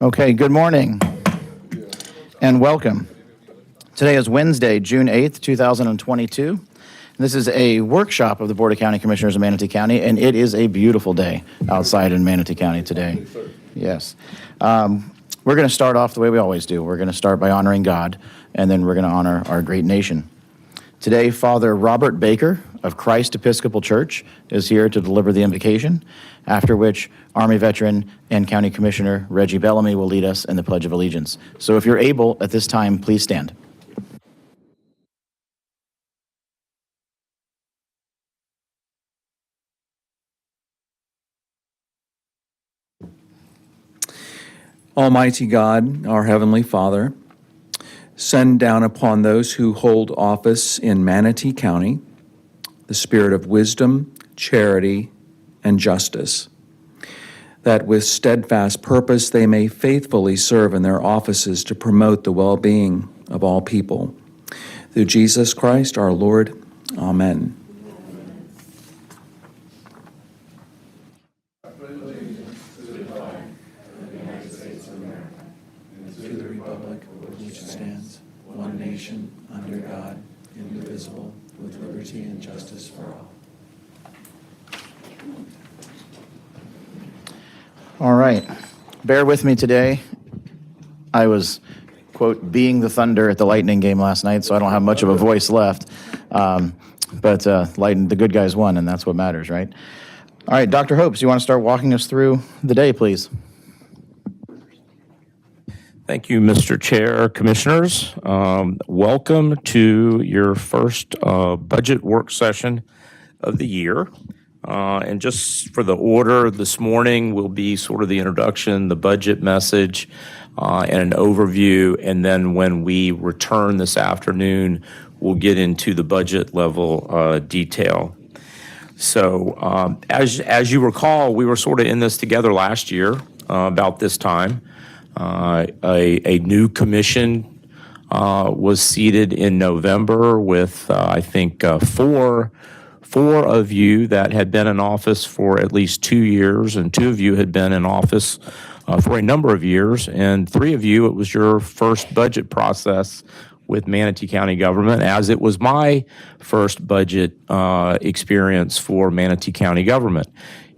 Okay, good morning and welcome. Today is Wednesday, June 8th, 2022. This is a workshop of the Board of County Commissioners of Manatee County, and it is a beautiful day outside in Manatee County today. Yes. We're going to start off the way we always do. We're going to start by honoring God, and then we're going to honor our great nation. Today, Father Robert Baker of Christ Episcopal Church is here to deliver the invocation, after which Army veteran and County Commissioner Reggie Bellamy will lead us in the Pledge of Allegiance. So if you're able at this time, please stand. Almighty God, our Heavenly Father, send down upon those who hold office in Manatee County the spirit of wisdom, charity, and justice, that with steadfast purpose they may faithfully serve in their offices to promote the well-being of all people. Through Jesus Christ our Lord. Amen. One nation, under God, indivisible, with liberty and justice for all. All right. Bear with me today. I was, quote, being the thunder at the Lightning game last night, so I don't have much of a voice left. But the good guys won, and that's what matters, right? All right, Dr. Hopes, you want to start walking us through the day, please? Thank you, Mr. Chair, Commissioners. Welcome to your first budget work session of the year. And just for the order, this morning will be sort of the introduction, the budget message, and an overview. And then when we return this afternoon, we'll get into the budget level detail. So as you recall, we were sort of in this together last year about this time. A new commission was seated in November with, I think, four of you that had been in office for at least 2 years, and 2 of you had been in office for a number of years, and 3 of you, it was your first budget process with Manatee County government, as it was my first budget experience for Manatee County government.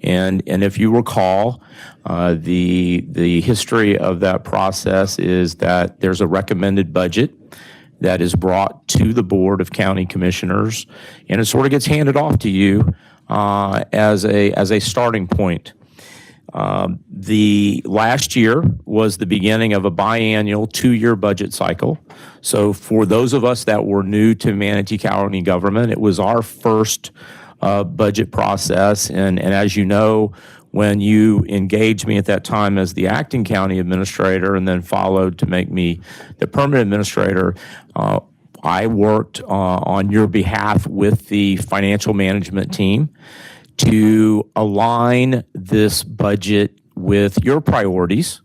And if you recall, the history of that process is that there's a recommended budget that is brought to the Board of County Commissioners, and it sort of gets handed off to you as a starting point. The last year was the beginning of a biannual 2-year budget cycle. So for those of us that were new to Manatee County government, it was our first budget process. And as you know, when you engaged me at that time as the acting county administrator and then followed to make me the permanent administrator, I worked on your behalf with the financial management team to align this budget with your priorities.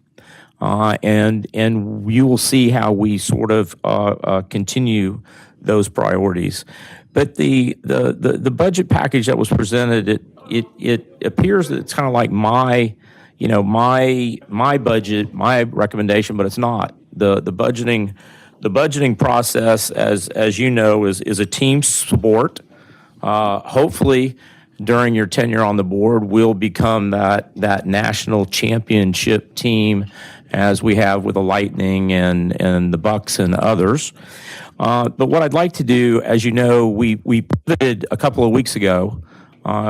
And you will see how we sort of continue those priorities. But the budget package that was presented, it appears that it's kind of like my budget, my recommendation, but it's not. The budgeting process, as you know, is a team sport. Hopefully, during your tenure on the board, we'll become that national championship team, as we have with the Lightning and the Bucks and others. But what I'd like to do, as you know, we pivoted a couple of weeks ago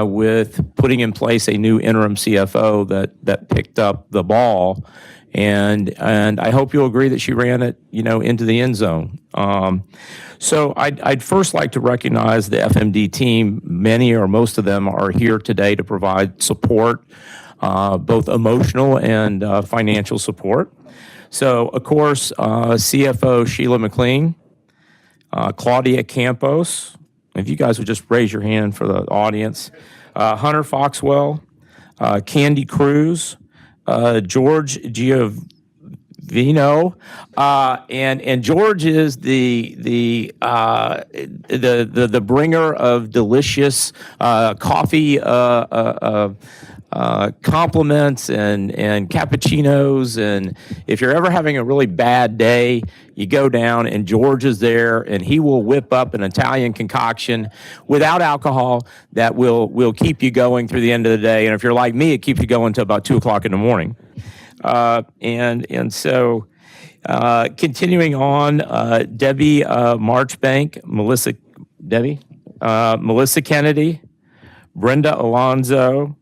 with putting in place a new interim CFO that picked up the ball, and I hope you'll agree that she ran it, into the end zone. So I'd first like to recognize the FMD team. Many or most of them are here today to provide support, both emotional and financial support. So, of course, CFO Sheila McLean, Claudia Campos, if you guys would just raise your hand for the audience, Hunter Foxwell, Candy Cruz, George Giovino, and George is the bringer of delicious coffee compliments and cappuccinos. And if you're ever having a really bad day, you go down and George is there and he will whip up an Italian concoction without alcohol that will keep you going through the end of the day. And if you're like me, it keeps you going till about 2 o'clock in the morning. So continuing on, Debbie Marchbank, Melissa Kennedy, Brenda Alonzo,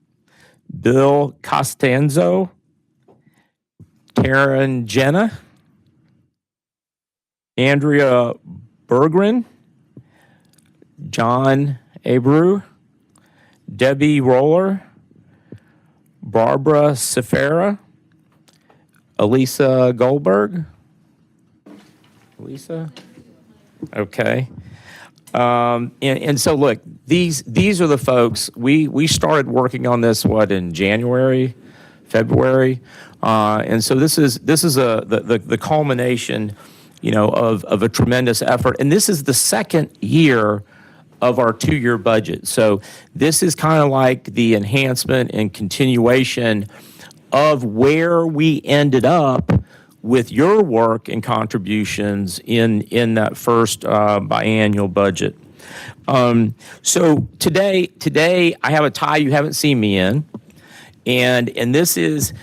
Bill Costanzo, Karen Jenna, Andrea Bergren, John Abreu, Debbie Roller, Barbara Sefera, Elisa Goldberg. Elisa? Okay. And so look, these are the folks. We started working on this in January, February, and so this is the culmination, of a tremendous effort. And this is the second year of our 2-year budget. So this is kind of like the enhancement and continuation of where we ended up with your work and contributions in that first biannual budget. So today I have a tie you haven't seen me in, and this is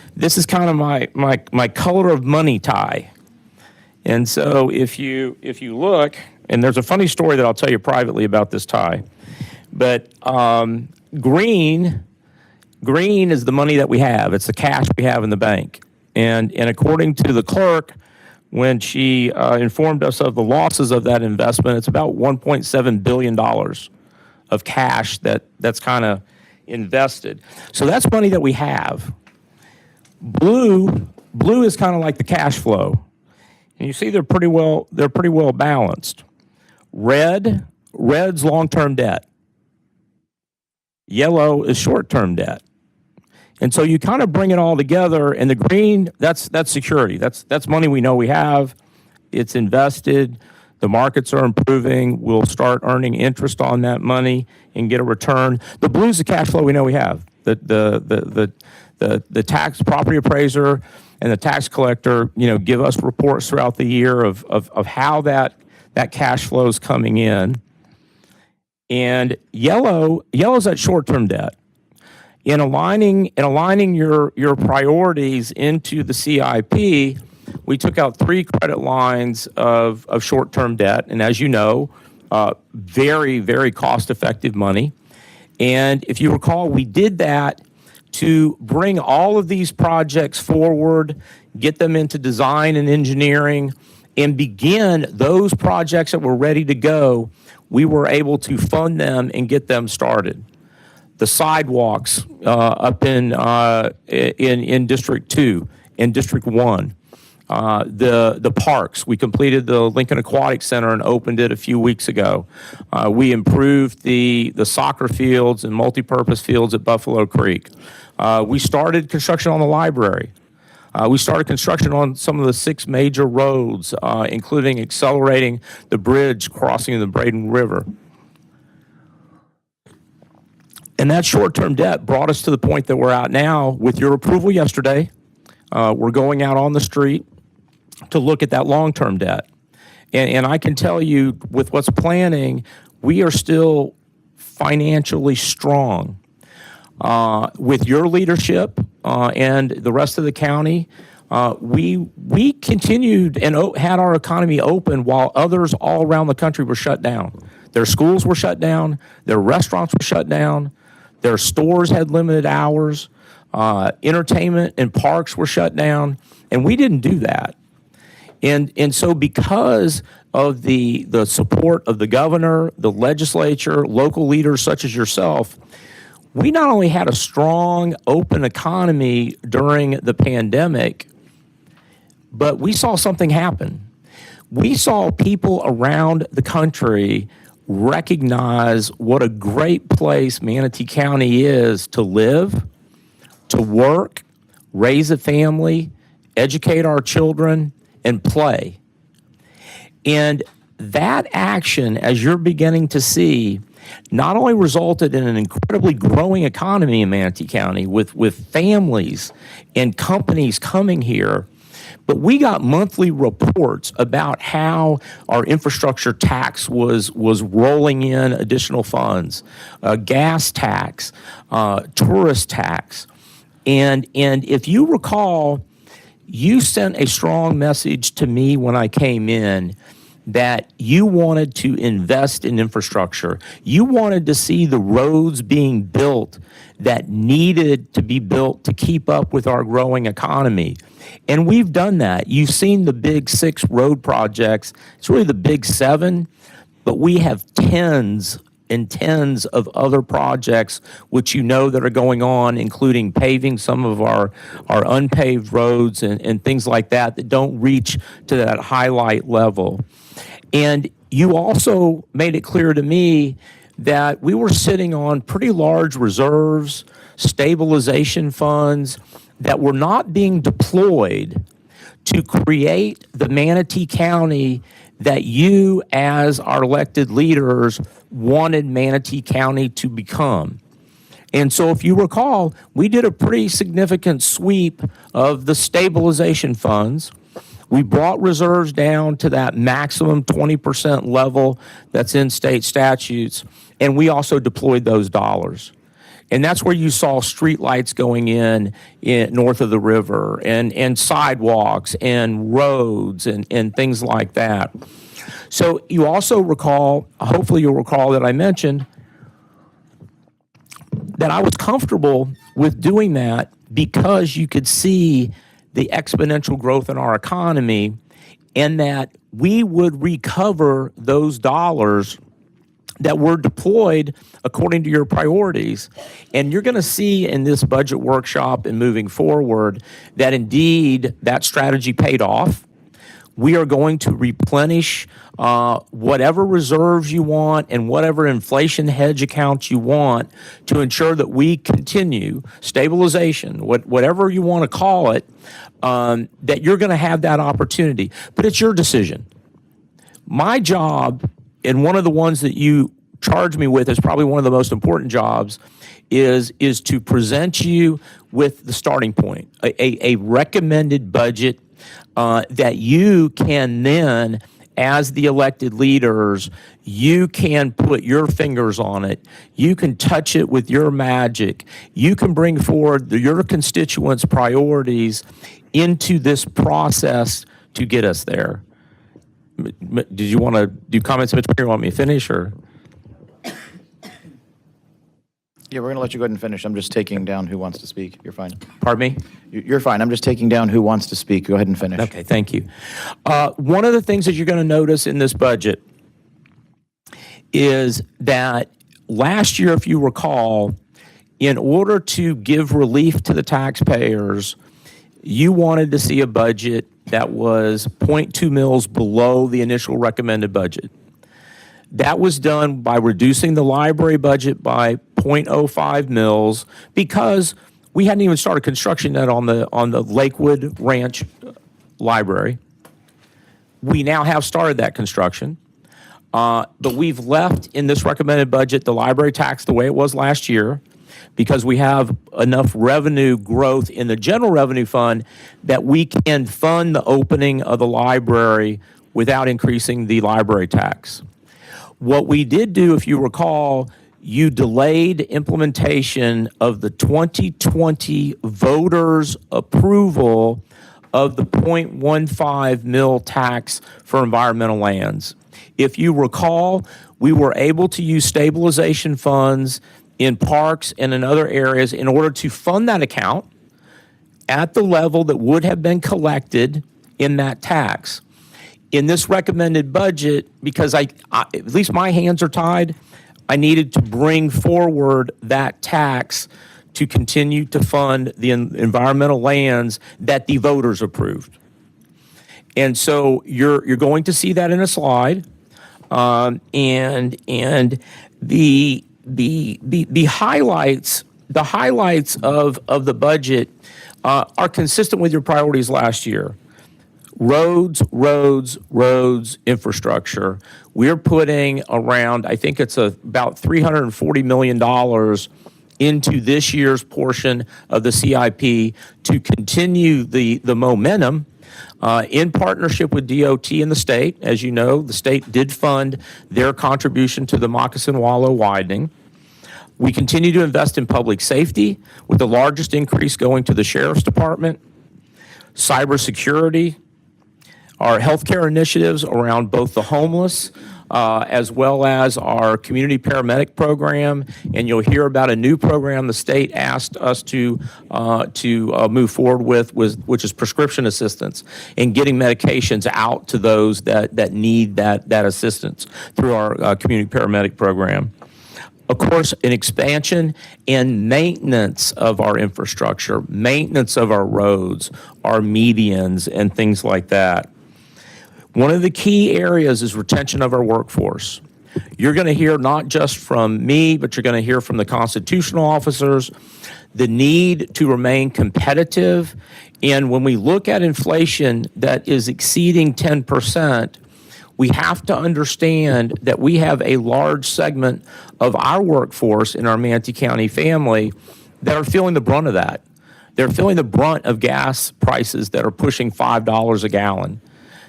kind of my color of money tie. And so if you look, and there's a funny story that I'll tell you privately about this tie, but green is the money that we have. It's the cash we have in the bank. And according to the clerk, when she informed us of the losses of that investment, it's about $1.7 billion of cash that's kind of invested. So that's money that we have. Blue is kind of like the cash flow. And you see they're pretty well balanced. Red's long-term debt. Yellow is short-term debt. And so you kind of bring it all together, and the green, that's security. That's money we know we have. It's invested. The markets are improving. We'll start earning interest on that money and get a return. The blue is the cash flow we know we have. The tax property appraiser and the tax collector, give us reports throughout the year of how that cash flow is coming in. And yellow's that short-term debt. In aligning your priorities into the CIP, we took out 3 credit lines of short-term debt, and as you know, very, very cost-effective money. And if you recall, we did that to bring all of these projects forward, get them into design and engineering, and begin those projects that were ready to go. We were able to fund them and get them started. The sidewalks up in District 2, in District 1. The parks, we completed the Lincoln Aquatic Center and opened it a few weeks ago. We improved the soccer fields and multipurpose fields at Buffalo Creek. We started construction on the library. We started construction on some of the 6 major roads, including accelerating the bridge crossing the Braden River. And that short-term debt brought us to the point that we're at now. With your approval yesterday, we're going out on the street to look at that long-term debt. And I can tell you, with what's planning, we are still financially strong. With your leadership and the rest of the county, we continued and had our economy open while others all around the country were shut down. Their schools were shut down. Their restaurants were shut down. Their stores had limited hours. Entertainment and parks were shut down. And we didn't do that. And so because of the support of the governor, the legislature, local leaders such as yourself, we not only had a strong, open economy during the pandemic, but we saw something happen. We saw people around the country recognize what a great place Manatee County is to live, to work, raise a family, educate our children, and play. And that action, as you're beginning to see, not only resulted in an incredibly growing economy in Manatee County with families and companies coming here, but we got monthly reports about how our infrastructure tax was rolling in additional funds, gas tax, tourist tax. And if you recall, you sent a strong message to me when I came in that you wanted to invest in infrastructure. You wanted to see the roads being built that needed to be built to keep up with our growing economy. And we've done that. You've seen the big 6 road projects. It's really the big 7, but we have tens and tens of other projects which that are going on, including paving some of our unpaved roads and things like that don't reach to that highlight level. And you also made it clear to me that we were sitting on pretty large reserves, stabilization funds that were not being deployed to create the Manatee County that you, as our elected leaders, wanted Manatee County to become. And so if you recall, we did a pretty significant sweep of the stabilization funds. We brought reserves down to that maximum 20% level that's in state statutes, and we also deployed those dollars. And that's where you saw streetlights going in north of the river, and sidewalks and roads and things like that. So you also recall, hopefully you'll recall that I mentioned that I was comfortable with doing that because you could see the exponential growth in our economy, and that we would recover those dollars that were deployed according to your priorities. And you're going to see in this budget workshop and moving forward that indeed that strategy paid off. We are going to replenish whatever reserves you want and whatever inflation hedge accounts you want to ensure that we continue stabilization, whatever you want to call it, that you're going to have that opportunity. But it's your decision. My job, and one of the ones that you charge me with is probably one of the most important jobs, is to present you with the starting point, a recommended budget that you can then, as the elected leaders, you can put your fingers on it. You can touch it with your magic. You can bring forward your constituents' priorities into this process to get us there. Did you want to do comments in between, or want me to finish, or? Yeah, we're going to let you go ahead and finish. I'm just taking down who wants to speak. You're fine. Pardon me? You're fine. I'm just taking down who wants to speak. Go ahead and finish. Okay, thank you. One of the things that you're going to notice in this budget is that last year, if you recall, in order to give relief to the taxpayers, you wanted to see a budget that was 0.2 mils below the initial recommended budget. That was done by reducing the library budget by 0.05 mils because we hadn't even started construction yet on the Lakewood Ranch Library. We now have started that construction, but we've left in this recommended budget the library tax the way it was last year because we have enough revenue growth in the general revenue fund that we can fund the opening of the library without increasing the library tax. What we did do, if you recall, you delayed implementation of the 2020 voters' approval of the 0.15 mil tax for environmental lands. If you recall, we were able to use stabilization funds in parks and in other areas in order to fund that account at the level that would have been collected in that tax. In this recommended budget, because I at least my hands are tied, I needed to bring forward that tax to continue to fund the environmental lands that the voters approved. And so you're going to see that in a slide, and the highlights of the budget are consistent with your priorities last year. roads, infrastructure. We're putting around, I think it's about $340 million into this year's portion of the CIP to continue the momentum in partnership with DOT and the state. As you know, the state did fund their contribution to the Moccasin Wallow widening. We continue to invest in public safety, with the largest increase going to the Sheriff's Department, cybersecurity, our healthcare initiatives around both the homeless as well as our community paramedic program, and you'll hear about a new program the state asked us to move forward with, which is prescription assistance and getting medications out to those that need that assistance through our community paramedic program. Of course, an expansion and maintenance of our infrastructure, maintenance of our roads, our medians, and things like that. One of the key areas is retention of our workforce. You're going to hear not just from me, but you're going to hear from the constitutional officers, the need to remain competitive. And when we look at inflation that is exceeding 10%, we have to understand that we have a large segment of our workforce in our Manatee County family that are feeling the brunt of that. They're feeling the brunt of gas prices that are pushing $5 a gallon.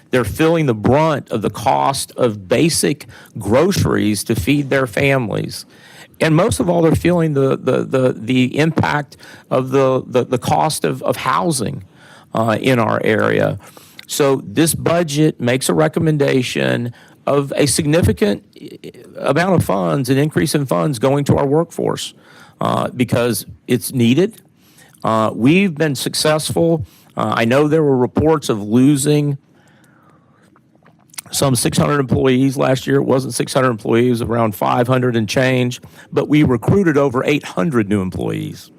They're feeling the brunt of the cost of basic groceries to feed their families. And most of all, they're feeling the impact of the cost of housing in our area. So this budget makes a recommendation of a significant amount of funds, an increase in funds going to our workforce because it's needed. We've been successful. I know there were reports of losing some 600 employees last year. It wasn't 600 employees, around 500 and change, but we recruited over 800 new employees.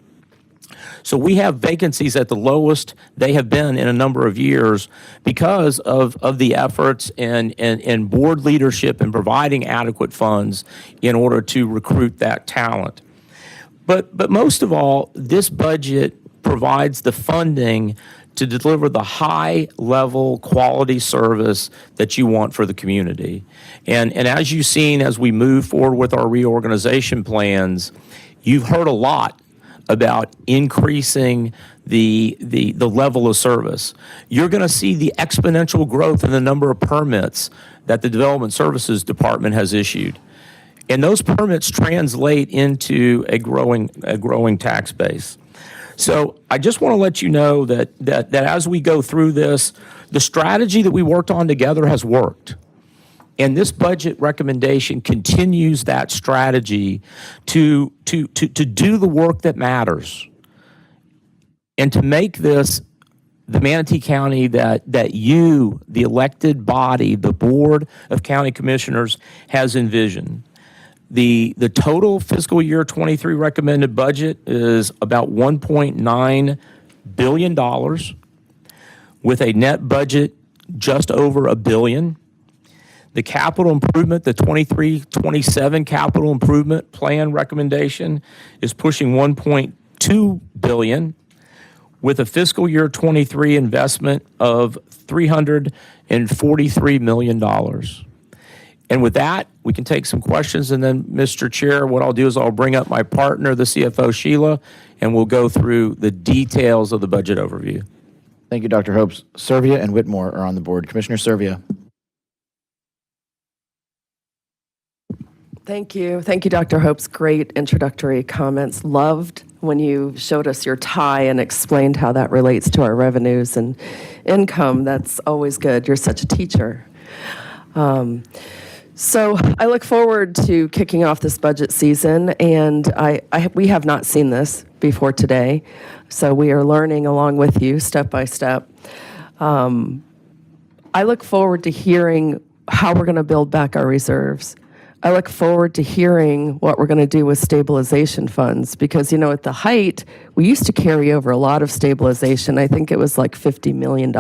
So we have vacancies at the lowest they have been in a number of years because of the efforts and board leadership in providing adequate funds in order to recruit that talent. But most of all, this budget provides the funding to deliver the high-level quality service that you want for the community. And as you've seen, as we move forward with our reorganization plans, you've heard a lot about increasing the level of service. You're going to see the exponential growth in the number of permits that the Development Services Department has issued. And those permits translate into a growing tax base. So I just want to let you know that as we go through this, the strategy that we worked on together has worked. And this budget recommendation continues that strategy to do the work that matters and to make this the Manatee County that you, the elected body, the Board of County Commissioners, has envisioned. The total fiscal year 23 recommended budget is about $1.9 billion with a net budget just over $1 billion. The capital improvement, the 23-27 capital improvement plan recommendation is pushing $1.2 billion with a fiscal year 23 investment of $343 million. And with that, we can take some questions. And then, Mr. Chair, what I'll do is I'll bring up my partner, the CFO, Sheila, and we'll go through the details of the budget overview. Thank you, Dr. Hopes. Servia and Whitmore are on the board. Commissioner Servia. Thank you. Thank you, Dr. Hopes. Great introductory comments. Loved when you showed us your tie and explained how that relates to our revenues and income. That's always good. You're such a teacher. So I look forward to kicking off this budget season, and we have not seen this before today, so we are learning along with you step by step. I look forward to hearing how we're going to build back our reserves. I look forward to hearing what we're going to do with stabilization funds because, you know, at the height, we used to carry over a lot of stabilization. I think it was like $50 million.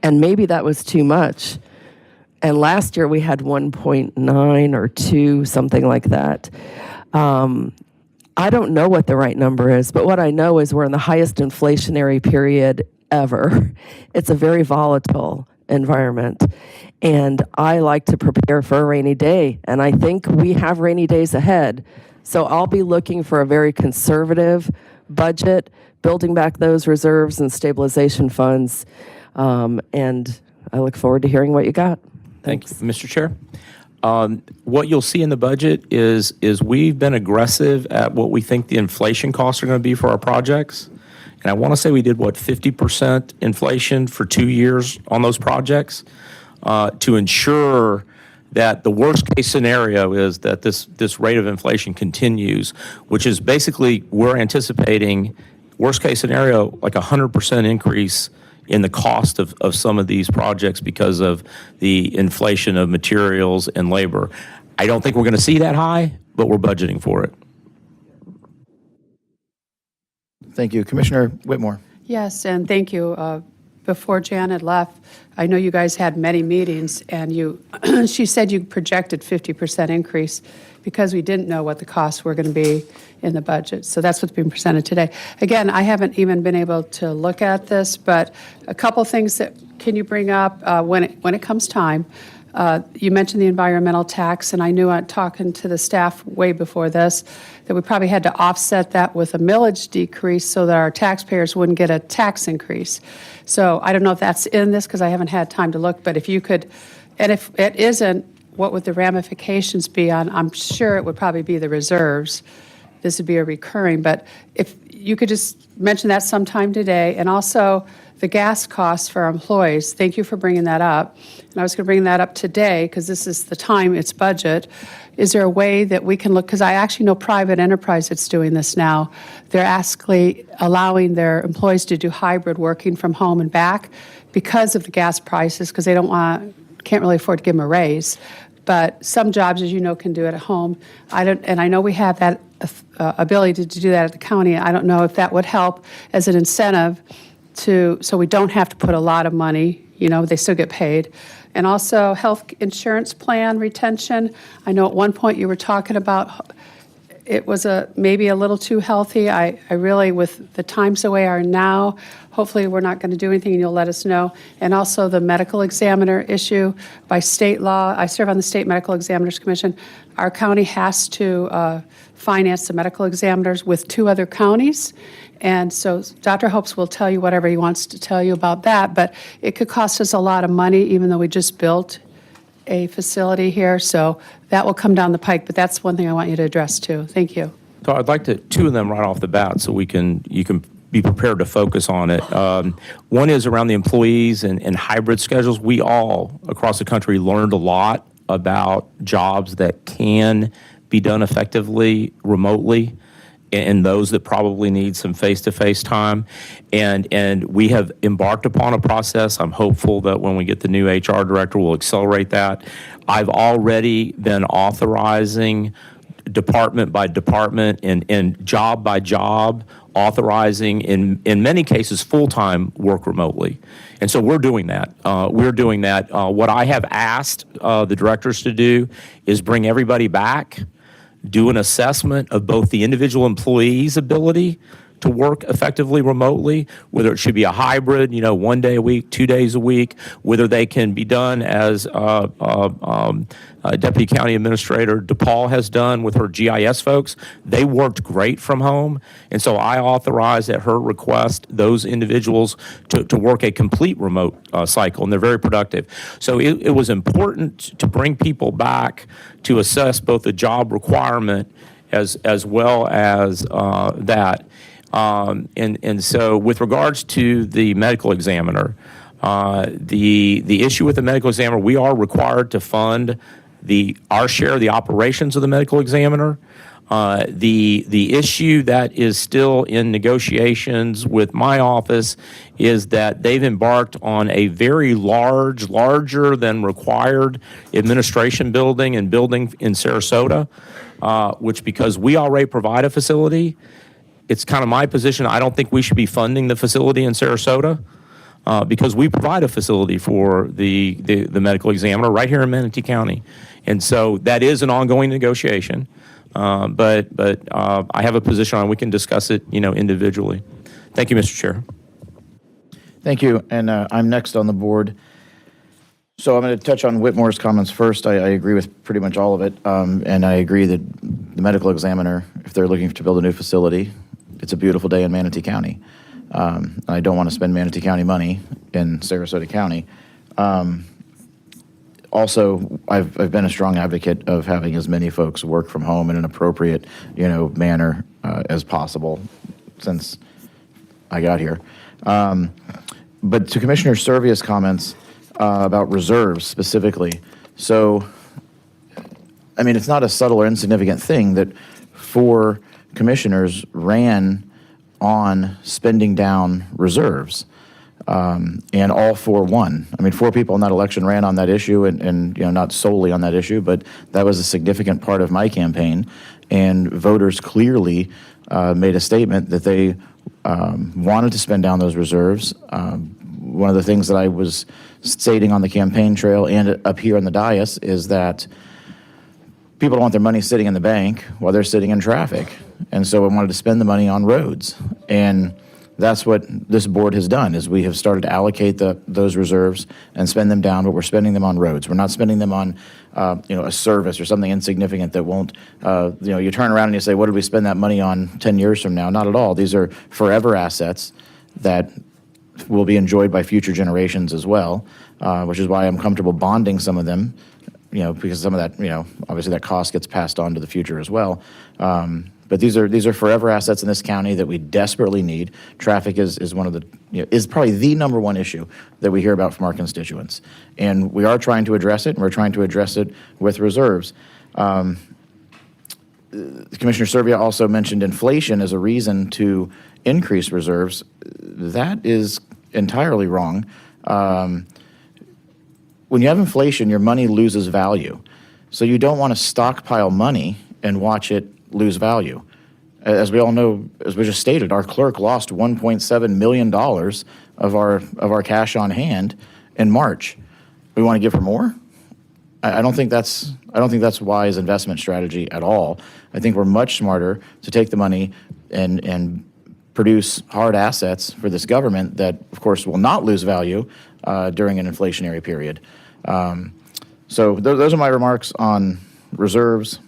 And maybe that was too much. And last year we had 1.9 or 2, something like that. I don't know what the right number is, but what I know is we're in the highest inflationary period ever. It's a very volatile environment. And I like to prepare for a rainy day. And I think we have rainy days ahead. So I'll be looking for a very conservative budget, building back those reserves and stabilization funds. And I look forward to hearing what you got. Thank you, Mr. Chair. What you'll see in the budget is we've been aggressive at what we think the inflation costs are going to be for our projects. And I want to say we did, 50% inflation for 2 years on those projects to ensure that the worst case scenario is that this rate of inflation continues, which is basically we're anticipating worst case scenario like 100% increase in the cost of some of these projects because of the inflation of materials and labor. I don't think we're going to see that high, but we're budgeting for it. Thank you. Commissioner Whitmore. Yes, and thank you. Before Janet left, I know you guys had many meetings, and she said you projected 50% increase because we didn't know what the costs were going to be in the budget. So that's what's being presented today. Again, I haven't even been able to look at this, but a couple things that can you bring up when it comes time. You mentioned the environmental tax, and I knew talking to the staff way before this that we probably had to offset that with a millage decrease so that our taxpayers wouldn't get a tax increase. So I don't know if that's in this because I haven't had time to look, but if you could, and if it isn't, what would the ramifications be on? I'm sure it would probably be the reserves. This would be a recurring, but if you could just mention that sometime today, and also the gas costs for our employees. Thank you for bringing that up. And I was going to bring that up today because this is the time, it's budget. Is there a way that we can look, because I actually know private enterprise that's doing this now. They're actually allowing their employees to do hybrid working from home and back because of the gas prices, because they can't really afford to give them a raise. But some jobs, as you know, can do it at home. And I know we have that ability to do that at the county. I don't know if that would help as an incentive so we don't have to put a lot of money, they still get paid. And also health insurance plan retention. I know at one point you were talking about it was maybe a little too healthy. I really, with the times the way are now, hopefully we're not going to do anything and you'll let us know. And also the medical examiner issue by state law. I serve on the State Medical Examiners Commission. Our county has to finance the medical examiners with 2 other counties. And so Dr. Hopes will tell you whatever he wants to tell you about that, but it could cost us a lot of money even though we just built a facility here. So that will come down the pike, but that's one thing I want you to address too. Thank you. So I'd like 2 of them right off the bat so you can be prepared to focus on it. One is around the employees and hybrid schedules. We all across the country learned a lot about jobs that can be done effectively remotely, and those that probably need some face-to-face time. And we have embarked upon a process. I'm hopeful that when we get the new HR director, we'll accelerate that. I've already been authorizing department by department and job by job, authorizing in many cases full-time work remotely. And so we're doing that. What I have asked the directors to do is bring everybody back, do an assessment of both the individual employee's ability to work effectively remotely, whether it should be a hybrid, 1 day a week, 2 days a week, whether they can be done as Deputy County Administrator DePaul has done with her GIS folks. They worked great from home, and so I authorized at her request those individuals to work a complete remote cycle, and they're very productive. So it was important to bring people back to assess both the job requirement as well as that. And so with regards to the medical examiner, the issue with the medical examiner, we are required to fund our share of the operations of the medical examiner. The issue that is still in negotiations with my office is that they've embarked on a very larger than required administration building in Sarasota, which because we already provide a facility, it's kind of my position. I don't think we should be funding the facility in Sarasota because we provide a facility for the medical examiner right here in Manatee County. And so that is an ongoing negotiation. But I have a position on it. We can discuss it, individually. Thank you, Mr. Chair. Thank you. And I'm next on the board. So I'm going to touch on Whitmore's comments first. I agree with pretty much all of it. And I agree that the medical examiner, if they're looking to build a new facility, it's a beautiful day in Manatee County. I don't want to spend Manatee County money in Sarasota County. Also, I've been a strong advocate of having as many folks work from home in an appropriate, manner as possible since I got here. But to Commissioner Servia's comments about reserves specifically, so, I mean, it's not a subtle or insignificant thing that 4 commissioners ran on spending down reserves. And all 4 won. I mean, 4 people in that election ran on that issue, and not solely on that issue, but that was a significant part of my campaign. And voters clearly made a statement that they wanted to spend down those reserves. One of the things that I was stating on the campaign trail and up here on the dais is that people don't want their money sitting in the bank while they're sitting in traffic. And so I wanted to spend the money on roads. And that's what this board has done, is we have started to allocate those reserves and spend them down, but we're spending them on roads. We're not spending them on, a service or something insignificant that won't, you turn around and you say, what did we spend that money on 10 years from now? Not at all. These are forever assets that will be enjoyed by future generations as well, which is why I'm comfortable bonding some of them, because some of that, obviously that cost gets passed on to the future as well. But these are forever assets in this county that we desperately need. Traffic is one of the is probably the number one issue that we hear about from our constituents, and we are trying to address it. And we're trying to address it with reserves. Commissioner Servia also mentioned inflation as a reason to increase reserves. That is entirely wrong. When you have inflation, your money loses value, so you don't want to stockpile money and watch it lose value. As we all know, as we just stated, our clerk lost $1.7 million of our cash on hand in March. We want to give her more? I don't think that's wise investment strategy at all. I think we're much smarter to take the money and produce hard assets for this government that, of course, will not lose value during an inflationary period. So those are my remarks on reserves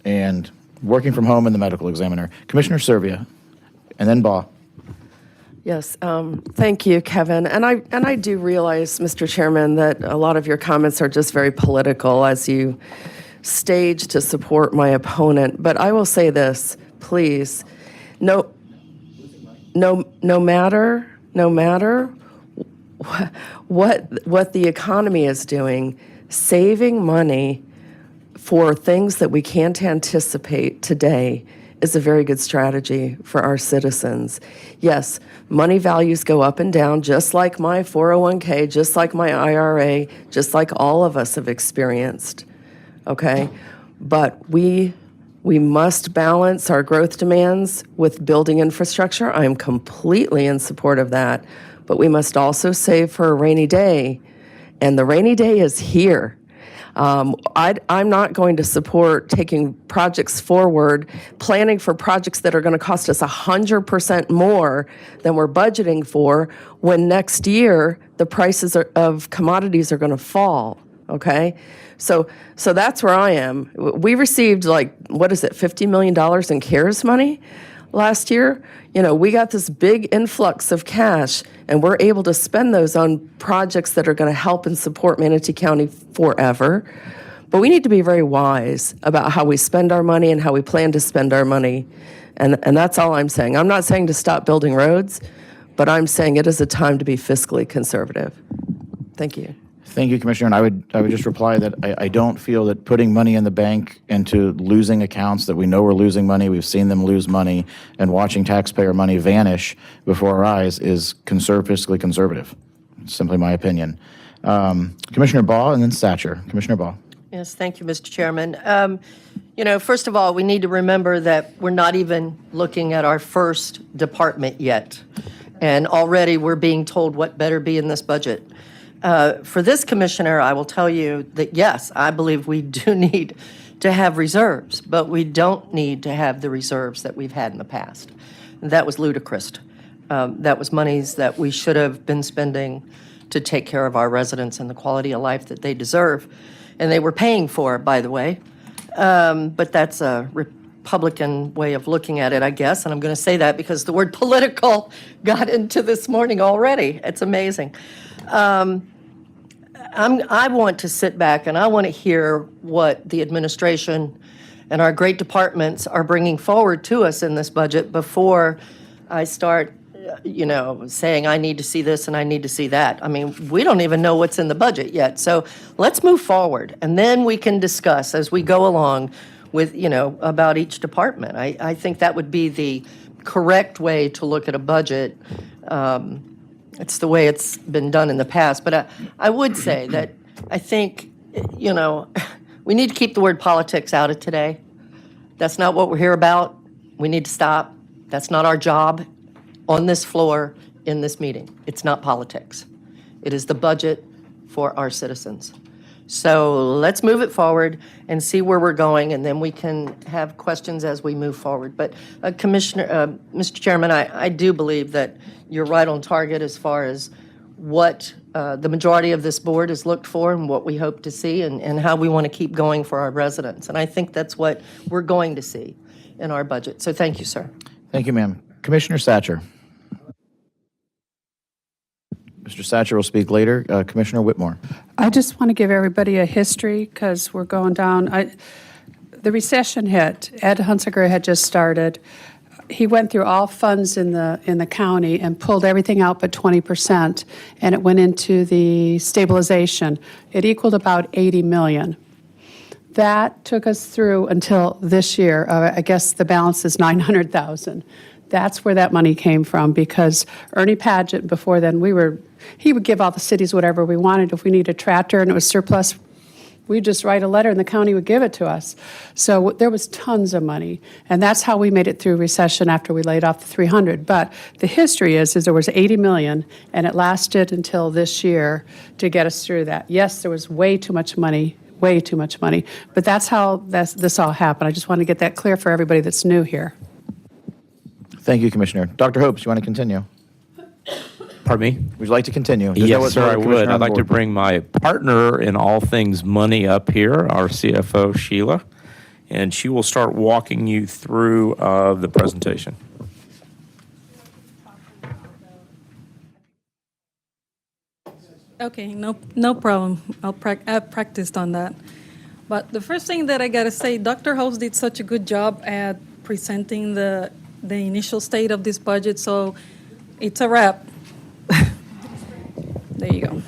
and working from home and the medical examiner. Commissioner Servia, and then Baugh. Yes, thank you, Kevin. And I do realize, Mr. Chairman, that a lot of your comments are just very political as you stage to support my opponent. But I will say this, please, no matter what the economy is doing, saving money for things that we can't anticipate today is a very good strategy for our citizens. Yes, money values go up and down, just like my 401k, just like my IRA, just like all of us have experienced, okay? But we must balance our growth demands with building infrastructure. I am completely in support of that, but we must also save for a rainy day, and the rainy day is here. I'm not going to support taking projects forward, planning for projects that are going to cost us 100% more than we're budgeting for when next year the prices of commodities are going to fall, okay? So that's where I am. We received $50 million in CARES money last year. We got this big influx of cash, and we're able to spend those on projects that are going to help and support Manatee County forever. But we need to be very wise about how we spend our money and how we plan to spend our money. And that's all I'm saying. I'm not saying to stop building roads, but I'm saying it is a time to be fiscally conservative. Thank you. Thank you, Commissioner. And I would just reply that I don't feel that putting money in the bank into losing accounts that we know we're losing money, we've seen them lose money, and watching taxpayer money vanish before our eyes is fiscally conservative. It's simply my opinion. Commissioner Baugh and then Satcher. Commissioner Baugh. Yes, thank you, Mr. Chairman. First of all, we need to remember that we're not even looking at our first department yet. And already we're being told what better be in this budget. For this commissioner, I will tell you that, yes, I believe we do need to have reserves, but we don't need to have the reserves that we've had in the past. That was ludicrous. That was monies that we should have been spending to take care of our residents and the quality of life that they deserve. And they were paying for, by the way. But that's a Republican way of looking at it, I guess. And I'm going to say that because the word political got into this morning already. It's amazing. I want to sit back and I want to hear what the administration and our great departments are bringing forward to us in this budget before I start, saying I need to see this and I need to see that. I mean, we don't even know what's in the budget yet. So let's move forward and then we can discuss as we go along with, about each department. I think that would be the correct way to look at a budget. It's the way it's been done in the past. But I would say that I think, we need to keep the word politics out of today. That's not what we're here about. We need to stop. That's not our job on this floor in this meeting. It's not politics. It is the budget for our citizens. So let's move it forward and see where we're going, and then we can have questions as we move forward. But Mr. Chairman, I do believe that you're right on target as far as what the majority of this board has looked for and what we hope to see and how we want to keep going for our residents. And I think that's what we're going to see in our budget. So thank you, sir. Thank you, ma'am. Commissioner Satcher. Mr. Satcher will speak later. Commissioner Whitmore. I just want to give everybody a history because we're going down. The recession hit. Ed Hunsaker had just started. He went through all funds in the county and pulled everything out but 20%, and it went into the stabilization. It equaled about 80 million. That took us through until this year. I guess the balance is 900,000. That's where that money came from because Ernie Padgett, before then, he would give all the cities whatever we wanted. If we needed a tractor and it was surplus, we'd just write a letter and the county would give it to us. So there was tons of money. And that's how we made it through recession after we laid off the 300. But the history is there was 80 million and it lasted until this year to get us through that. Yes, there was way too much money, but that's how this all happened. I just want to get that clear for everybody that's new here. Thank you, Commissioner. Dr. Hopes, you want to continue? Pardon me? Would you like to continue? There's no Yes, sir, other I commissioner would. on I'd the like to board. bring my partner in all things money up here, our CFO, Sheila, and she will start walking you through the presentation. Okay, no problem. I've practiced on that. But the first thing that I got to say, Dr. Host did such a good job at presenting the initial state of this budget, so it's a wrap. There you go.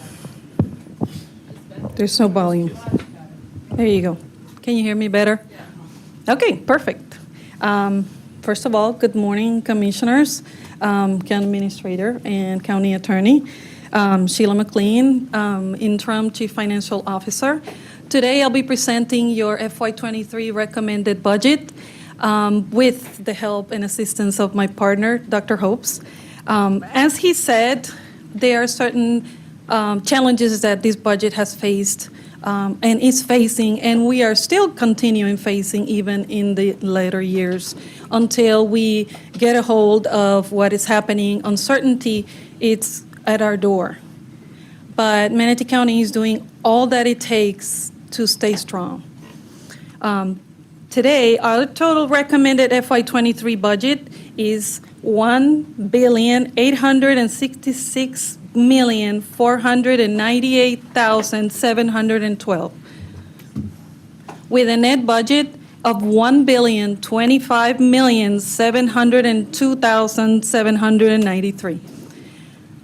There's no volume. There you go. Can you hear me better? Okay, perfect. First of all, good morning, commissioners, county administrator, and county attorney. Sheila McLean, interim chief financial officer. Today, I'll be presenting your FY23 recommended budget with the help and assistance of my partner, Dr. Hopes. As he said, there are certain challenges that this budget has faced and is facing, and we are still continuing facing even in the later years until we get a hold of what is happening. Uncertainty, it's at our door. But Manatee County is doing all that it takes to stay strong. Today, our total recommended FY23 budget is $1,866,498,712, with a net budget of $1,025,702,793.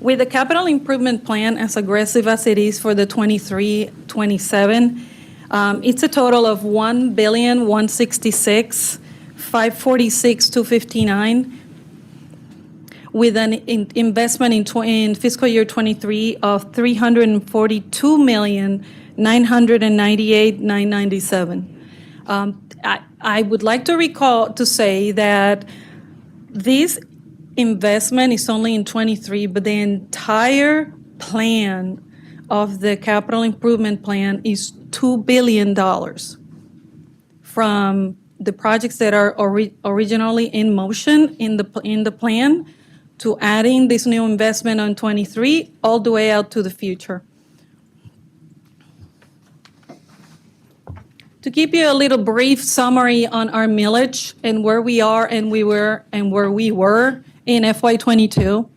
With the capital improvement plan as aggressive as it is for the 23-27, it's a total of $1,166,546,259, with an investment in fiscal year 23 of $342,998,997. I would like to say that this investment is only in 23, but the entire plan of the capital improvement plan is $2 billion from the projects that are originally in motion in the plan to adding this new investment on 23 all the way out to the future. To give you a little brief summary on our millage and where we are and where we were in FY22.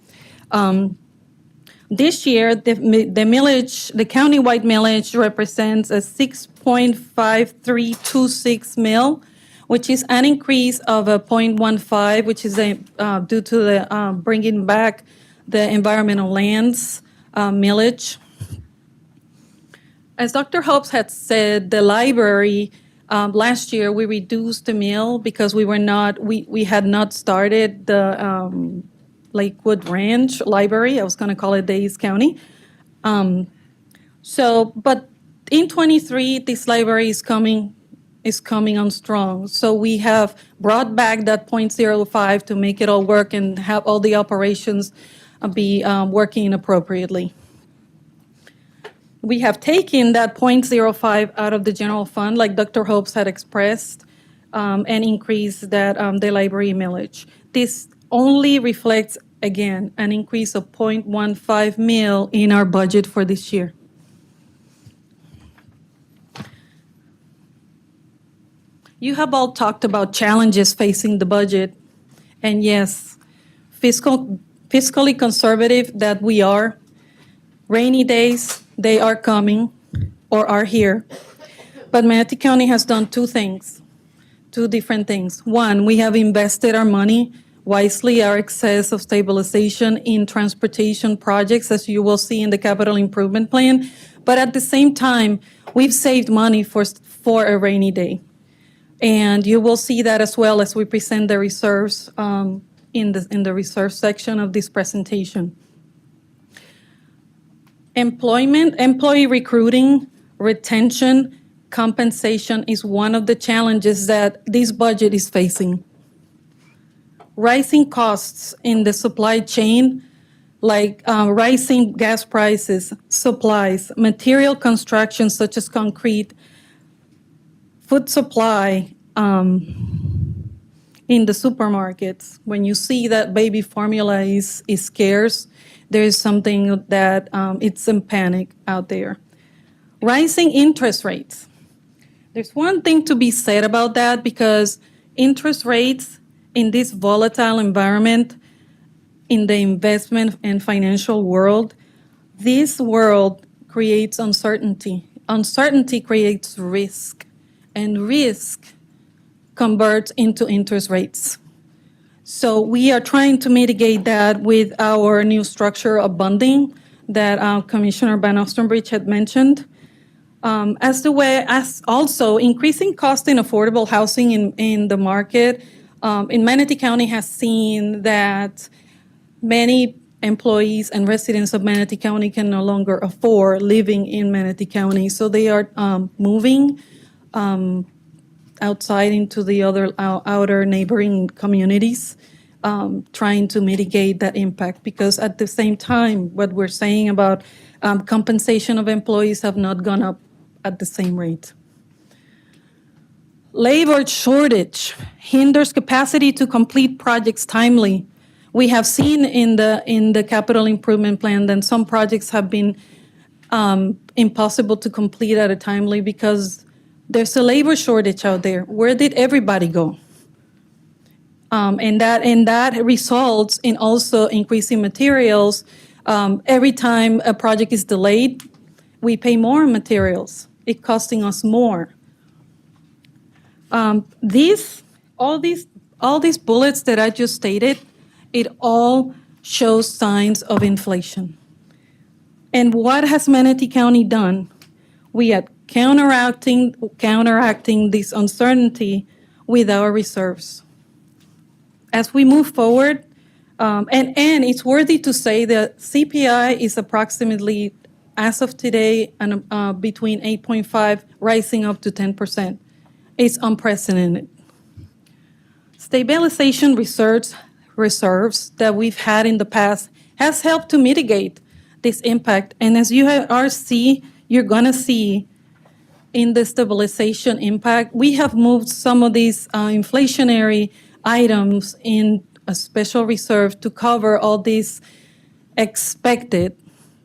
This year, the millage, the countywide millage represents a 6.5326 mil, which is an increase of a 0.15, which is due to the bringing back the environmental lands millage. As Dr. Hobbs had said, the library, last year we reduced the mill because we had not started the Lakewood Ranch Library. I was going to call it Days County. But in 23, this library is coming on strong. So we have brought back that 0.05 to make it all work and have all the operations be working appropriately. We have taken that 0.05 out of the general fund, like Dr. Hobbs had expressed, and increased that the library millage. This only reflects, again, an increase of 0.15 mil in our budget for this year. You have all talked about challenges facing the budget, and yes, fiscally conservative that we are. Rainy days, they are coming or are here. But Manatee County has done two different things. One, we have invested our money wisely, our excess of stabilization in transportation projects, as you will see in the capital improvement plan. But at the same time, we've saved money for a rainy day. And you will see that as well as we present the reserves in the reserve section of this presentation. Employee recruiting, retention, compensation is one of the challenges that this budget is facing. Rising costs in the supply chain, like rising gas prices, supplies, material construction such as concrete, food supply in the supermarkets. When you see that baby formula is scarce, there is something that it's in panic out there. Rising interest rates. There's one thing to be said about that, because interest rates in this volatile environment in the investment and financial world, this world creates uncertainty. Uncertainty creates risk, and risk converts into interest rates. So we are trying to mitigate that with our new structure of bonding that Commissioner Van Ostenbridge had mentioned, as also increasing cost in affordable housing in the market. In Manatee County has seen that many employees and residents of Manatee County can no longer afford living in Manatee County, so they are moving outside into the other outer neighboring communities, trying to mitigate that impact, because at the same time, what we're saying about compensation of employees have not gone up at the same rate. Labor shortage hinders capacity to complete projects timely. We have seen in the capital improvement plan that some projects have been impossible to complete at a timely because there's a labor shortage out there. Where did everybody go? And that results in also increasing materials. Every time a project is delayed, we pay more in materials. It's costing us more. All these bullets that I just stated, it all shows signs of inflation. And what has Manatee County done? We are counteracting this uncertainty with our reserves. As we move forward, and it's worthy to say that CPI is approximately, as of today, between 8.5, rising up to 10%. It's unprecedented. Stabilization reserves that we've had in the past has helped to mitigate this impact. And as you're going to see in the stabilization impact, we have moved some of these inflationary items a special reserve to cover all these expected,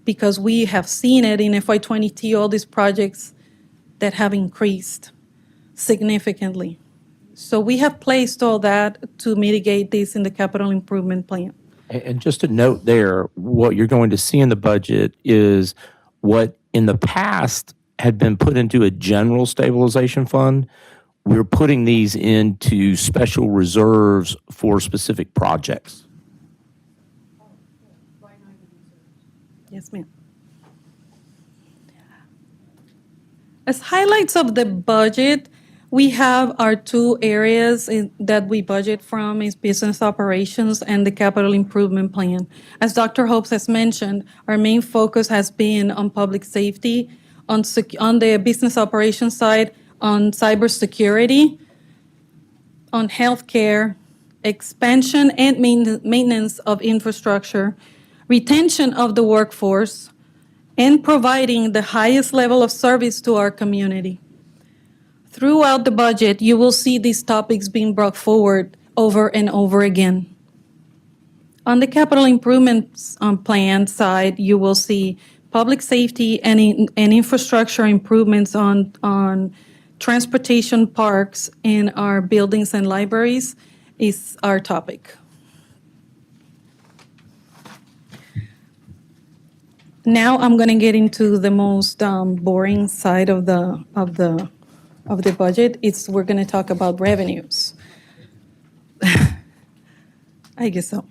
because we have seen it in FY22, all these projects that have increased significantly. So we have placed all that to mitigate this in the capital improvement plan. And just a note there, what you're going to see in the budget is what in the past had been put into a general stabilization fund. We're putting these into special reserves for specific projects. Yes, ma'am. As highlights of the budget, we have our two areas that we budget from is business operations and the capital improvement plan. As Dr. Hopes has mentioned, our main focus has been on public safety, on the business operations side, on cybersecurity, on healthcare, expansion and maintenance of infrastructure, retention of the workforce, and providing the highest level of service to our community. Throughout the budget, you will see these topics being brought forward over and over again. On the capital improvements plan side, you will see public safety and infrastructure improvements on transportation parks in our buildings and libraries is our topic. Now I'm going to get into the most boring side of the budget. We're going to talk about revenues. I guess so.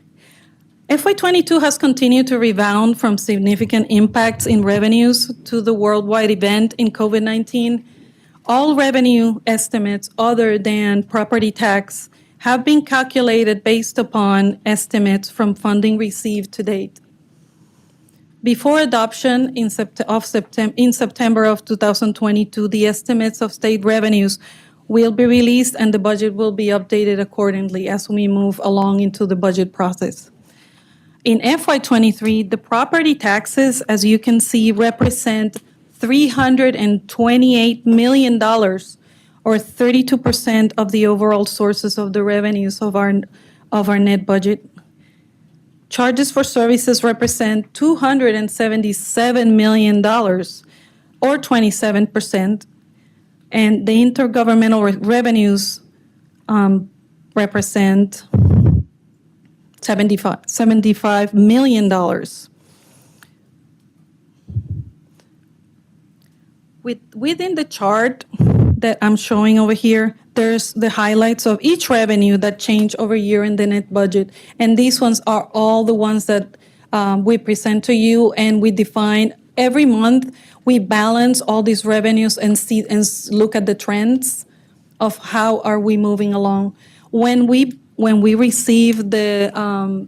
FY22 has continued to rebound from significant impacts in revenues to the worldwide event in COVID-19. All revenue estimates other than property tax have been calculated based upon estimates from funding received to date. Before adoption in September of 2022, the estimates of state revenues will be released and the budget will be updated accordingly as we move along into the budget process. In FY23, the property taxes, as you can see, represent $328 million, or 32% of the overall sources of the revenues of our net budget. Charges for services represent $277 million, or 27%, and the intergovernmental revenues represent $75 million. Within the chart that I'm showing over here, there's the highlights of each revenue that change over year in the net budget. And these ones are all the ones that we present to you, and we define every month. We balance all these revenues and see and look at the trends of how are we moving along. When we receive on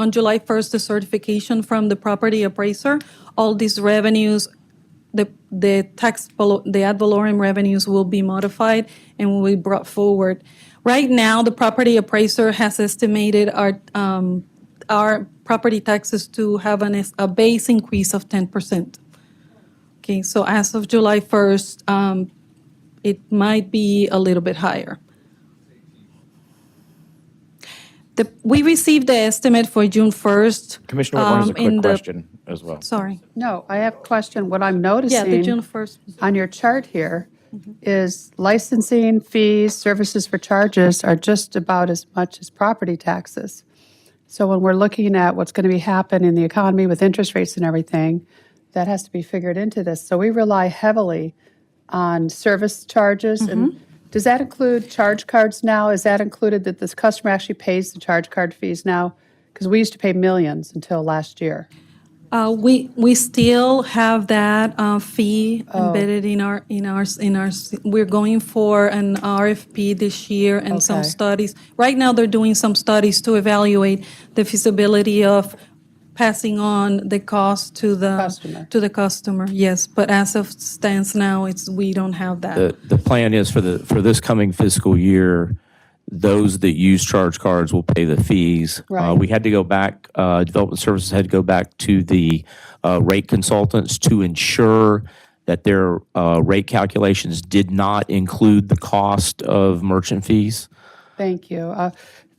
July 1st the certification from the property appraiser, all these revenues, the ad valorem revenues will be modified and will be brought forward. Right now, the property appraiser has estimated our property taxes to have a base increase of 10%. Okay, so as of July 1st, it might be a little bit higher. We received the estimate for June 1st. Commissioner Whitmore has a quick question as well. Sorry. No, I have a question. What I'm Yeah, the noticing June 1st. on your chart here is licensing fees, services for charges are just about as much as property taxes. So when we're looking at what's going to be happening in the economy with interest rates and everything, that has to be figured into this. So we rely heavily on service charges. And does that include charge cards now? Is that included that this customer actually pays the charge card fees now? Because we used to pay millions until last year. We still have that fee embedded in our. We're going for an RFP this year and some Okay. studies. Right now, they're doing some studies to evaluate the feasibility of passing on the cost to the customer. Yes, but as of stands now, we don't have that. The plan is for this coming fiscal year, those that use charge cards will pay the fees. Right. We had to go back, Development Services had to go back to the rate consultants to ensure that their rate calculations did not include the cost of merchant fees. Thank you.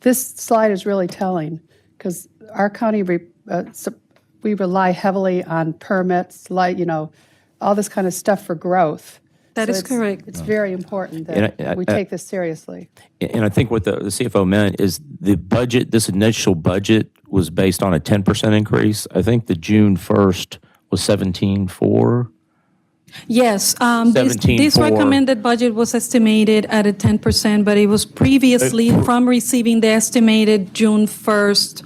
this slide is really telling, because our county, we rely heavily on permits, like, all this kind of stuff for growth. That So is correct. It's very important And that we take this seriously. And I think what the CFO meant is the budget, this initial budget was based on a 10% increase. I think the June 1st was 17.4. Yes, this 17.4. recommended budget was estimated at a 10%, but it was previously from receiving the estimated June 1st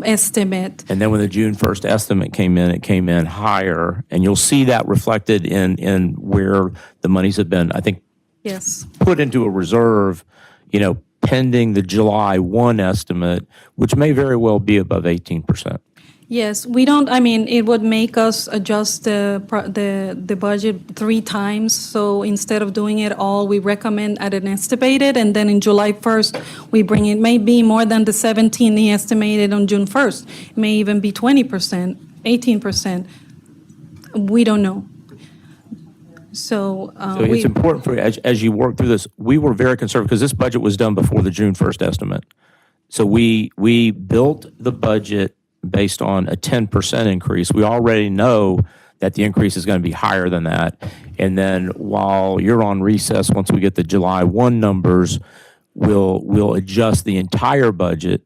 estimate. And then when the June 1st estimate came in, it came in higher. And you'll see that reflected in where the monies have been, I think, Yes. put into a reserve, pending the July 1 estimate, which may very well be above 18%. Yes, we don't, it would make us adjust the budget 3 times. So instead of doing it all, we recommend at an estimated, and then in July 1st, we bring it, may be more than the 17 he estimated on June 1st. It may even be 20%, 18%. We don't know. So So it's important for you, as you work through this, we were very conservative because this budget was done before the June 1st estimate. So we built the budget based on a 10% increase. We already know that the increase is going to be higher than that. And then while you're on recess, once we get the July 1 numbers, we'll adjust the entire budget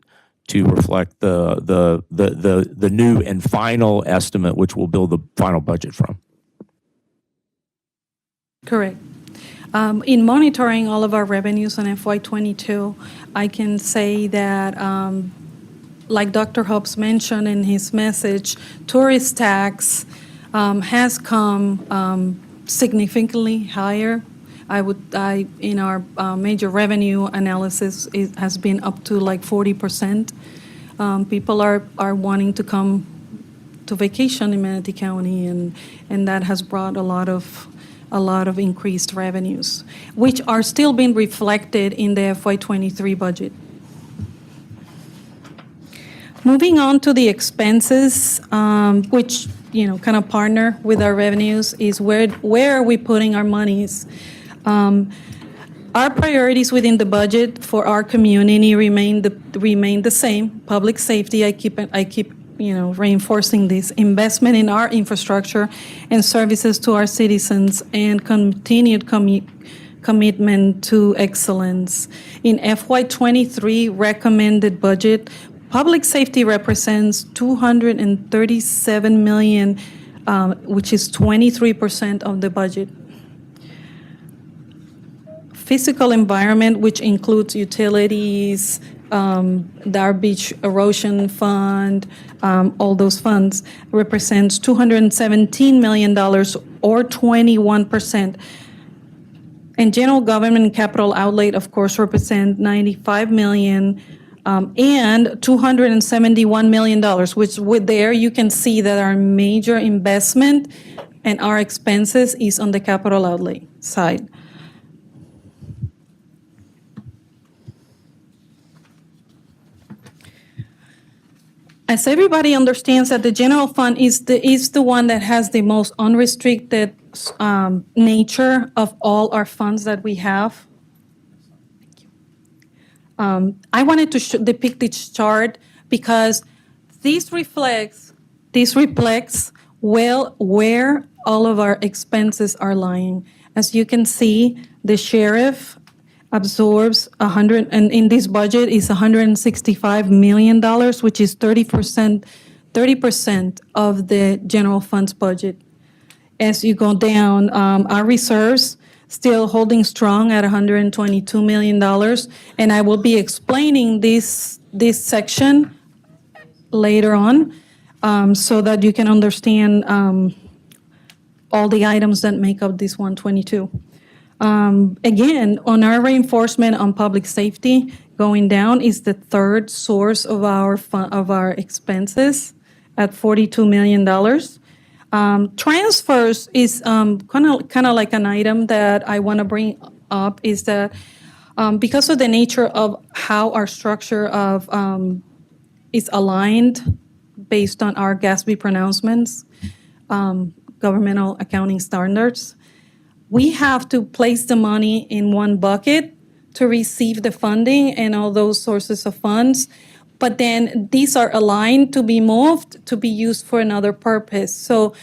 to reflect the new and final estimate, which we'll build the final budget from. correct. In monitoring all of our revenues on FY22, I can say that, like Dr. Hobbs mentioned in his message, tourist tax has come significantly higher. In our major revenue analysis, it has been up to like 40%. People are wanting to come to vacation in Manatee County, and that has brought a lot of increased revenues, which are still being reflected in the FY23 budget. Moving on to the expenses, which kind of partner with our revenues, is where are we putting our monies? Our priorities within the budget for our community remain the same. Public safety, I keep reinforcing this, investment in our infrastructure and services to our citizens, and continued commitment to excellence. In FY23 recommended budget, public safety represents $237 million, which is 23% of the budget. Physical environment, which includes utilities, garbage erosion fund, all those funds, represents $217 million, or 21%. And general government capital outlay, of course, represent $95 million, and $271 million, which there you can see that our major investment and our expenses is on the capital outlay side. As everybody understands that the general fund is the one that has the most unrestricted nature of all our funds that we have. I wanted to depict this chart because this reflects well where all of our expenses are lying. As you can see, the sheriff absorbs and in this budget is $165 million, which is 30% of the general funds budget. As you go down, our reserves still holding strong at $122 million, and I will be explaining this section later on, so that you can understand all the items that make up this 122. Again, on our reinforcement on public safety, going down is the third source of our expenses at $42 million. Transfers is kind of like an item that I want to bring up, is that because of the nature of how our structure of is aligned based on our GASB pronouncements, governmental accounting standards, we have to place the money in one bucket to receive the funding and all those sources of funds. But then these are aligned to be moved to be used for another purpose. So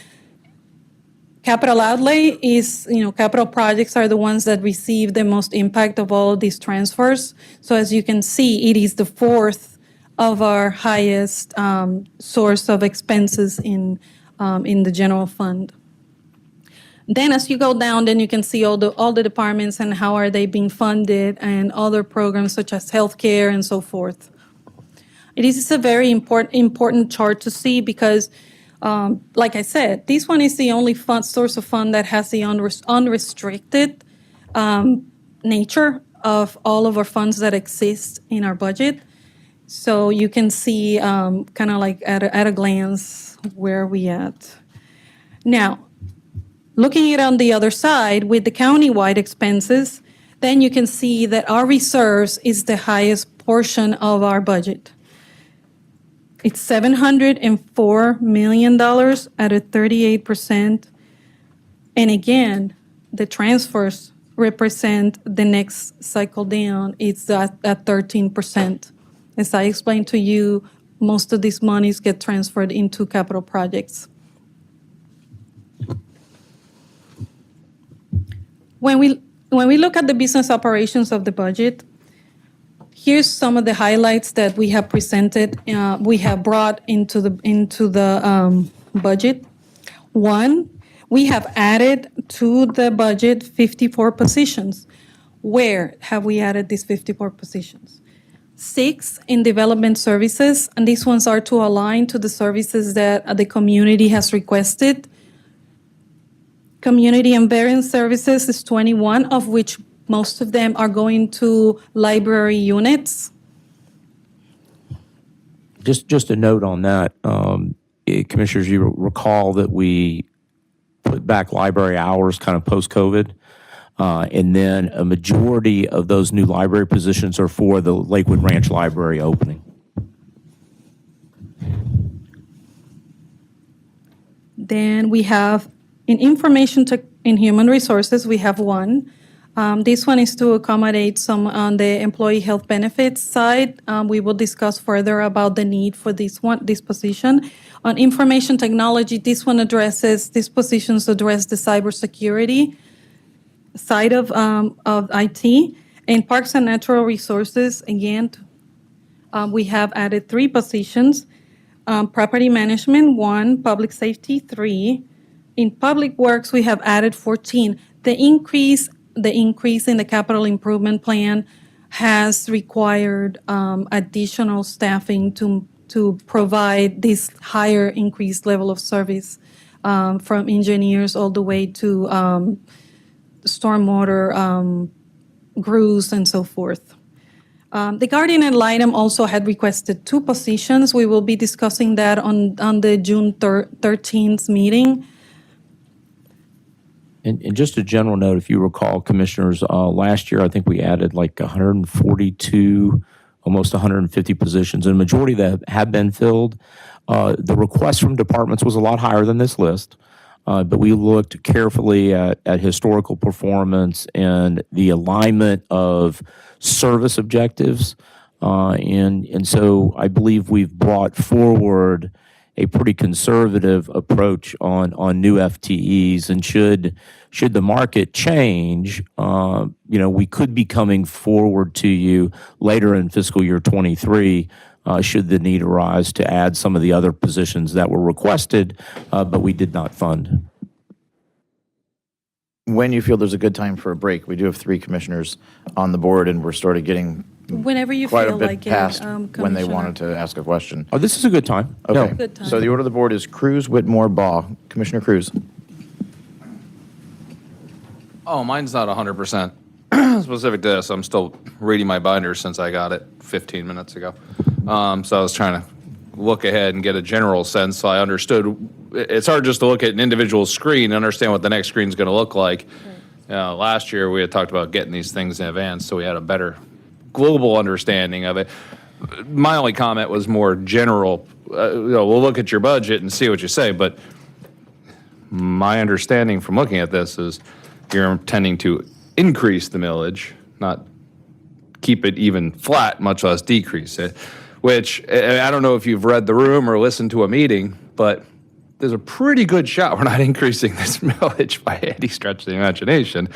capital outlay is, capital projects are the ones that receive the most impact of all of these transfers. So as you can see, it is the fourth of our highest source of expenses in the general fund. Then as you go down, then you can see all the departments and how are they being funded and other programs such as healthcare and so forth. It is a very important chart to see because like I said, this one is the only source of fund that has the unrestricted nature of all of our funds that exist in our budget. So you can see kind of like at a glance where we at. Now, looking at it on the other side with the county-wide expenses, then you can see that our reserves is the highest portion of our budget. It's $704 million at a 38%. And again, the transfers represent the next cycle down. It's at 13%. As I explained to you, most of these monies get transferred into capital projects. When we look at the business operations of the budget, here's some of the highlights that we have presented, we have brought into the budget. One, we have added to the budget 54 positions. Where have we added these 54 positions? 6 in development services, and these ones are to align to the services that the community has requested. Community and variant services is 21, of which most of them are going to library units. Just a note on that, Commissioners, you recall that we put back library hours kind of post-COVID, and then a majority of those new library positions are for the Lakewood Ranch Library opening. Then we have in information in human resources, we have one. This one is to accommodate some on the employee health benefits side. We will discuss further about the need for this position. On information technology, these positions address the cybersecurity side of IT. In parks and natural resources, again, we have added 3 positions. Property management, 1, public safety, 3. In public works, we have added 14. The increase in the capital improvement plan has required additional staffing to provide this higher increased level of service from engineers all the way to stormwater crews and so forth. The guardian ad litem also had requested 2 positions. We will be discussing that on the June 13th meeting. And just a general note, if you recall, Commissioners, last year I think we added like 142, almost 150 positions, and a majority of that have been filled. The request from departments was a lot higher than this list, but we looked carefully at historical performance and the alignment of service objectives, and so I believe we've brought forward a pretty conservative approach on new FTEs, and should the market change, we could be coming forward to you later in fiscal year 23 should the need arise to add some of the other positions that were requested, but we did not fund. When you feel there's a good time for a break, we do have 3 commissioners on the board, and we're sort of getting Whenever you quite feel a bit like past it, when they Commissioner. wanted to ask a question. Oh, this is a good time. Okay. No. Good time. So the order of the board is Cruz, Whitmore, Baugh. Commissioner Cruz. Oh, mine's not 100% specific to this. I'm still reading my binder since I got it 15 minutes ago. So I was trying to look ahead and get a general sense so I understood. It's hard just to look at an individual screen and understand what the next screen's going to look like. Last year we had talked about getting these things in advance so we had a better global understanding of it. My only comment was more general. We'll look at your budget and see what you say, but my understanding from looking at this is you're intending to increase the millage, not keep it even flat, much less decrease it. Which, I don't know if you've read the room or listened to a meeting, but there's a pretty good shot we're not increasing this millage by any stretch of the imagination,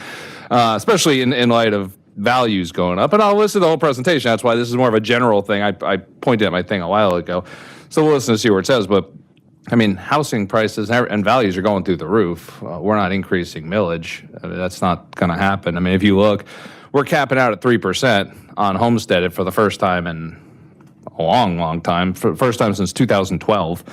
especially in light of values going up. And I'll listen to the whole presentation. That's why this is more of a general thing. I pointed at my thing a while ago. So we'll listen to see what it says. But, I mean, housing prices and values are going through the roof. We're not increasing millage. I mean, that's not going to happen. I mean, if you look, we're capping out at 3% on homesteaded for the first time in a long, long time, for the first time since 2012,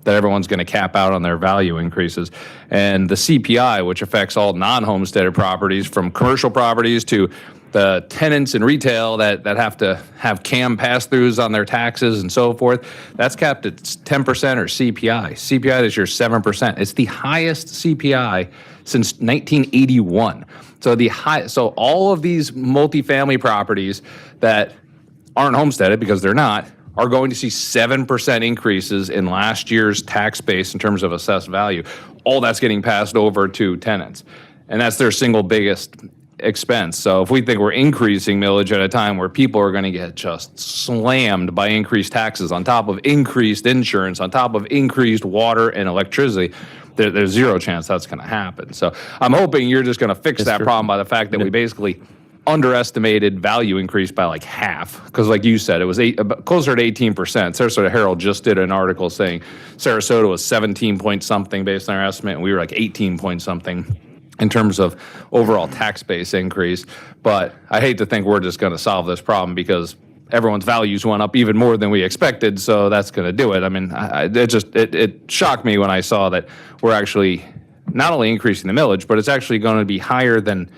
that everyone's going to cap out on their value increases. And the CPI, which affects all non-homesteaded properties, from commercial properties to the tenants in retail that have to have CAM pass-throughs on their taxes and so forth, that's capped at 10% or CPI. CPI this year is 7%. It's the highest CPI since 1981. So all of these multifamily properties that aren't homesteaded, because they're not, are going to see 7% increases in last year's tax base in terms of assessed value. All that's getting passed over to tenants. And that's their single biggest expense. So if we think we're increasing millage at a time where people are going to get just slammed by increased taxes on top of increased insurance, on top of increased water and electricity, there's zero chance that's going to happen. So I'm hoping you're just going to fix that problem by the fact that we basically underestimated value increase by like half, because like you said, it was closer to 18%. Sarasota Herald just did an article saying Sarasota was 17 point something based on our estimate, and we were like 18 point something in terms of overall tax base increase. But I hate to think we're just going to solve this problem because everyone's values went up even more than we expected, so that's going to do it. I mean, it shocked me when I saw that we're actually not only increasing the millage, but it's actually going to be higher than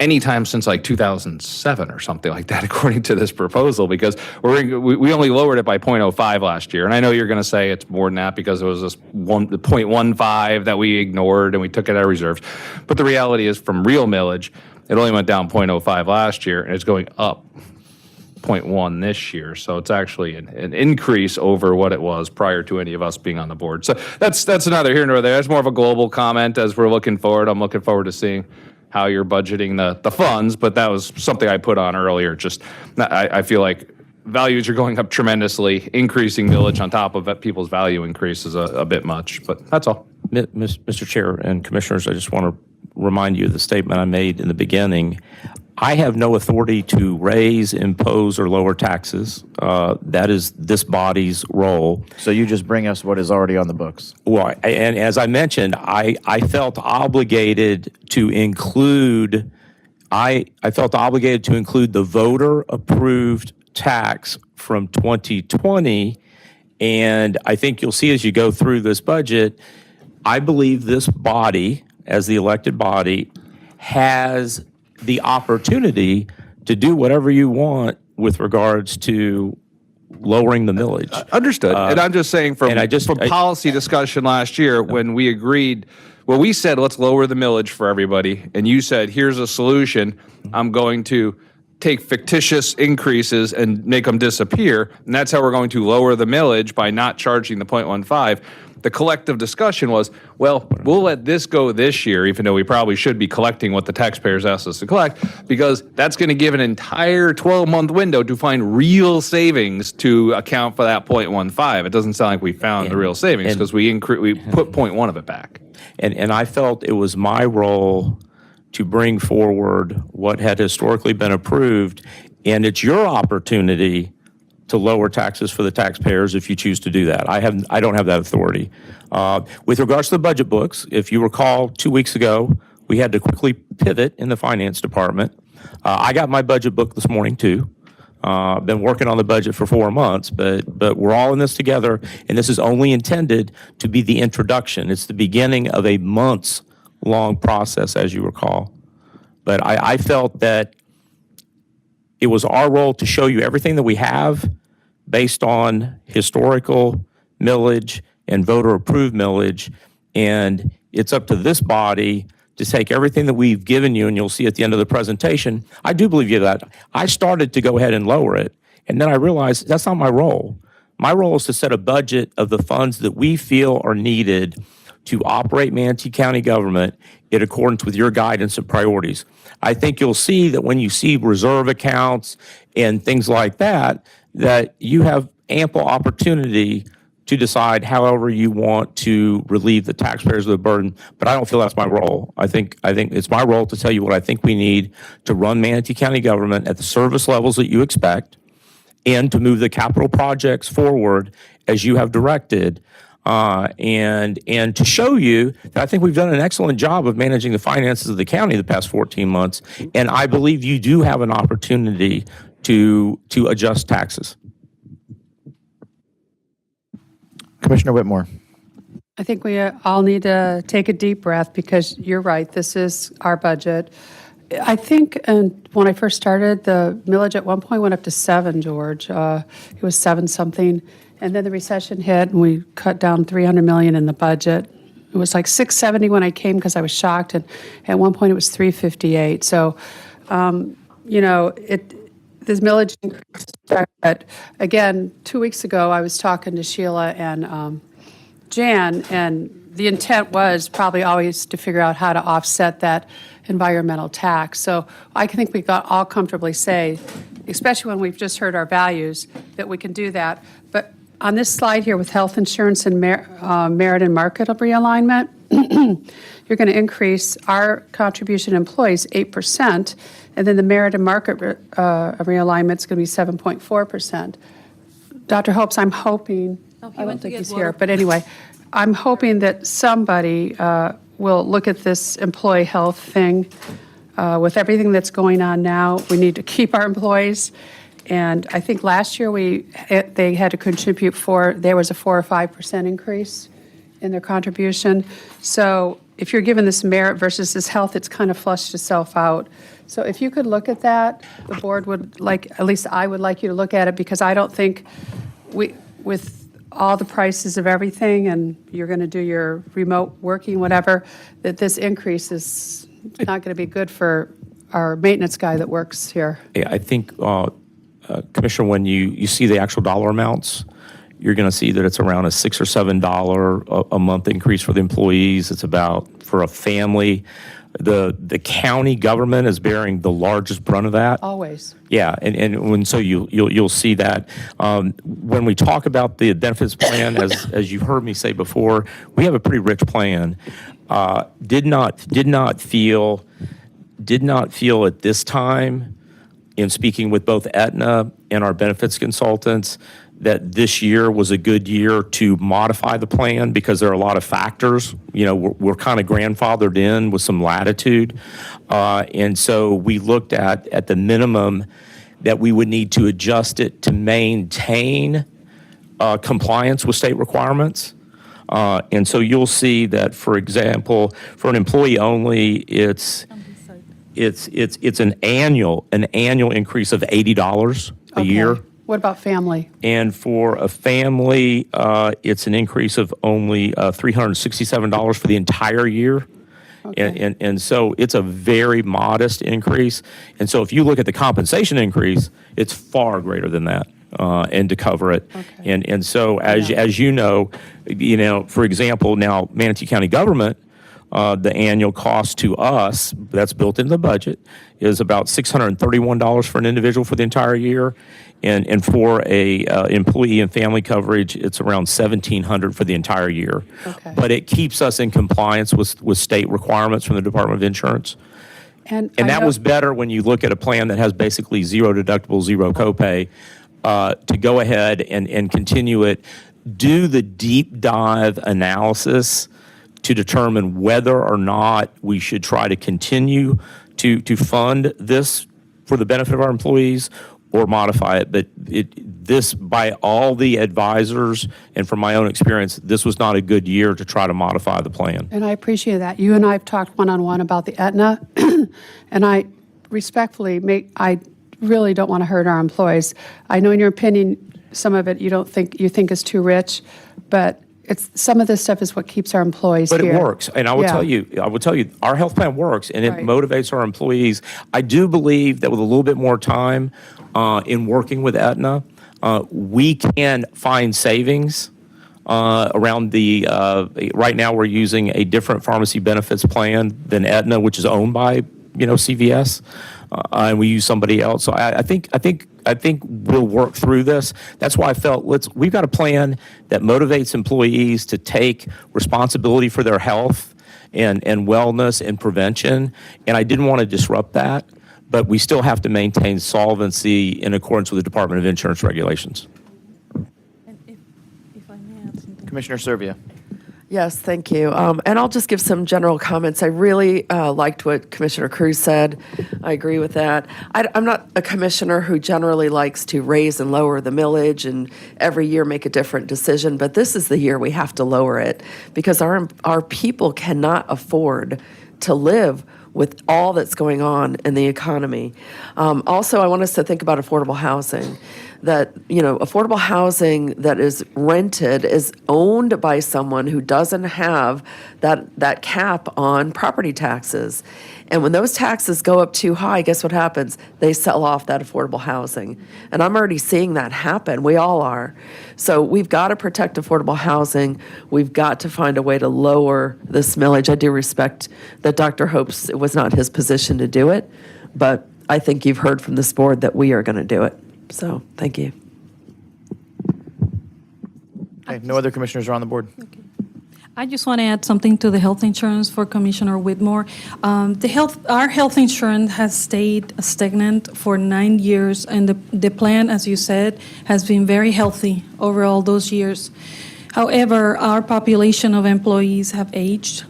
any time since like 2007 or something like that, according to this proposal, because we only lowered it by 0.05 last year. And I know you're going to say it's more than that because it was this 0.15 that we ignored and we took it out of reserves. But the reality is, from real millage, it only went down 0.05 last year, and it's going up 0.1 this year. So it's actually an increase over what it was prior to any of us being on the board. So that's neither here nor there. That's more of a global comment as we're looking forward. I'm looking forward to seeing how you're budgeting the funds, but that was something I put on earlier. Just, I feel like values are going up tremendously. Increasing millage on top of people's value increase is a bit much, but that's all. Mr. Chair and Commissioners, I just want to remind you of the statement I made in the beginning. I have no authority to raise, impose, or lower taxes. That is this body's role. So you just bring us what is already on the books. Well, and as I mentioned, I felt obligated to include, I felt obligated to include the voter-approved tax from 2020, and I think you'll see as you go through this budget, I believe this body, as the elected body, has the opportunity to do whatever you want with regards to lowering the millage. Understood. And I'm just saying from policy discussion last year, when we agreed, well, we said, let's lower the millage for everybody. And you said, here's a solution. I'm going to take fictitious increases and make them disappear. And that's how we're going to lower the millage, by not charging the 0.15. The collective discussion was, well, we'll let this go this year, even though we probably should be collecting what the taxpayers asked us to collect, because that's going to give an entire 12-month window to find real savings to account for that 0.15. It doesn't sound like we found the real savings because we put 0.1 of it back. And I felt it was my role to bring forward what had historically been approved, and it's your opportunity to lower taxes for the taxpayers if you choose to do that. I don't have that authority. With regards to the budget books, if you recall 2 weeks ago, we had to quickly pivot in the finance department. I got my budget book this morning too. Been working on the budget for 4 months, but we're all in this together, and this is only intended to be the introduction. It's the beginning of a months-long process, as you recall. But I felt that it was our role to show you everything that we have based on historical millage and voter-approved millage, and it's up to this body to take everything that we've given you, and you'll see at the end of the presentation, I do believe you that. I started to go ahead and lower it, and then I realized that's not my role. My role is to set a budget of the funds that we feel are needed to operate Manatee County government in accordance with your guidance and priorities. I think you'll see that when you see reserve accounts and things like that, that you have ample opportunity to decide however you want to relieve the taxpayers of the burden, but I don't feel that's my role. I think it's my role to tell you what I think we need to run Manatee County government at the service levels that you expect and to move the capital projects forward as you have directed. And to show you that I think we've done an excellent job of managing the finances of the county the past 14 months, and I believe you do have an opportunity to adjust taxes. Commissioner Whitmore. I think we all need to take a deep breath because you're right, this is our budget. I think when I first started, the millage at one point went up to 7, George. It was 7 something. And then the recession hit and we cut down $300 million in the budget. It was like 670 when I came because I was shocked. And at one point it was 358. So, this millage increased. But again, 2 weeks ago, I was talking to Sheila and Jan, and the intent was probably always to figure out how to offset that environmental tax. So I think we got all comfortably say, especially when we've just heard our values, that we can do that. But on this slide here with health insurance and merit and market realignment, you're going to increase our contribution to employees 8%, and then the merit and market realignment is going to be 7.4%. Dr. Hopes, I'm hoping, I don't think he's here, but anyway, I'm hoping that somebody will look at this employee health thing. With everything that's going on now, we need to keep our employees. And I think last year they had to contribute there was a 4 or 5% increase in their contribution. So if you're given this merit versus this health, it's kind of flushed itself out. So if you could look at that, the board would like, at least I would like you to look at it, because I don't think with all the prices of everything, and you're going to do your remote working, whatever, that this increase is not going to be good for our maintenance guy that works here. I think, Commissioner, when you see the actual dollar amounts, you're going to see that it's around a $6 or $7 a month increase for the employees. It's about, for a family, the county government is bearing the largest brunt of that. Always. Yeah, and so you'll see that when we talk about the benefits plan, as you've heard me say before, we have a pretty rich plan. Did not feel at this time, in speaking with both Aetna and our benefits consultants, that this year was a good year to modify the plan because there are a lot of factors. We're kind of grandfathered in with some latitude. And so we looked at the minimum that we would need to adjust it to maintain compliance with state requirements. And so you'll see that, for example, for an employee only, it's an annual increase of $80 a year. What about family? And for a family, it's an increase of only $367 for the entire year. Okay. And so it's a very modest increase. And so if you look at the compensation increase, it's far greater than that, and to cover it. Okay. And so as you know, for example, now Manatee County government, the annual cost to us, that's built into the budget, is about $631 for an individual for the entire year. And for a employee and family coverage, it's around $1,700 for the entire year. Okay. But it keeps us in compliance with state requirements from the Department of Insurance. And that was better when you look at a plan that has basically zero deductible, zero copay, to go ahead and continue it, do the deep dive analysis to determine whether or not we should try to continue to fund this for the benefit of our employees or modify it. But this, by all the advisors and from my own experience, this was not a good year to try to modify the plan. And I appreciate that. You and I have talked one-on-one about the Aetna, and I respectfully I really don't want to hurt our employees. I know in your opinion, some of it you think is too rich, but some of this stuff is what keeps our employees here. But it works, and I will tell you, our health plan works, and it motivates our employees. I do believe that with a little bit more time in working with Aetna, we can find savings around the, right now, we're using a different pharmacy benefits plan than Aetna, which is owned by, CVS, and we use somebody else. So I think we'll work through this. That's why I felt we've got a plan that motivates employees to take responsibility for their health and wellness and prevention, and I didn't want to disrupt that, but we still have to maintain solvency in accordance with the Department of Insurance regulations. And if I may add something. Commissioner Servia. Yes, thank you. And I'll just give some general comments. I really liked what Commissioner Cruz said. I agree with that. I'm not a commissioner who generally likes to raise and lower the millage and every year make a different decision, but this is the year we have to lower it because our people cannot afford to live with all that's going on in the economy. Also, I want us to think about affordable housing. That, affordable housing that is rented is owned by someone who doesn't have that cap on property taxes. And when those taxes go up too high, guess what happens? They sell off that affordable housing. And I'm already seeing that happen. We all are. So we've got to protect affordable housing. We've got to find a way to lower this millage. I do respect that Dr. Hopes, it was not his position to do it, but I think you've heard from this board that we are going to do it. So, thank you. Okay, no other commissioners are on the board. I just want to add something to the health insurance for Commissioner Whitmore. Our health insurance has stayed stagnant for 9 years, and the plan, as you said, has been very healthy over all those years. However, our population of employees have aged,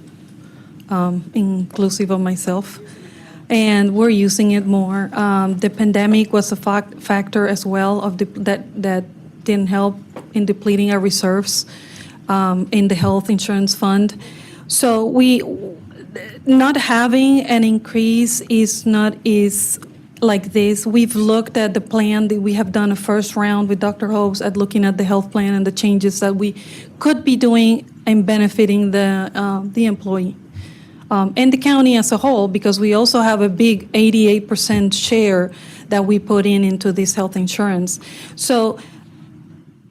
inclusive of myself, and we're using it more. The pandemic was a factor as well that didn't help in depleting our reserves in the health insurance fund. So we not having an increase is like this. We've looked at the plan that we have done a first round with Dr. Hopes at looking at the health plan and the changes that we could be doing and benefiting the employee. And the county as a whole, because we also have a big 88% share that we put into this health insurance. So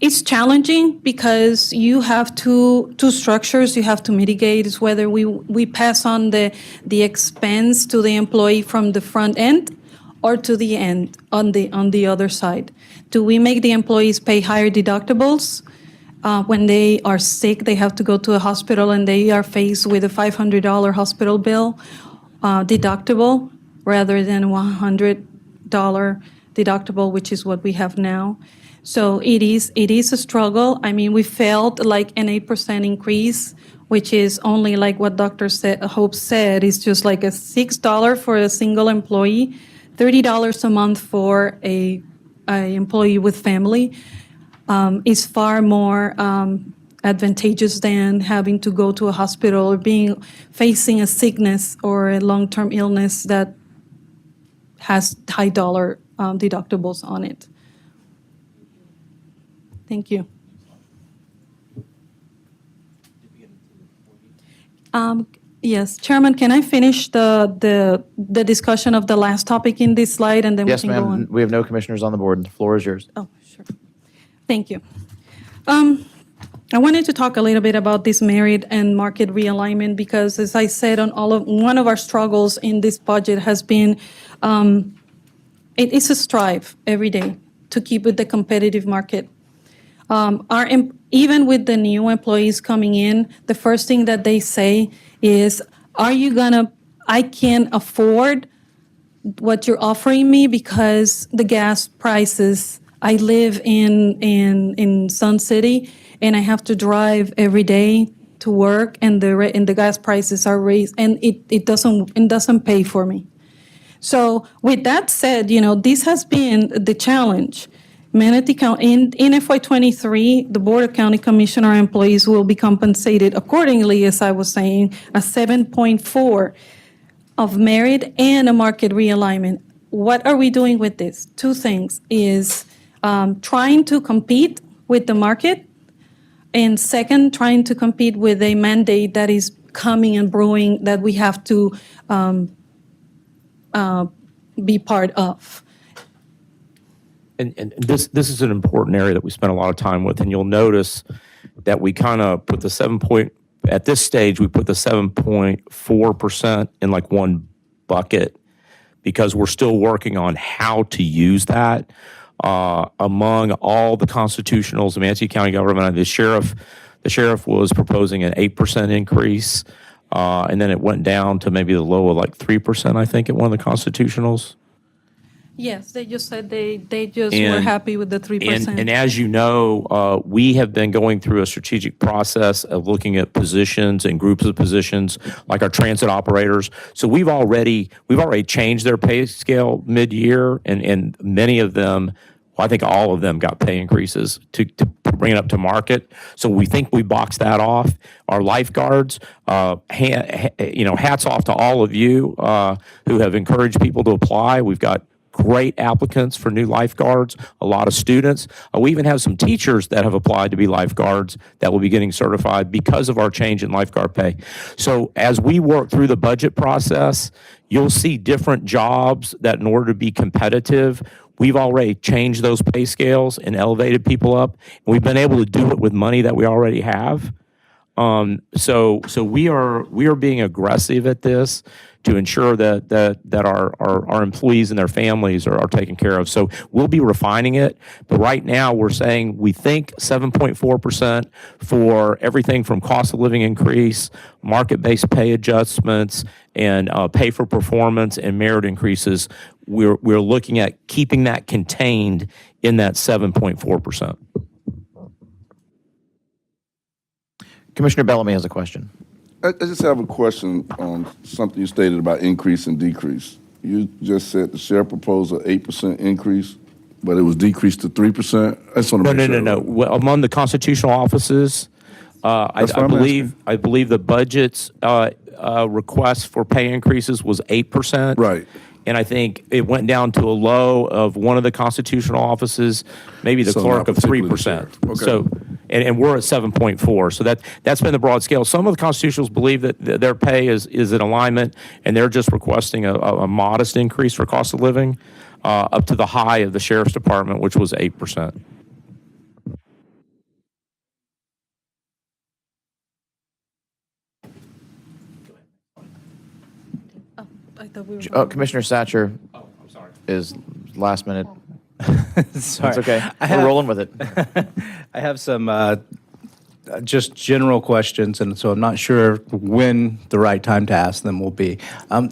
it's challenging because you have two structures you have to mitigate. Is whether we pass on the expense to the employee from the front end or to the end on the other side. Do we make the employees pay higher deductibles? When they are sick, they have to go to a hospital and they are faced with a $500 hospital bill deductible rather than $100 deductible, which is what we have now. So it is a struggle. I mean, we felt like an 8% increase, which is only like what Dr. Hope said, is just like a $6 for a single employee, $30 a month for a employee with family. Is far more advantageous than having to go to a hospital or facing a sickness or a long-term illness that has high dollar deductibles on it. Thank you. Yes, Chairman, can I finish the discussion of the last topic in this slide and then Yes, we can go on? ma'am. We have no commissioners on the board. The floor is yours. Oh, sure. Thank you. I wanted to talk a little bit about this merit and market realignment because, as I said, one of our struggles in this budget has been it is a strive every day to keep with the competitive market. Even with the new employees coming in, the first thing that they say is, I can't afford what you're offering me because the gas prices, I live in Sun City and I have to drive every day to work and the gas prices are raised and it doesn't pay for me. So with that said, this has been the challenge. Manatee County, in FY23, the Board of County Commissioner employees will be compensated accordingly, as I was saying, a 7.4 of merit and a market realignment. What are we doing with this? Two things is trying to compete with the market, and second, trying to compete with a mandate that is coming and brewing that we have to be part of. and this is an important area that we spent a lot of time with, and you'll notice that we kind of put the at this stage, we put the 7.4% in like one bucket because we're still working on how to use that among all the constitutionals, the Manatee County government. The sheriff was proposing an 8% increase, and then it went down to maybe the low of like 3%, I think, at one of the constitutionals. Yes, they just said they just were And- happy with the 3%. And as you know, we have been going through a strategic process of looking at positions and groups of positions, like our transit operators. So we've already changed their pay scale mid-year, and many of them, well, I think all of them got pay increases to bring it up to market. So we think we boxed that off. Our lifeguards, hats off to all of you who have encouraged people to apply. We've got great applicants for new lifeguards, a lot of students. We even have some teachers that have applied to be lifeguards that will be getting certified because of our change in lifeguard pay. So as we work through the budget process, you'll see different jobs that in order to be competitive, we've already changed those pay scales and elevated people up. And we've been able to do it with money that we already have. So we are being aggressive at this to ensure that our employees and their families are taken care of. So we'll be refining it, but right now we're saying we think 7.4% for everything from cost of living increase, market-based pay adjustments, and pay for performance and merit increases. We're looking at keeping that contained in that 7.4%. Commissioner Bellamy has a question. I just have a question on something you stated about increase and decrease. You just said the sheriff proposed an 8% increase, but it was decreased to 3%. I just want to make sure. No. Well, among the constitutional offices, I what I'm believe the budget's request for pay increases was 8%. Right. And I think it went down to a low of one of the constitutional offices, maybe the So clerk, not of particularly the 3%. sheriff. Okay. So, and we're at 7.4. So that's been the broad scale. Some of the constitutionals believe that their pay is in alignment, and they're just requesting a modest increase for cost of living, up to the high of the sheriff's department, which was 8%. I thought we were Commissioner Satcher is last minute. Sorry. It's okay. I We're have- rolling with it. I have some just general questions, and so I'm not sure when the right time to ask them will be.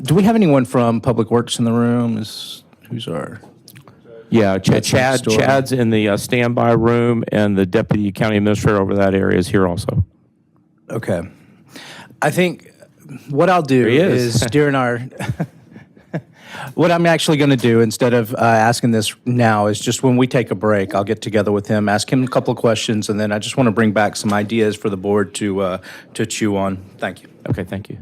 Do we have anyone from Public Works in the room? Who's our? Yeah, That's next door. Chad's in the standby room, and the deputy county administrator over that area is here also. Okay. I think what I'll do he is. during our. What I'm actually going to do instead of asking this now is just when we take a break, I'll get together with him, ask him a couple of questions, and then I just want to bring back some ideas for the board to chew on. Thank you. Okay, thank you.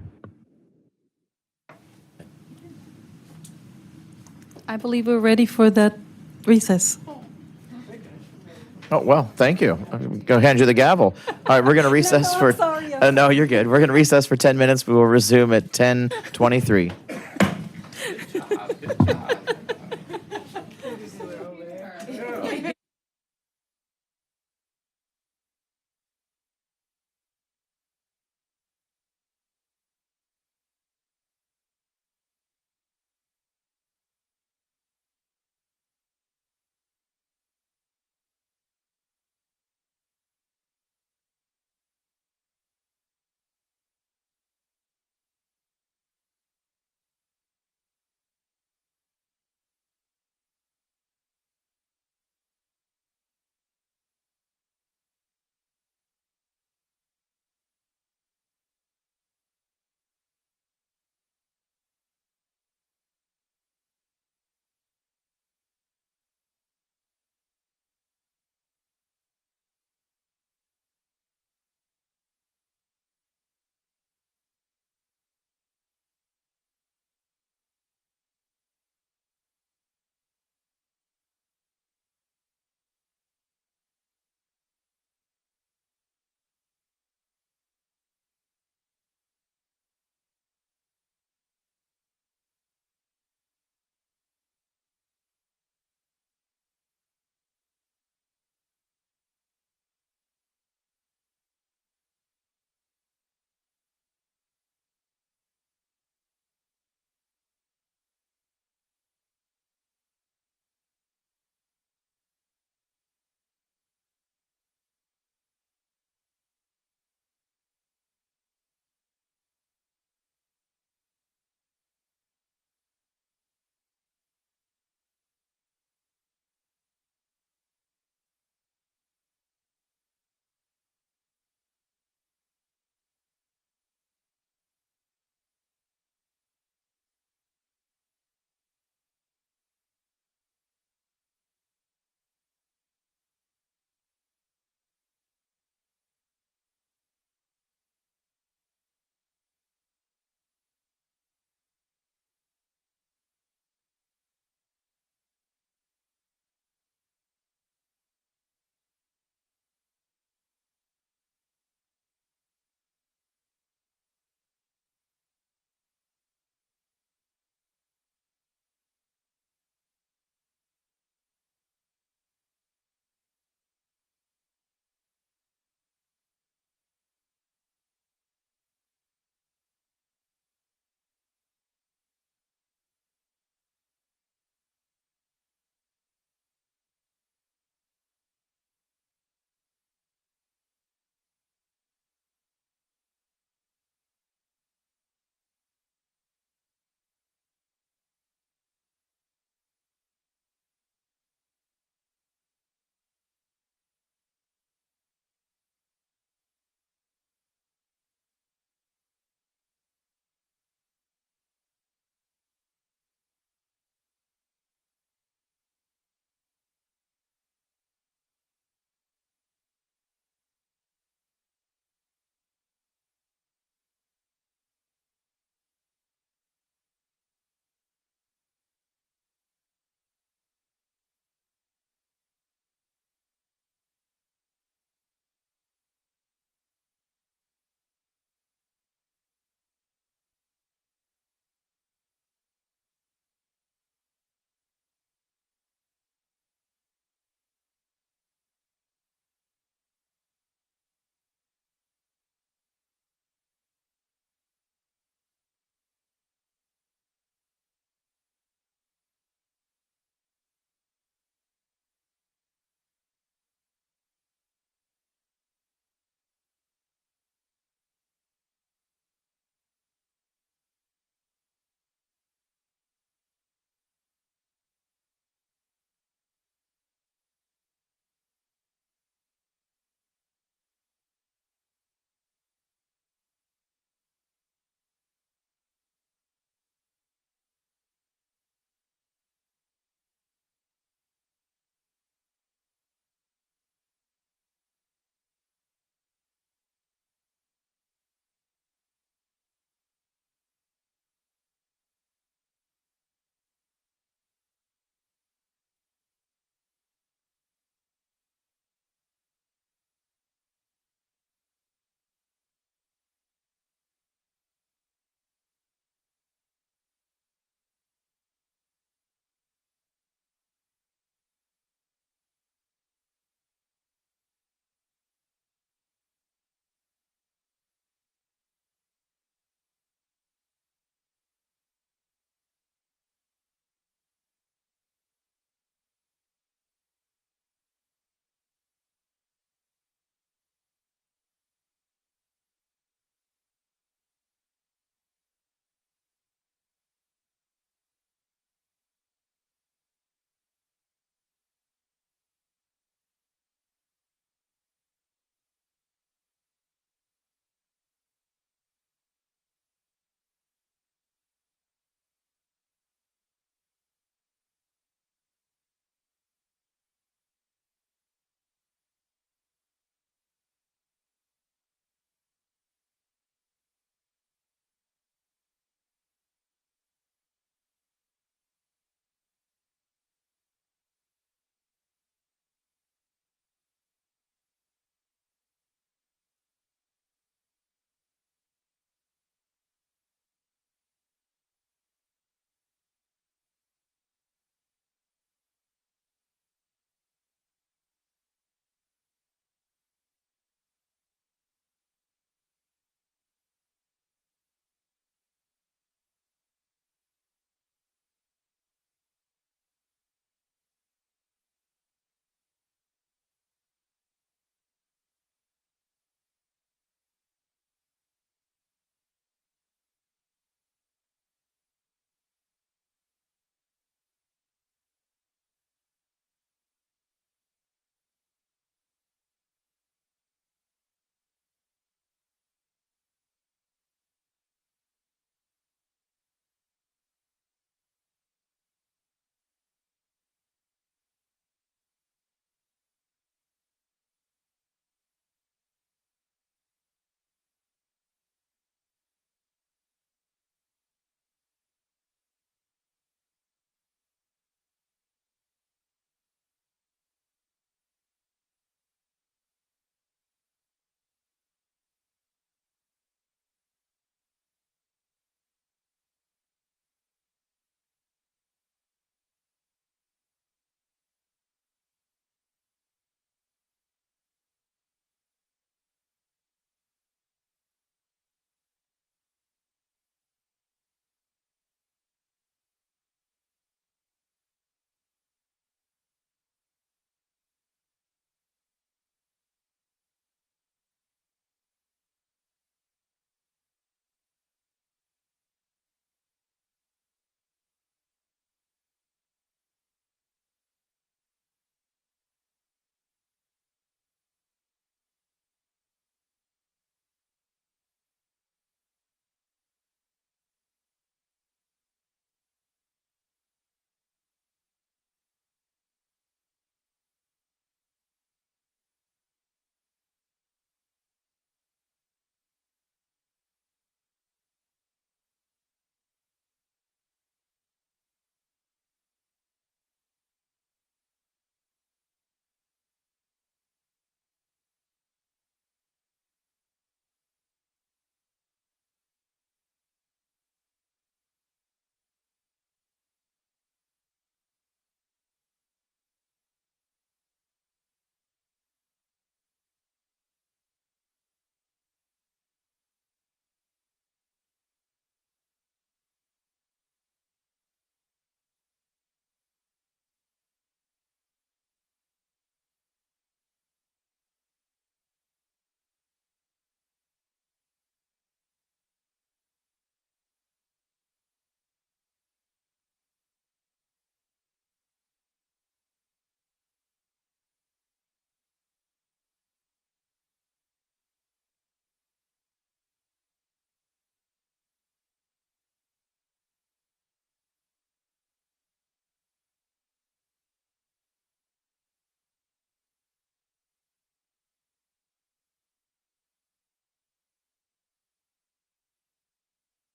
I believe we're ready for that recess. Oh, well, thank you. I'm going to hand you the gavel. All right, we're going to recess for. sorry. No, you're good. We're going to recess for 10 minutes. We will resume at 10:23.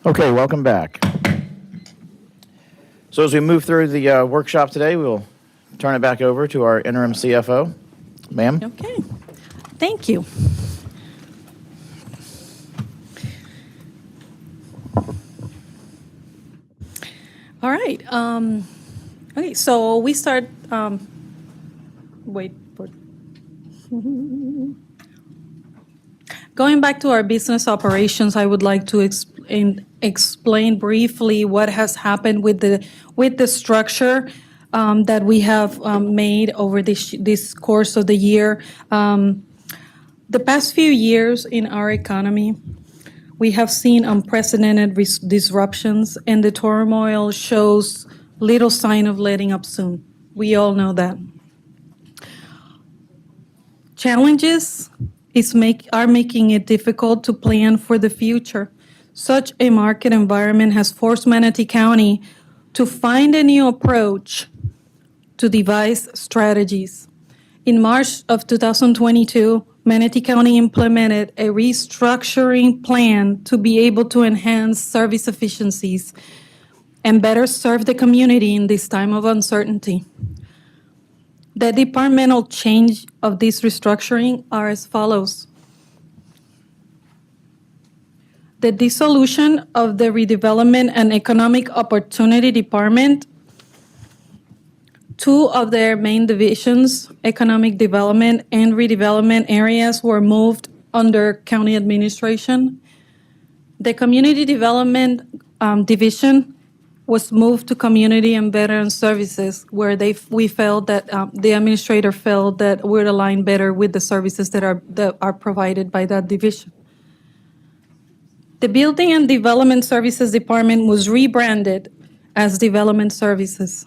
Okay, welcome back. So as we move through the workshop today, we'll turn it back over to our interim CFO. Ma'am? Okay, thank you. All right. Okay, so we start. Wait for. Going back to our business operations, I would like to explain briefly what has happened with the structure that we have made over this course of the year. The past few years in our economy, we have seen unprecedented disruptions, and the turmoil shows little sign of letting up soon. We all know that. Challenges are making it difficult to plan for the future. Such a market environment has forced Manatee County to find a new approach to devise strategies. In March of 2022, Manatee County implemented a restructuring plan to be able to enhance service efficiencies and better serve the community in this time of uncertainty. The departmental change of this restructuring are as follows. The dissolution of the Redevelopment and Economic Opportunity Department. Two of their main divisions, economic development and redevelopment areas, were moved under county administration. The community development division was moved to community and veteran services, where we felt that the administrator felt that would align better with the services that are provided by that division. The building and development services department was rebranded as development services.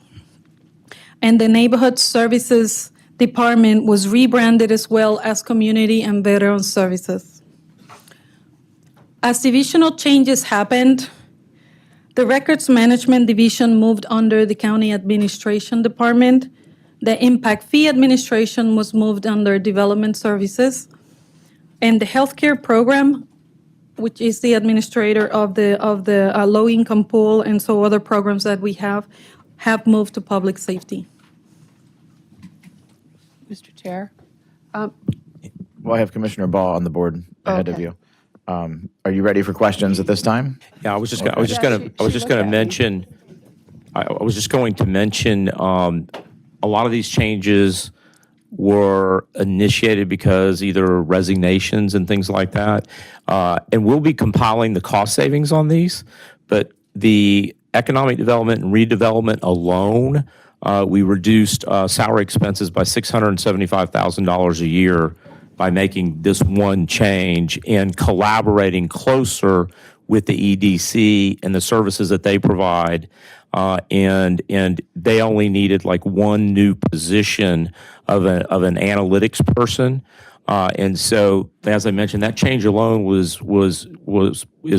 And the Neighborhood Services Department was rebranded as well as Community and Veteran Services. As divisional changes happened, the Records Management Division moved under the County Administration Department. The Impact Fee Administration was moved under Development Services. And the Healthcare Program, which is the administrator of the low-income pool and so other programs that we have moved to Public Safety. Mr. Chair? Well, I have Commissioner Ball on the board ahead of Okay. you. Are you ready for questions at this time? Yeah, I was just going Yeah, to mention, I was just going to mention, a lot of these changes were initiated because either resignations and things like that. And we'll be compiling the cost savings on these, but the economic development and redevelopment alone, we reduced salary expenses by $675,000 a year by making this one change and collaborating closer with the EDC and the services that they provide. And they only needed like one new position of an analytics person. And so, as I mentioned, that change alone is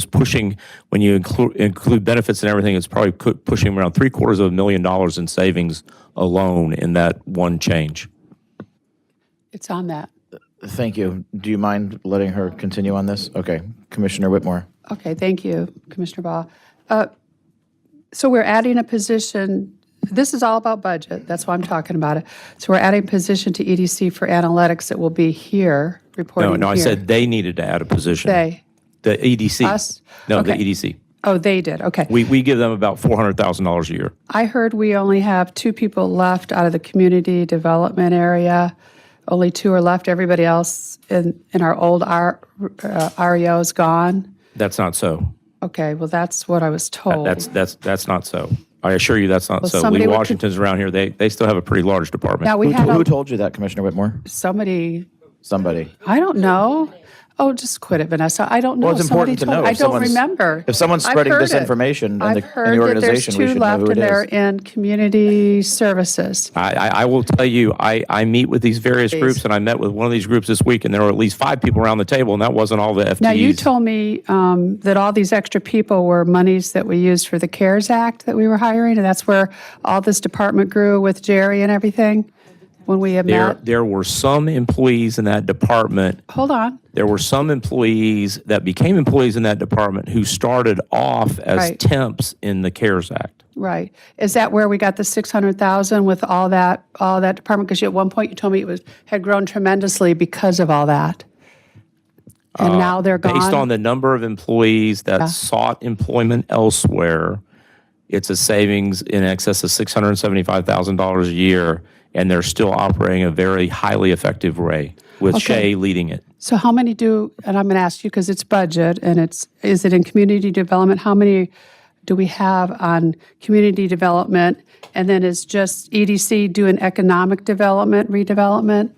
pushing, when you include benefits and everything, it's probably pushing around $750,000 in savings alone in that one change. It's on that. Thank you. Do you mind letting her continue on this? Okay. Commissioner Whitmore. Okay, thank you, Commissioner Ball. So we're adding a position. This is all about budget. That's why I'm talking about it. So we're adding a position to EDC for analytics that will be here, reporting No, I here. said they needed to add a position. They. The EDC. Us? No, Okay. the EDC. Oh, they did, okay. We give them about $400,000 a year. I heard we only have 2 people left out of the community development area. Only 2 are left. Everybody else in our old REO is gone. That's not so. Okay, well, that's what I was told. That's not so. I assure you that's not Well, so. somebody Lee would Washington's around here. They still have a pretty large department. Now, we Who, had who told you that, Commissioner Whitmore? somebody, Somebody. I don't know. Oh, just quit it, Vanessa. I don't know. Well, it's Somebody important to told- know. I if don't someone's- remember. If someone's I've spreading heard it. disinformation in I've the heard that organization, we there's 2 should know left who it and they're is. in community services. I will tell you, I meet with these various Please. groups, and I met with one of these groups this week, and there were at least 5 people around the table, and that wasn't all the FTEs. Now, you told me that all these extra people were monies that we used for the CARES Act that we were hiring, and that's where all this department grew with Jerry and everything? when we had met? There were some employees in that department. Hold on. There were some employees that became employees in that department who started off as Right. temps in the CARES Act. Right. Is that where we got the 600,000 with all that department? Because at one point you told me had grown tremendously because of all that. And now they're gone? Based on the number of employees that sought employment elsewhere, it's a savings in excess of $675,000 a year, and they're still operating a very highly effective way, with Shay leading it. So how many and I'm going to ask you because it's budget and is it in community development? How many do we have on community development? And then is just EDC doing economic development, redevelopment?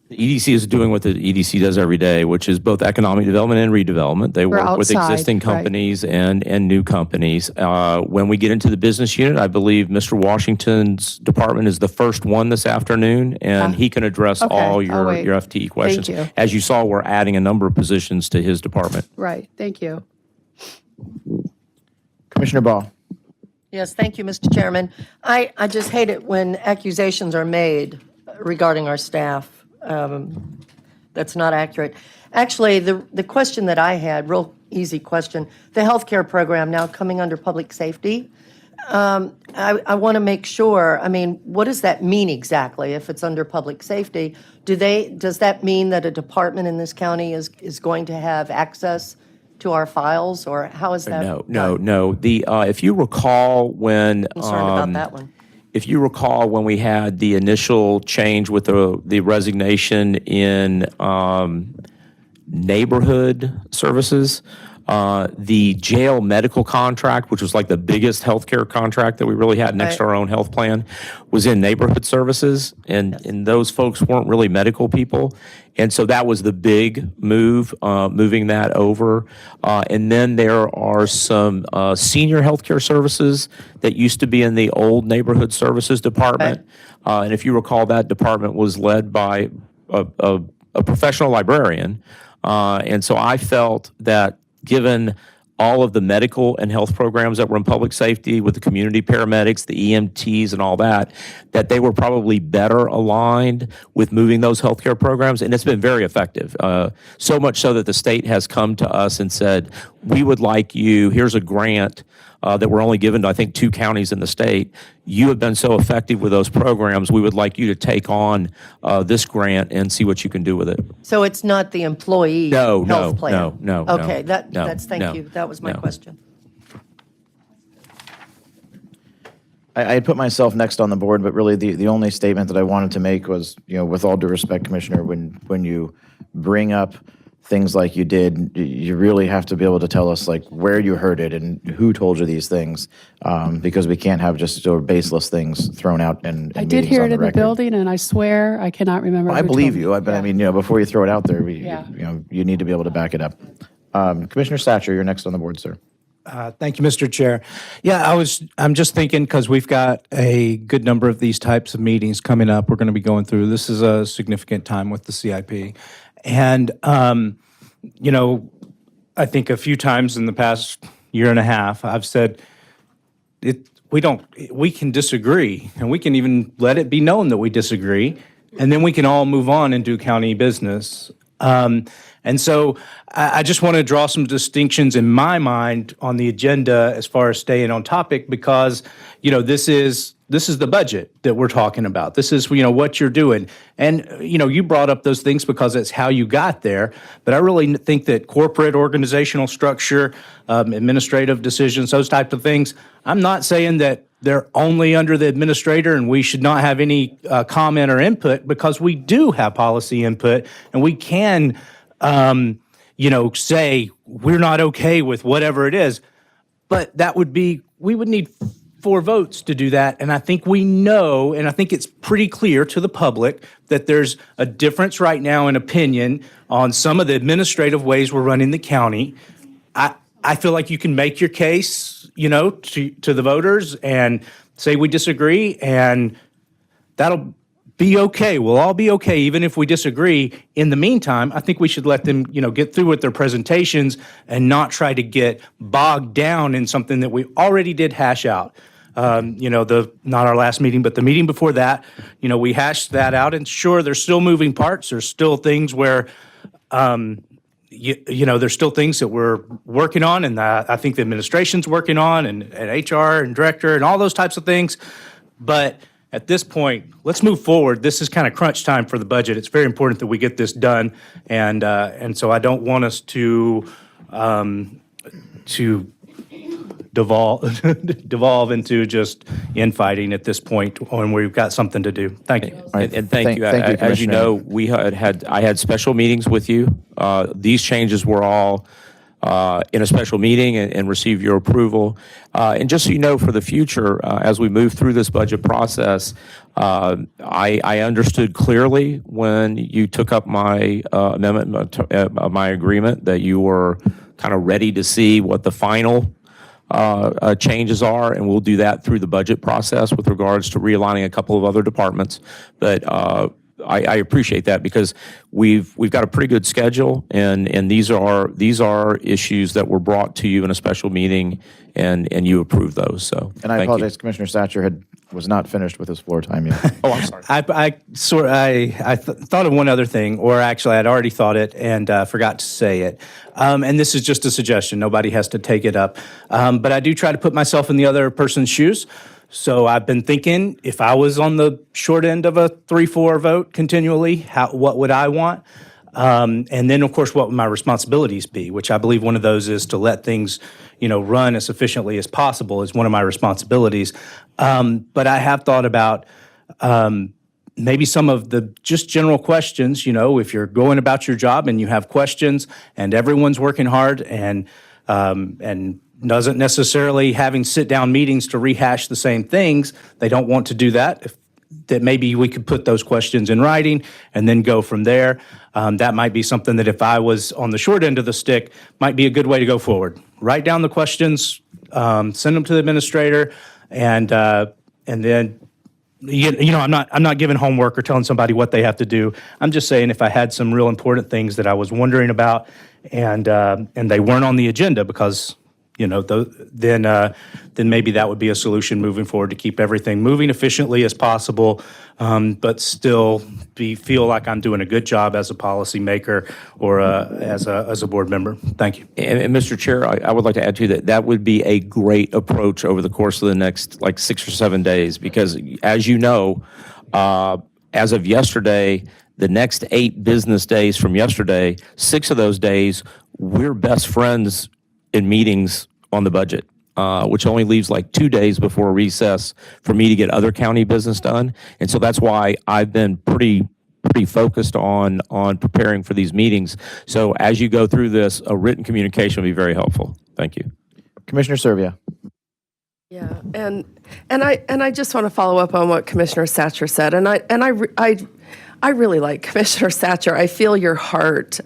The EDC is doing what the EDC does every day, which is both economic development and redevelopment. They work with outside, existing right. companies and new companies. When we get into the business unit, I believe Mr. Washington's department is the first one this afternoon, and he can address Okay, all I'll wait. your FTE questions. you. As you saw, we're adding a number of positions to his department. Right. Thank you. Commissioner Ball. Yes, thank you, Mr. Chairman. I just hate it when accusations are made regarding our staff. That's not accurate. Actually, the question that I had, real easy question, the healthcare program now coming under public safety. I want to make sure, I mean, what does that mean exactly if it's under public safety? Does that mean that a department in this county is going to have access to our files, or how is that? No. If you recall when Concerned about that one. if you recall when we had the initial change with the resignation in neighborhood services, the jail medical contract, which was like the biggest healthcare contract that we really had next to our own health plan, was in neighborhood services, and those folks weren't really medical people. And so that was the big move, moving that over. And then there are some senior healthcare services that used to be in the old neighborhood services department. And if you recall, that department was led by a professional librarian. And so I felt that given all of the medical and health programs that were in public safety with the community paramedics, the EMTs and all that, that they were probably better aligned with moving those healthcare programs. And it's been very effective. So much so that the state has come to us and said, we would like you, here's a grant that we're only given to, I think, 2 counties in the state. You have been so effective with those programs, we would like you to take on this grant and see what you can do with it. So it's not the employee No, health plan? no. Okay, no, thank you. That was my no. question. I had put myself next on the board, but really the only statement that I wanted to make was, with all due respect, Commissioner, when you bring up things like you did, you really have to be able to tell us like where you heard it and who told you these things, because we can't have just sort of baseless things thrown out in I did meetings hear on it the in the record. building, and I swear I cannot remember. I who believe told me. you, but I mean, before you throw it out there, Yeah. you need to be able to back it up. Commissioner Satcher, you're next on the board, sir. Thank you, Mr. Chair. Yeah, I'm just thinking, because we've got a good number of these types of meetings coming up, we're going to be going through. This is a significant time with the CIP. And, I think a few times in the past year and a half, I've said, we can disagree, and we can even let it be known that we disagree, and then we can all move on and do county business. And so I just want to draw some distinctions in my mind on the agenda as far as staying on topic, because, this is the budget that we're talking about. This is, what you're doing. And, you brought up those things because it's how you got there. But I really think that corporate organizational structure, administrative decisions, those types of things, I'm not saying that they're only under the administrator and we should not have any comment or input, because we do have policy input, and we can say we're not okay with whatever it is. But we would need 4 votes to do that. And I think we know, and I think it's pretty clear to the public that there's a difference right now in opinion on some of the administrative ways we're running the county. I feel like you can make your case, to the voters and say we disagree, and that'll be okay. We'll all be okay, even if we disagree. In the meantime, I think we should let them, get through with their presentations and not try to get bogged down in something that we already did hash out. not our last meeting, but the meeting before that, we hashed that out. And sure, there's still moving parts. There's still things where, there's still things that we're working on, and I think the administration's working on, and HR and director and all those types of things. But at this point, let's move forward. This is kind of crunch time for the budget. It's very important that we get this done, and so I don't want us to devolve into just infighting at this point when we've got something to do. Thank you. And thank you. Thank you, As you Commissioner. know, I had special meetings with you. These changes were all in a special meeting and received your approval. And just so you know, for the future, as we move through this budget process, I understood clearly when you took up my amendment, my agreement, that you were kind of ready to see what the final changes are, and we'll do that through the budget process with regards to realigning a couple of other departments. But I appreciate that because we've got a pretty good schedule, and these are issues that were brought to you in a special meeting, and you approved those. So And I thank you. apologize, Commissioner Satcher was not finished with his floor time yet. Oh, I'm sorry. I thought of one other thing, or actually I'd already thought it and forgot to say it. And this is just a suggestion. Nobody has to take it up. But I do try to put myself in the other person's shoes. So I've been thinking, if I was on the short end of a 3-4 vote continually, what would I want? And then, of course, what would my responsibilities be? Which I believe one of those is to let things, run as efficiently as possible is one of my responsibilities. But I have thought about maybe some of the just general questions. If you're going about your job and you have questions, and everyone's working hard and doesn't necessarily having sit-down meetings to rehash the same things, they don't want to do that. That maybe we could put those questions in writing and then go from there. That might be something that if I was on the short end of the stick, might be a good way to go forward. Write down the questions, send them to the administrator, and then I'm not giving homework or telling somebody what they have to do. I'm just saying if I had some real important things that I was wondering about and they weren't on the agenda because then maybe that would be a solution moving forward to keep everything moving efficiently as possible, but still feel like I'm doing a good job as a policymaker or as a board member. Thank you. And Mr. Chair, I would like to add to you that would be a great approach over the course of the next 6 or 7 days, because as you know, as of yesterday, the next 8 business days from yesterday, 6 of those days, we're best friends in meetings on the budget, which only leaves 2 days before recess for me to get other county business done. And so that's why I've been pretty focused on preparing for these meetings. So as you go through this, a written communication will be very helpful. Thank you. Commissioner Servia. Yeah, and I just want to follow up on what Commissioner Satcher said, and I really like Commissioner Satcher. I feel your heart.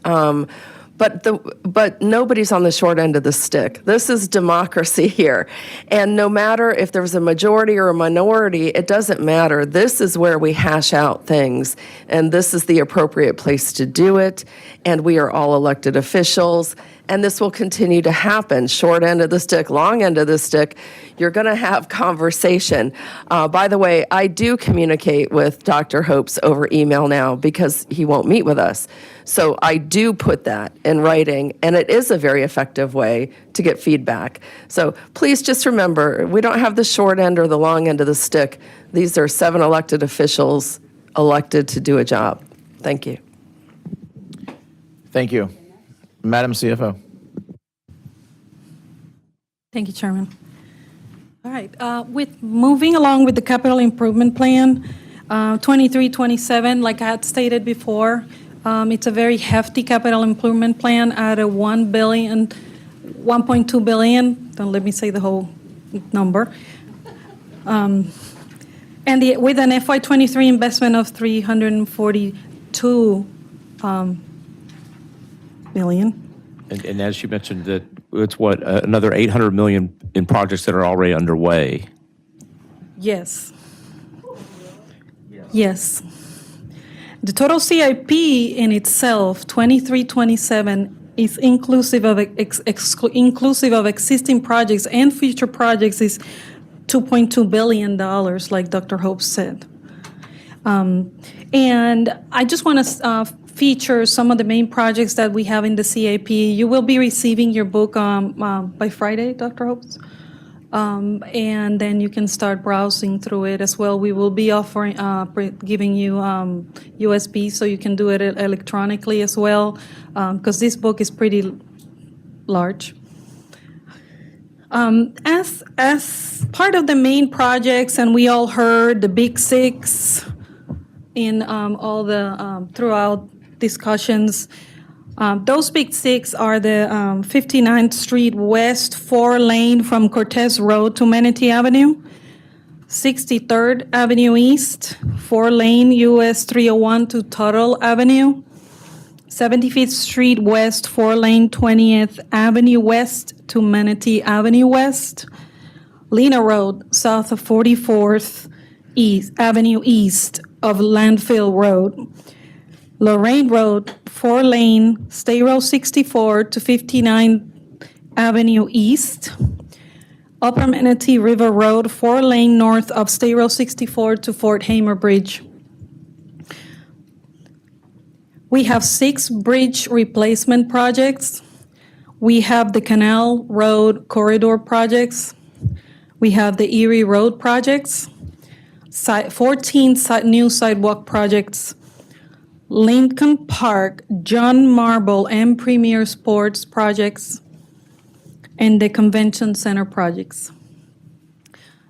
But nobody's on the short end of the stick. This is democracy here. And no matter if there's a majority or a minority, it doesn't matter. This is where we hash out things. And this is the appropriate place to do it. And we are all elected officials. And this will continue to happen. Short end of the stick, long end of the stick. You're going to have conversation. By the way, I do communicate with Dr. Hopes over email now because he won't meet with us. So I do put that in writing, and it is a very effective way to get feedback. So please just remember, we don't have the short end or the long end of the stick. These are 7 elected officials elected to do a job. Thank you. Thank you. Madam CFO. Thank you, Chairman. All right, with moving along with the capital improvement plan, 23-27, like I had stated before, it's a very hefty capital improvement plan at a $1.2 billion. Don't let me say the whole number. And with an FY23 investment of $342 million. And as you mentioned, that it's another $800 million in projects that are already underway. Yes. Yes. The total CIP in itself, 23-27, is inclusive of existing projects and future projects, is $2.2 billion, like Dr. Hope said. And I just want to feature some of the main projects that we have in the CIP. You will be receiving your book by Friday, Dr. Hopes. And then you can start browsing through it as well. We will be offering, giving you USB so you can do it electronically as well, because this book is pretty large. As part of the main projects, and we all heard the Big Six in all the throughout discussions. Those Big Six are the 59th Street West 4-lane from Cortez Road to Manatee Avenue, 63rd Avenue East 4-lane US 301 to Tuttle Avenue, 75th Street West 4-lane 20th Avenue West to Manatee Avenue West, Lena Road south of 44th Avenue East of Landfill Road, Lorraine Road 4-lane State Road 64 to 59th Avenue East, Upper Manatee River Road 4-lane north of State Road 64 to Fort Hamer Bridge. We have 6 bridge replacement projects. We have the Canal Road corridor projects. We have the Erie Road projects, 14 new sidewalk projects, Lincoln Park, John Marble, and Premier Sports projects, and the Convention Center projects.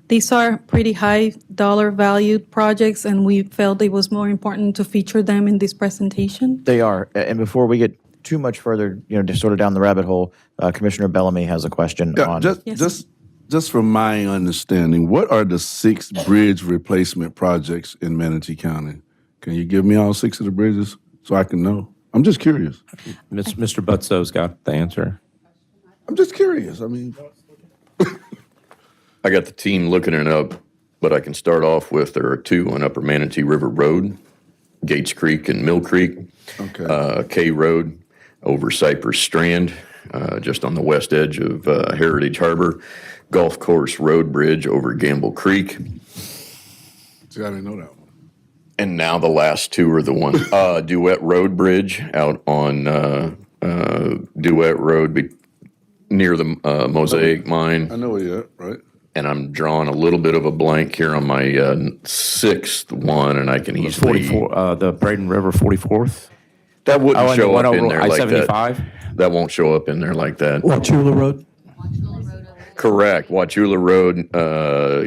These are pretty high dollar valued projects, and we felt it was more important to feature them in this presentation. They are. And before we get too much further, just sort of down the rabbit hole, Commissioner Bellamy has a question on. Just from my understanding, what are the 6 bridge replacement projects in Manatee County? Can you give me all 6 of the bridges so I can know? I'm just curious. Mr. Butzo's got the answer. I'm just curious. I mean, I got the team looking it up, but I can start off with there are 2 on Upper Manatee River Road, Gates Creek and Mill Creek. okay. K Road over Cypress Strand, just on the west edge of Heritage Harbor. Golf Course Road Bridge over Gamble Creek. See, I didn't know that one. And now the last 2 are the ones, Duet Road Bridge out on Duet Road near the Mosaic Mine. I know where you're at, right? And I'm drawing a little bit of a blank here on my 6th one, and I can easily... 44, the Braden River 44th. That wouldn't and the show one up in over there like that. I-75? That won't show up in there like that. Wauchula Road? Correct. Wauchula Road,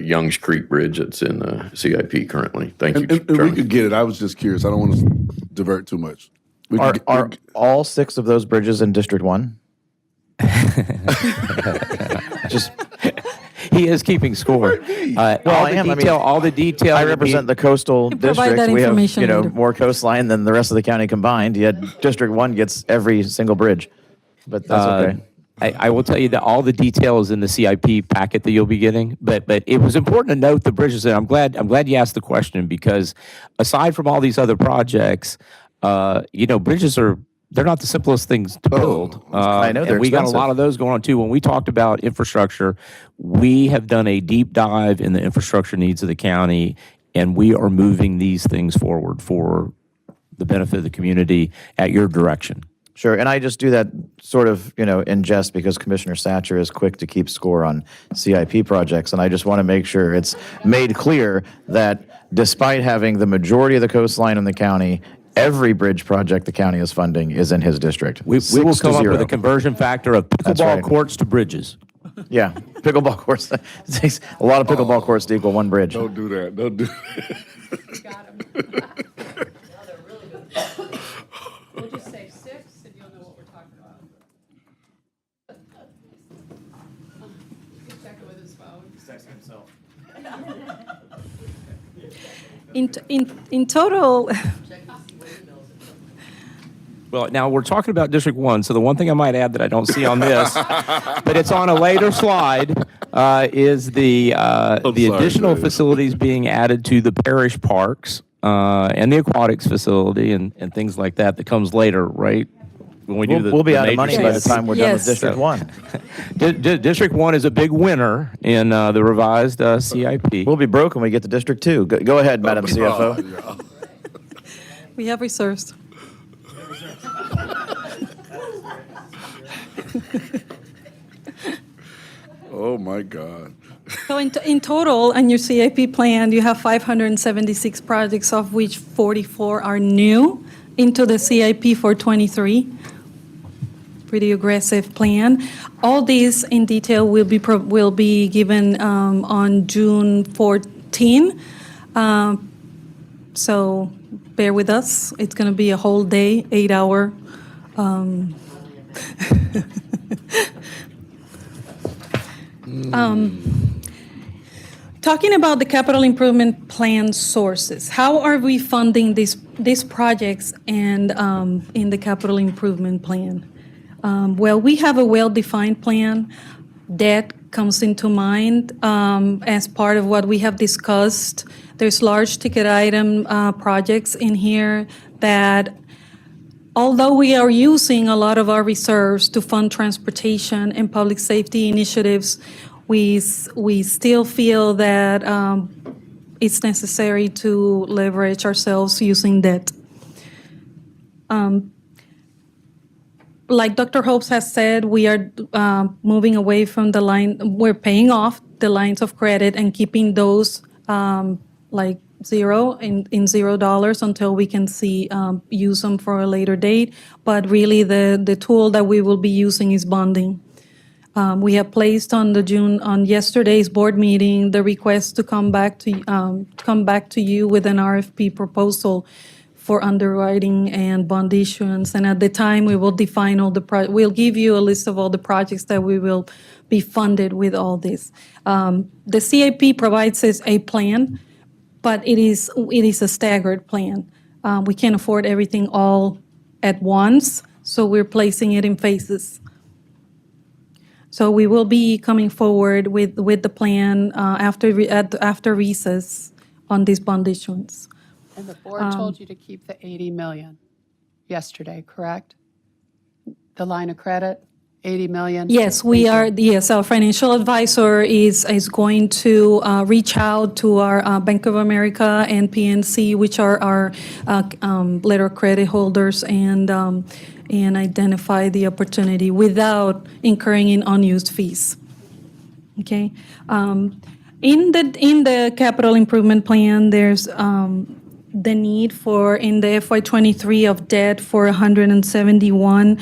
Youngs Creek Bridge, that's in the CIP currently. Thank you, And we Charlie. could get it. I was just curious. I don't want to divert too much. We could Are all 6 of those bridges in District 1? Just He is keeping score. All the detail. I represent the coastal provide district. that We have, information later. more coastline than the rest of the county combined. Yet District 1 gets every single bridge. But that's okay. I will tell you that all the detail is in the CIP packet that you'll be getting. But it was important to note the bridges, and I'm glad you asked the question, because aside from all these other projects, bridges they're not the simplest things to build. I know, they're and we got a expensive. lot of those going on too. When we talked about infrastructure, we have done a deep dive in the infrastructure needs of the county, and we are moving these things forward for the benefit of the community at your direction. Sure, and I just do that sort of, in jest because Commissioner Satcher is quick to keep score on CIP projects, and I just want to make sure it's made clear that despite having the majority of the coastline in the county, every bridge project the county is funding is in his district. We will 6 to come up 0. with a conversion factor of That's pickleball right. courts to bridges. Yeah, pickleball courts. It takes a lot of pickleball courts to equal 1 bridge. Don't do that. Don't do that. Got him. We'll just say 6, and you'll know what we're talking about. Check it with his phone. In total, Well, now we're talking about District 1, so the one thing I might add that I don't see on this, but it's on a later slide, is the additional Dave. facilities being added to the parish parks and the aquatics facility and things like that comes later, right? when we do the We'll be the out of major money by the CIP. time we're done with Yes. District 1. District 1 is a big winner in the revised CIP. We'll be broke when we get to District 2. Go ahead, Madam CFO. We have reserves. Oh, my God. So in total, on your CIP plan, you have 576 projects, of which 44 are new into the CIP for '23. Pretty aggressive plan. All these in detail will be given on June 14. So bear with us. It's going to be a whole day, 8-hour. Talking about the capital improvement plan sources, how are we funding these projects and in the capital improvement plan? Well, we have a well-defined plan. Debt comes into mind as part of what we have discussed. There's large ticket item projects in here that, although we are using a lot of our reserves to fund transportation and public safety initiatives, we still feel that it's necessary to leverage ourselves using debt. Like Dr. Hopes has said, we are moving away from the line, we're paying off the lines of credit and keeping those like zero in $0 until we can use them for a later date. But really the tool that we will be using is bonding. We have placed on yesterday's board meeting the request to come back to you with an RFP proposal for underwriting and bond issuance. And at the time, we will define we'll give you a list of all the projects that we will be funded with all this. The CIP provides us a plan, but it is a staggered plan. We can't afford everything all at once, so we're placing it in phases. So we will be coming forward with the plan after recess on this bond issuance. And the board told you to keep the 80 million yesterday, correct? The line of credit, 80 million? Yes, we are. Yes, our financial advisor is going to reach out to our Bank of America and PNC, which are our letter of credit holders, and identify the opportunity without incurring in unused fees. Okay. In the capital improvement plan, there's the need for, in the FY23 of debt for $171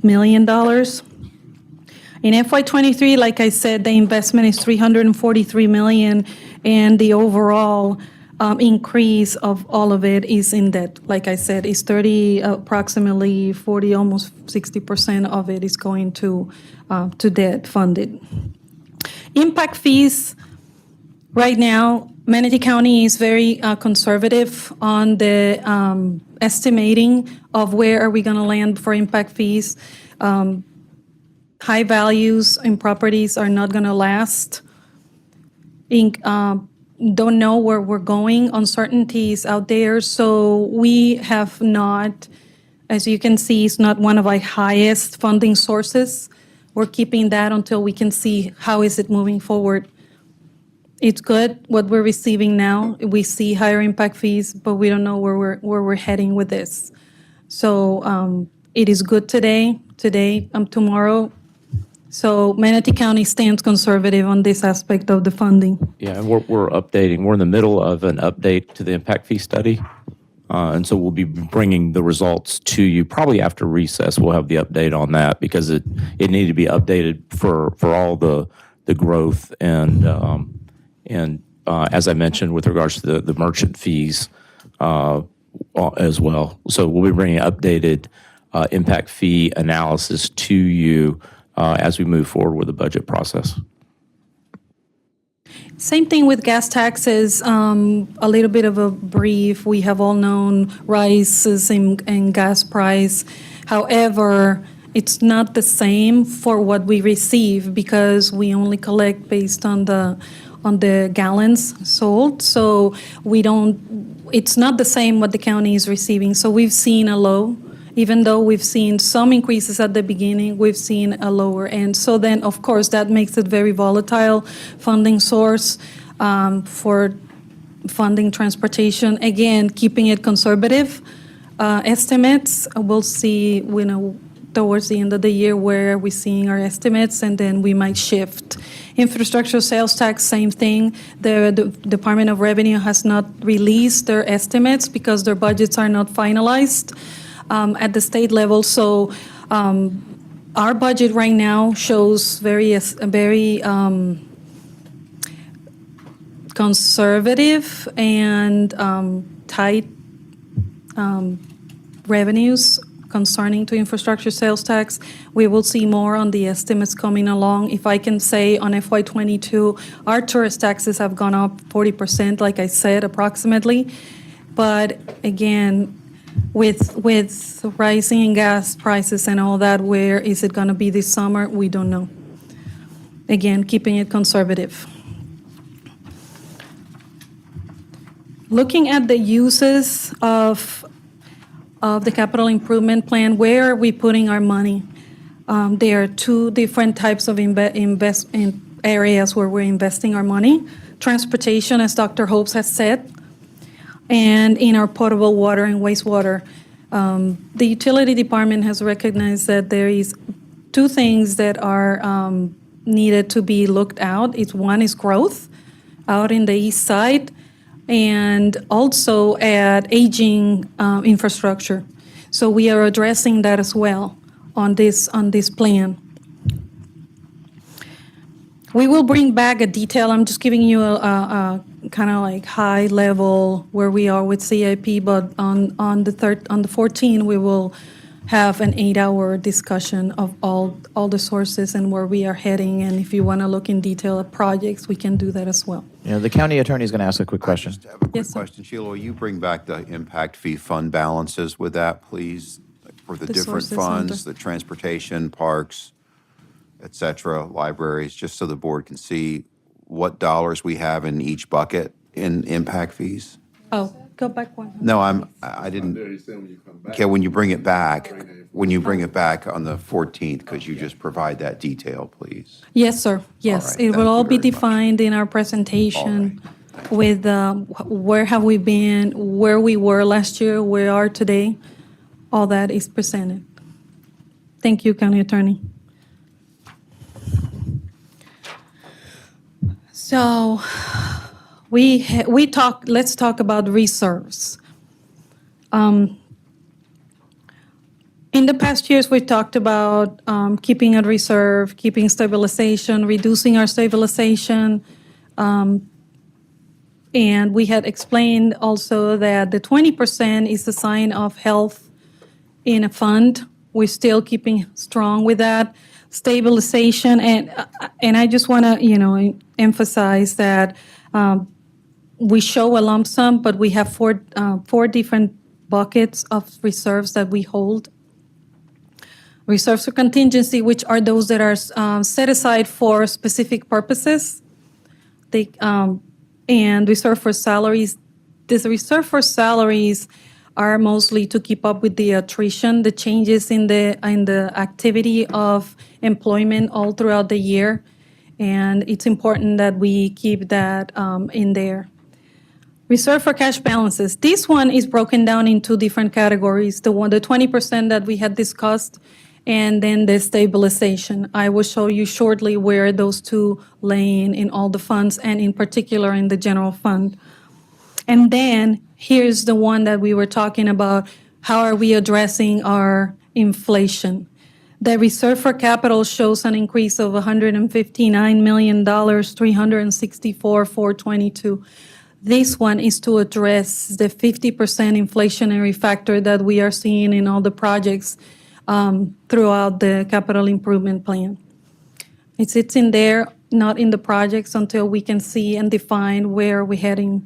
million. In FY23, like I said, the investment is $343 million, and the overall increase of all of it is in debt. Like I said, is approximately 40, almost 60% of it is going to debt funded. Impact fees, right now, Manatee County is very conservative on the estimating of where are we going to land for impact fees. High values in properties are not going to last. Don't know where we're going. Uncertainties out there. So we have not, as you can see, it's not one of our highest funding sources. We're keeping that until we can see how is it moving forward. It's good what we're receiving now. We see higher impact fees, but we don't know where we're heading with this. So it is good today, tomorrow. So Manatee County stands conservative on this aspect of the funding. Yeah, and we're updating. We're in the middle of an update to the impact fee study. And so we'll be bringing the results to you probably after recess. We'll have the update on that because it needed to be updated for all the growth and as I mentioned with regards to the merchant fees as well. So we'll be bringing updated impact fee analysis to you as we move forward with the budget process. Same thing with gas taxes, a little bit of a brief. We have all known rises in gas price. However, it's not the same for what we receive because we only collect based on the gallons sold. So it's not the same what the county is receiving. So we've seen a low Even though we've seen some increases at the beginning, we've seen a lower end. So then, of course, that makes it very volatile funding source for funding transportation. Again, keeping it conservative. Estimates, we'll see, towards the end of the year where we're seeing our estimates, and then we might shift. Infrastructure sales tax, same thing. The Department of Revenue has not released their estimates because their budgets are not finalized at the state level. So our budget right now shows very conservative and tight revenues concerning to infrastructure sales tax. We will see more on the estimates coming along. If I can say on FY22, our tourist taxes have gone up 40%, like I said, approximately. But again, with rising gas prices and all that, where is it going to be this summer? We don't know. Again, keeping it conservative. Looking at the uses of the capital improvement plan, where are we putting our money? There are two different types of investment areas where we're investing our money. Transportation, as Dr. Hopes has said, and in our potable water and wastewater. The utility department has recognized that there is two things that are needed to be looked out. One is growth out in the east side, and also at aging infrastructure. So we are addressing that as well on this plan. We will bring back a detail. I'm just giving you a kind of like high level where we are with CIP, but on the 14th we will have an 8-hour discussion of all the sources and where we are heading. And if you want to look in detail at projects, we can do that as well. Yeah, the county attorney is going to ask a quick question. I just have a quick Yes, sir. question. Sheila, will you bring back the impact fee fund balances with that, please? Like for the different sources funds, under- the transportation, parks, et cetera, libraries, just so the board can see what dollars we have in each bucket in impact fees? Oh, go back one. No, I didn't. Okay, when you bring it back on the 14th, could you just provide that detail, please? Yes, sir. Yes, right. it Thank will you all be very much. defined in our presentation with where have we been, where we were last year, where we are today. All that is presented. Thank you, County Attorney. So let's talk about reserves. In the past years, we've talked about keeping a reserve, keeping stabilization, reducing our stabilization. And we had explained also that the 20% is a sign of health in a fund. We're still keeping strong with that stabilization. And I just want to, emphasize that we show a lump sum, but we have four different buckets of reserves that we hold. Reserves for contingency, which are those that are set aside for specific purposes. And reserve for salaries. This reserve for salaries are mostly to keep up with the attrition, the changes in the activity of employment all throughout the year. And it's important that we keep that in there. Reserve for cash balances. This one is broken down into different categories. The 20% that we had discussed, and then the stabilization. I will show you shortly where those two lay in all the funds, and in particular in the general fund. And then here's the one that we were talking about. How are we addressing our inflation? The reserve for capital shows an increase of $159 million, $364,422. This one is to address the 50% inflationary factor that we are seeing in all the projects throughout the capital improvement plan. It sits in there, not in the projects, until we can see and define where we're heading.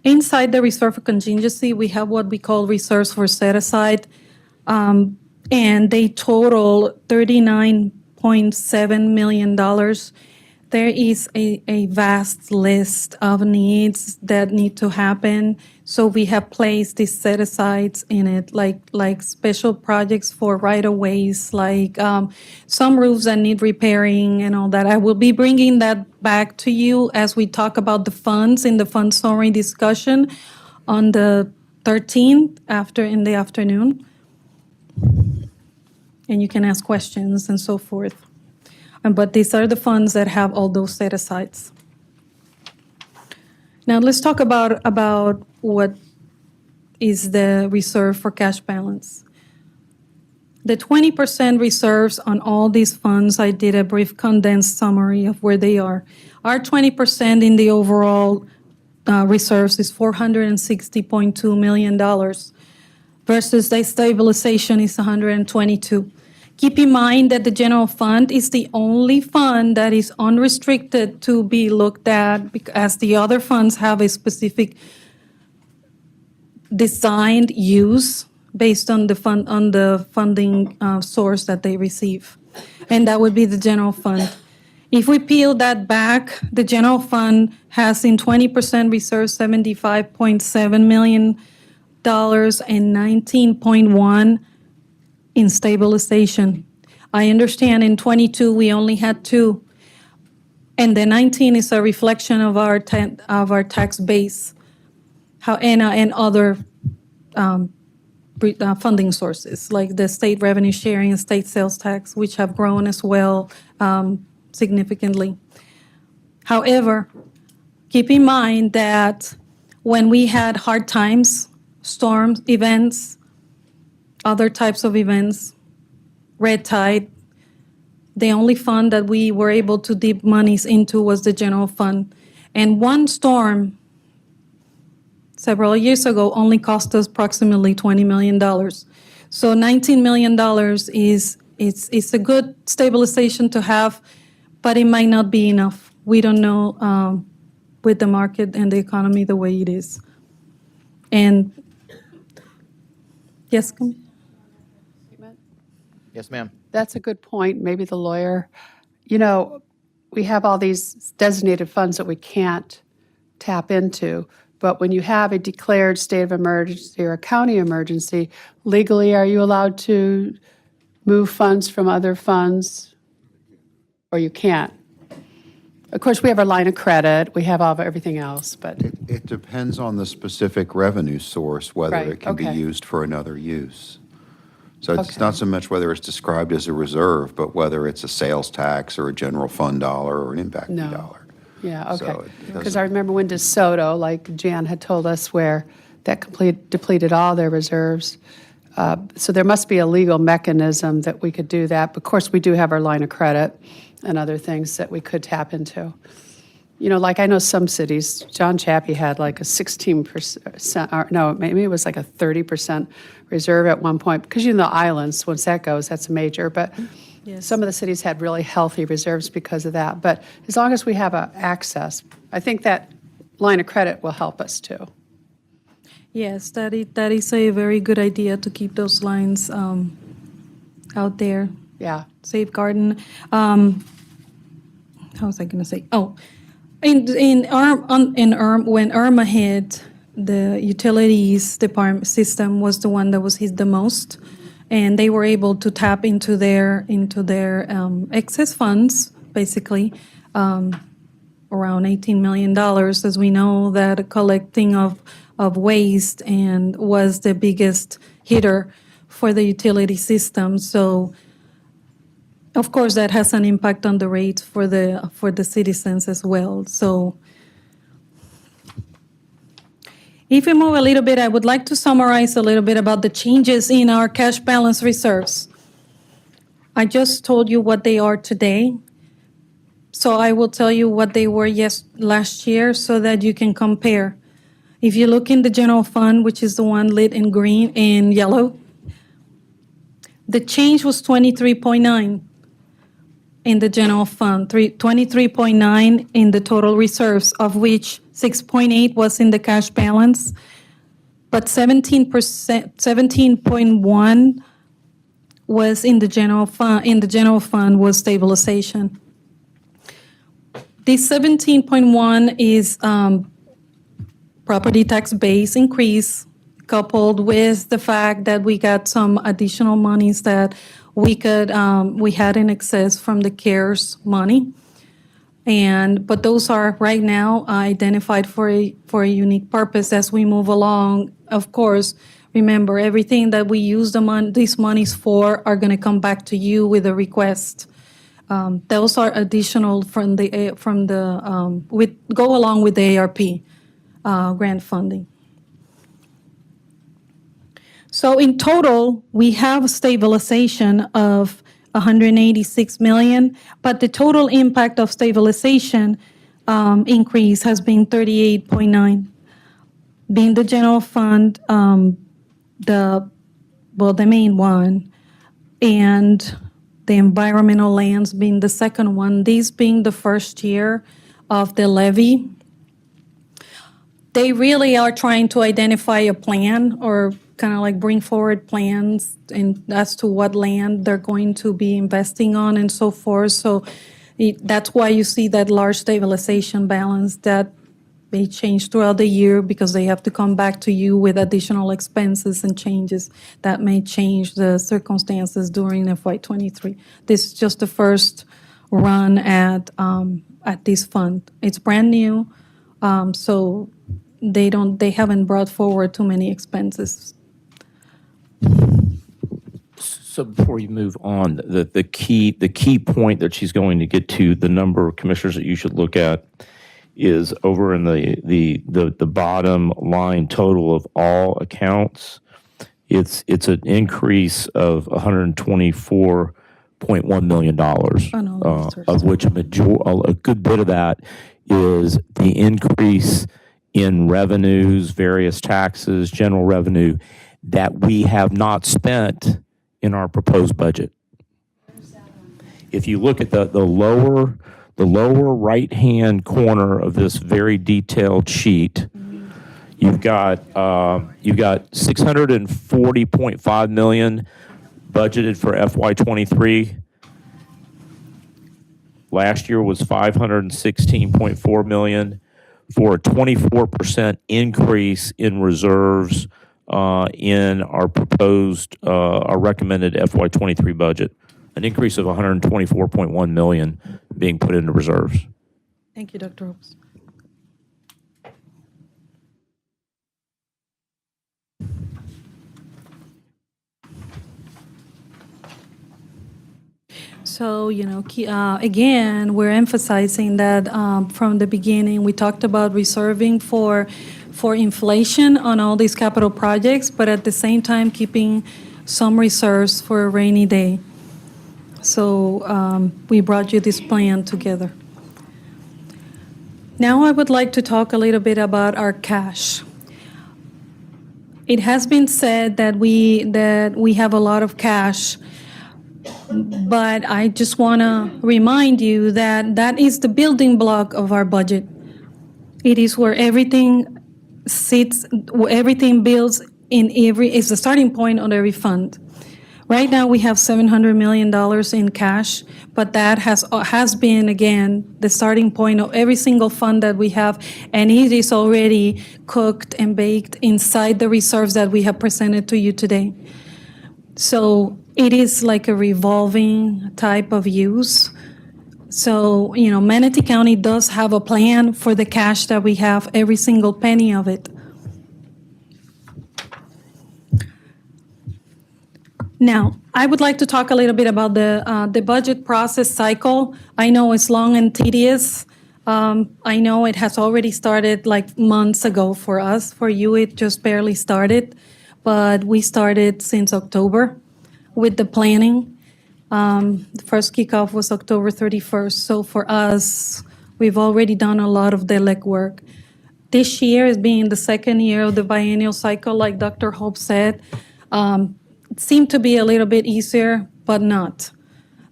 Inside the reserve for contingency, we have what we call reserves for set aside, and they total $39.7 million. there is a vast list of needs that need to happen. So we have placed these set-asides in it, like special projects for right-of-ways, like some roofs that need repairing and all that. I will be bringing that back to you as we talk about the funds in the fund summary discussion on the 13th in the afternoon. And you can ask questions and so forth. But these are the funds that have all those set-asides. Now let's talk about what is the reserve for cash balance. The 20% reserves on all these funds, I did a brief condensed summary of where they are. Our 20% in the overall reserves is $460.2 million versus the stabilization is 122. Keep in mind that the general fund is the only fund that is unrestricted to be looked at, as the other funds have a specific designed use based on the funding source that they receive, and that would be the general fund. If we peel that back, the general fund has in 20% reserve $75.7 million and 19.1 in stabilization. I understand in 22 we only had 2, and the 19 is a reflection of our tax base, and other funding sources like the state revenue sharing and state sales tax, which have grown as well significantly. However, keep in mind that when we had hard times, storms, events, other types of events, red tide, the only fund that we were able to dip monies into was the general fund. And one storm several years ago only cost us approximately $20 million. So $19 million is a good stabilization to have, but it might not be enough. We don't know with the market and the economy the way it is. And yes, come. Yes, ma'am. That's a good point. Maybe the lawyer, we have all these designated funds that we can't tap into. But when you have a declared state of emergency or a county emergency, legally, are you allowed to move funds from other funds? Or you can't? Of course, we have our line of credit. We have everything else, but. It depends on the specific revenue source, whether Right, it can be okay. used for another use. So it's Okay. not so much whether it's described as a reserve, but whether it's a sales tax or a general fund dollar or an impact fee No. dollar. Yeah, So okay. it Because doesn't- I remember when DeSoto, like Jan had told us, where that depleted all their reserves. So there must be a legal mechanism that we could do that. Of course, we do have our line of credit and other things that we could tap into. Like I know some cities, John Chappie had like a 16%, or no, maybe it was like a 30% reserve at one point. Because the islands, once that goes, that's major. But Yes. some of the cities had really healthy reserves because of that. But as long as we have access, I think that line of credit will help us too. Yes, that is a very good idea to keep those lines out there, Yeah. safeguarding. How was I going to say? Oh, when Irma hit, the utilities department system was the one that was hit the most, and they were able to tap into their excess funds, basically, around $18 million, as we know that collecting of waste and was the biggest hitter for the utility system. So, of course, that has an impact on the rates for the citizens as well. So, if we move a little bit, I would like to summarize a little bit about the changes in our cash balance reserves. I just told you what they are today. So I will tell you what they were last year so that you can compare. If you look in the general fund, which is the one lit in green and yellow, the change was 23.9 in the general fund, 23.9 in the total reserves, of which 6.8 was in the cash balance, but 17.1 was in the general fund. In the general fund was stabilization. This 17.1 is property tax base increase coupled with the fact that we got some additional monies that we had in excess from the CARES money. But those are right now identified for a unique purpose as we move along. Of course, remember, everything that we use these monies for are going to come back to you with a request. Those are additional go along with the ARP grant funding. So in total, we have a stabilization of 186 million, but the total impact of stabilization increase has been 38.9. Being the general fund, the main one, and the environmental lands being the second one, these being the first year of the levy. They really are trying to identify a plan or kind of like bring forward plans and as to what land they're going to be investing on and so forth. So that's why you see that large stabilization balance that may change throughout the year because they have to come back to you with additional expenses and changes that may change the circumstances during FY23. This is just the first run at this fund. It's brand new, so they haven't brought forward too many expenses. So before you move on, the key point that she's going to get to, the number of commissioners that you should look at, is over in the bottom line total of all accounts. It's an increase of $124.1 million, of which a good bit of that is the increase in revenues, various taxes, general revenue that we have not spent in our proposed budget. If you look at the lower right-hand corner of this very detailed sheet, you've got $640.5 million budgeted for FY23. Last year was $516.4 million, for a 24% increase in reserves in our proposed, our recommended FY23 budget. An increase of $124.1 million being put into reserves. Thank you, Dr. Hobbs. So, again, we're emphasizing that from the beginning, we talked about reserving for inflation on all these capital projects, but at the same time, keeping some reserves for a rainy day. So we brought you this plan together. Now I would like to talk a little bit about our cash. It has been said that we have a lot of cash, but I just want to remind you that that is the building block of our budget. It is where everything sits, where everything builds it's the starting point on every fund. Right now, we have $700 million in cash, but that has been, again, the starting point of every single fund that we have, and it is already cooked and baked inside the reserves that we have presented to you today. So it is like a revolving type of use. So, Manatee County does have a plan for the cash that we have, every single penny of it. Now, I would like to talk a little bit about the budget process cycle. I know it's long and tedious. I know it has already started like months ago for us. For you, it just barely started, but we started since October with the planning. The first kickoff was October 31st. So for us, we've already done a lot of the legwork. This year is being the second year of the biennial cycle, like Dr. Hope said. It seemed to be a little bit easier, but not.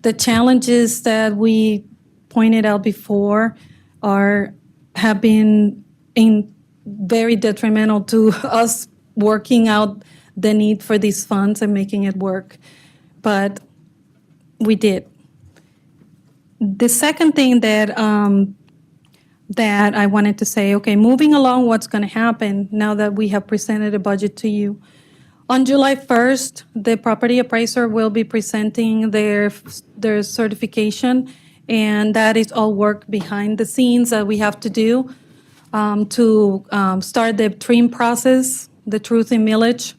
The challenges that we pointed out before have been very detrimental to us working out the need for these funds and making it work. But we did. The second thing that that I wanted to say, okay, moving along, what's going to happen now that we have presented a budget to you? On July 1st, the property appraiser will be presenting their certification, and that is all work behind the scenes that we have to do to start the TRIM process, the truth in millage,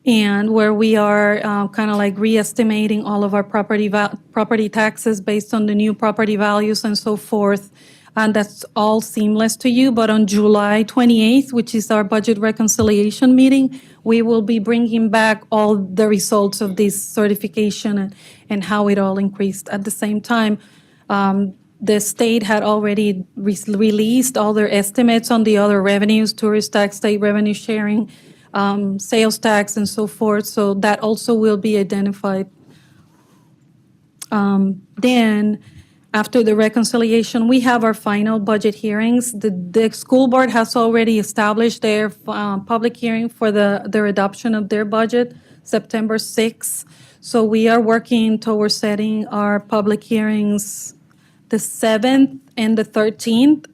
and where we are kind of like re-estimating all of our property taxes based on the new property values and so forth. And that's all seamless to you. But on July 28th, which is our budget reconciliation meeting, we will be bringing back all the results of this certification and how it all increased. At the same time, the state had already released all their estimates on the other revenues, tourist tax, state revenue sharing, sales tax, and so forth. So that also will be identified. Then, after the reconciliation, we have our final budget hearings. The school board has already established their public hearing for their adoption of their budget, September 6th. So we are working towards setting our public hearings the 7th and the 13th.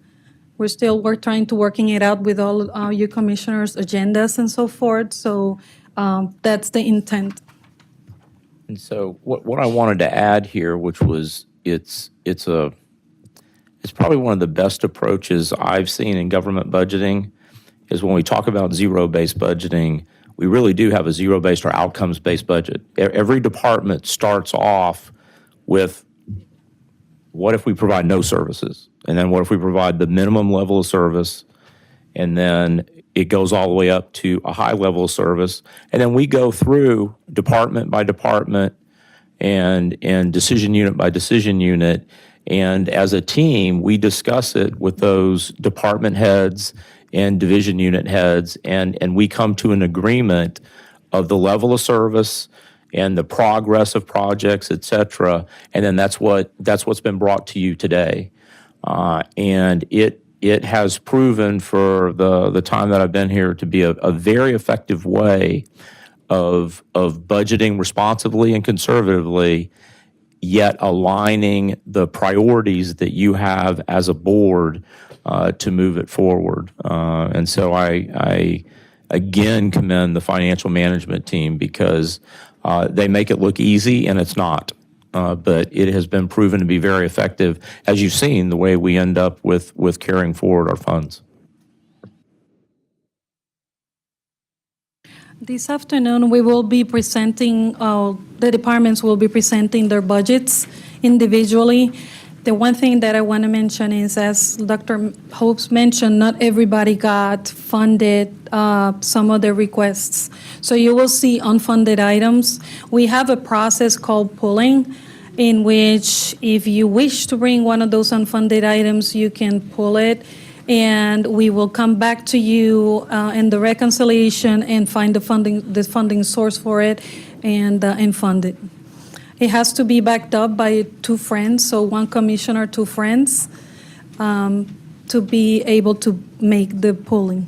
We're trying to working it out with all you commissioners' agendas and so forth. So that's the intent. And so what I wanted to add here, which was it's probably one of the best approaches I've seen in government budgeting, is when we talk about zero-based budgeting, we really do have a zero-based or outcomes-based budget. Every department starts off with, what if we provide no services? And then what if we provide the minimum level of service? And then it goes all the way up to a high level of service. And then we go through department by department and decision unit by decision unit. And as a team, we discuss it with those department heads and division unit heads, and we come to an agreement of the level of service and the progress of projects, et cetera. And then that's what's been brought to you today. And it has proven for the time that I've been here to be a very effective way of budgeting responsibly and conservatively, yet aligning the priorities that you have as a board to move it forward. And so I again commend the financial management team, because they make it look easy, and it's not. But it has been proven to be very effective, as you've seen, the way we end up with carrying forward our funds. This afternoon, we will be presenting, the departments will be presenting their budgets individually. The one thing that I want to mention is, as Dr. Hopes mentioned, not everybody got funded some of their requests. So you will see unfunded items. We have a process called pulling, in which if you wish to bring one of those unfunded items, you can pull it, and we will come back to you in the reconciliation and find the funding source for it and fund it. It has to be backed up by 2 friends, so 1 commissioner, 2 friends, to be able to make the pulling.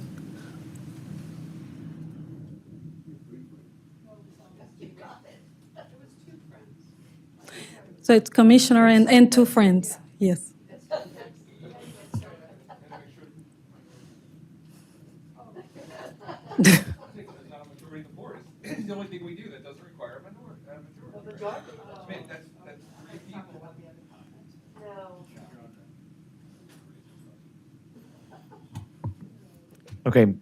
So it's commissioner and 2 friends, yes. It's the only thing we do that doesn't require a majority. That's 3 people. Okay.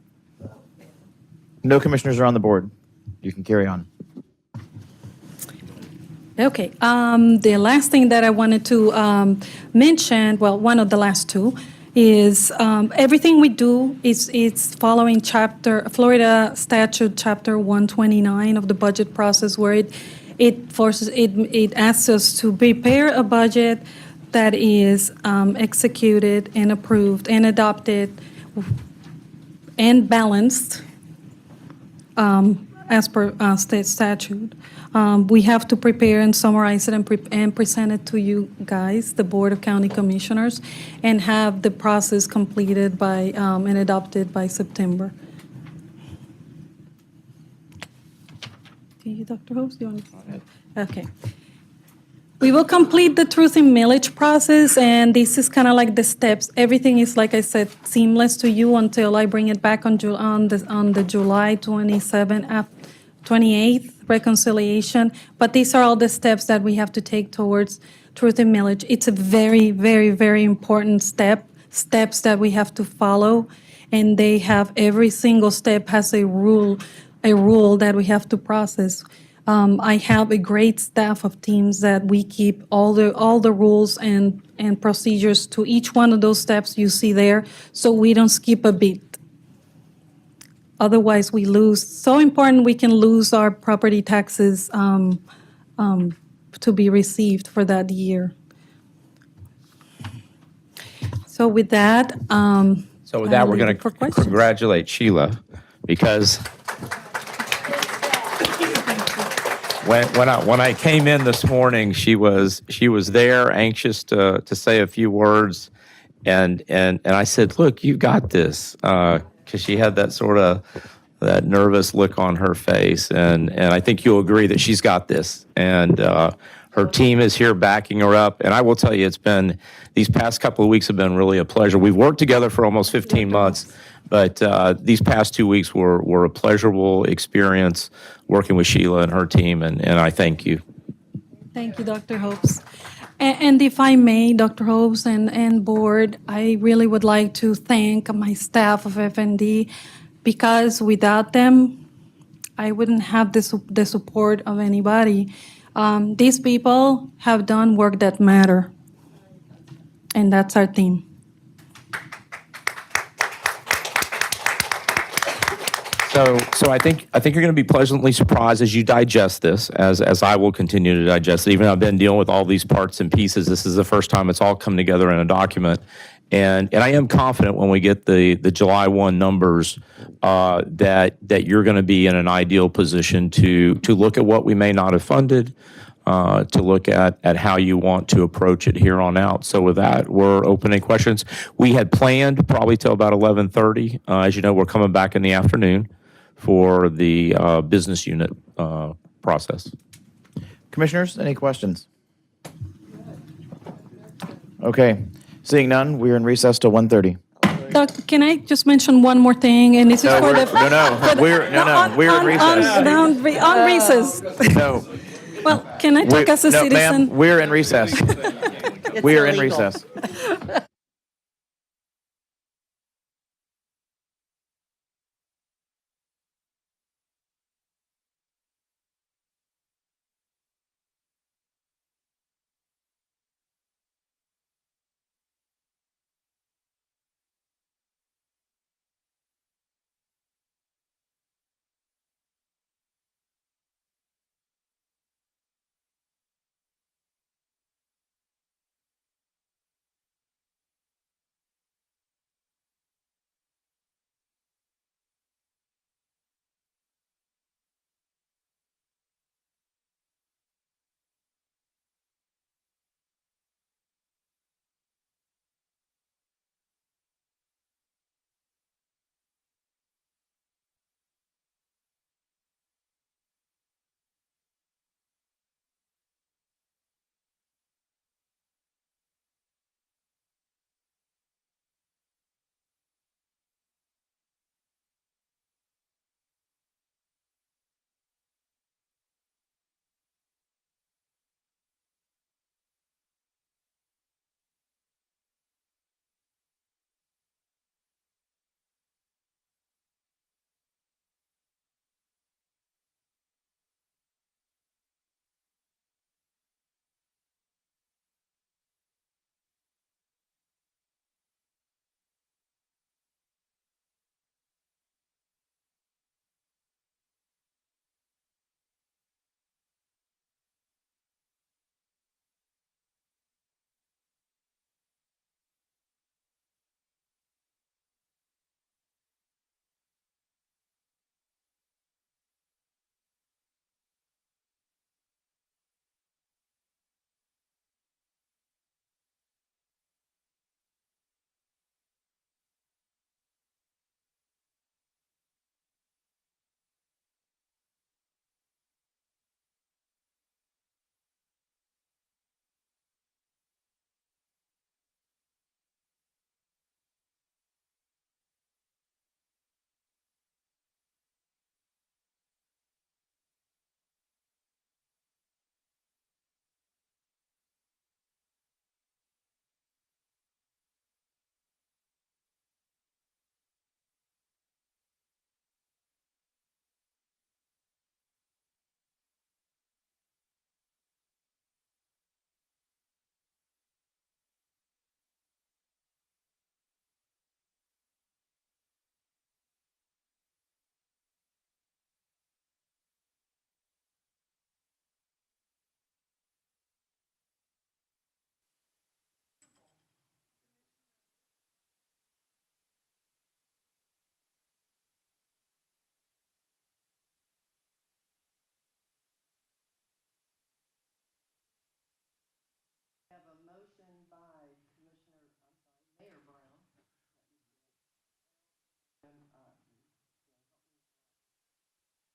No commissioners are on the board. You can carry on. Okay, the last thing that I wanted to mention, well, one of the last 2, is everything we do is following Florida Statute Chapter 129 of the budget process, where it asks us to prepare a budget that is executed and approved and adopted and balanced as per state statute. We have to prepare and summarize it and present it to you guys, the Board of County Commissioners, and have the process completed by and adopted by September. Do you, Dr. Host? Do you want to? Okay. We will complete the truth in millage process, and this is kind of like the steps. Everything is, like I said, seamless to you until I bring it back on the July 28th reconciliation. But these are all the steps that we have to take towards truth in millage. It's a very, very, very important steps that we have to follow, and they have every single step has a rule that we have to process. I have a great staff of teams that we keep all the rules and procedures to each one of those steps you see there, so we don't skip a beat. Otherwise, we lose. So important, we can lose our property taxes to be received for that year. So with that, So with that, we're leave going it for to questions. congratulate Sheila, because when I came in this morning, she was there, anxious to say a few words, and I said, "Look, you've got this," because she had that sort of that nervous look on her face, and I think you'll agree that she's got this, and her team is here backing her up. And I will tell you, it's been these past couple of weeks have been really a pleasure. We've worked together for almost 15 months. But these past 2 weeks were a pleasurable experience working with Sheila and her team, and I thank you. Thank you, Dr. Hopes. And if I may, Dr. Hopes and board, I really would like to thank my staff of FND, because without them, I wouldn't have the support of anybody. These people have done work that matter, and that's our team. So I think you're going to be pleasantly surprised as you digest this, as I will continue to digest it. Even though I've been dealing with all these parts and pieces, this is the first time it's all come together in a document. And I am confident when we get the July 1 numbers that you're going to be in an ideal position to look at what we may not have funded, to look at how you want to approach it here on out. So with that, we're opening questions. We had planned probably till about 11:30. As you know, we're coming back in the afternoon for the business unit process. Commissioners, any questions? Okay. Seeing none, we're in recess till 1:30. Doc, can I just mention one more thing? And this is for the We're in recess. on recess. No. Well, can I talk as a No, citizen? ma'am, we're in recess. We are in illegal. recess.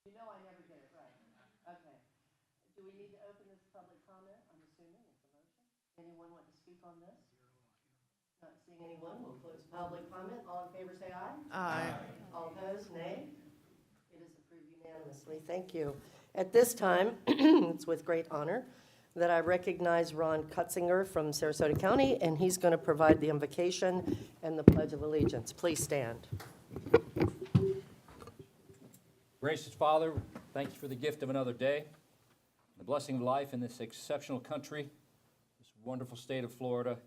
You know I never get it right. Okay. Do we need to open this public comment? I'm assuming it's a motion. Anyone want to speak on this? Not seeing anyone, we'll close public comment. All in favor, say aye. Aye. All opposed, nay. It is approved unanimously. Thank you. At this time, it's with great honor that I recognize Ron Kutzinger from Sarasota County, and he's going to provide the invocation and the Pledge of Allegiance. Please stand. Gracious Father, thank you for the gift of another day, the blessing of life in this exceptional country, this wonderful state of Florida,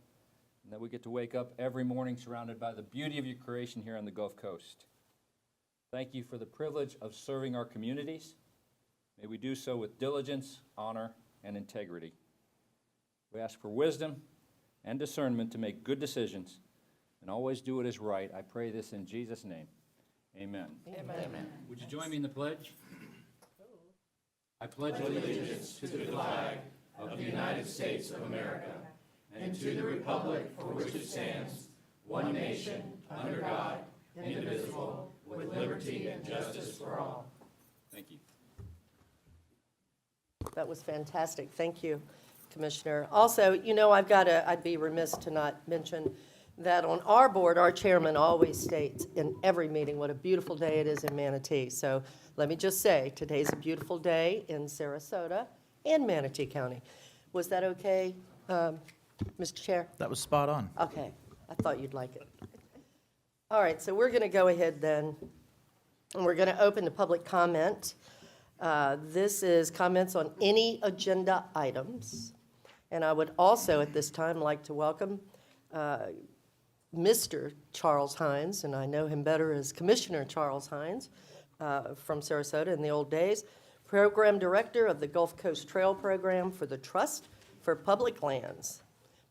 and that we get to wake up every morning surrounded by the beauty of your creation here on the Gulf Coast. Thank you for the privilege of serving our communities. May we do so with diligence, honor, and integrity. We ask for wisdom and discernment to make good decisions and always do what is right. I pray this in Jesus' name. Amen. Amen. Would you join me in the pledge? I pledge allegiance to the flag of the United States of America and to the republic for which it stands, one nation, under God, indivisible, with liberty and justice for all. Thank you. That was fantastic. Thank you, Commissioner. Also, you know, I'd be remiss to not mention that on our board, our chairman always states in every meeting what a beautiful day it is in Manatee. So let me just say, today's a beautiful day in Sarasota and Manatee County. Was that okay, Mr. Chair? That was spot on. Okay, I thought you'd like it. All right, so we're going to go ahead then, and we're going to open to public comment. This is comments on any agenda items. And I would also at this time like to welcome Mr. Charles Hines, and I know him better as Commissioner Charles Hines from Sarasota in the old days, Program Director of the Gulf Coast Trail Program for the Trust for Public Lands.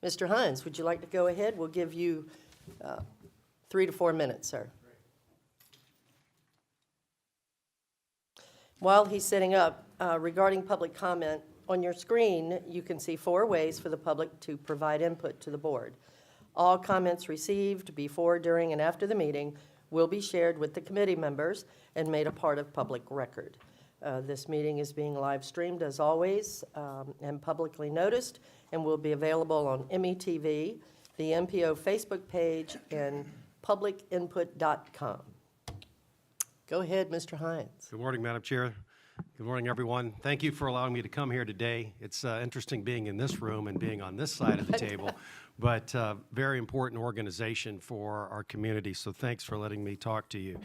Mr. Hines, would you like to go ahead? We'll give you 3 to 4 minutes, sir. While he's setting up, regarding public comment, on your screen, you can see 4 ways for the public to provide input to the board. All comments received before, during, and after the meeting will be shared with the committee members and made a part of public record. This meeting is being live streamed, as always, and publicly noticed, and will be available on METV, the MPO Facebook page, and publicinput.com. Go ahead, Mr. Hines. Good morning, Madam Chair. Good morning, everyone. Thank you for allowing me to come here today. It's interesting being in this room and being on this side of the table, but very important organization for our community, so thanks for letting me talk to you.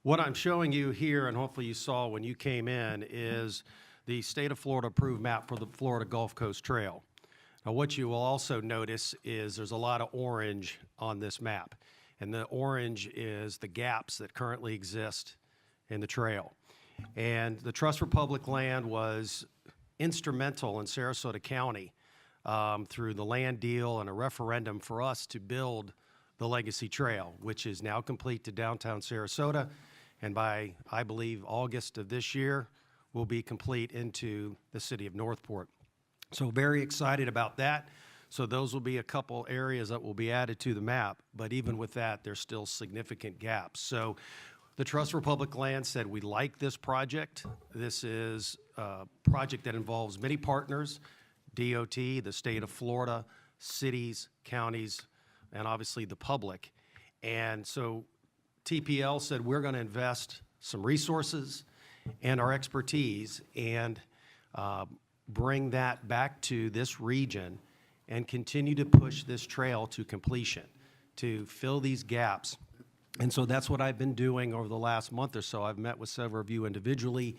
What I'm showing you here, and hopefully you saw when you came in, is the state of Florida approved map for the Florida Gulf Coast Trail. Now, what you will also notice is there's a lot of orange on this map. And the orange is the gaps that currently exist in the trail. And the Trust for Public Land was instrumental in Sarasota County through the land deal and a referendum for us to build the Legacy Trail, which is now complete to downtown Sarasota. And by, I believe, August of this year, will be complete into the city of Northport. So very excited about that. So those will be a couple areas that will be added to the map, but even with that, there's still significant gaps. So the Trust for Public Land said we like this project. This is a project that involves many partners, DOT, the state of Florida, cities, counties, and obviously the public. And so TPL said we're going to invest some resources and our expertise and bring that back to this region and continue to push this trail to completion, to fill these gaps. And so that's what I've been doing over the last month or so. I've met with several of you individually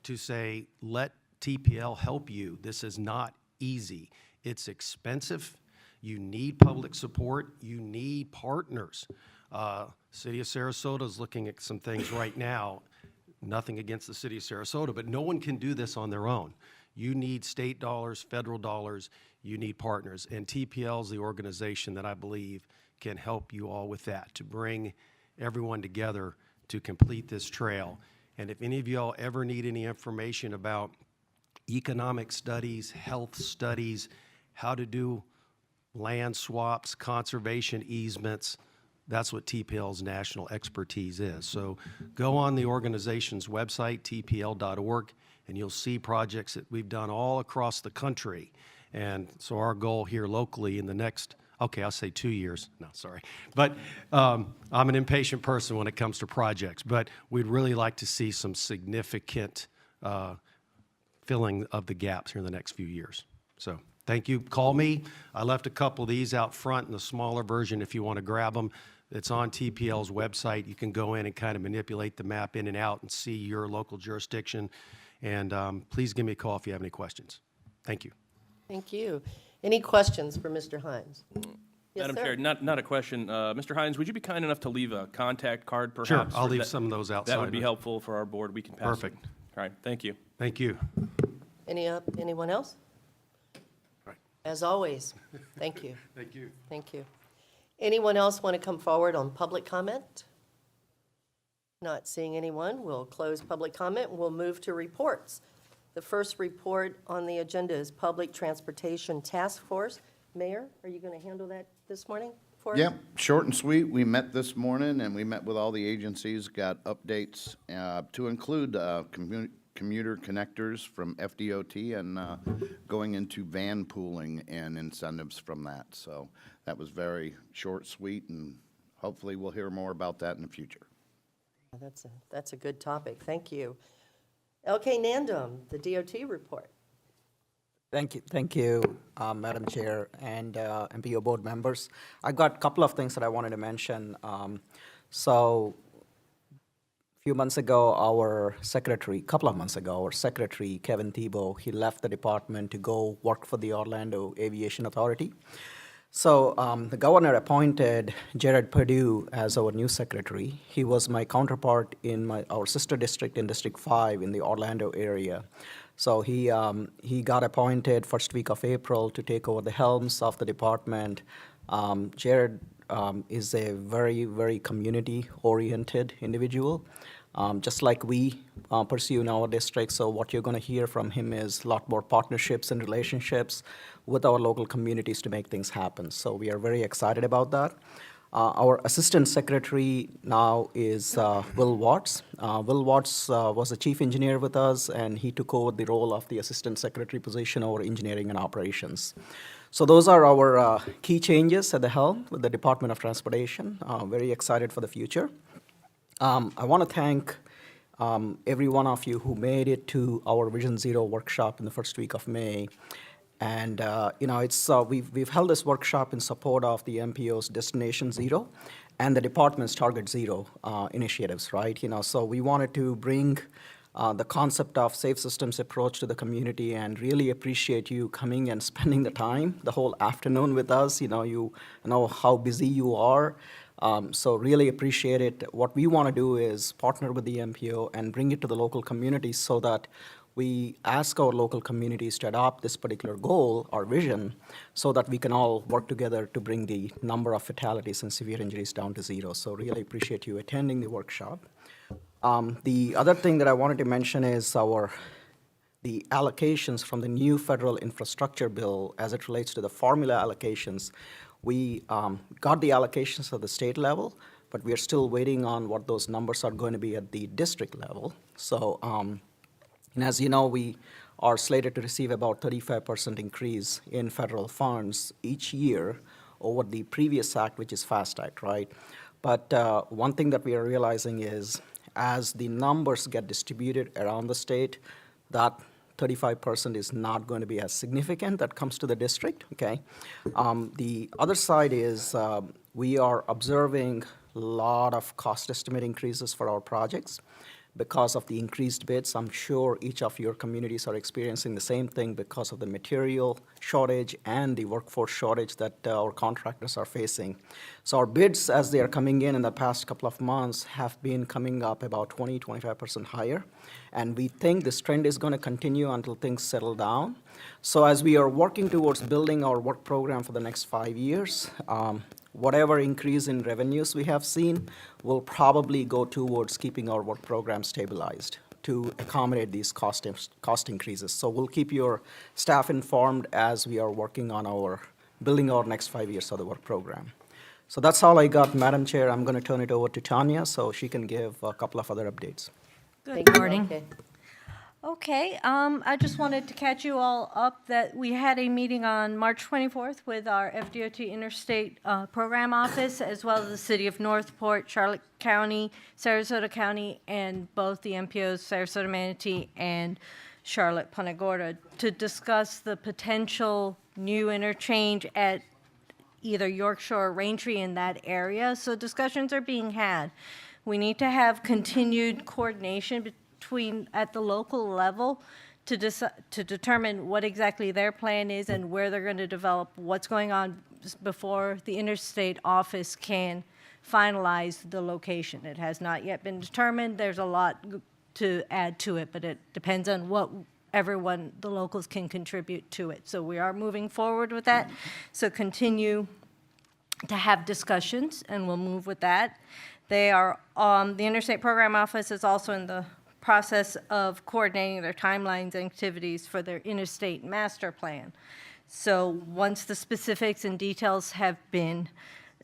to say, let TPL help you. This is not easy. It's expensive. You need public support. You need partners. City of Sarasota is looking at some things right now. Nothing against the city of Sarasota, but no one can do this on their own. You need state dollars, federal dollars, you need partners. And TPL is the organization that I believe can help you all with that, to bring everyone together to complete this trail. And if any of y'all ever need any information about economic studies, health studies, how to do land swaps, conservation easements, That's what TPL's national expertise is. So go on the organization's website, tpl.org, and you'll see projects that we've done all across the country. And so our goal here locally in the next, okay, I'll say 2 years. No, sorry. But I'm an impatient person when it comes to projects, but we'd really like to see some significant filling of the gaps here in the next few years. So thank you. Call me. I left a couple of these out front in the smaller version if you want to grab them. It's on TPL's website. You can go in and kind of manipulate the map in and out and see your local jurisdiction. And please give me a call if you have any questions. Thank you. Thank you. Any questions for Mr. Hines? Yes, Madam sir. Chair, not a question. Mr. Hines, would you be kind enough to leave a contact card perhaps? Sure, I'll or leave that- some of those outside. That would be helpful for our board. We can pass. Perfect. Them. All right, thank you. Thank you. Anyone else? Right. As always, thank you. Thank you. Thank you. Anyone else want to come forward on public comment? Not seeing anyone, we'll close public comment and we'll move to reports. The first report on the agenda is Public Transportation Task Force. Mayor, are you going to handle that this morning for us? Yep, short and sweet. We met this morning, and we met with all the agencies, got updates to include commuter connectors from FDOT and going into van pooling and incentives from that. So that was very short, sweet, and hopefully we'll hear more about that in the future. That's a good topic. Thank you. LK Nandum, the DOT report. Thank you, Madam Chair and MPO board members. I got a couple of things that I wanted to mention. So a few months ago, couple of months ago, our secretary, Kevin Thibault, he left the department to go work for the Orlando Aviation Authority. So the governor appointed Jared Perdue as our new secretary. He was my counterpart in our sister district in District 5 in the Orlando area. So he got appointed first week of April to take over the helms of the department. Jared is a very, very community-oriented individual, just like we pursue in our district. So what you're going to hear from him is a lot more partnerships and relationships with our local communities to make things happen. So we are very excited about that. Our assistant secretary now is Will Watts. Will Watts was the chief engineer with us, and he took over the role of the assistant secretary position over engineering and operations. So those are our key changes at the helm with the Department of Transportation. Very excited for the future. I want to thank every one of you who made it to our Vision Zero workshop in the first week of May. And it's we've held this workshop in support of the MPO's Destination Zero and the department's Target Zero initiatives, right? So we wanted to bring the concept of safe systems approach to the community, and really appreciate you coming and spending the time, the whole afternoon with us. You know how busy you are. So really appreciate it. What we want to do is partner with the MPO and bring it to the local communities so that we ask our local communities to adopt this particular goal or vision so that we can all work together to bring the number of fatalities and severe injuries down to zero. So really appreciate you attending the workshop. The other thing that I wanted to mention is the allocations from the new federal infrastructure bill as it relates to the formula allocations. We got the allocations at the state level, but we are still waiting on what those numbers are going to be at the district level. So, and as you know, we are slated to receive about 35% increase in federal funds each year over the previous act, which is FAST Act, right? But one thing that we are realizing is as the numbers get distributed around the state, that 35% is not going to be as significant that comes to the district, okay? The other side is we are observing a lot of cost estimate increases for our projects because of the increased bids. I'm sure each of your communities are experiencing the same thing because of the material shortage and the workforce shortage that our contractors are facing. So our bids, as they are coming in the past couple of months, have been coming up about 20-25% higher. And we think this trend is going to continue until things settle down. So as we are working towards building our work program for the next 5 years, whatever increase in revenues we have seen will probably go towards keeping our work program stabilized to accommodate these cost increases. So we'll keep your staff informed as we are working on building our next 5 years of the work program. So that's all I got, Madam Chair. I'm going to turn it over to Tanya so she can give a couple of other updates. Thank Good you. morning. Okay. Okay, I just wanted to catch you all up that we had a meeting on March 24th with our FDOT Interstate Program Office, as well as the City of Northport, Charlotte County, Sarasota County, and both the MPOs, Sarasota Manatee and Charlotte Punta Gorda, to discuss the potential new interchange at either Yorkshire or Raintree in that area. So discussions are being had. We need to have continued coordination between, at the local level, to determine what exactly their plan is and where they're going to develop what's going on before the interstate office can finalize the location. It has not yet been determined. There's a lot to add to it, but it depends on what everyone, the locals, can contribute to it. So we are moving forward with that. So continue to have discussions, and we'll move with that. They are, the Interstate Program Office is also in the process of coordinating their timelines and activities for their interstate master plan. So once the specifics and details have been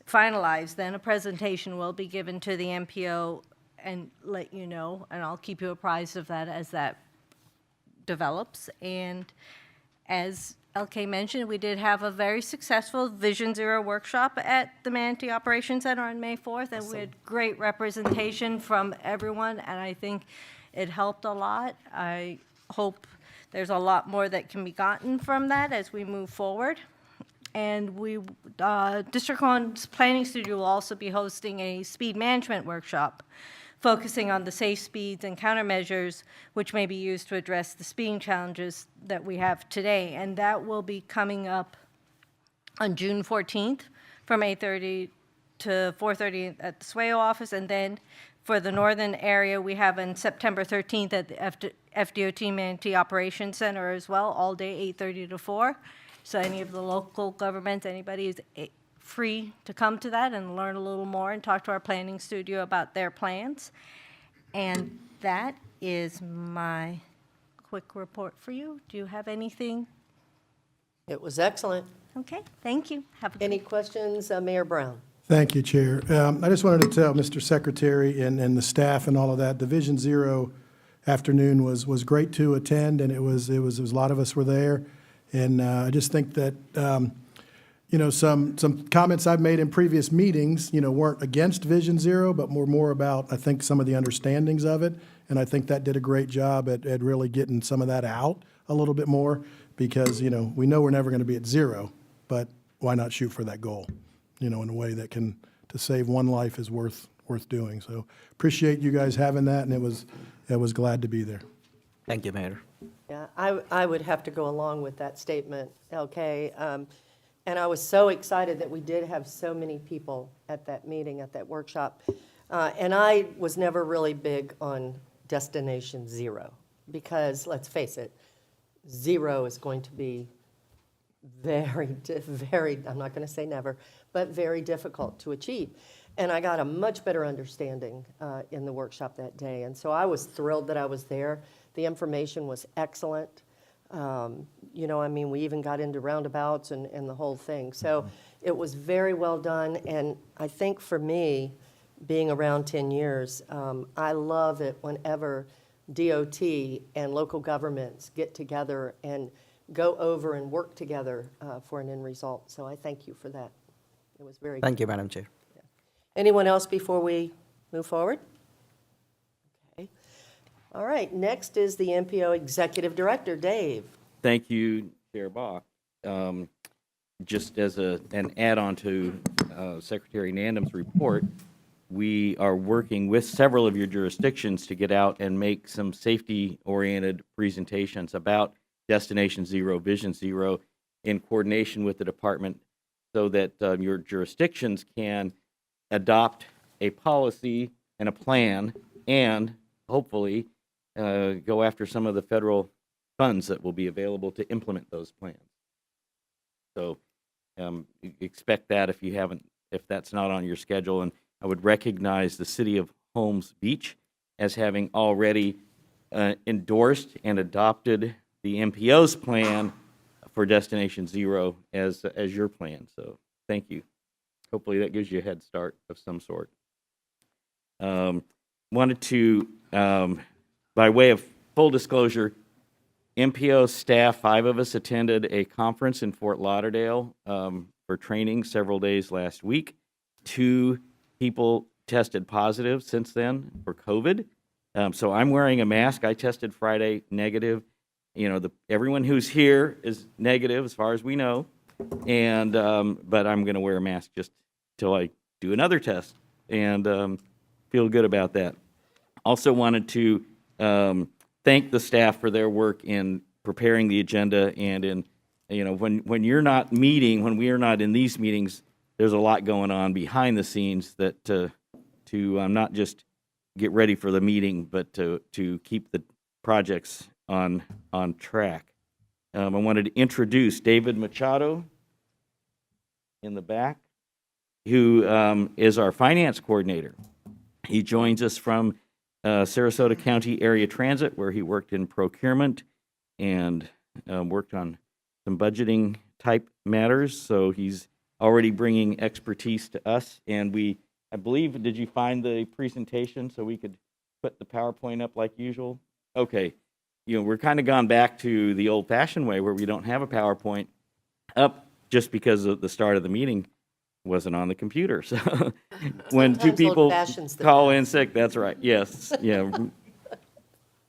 finalized, then a presentation will be given to the MPO and let you know, and I'll keep you apprised of that as that develops. And as LK mentioned, we did have a very successful Vision Zero workshop at the Manatee Operations Center on May 4th, and we had great representation from everyone, and I think it helped a lot. I hope there's a lot more that can be gotten from that as we move forward. And we, District 1's Planning Studio will also be hosting a speed management workshop focusing on the safe speeds and countermeasures which may be used to address the speeding challenges that we have today. And that will be coming up on June 14th from 8:30 to 4:30 at the SWAO office. And then for the northern area, we have on September 13th at the FDOT Manatee Operations Center as well, all day 8:30 to 4. So any of the local governments, anybody is free to come to that and learn a little more and talk to our planning studio about their plans. And that is my quick report for you. Do you have anything? It was excellent. Okay, thank you. Have a Any questions, Mayor Brown? Thank you, Chair. I just wanted to tell Mr. Secretary and the staff and all of that, the Vision Zero afternoon was great to attend, and it was a lot of us were there. And I just think that, you know, some comments I've made in previous meetings, you know, weren't against Vision Zero, but more about, I think, some of the understandings of it. And I think that did a great job at really getting some of that out a little bit more, because, you know we're never going to be at zero, but why not shoot for that goal, you know, in a way that to save one life is worth doing. So appreciate you guys having that, and it was glad to be there. Thank you, Mayor. Yeah, I would have to go along with that statement, LK. And I was so excited that we did have so many people at that meeting, at that workshop. And I was never really big on Destination Zero, because let's face it, zero is going to be very, I'm not going to say never, but very difficult to achieve. And I got a much better understanding in the workshop that day. And so I was thrilled that I was there. The information was excellent. You know, I mean, we even got into roundabouts and the whole thing. So it was very well done. And I think for me, being around 10 years, I love it whenever DOT and local governments get together and go over and work together for an end result. So I thank you for that. It was very good. Thank you, Madam Chair. Anyone else before we move forward? Okay. All right, next is the MPO Executive Director, Dave. Thank you, Chair Bach. Just as an add-on to Secretary Nandham's report, we are working with several of your jurisdictions to get out and make some safety-oriented presentations about Destination Zero, Vision Zero, in coordination with the department, so that your jurisdictions can adopt a policy and a plan, and hopefully go after some of the federal funds that will be available to implement those plans. So expect that if that's not on your schedule. And I would recognize the city of Holmes Beach as having already endorsed and adopted the MPO's plan for Destination Zero as your plan. So thank you. hopefully that gives you a head start of some sort. Wanted to, by way of full disclosure, MPO staff, 5 of us attended a conference in Fort Lauderdale for training several days last week. 2 people tested positive since then for COVID. So I'm wearing a mask. I tested Friday negative. You know, everyone who's here is negative as far as we know. And but I'm going to wear a mask just till I do another test, and feel good about that. Also wanted to thank the staff for their work in preparing the agenda, and in, you know, when you're not meeting, when we are not in these meetings, there's a lot going on behind the scenes that to not just get ready for the meeting, but to keep the projects on track. I wanted to introduce David Machado in the back, who is our finance coordinator. He joins us from Sarasota County Area Transit, where he worked in procurement and worked on some budgeting type matters. So he's already bringing expertise to us. And I believe, did you find the presentation so we could put the PowerPoint up like usual? Okay. You know, we're kind of gone back to the old-fashioned way where we don't have a PowerPoint up just because of the start of the meeting wasn't on the computer. So when 2 people call in sick, that's right. Yes. Yeah.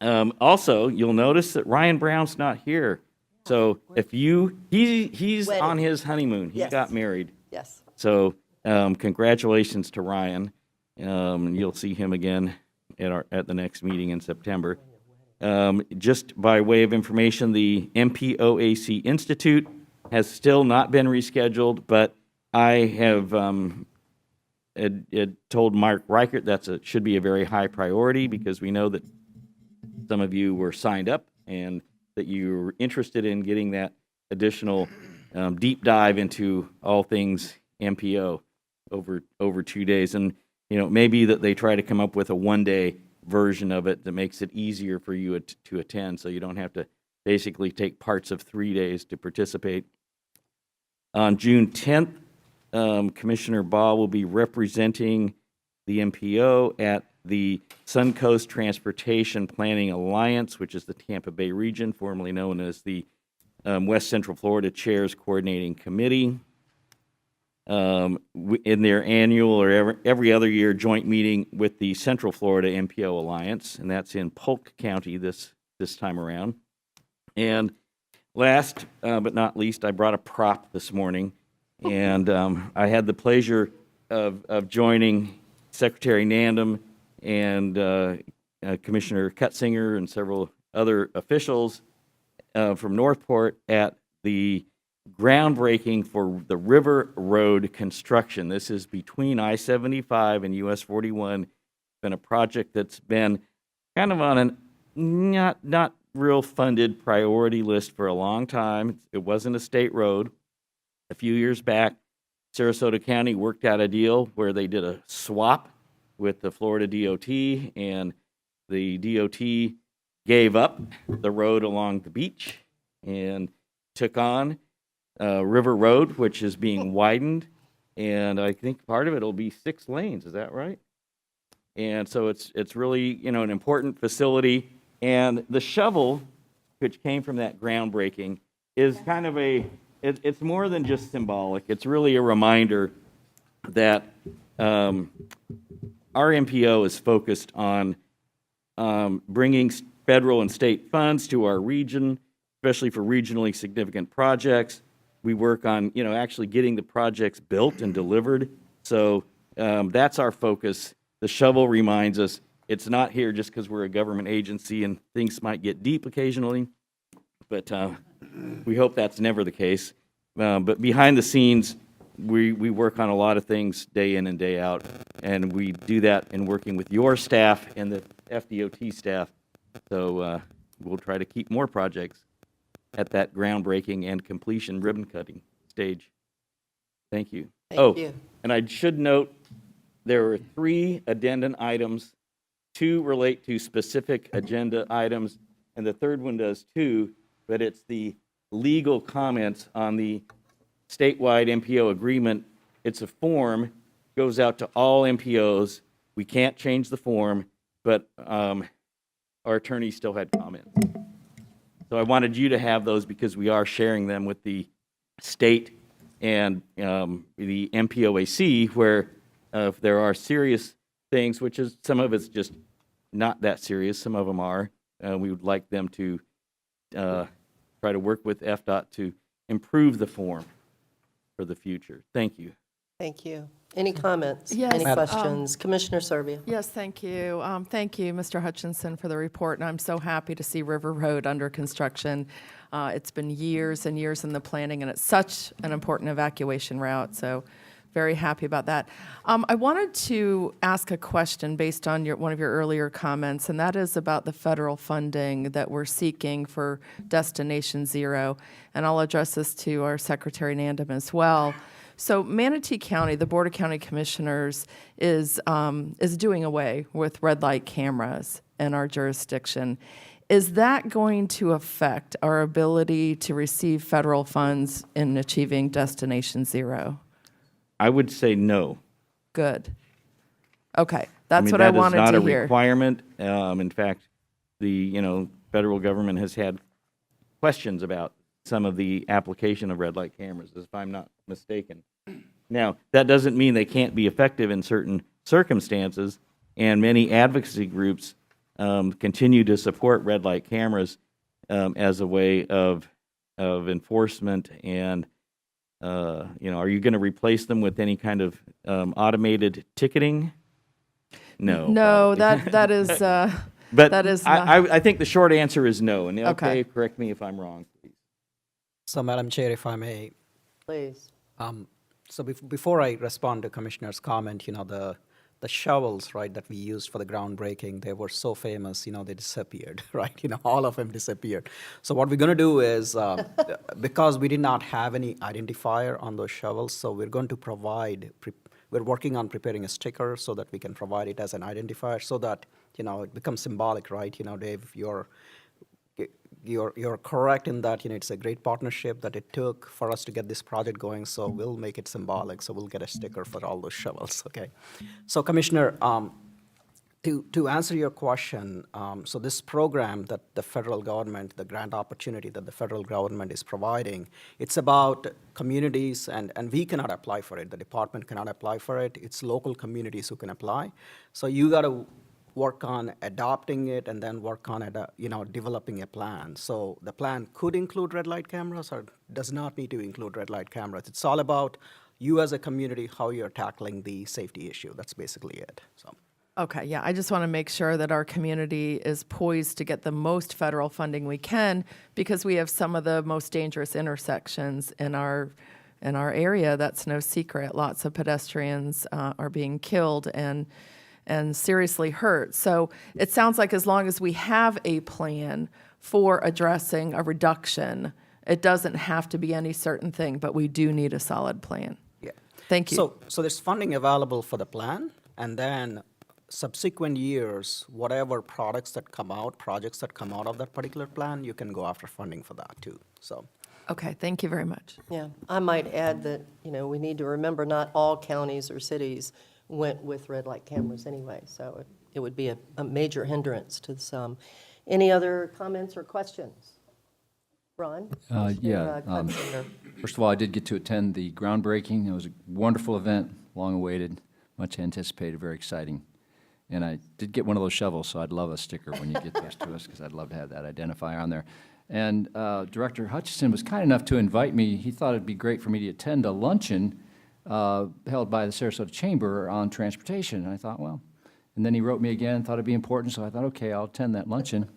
Also, you'll notice that Ryan Brown's not here. So if he's on his honeymoon. He got married. Yes. So congratulations to Ryan. You'll see him again at the next meeting in September. Just by way of information, the MPOAC Institute has still not been rescheduled, but I have told Mark Reichert should be a very high priority, because we know that some of you were signed up and that you were interested in getting that additional deep dive into all things MPO over 2 days. And, you know, maybe that they try to come up with a one-day version of it that makes it easier for you to attend, so you don't have to basically take parts of 3 days to participate. On June 10th, Commissioner Baugh will be representing the MPO at the Suncoast Transportation Planning Alliance, which is the Tampa Bay region, formerly known as the West Central Florida Chairs Coordinating Committee. In their annual or every other year joint meeting with the Central Florida MPO Alliance, and that's in Polk County this time around. And last but not least, I brought a prop this morning, and I had the pleasure of joining Secretary Nandum and Commissioner Cutzinger and several other officials from Northport at the groundbreaking for the River Road construction. This is between I-75 and US 41. It's been a project that's been kind of on a not real funded priority list for a long time. It wasn't a state road. A few years back, Sarasota County worked out a deal where they did a swap with the Florida DOT, and the DOT gave up the road along the beach and took on River Road, which is being widened, and I think part of it will be 6 lanes. Is that right? And so it's really, you know, an important facility. And the shovel, which came from that groundbreaking, is kind of it's more than just symbolic. It's really a reminder that our MPO is focused on bringing federal and state funds to our region, especially for regionally significant projects. We work on, you know, actually getting the projects built and delivered. So that's our focus. The shovel reminds us it's not here just because we're a government agency and things might get deep occasionally, but we hope that's never the case. But behind the scenes, we work on a lot of things day in and day out, and we do that in working with your staff and the FDOT staff. So we'll try to keep more projects at that groundbreaking and completion ribbon cutting stage. Thank you. Thank you. And I should note there are 3 addendum items. 2 relate to specific agenda items, and the third one does too, but it's the legal comments on the statewide MPO agreement It's a form, goes out to all MPOs. We can't change the form, but our attorney still had comments. So I wanted you to have those because we are sharing them with the state and the MPOAC, where if there are serious things, which is some of it's just not that serious, some of them are, we would like them to try to work with FDOT to improve the form for the future. Thank you. Thank you. Any comments? Yes, Any questions? Commissioner Serbia. Yes, thank you. Thank you, Mr. Hutchinson, for the report, and I'm so happy to see River Road under construction. It's been years and years in the planning, and it's such an important evacuation route, so very happy about that. I wanted to ask a question based on one of your earlier comments, and that is about the federal funding that we're seeking for Destination Zero, and I'll address this to our Secretary Nandum as well. So Manatee County, the Board of County Commissioners, is doing away with red light cameras in our jurisdiction. Is that going to affect our ability to receive federal funds in achieving Destination Zero? I would say no. Good. Okay, that's what I wanted to hear. That is not a requirement. In fact, the federal government has had questions about some of the application of red light cameras, if I'm not mistaken. Now, that doesn't mean they can't be effective in certain circumstances, and many advocacy groups continue to support red light cameras as a way of enforcement. And are you going to replace them with any kind of automated ticketing? No. No, that is. But that is not. I think the short answer is no. And okay, correct me if I'm wrong, please. So, Madam Chair, if I may. Please. So before I respond to Commissioner's comment, the shovels, right, that we used for the groundbreaking, they were so famous, they disappeared, right? All of them disappeared. So what we're going to do is, because we did not have any identifier on those shovels, so we're going to we're working on preparing a sticker so that we can provide it as an identifier so that, it becomes symbolic, right? Dave, you're correct in that, it's a great partnership that it took for us to get this project going, so we'll make it symbolic, so we'll get a sticker for all those shovels, okay? So, Commissioner, to answer your question, so this program that the federal government, the grant opportunity that the federal government is providing, it's about communities, and we cannot apply for it. The department cannot apply for it. It's local communities who can apply. So you got to work on adopting it and then work on developing a plan. So the plan could include red light cameras or does not need to include red light cameras. It's all about you as a community, how you're tackling the safety issue. That's basically it. So. Okay, yeah, I just want to make sure that our community is poised to get the most federal funding we can because we have some of the most dangerous intersections in our area. That's no secret. Lots of pedestrians are being killed and seriously hurt. So it sounds like as long as we have a plan for addressing a reduction, it doesn't have to be any certain thing, but we do need a solid plan. Yeah. Thank you. So there's funding available for the plan, and then subsequent years, whatever projects that come out of that particular plan, you can go after funding for that too. So. Okay, thank you very much. Yeah, I might add that, we need to remember not all counties or cities went with red light cameras anyway, so it would be a major hindrance to some. Any other comments or questions? Ron? First of all, I did get to attend the groundbreaking. It was a wonderful event, long awaited, much anticipated, very exciting. And I did get one of those shovels, so I'd love a sticker when you get those to us, because I'd love to have that identifier on there. And Director Hutchinson was kind enough to invite me. He thought it'd be great for me to attend a luncheon held by the Sarasota Chamber on transportation. And I thought, well, and then he wrote me again, thought it'd be important, so I thought, okay, I'll attend that luncheon.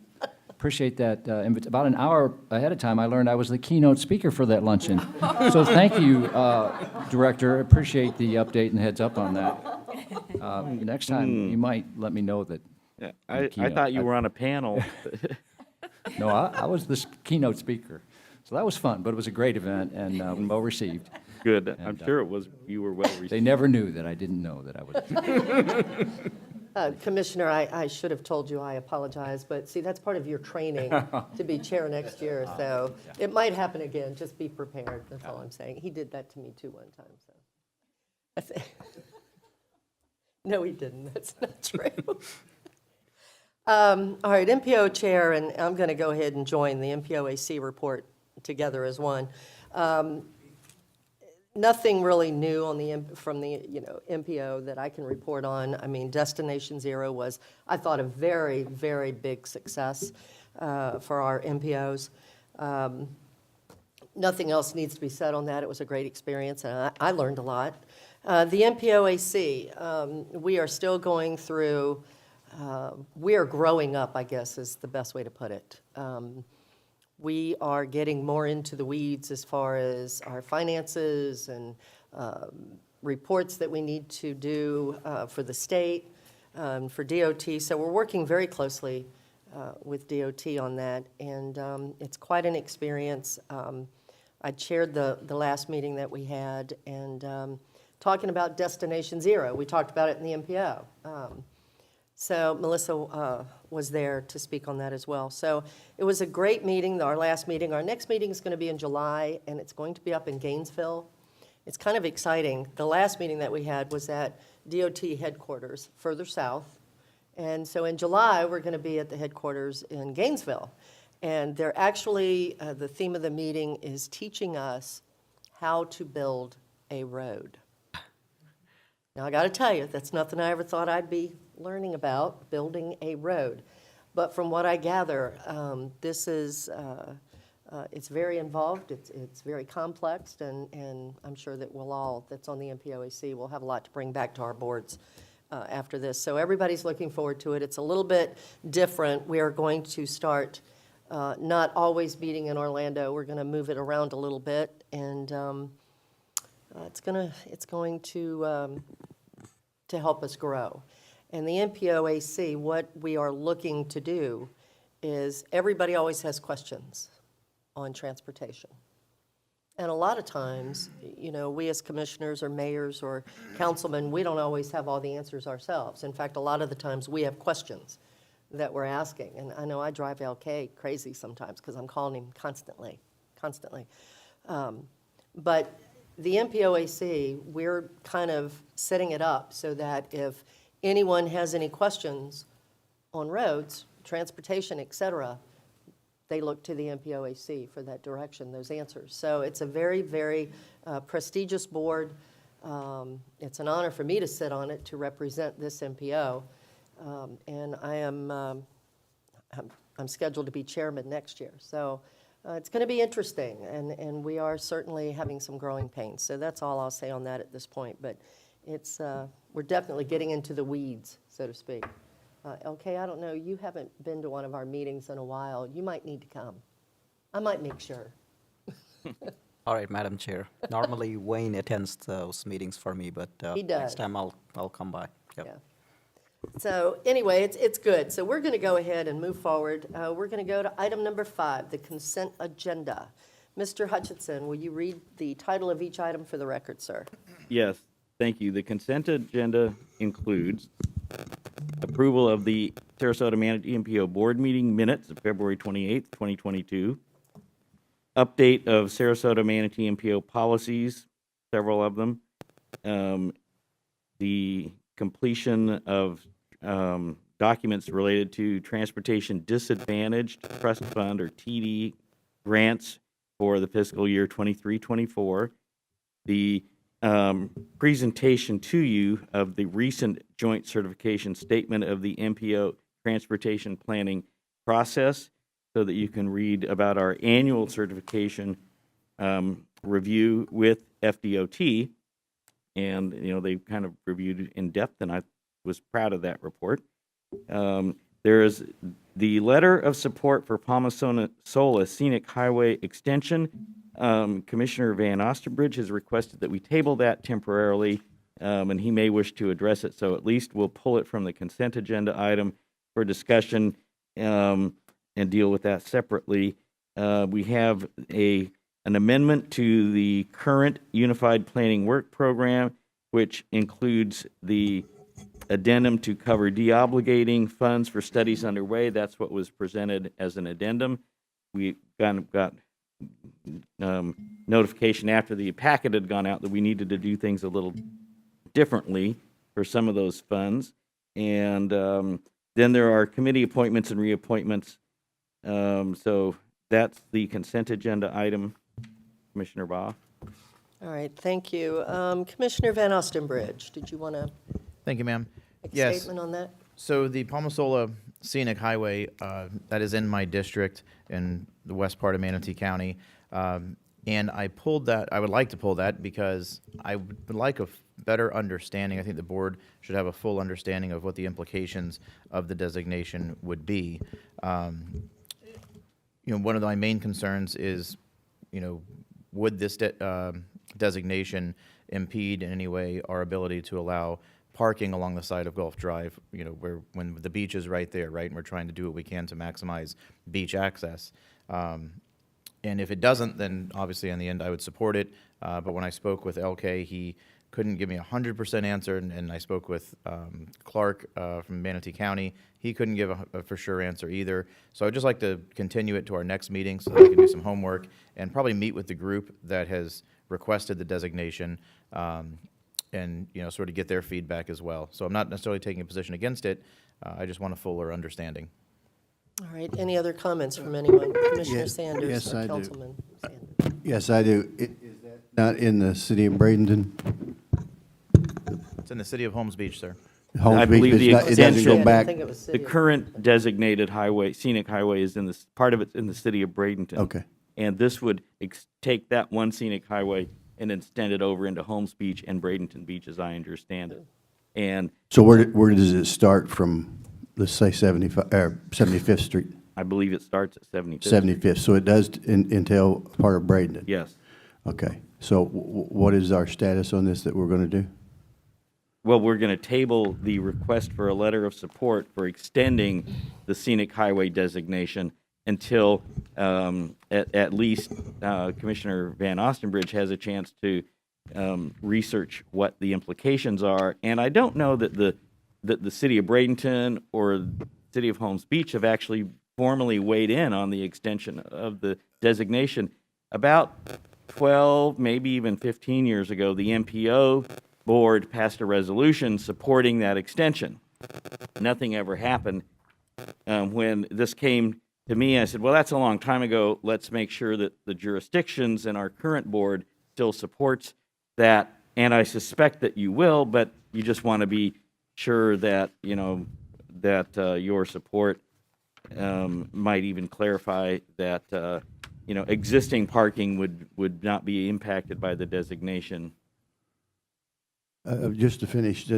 Appreciate that. About an hour ahead of time, I learned I was the keynote speaker for that luncheon. So thank you, Director. Appreciate the update and heads up on that. Next time, you might let me know that. Yeah, I thought you were on a panel. No, I was the keynote speaker. So that was fun, but it was a great event and well received. Good. And, I'm sure you were well received. They never knew that I didn't know that I was. Commissioner, I should have told you, I apologize, but see, that's part of your training to be chair next year, so it might happen again. Just be prepared, that's all I'm saying. He did that to me too one time, so. No, he didn't. That's not true. All right, MPO chair, and I'm going to go ahead and join the MPOAC report together as one. Nothing really new on from the MPO that I can report on. I mean, Destination Zero was, I thought, a very, very big success for our MPOs. Nothing else needs to be said on that. It was a great experience, and I learned a lot. The MPOAC, we are still going through, we are growing up, I guess, is the best way to put it. We are getting more into the weeds as far as our finances and reports that we need to do for the state, for DOT. So we're working very closely with DOT on that, and it's quite an experience. I chaired the last meeting that we had, and talking about Destination Zero. We talked about it in the MPO. So Melissa was there to speak on that as well. So it was a great meeting, our last meeting. Our next meeting is going to be in July, and it's going to be up in Gainesville. It's kind of exciting. The last meeting that we had was at DOT headquarters, further south. And so in July, we're going to be at the headquarters in Gainesville. And they're actually, the theme of the meeting is teaching us how to build a road. Now, I got to tell you, that's nothing I ever thought I'd be learning about, building a road. But from what I gather, this is, it's very involved, it's very complex, and I'm sure that we'll all, that's on the MPOAC, will have a lot to bring back to our boards after this. So everybody's looking forward to it. It's a little bit different. We are going to start not always meeting in Orlando. We're going to move it around a little bit, and it's going to help us grow. And the MPOAC, what we are looking to do is everybody always has questions on transportation. And a lot of times, we as commissioners or mayors or councilmen, we don't always have all the answers ourselves. In fact, a lot of the times we have questions that we're asking. And I know I drive LK crazy sometimes because I'm calling him constantly. But the MPOAC, we're kind of setting it up so that if anyone has any questions on roads, transportation, et cetera, they look to the MPOAC for that direction, those answers. So it's a very, very prestigious board. It's an honor for me to sit on it to represent this MPO. And I'm scheduled to be chairman next year. So it's going to be interesting, and we are certainly having some growing pains. So that's all I'll say on that at this point. But it's we're definitely getting into the weeds, so to speak. LK, I don't know, you haven't been to one of our meetings in a while. You might need to come. I might make sure. All right, Madam Chair. Normally Wayne attends those meetings for me, but He does. next time I'll come by. Yep. Yeah. So anyway, it's good. So we're going to go ahead and move forward. We're going to go to item number 5, the consent agenda. Mr. Hutchinson, will you read the title of each item for the record, sir? Yes, thank you. The consent agenda includes approval of the Sarasota Manatee MPO Board meeting minutes of February 28th, 2022, update of Sarasota Manatee MPO policies, several of them, the completion of documents related to Transportation Disadvantaged Trust Fund, or TD, grants for the fiscal year 23-24, the presentation to you of the recent joint certification statement of the MPO transportation planning process, so that you can read about our annual certification review with FDOT. And, they kind of reviewed in depth, and I was proud of that report. There is the letter of support for Palmasola Scenic Highway Extension. Commissioner Van Ostenbridge has requested that we table that temporarily, and he may wish to address it, so at least we'll pull it from the consent agenda item for discussion and deal with that separately. We have an amendment to the current Unified Planning Work Program, which includes the addendum to cover deobligating funds for studies underway. That's what was presented as an addendum. We kind of got notification after the packet had gone out that we needed to do things a little differently for some of those funds. And then there are committee appointments and reappointments. So that's the consent agenda item. Commissioner Baugh. All right, thank you. Commissioner Van Ostenbridge, did you want to Thank you, ma'am. make a Yes. statement on that? So the Palmasola Scenic Highway, that is in my district in the west part of Manatee County. And I pulled that, I would like to pull that because I would like a better understanding. I think the board should have a full understanding of what the implications of the designation would be. One of my main concerns is, would this designation impede in any way our ability to allow parking along the side of Gulf Drive, where when the beach is right there, right, and we're trying to do what we can to maximize beach access. And if it doesn't, then obviously in the end I would support it. But when I spoke with LK, he couldn't give me a 100% answer, and I spoke with Clark from Manatee County. He couldn't give a for sure answer either. So I'd just like to continue it to our next meeting so that we can do some homework and probably meet with the group that has requested the designation and sort of get their feedback as well. So I'm not necessarily taking a position against it. I just want a fuller understanding. All right, any other comments from anyone? Commissioner Sanders yes, or I do. Councilman Sanders? Yes, I do. Is that not in the city of Bradenton? It's in the city of Holmes Beach, sir. Holmes I Beach, believe but the it's not- it doesn't extension, go back. the current designated highway, scenic highway is in this, part of it's in the city of Bradenton. Okay. And this would take that one scenic highway and extend it over into Holmes Beach and Bradenton Beach, as I understand it. And So where does it start from, let's say 75th Street? I believe it starts at 75th. 75th, so it does entail part of Bradenton? Yes. Okay, so what is our status on this that we're going to do? Well, we're going to table the request for a letter of support for extending the scenic highway designation until at least Commissioner Van Ostenbridge has a chance to research what the implications are. And I don't know that the city of Bradenton or the city of Holmes Beach have actually formally weighed in on the extension of the designation. About 12, maybe even 15 years ago, the MPO board passed a resolution supporting that extension. Nothing ever happened. When this came to me, I said, well, that's a long time ago. Let's make sure that the jurisdictions and our current board still supports that. And I suspect that you will, but you just want to be sure that, your support might even clarify that, existing parking would not be impacted by the designation. Just to finish,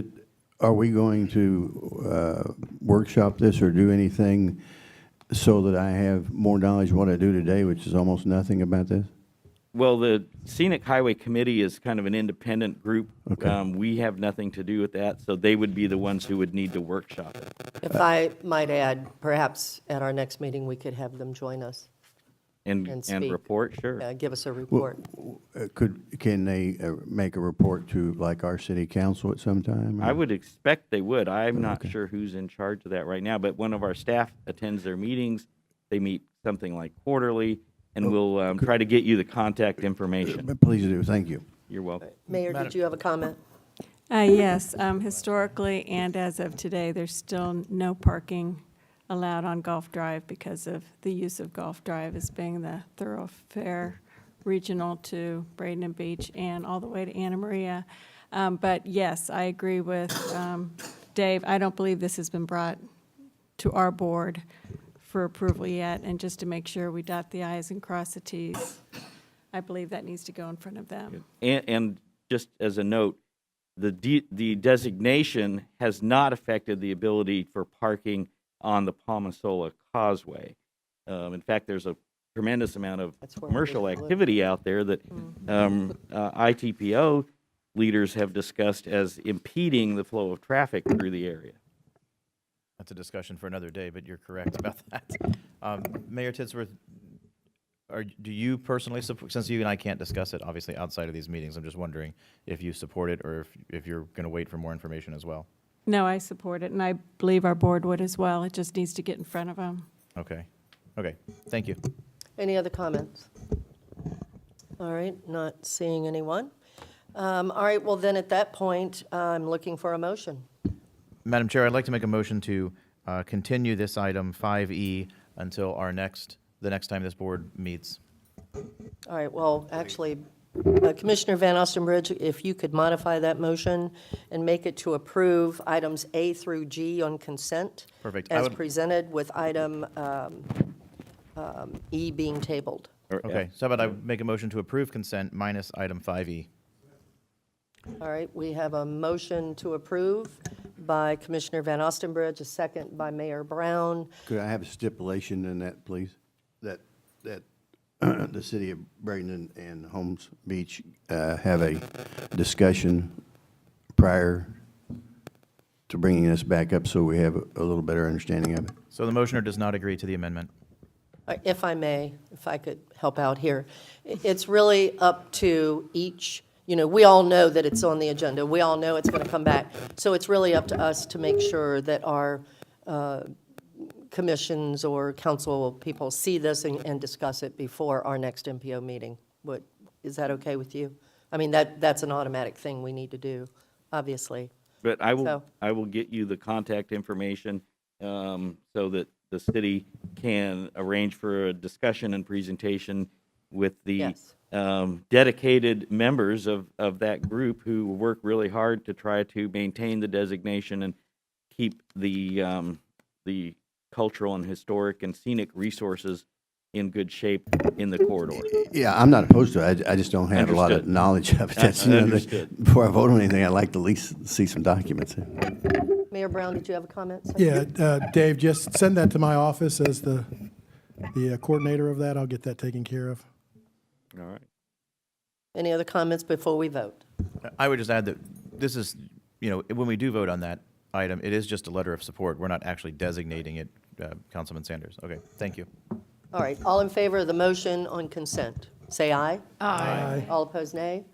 are we going to workshop this or do anything so that I have more knowledge of what I do today, which is almost nothing about this? Well, the Scenic Highway Committee is kind of an independent group. Okay. We have nothing to do with that, so they would be the ones who would need to workshop it. If I might add, perhaps at our next meeting, we could have them join us And speak. report, sure. Give us a report. Can they make a report to like our city council at some time? I would expect they would. I'm not sure who's in charge of that right now, but one of our staff attends their meetings. They meet something like quarterly, and we'll try to get you the contact information. Please do, thank you. You're welcome. Mayor, did you have a comment? Yes, historically and as of today, there's still no parking allowed on Gulf Drive because of the use of Gulf Drive as being the thoroughfare regional to Bradenton Beach and all the way to Anna Maria. But yes, I agree with Dave. I don't believe this has been brought to our board for approval yet, and just to make sure we dot the i's and cross the t's, I believe that needs to go in front of them. And just as a note, the designation has not affected the ability for parking on the Palmasola Causeway. In fact, there's a tremendous amount of commercial activity out there that ITPO leaders have discussed as impeding the flow of traffic through the area. That's a discussion for another day, but you're correct about that. Mayor Tidsworth, do you personally support, since you and I can't discuss it, obviously, outside of these meetings, I'm just wondering if you support it or if you're going to wait for more information as well? No, I support it, and I believe our board would as well. It just needs to get in front of them. Okay. Okay, thank you. Any other comments? All right, not seeing anyone. All right, well, then at that point, I'm looking for a motion. Madam Chair, I'd like to make a motion to continue this item 5E until the next time this board meets. All right, well, actually, Commissioner Van Ostenbridge, if you could modify that motion and make it to approve items A through G on consent. Perfect. As presented with item E being tabled. Okay, so how about I make a motion to approve consent minus item 5E? All right, we have a motion to approve by Commissioner Van Ostenbridge, a second by Mayor Brown. Could I have a stipulation in that, please? That the city of Bradenton and Holmes Beach have a discussion prior to bringing this back up so we have a little better understanding of it. So the motioner does not agree to the amendment. If I may, if I could help out here. It's really up to each, we all know that it's on the agenda. We all know it's going to come back. So it's really up to us to make sure that our commissions or council people see this and discuss it before our next MPO meeting. Is that okay with you? I mean, that's an automatic thing we need to do, obviously. But I will get you the contact information so that the city can arrange for a discussion and presentation with the dedicated members of that group who work really hard to try to maintain the designation and keep the cultural and historic and scenic resources in good shape in the corridor. Yeah, I'm not opposed to it. I just don't have a lot of knowledge of it. That's, before I vote on anything, I'd like to at least see some documents. Mayor Brown, did you have a comment? Sir? Yeah, Dave, just send that to my office as the coordinator of that. I'll get that taken care of. All right. Any other comments before we vote? I would just add that this is, when we do vote on that item, it is just a letter of support. We're not actually designating it, Councilman Sanders. Okay, thank you. All right, all in favor of the motion on consent, say aye. Aye. All opposed, nay.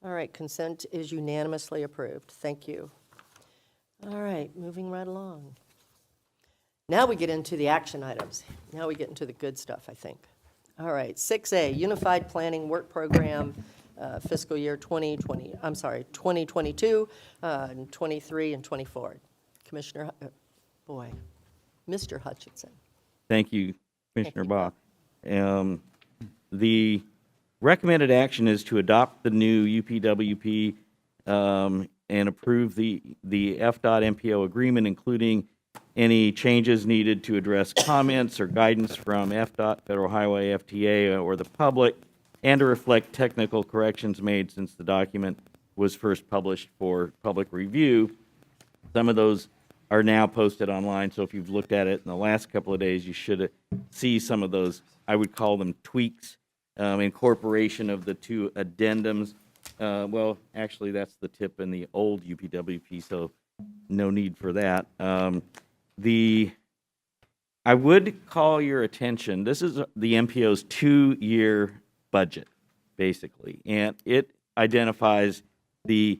All right, consent is unanimously approved. Thank you. All right, moving right along. Now we get into the action items. Now we get into the good stuff, I think. All right, 6A, Unified Planning Work Program, fiscal year 2022, and 23 and 24. Mr. Hutchinson. Thank you, Commissioner Bach. The recommended action is to adopt the new UPWP and approve the FDOT MPO agreement, including any changes needed to address comments or guidance from FDOT, Federal Highway, FTA, or the public, and to reflect technical corrections made since the document was first published for public review. Some of those are now posted online, so if you've looked at it in the last couple of days, you should see some of those, I would call them tweaks, incorporation of the two addendums. Well, actually, that's the tip in the old UPWP, so no need for that. I would call your attention, this is the MPO's 2-year budget, basically, and it identifies the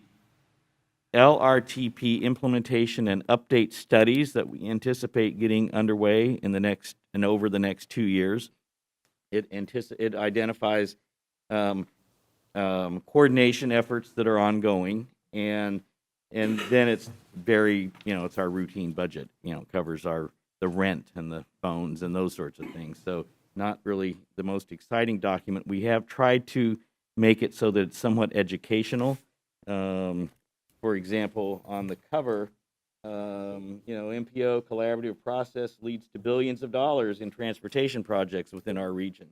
LRTP implementation and update studies that we anticipate getting underway in the next and over the next 2 years. It identifies coordination efforts that are ongoing, and then it's very, it's our routine budget, covers the rent and the phones and those sorts of things. So not really the most exciting document. We have tried to make it so that it's somewhat educational. For example, on the cover, MPO collaborative process leads to billions of dollars in transportation projects within our region.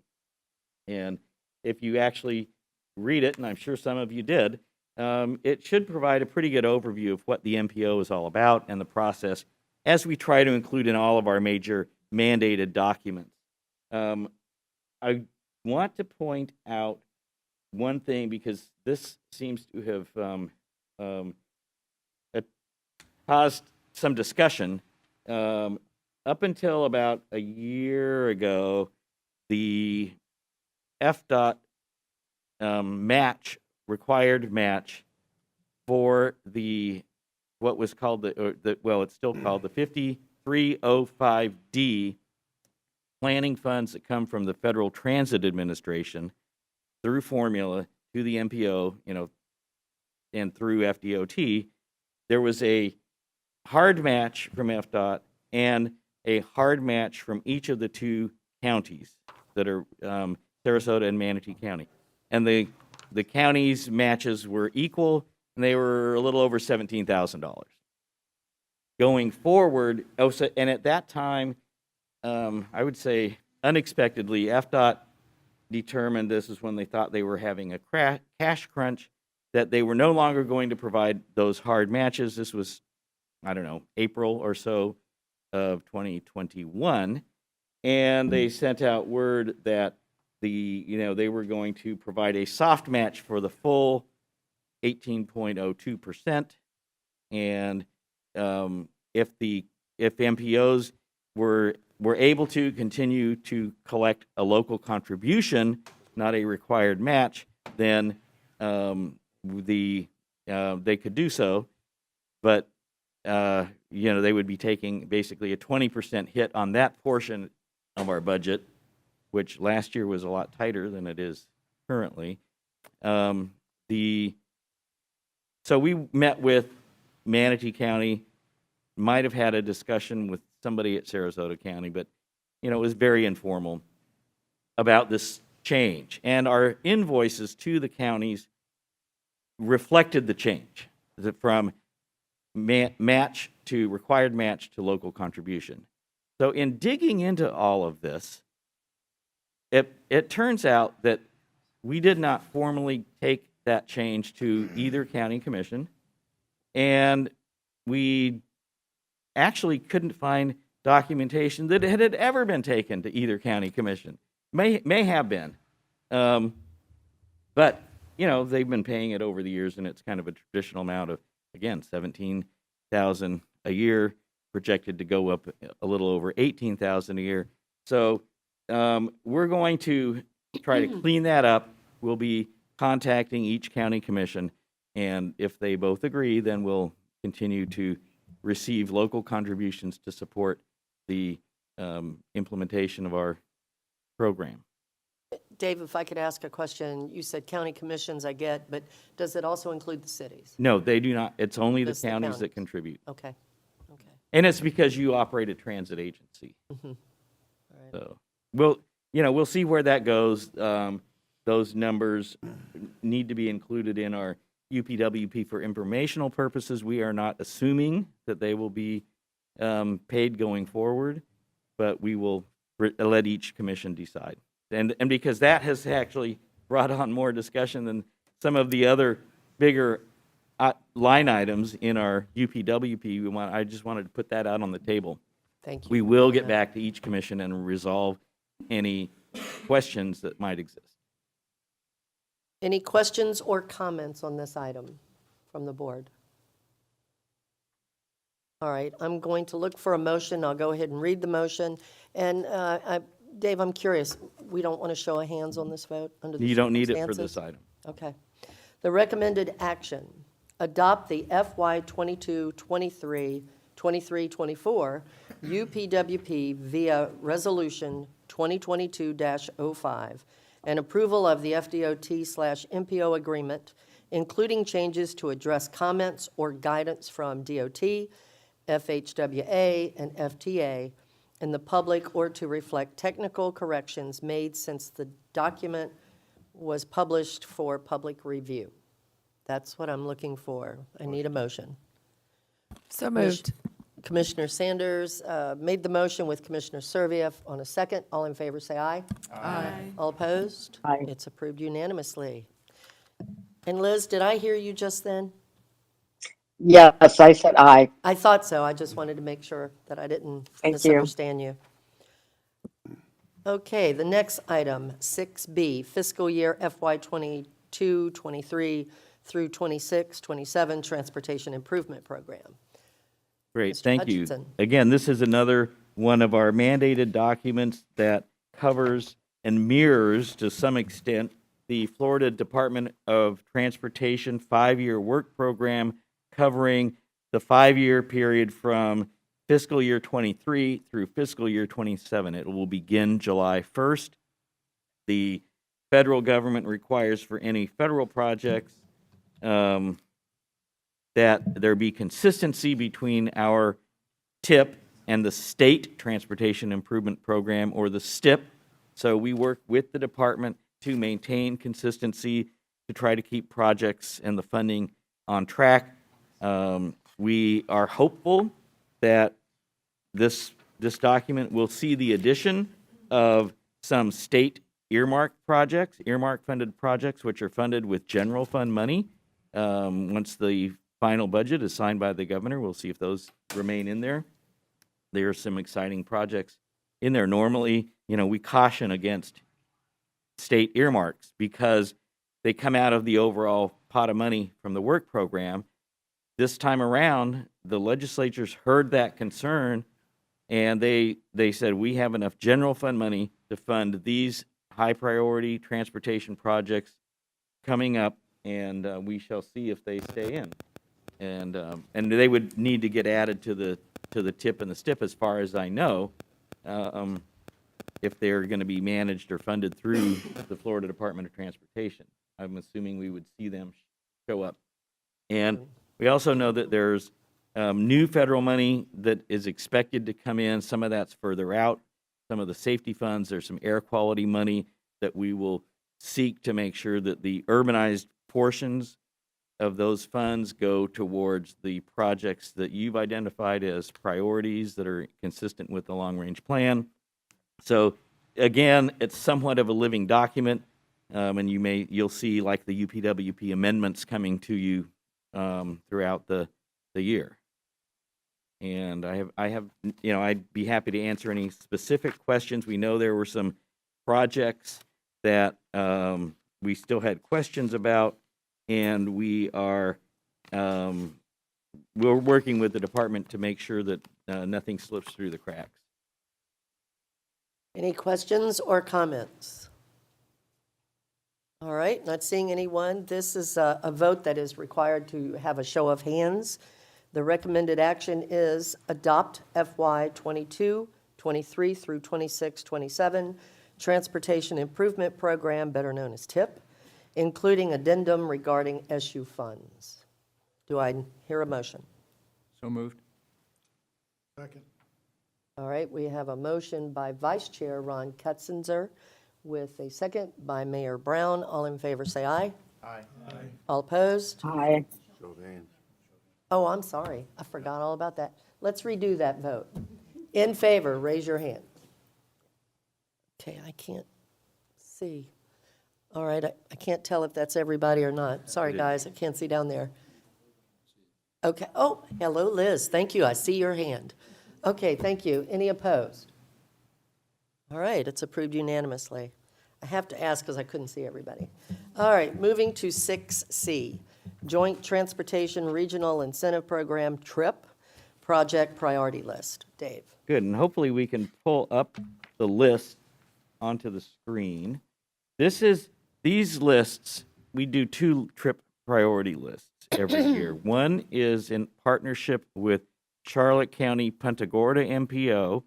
And if you actually read it, and I'm sure some of you did, it should provide a pretty good overview of what the MPO is all about and the process, as we try to include in all of our major mandated documents. I want to point out one thing, because this seems to have caused some discussion. Up until about a year ago, the FDOT required match for what was called it's still called the 5305D planning funds that come from the Federal Transit Administration through formula to the MPO, and through FDOT, there was a hard match from FDOT and a hard match from each of the two counties that are Sarasota and Manatee County. And the counties' matches were equal, and they were a little over $17,000. Going forward, and at that time, I would say unexpectedly, FDOT determined, this is when they thought they were having a cash crunch, that they were no longer going to provide those hard matches. This was, I don't know, April or so of 2021, and they sent out word that they were going to provide a soft match for the full 18.02%, and if MPOs were able to continue to collect a local contribution, not a required match, then they could do so, but they would be taking basically a 20% hit on that portion of our budget, which last year was a lot tighter than it is currently. So we met with Manatee County, might have had a discussion with somebody at Sarasota County, but it was very informal about this change. And our invoices to the counties reflected the change from match to required match to local contribution. So in digging into all of this, it turns out that we did not formally take that change to either county commission, and we actually couldn't find documentation that it had ever been taken to either county commission. May have been, but they've been paying it over the years, and it's kind of a traditional amount of, again, $17,000 a year, projected to go up a little over $18,000 a year. So we're going to try to clean that up. We'll be contacting each county commission, and if they both agree, then we'll continue to receive local contributions to support the implementation of our program. Dave, if I could ask a question, you said county commissions, I get, but does it also include the cities? No, they do not. It's only the Just the counties that counties. contribute. Okay. And it's because you operate a transit agency. Mhm. So we'll see where that goes. Those numbers need to be included in our UPWP for informational purposes. We are not assuming that they will be paid going forward, but we will let each commission decide. And because that has actually brought on more discussion than some of the other bigger line items in our UPWP, I just wanted to put that out on the table. Thank you. We will get back to each commission and resolve any questions that might exist. Any questions or comments on this item from the board? All right, I'm going to look for a motion. I'll go ahead and read the motion. And Dave, I'm curious, we don't want to show of hands on this vote under the You don't need it for circumstances? this item. Okay. The recommended action, adopt the FY 22-23, 23-24 UPWP via Resolution 2022-05 and approval of the FDOT/MPO agreement, including changes to address comments or guidance from DOT, FHWA, and FTA in the public, or to reflect technical corrections made since the document was published for public review. That's what I'm looking for. I need a motion. So moved. Commissioner Sanders made the motion with Commissioner Servia on a second. All in favor, say aye. Aye. All opposed? Aye. It's approved unanimously. And Liz, did I hear you just then? Yes, I said aye. I thought so. I just wanted to make sure that I didn't Thank you. misunderstand you. Okay, the next item, 6B, fiscal year FY 22-23 through 26-27 Transportation Improvement Program. Great, Mr. thank you. Hutchinson. Again, this is another one of our mandated documents that covers and mirrors, to some extent, the Florida Department of Transportation 5-year work program covering the 5-year period from fiscal year 23 through fiscal year 27. It will begin July 1st. The federal government requires for any federal projects that there be consistency between our TIP and the State Transportation Improvement Program, or the STIP. So we work with the department to maintain consistency, to try to keep projects and the funding on track. We are hopeful that this document will see the addition of some state earmark funded projects, which are funded with general fund money. Once the final budget is signed by the governor, we'll see if those remain in there. There are some exciting projects in there. Normally, we caution against state earmarks because they come out of the overall pot of money from the work program. This time around, the legislatures heard that concern, and they said, we have enough general fund money to fund these high priority transportation projects coming up, and we shall see if they stay in. And they would need to get added to the TIP and the STIP, as far as I know, if they're going to be managed or funded through the Florida Department of Transportation. I'm assuming we would see them show up. And we also know that there's new federal money that is expected to come in. Some of that's further out. Some of the safety funds, there's some air quality money that we will seek to make sure that the urbanized portions of those funds go towards the projects that you've identified as priorities that are consistent with the long-range plan. So again, it's somewhat of a living document, and you'll see like the UPWP amendments coming to you throughout the year. And I'd be happy to answer any specific questions. We know there were some projects that we still had questions about, and we're working with the department to make sure that nothing slips through the cracks. Any questions or comments? All right, not seeing anyone. This is a vote that is required to have a show of hands. The recommended action is adopt FY 22, 23 through 26, 27 Transportation Improvement Program, better known as TIP, including addendum regarding SU funds. Do I hear a motion? So moved. Second. All right, we have a motion by Vice Chair Ron Ketzenzer with a second by Mayor Brown. All in favor say aye. Aye. All opposed? Aye. Show of hands. Oh, I'm sorry. I forgot all about that. Let's redo that vote. In favor, raise your hand. Okay, I can't see. All right, I can't tell if that's everybody or not. Sorry, guys, I can't see down there. Okay, oh, hello, Liz. Thank you. I see your hand. Okay, thank you. Any opposed? All right, it's approved unanimously. I have to ask because I couldn't see everybody. All right, moving to 6C, Joint Transportation Regional Incentive Program, TRIP, Project Priority List. Dave. Good, and hopefully we can pull up the list onto the screen. These lists, we do 2 TRIP priority lists every year. One is in partnership with Charlotte County Punta Gorda MPO,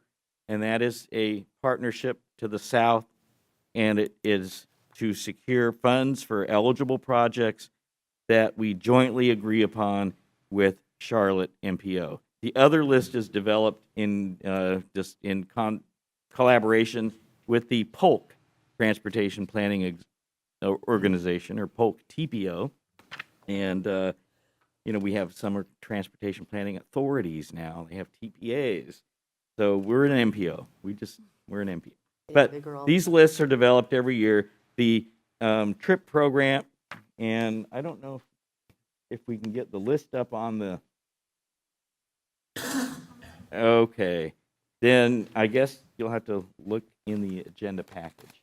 and that is a partnership to the south, and it is to secure funds for eligible projects that we jointly agree upon with Charlotte MPO. The other list is developed in collaboration with the Polk Transportation Planning Organization, or Polk TPO, and we have summer transportation planning authorities now. They have TPAs, so we're an MPO. We're an MPO. But these lists are developed every year. The TRIP program, and I don't know if we can get the list up on the. Okay, then I guess you'll have to look in the agenda package.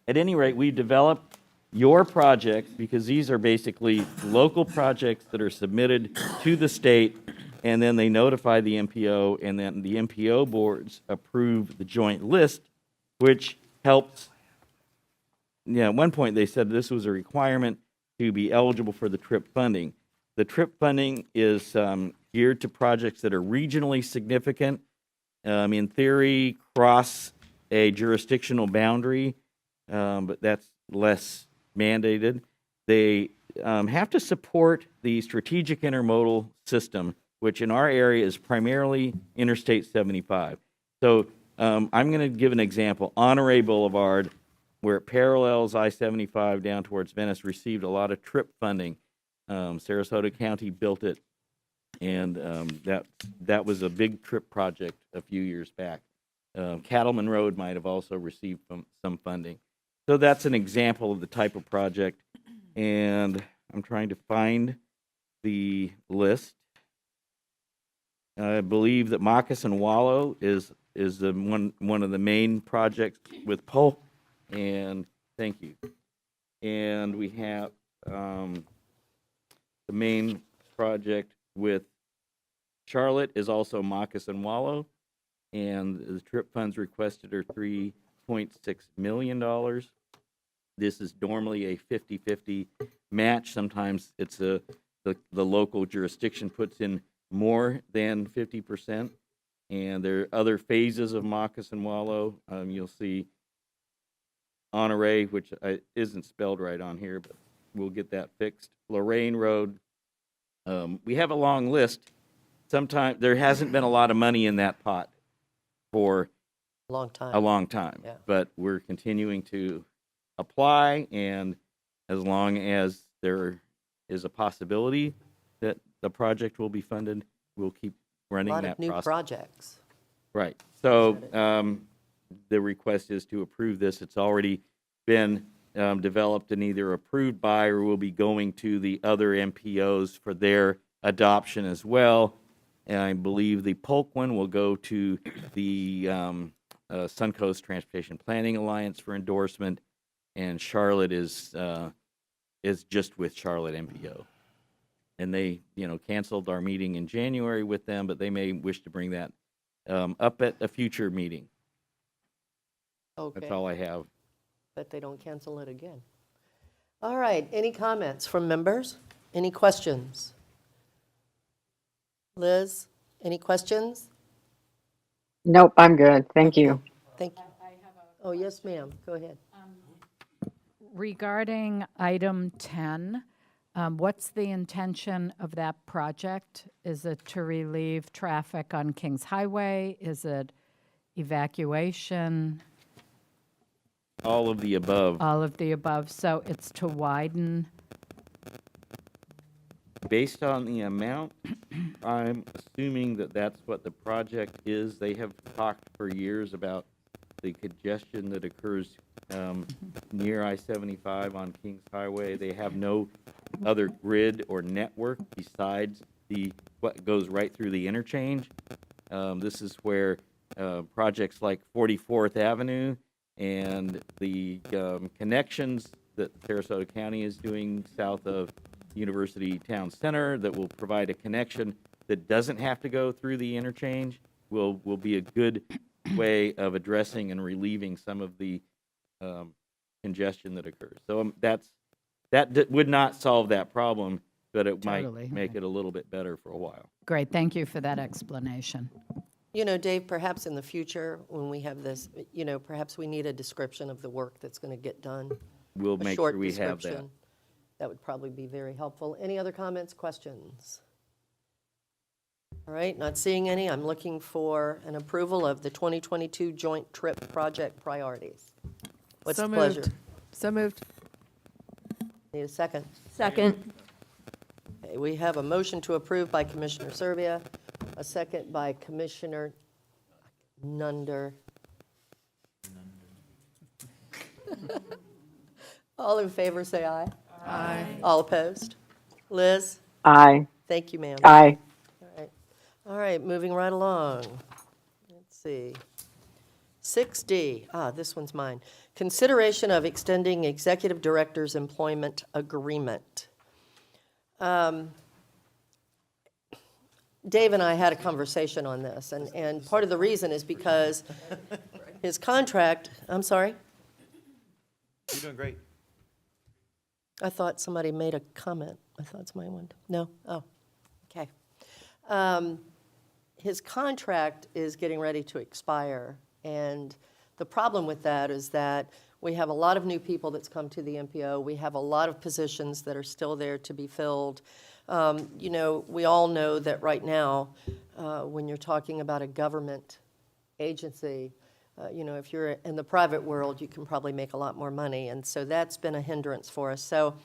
At any rate, we developed your projects because these are basically local projects that are submitted to the state, and then they notify the MPO, and then the MPO boards approve the joint list, which helps. At one point they said this was a requirement to be eligible for the TRIP funding. The TRIP funding is geared to projects that are regionally significant, in theory, cross a jurisdictional boundary, but that's less mandated. They have to support the strategic intermodal system, which in our area is primarily Interstate 75. So I'm going to give an example. Honore Boulevard, where it parallels I-75 down towards Venice, received a lot of TRIP funding. Sarasota County built it, and that was a big TRIP project a few years back. Cattleman Road might have also received some funding. So that's an example of the type of project, and I'm trying to find the list. I believe that Moccasin Wallow is the one of the main projects with Polk, and thank you. And we have the main project with Charlotte is also Moccasin Wallow, and the TRIP funds requested are $3.6 million. This is normally a 50-50 match. Sometimes it's the local jurisdiction puts in more than 50%. And there are other phases of Moccasin Wallow. You'll see Honore, which isn't spelled right on here, but we'll get that fixed. Lorraine Road. We have a long list. Sometimes there hasn't been a lot of money in that pot for A long time. a long time, Yeah. but we're continuing to apply, and as long as there is a possibility that the project will be funded, we'll keep A running lot that of new process. projects. Right. So the request is to approve this. It's already been developed and either approved by or will be going to the other MPOs for their adoption as well. And I believe the Polk one will go to the Suncoast Transportation Planning Alliance for endorsement, and Charlotte is just with Charlotte MPO. And they, canceled our meeting in January with them, but they may wish to bring that up at a future meeting. Okay. That's all I have. But they don't cancel it again. All right, any comments from members? Any questions? Liz, any questions? Nope, I'm good. Thank you. Thank you. Oh, yes, ma'am. Go ahead. Regarding item 10, what's the intention of that project? Is it to relieve traffic on Kings Highway? Is it evacuation? All of the above. All of the above. So it's to widen. Based on the amount, I'm assuming that that's what the project is. They have talked for years about the congestion that occurs near I-75 on Kings Highway. They have no other grid or network besides what goes right through the interchange. This is where projects like 44th Avenue and the connections that Sarasota County is doing south of University Town Center that will provide a connection that doesn't have to go through the interchange will be a good way of addressing and relieving some of the congestion that occurs. So that would not solve that problem, but it Totally. might make it a little bit better for a while. Great, thank you for that explanation. Dave, perhaps in the future, when we have this, perhaps we need a description of the work that's going to get done. We'll A make short sure we have that. description. That would probably be very helpful. Any other comments, questions? All right, not seeing any. I'm looking for an approval of the 2022 Joint Trip Project Priorities. What's the pleasure? So moved. Need a second? Second. Okay, we have a motion to approve by Commissioner Serbia, a second by Commissioner Nunder. All in favor, say aye. Aye. All opposed? Liz? Aye. Thank you, ma'am. Aye. All right, moving right along. Let's see. 6D, this one's mine. Consideration of extending Executive Director's employment agreement. Dave and I had a conversation on this, and part of the reason is because his contract, I'm sorry? You're doing great. I thought somebody made a comment. I thought somebody wanted, no? Oh, okay. His contract is getting ready to expire, and the problem with that is that We have a lot of new people that's come to the MPO. We have a lot of positions that are still there to be filled. You know, we all know that right now, when you're talking about a government agency, you know, if you're in the private world, you can probably make a lot more money. And so that's been a hindrance for us. So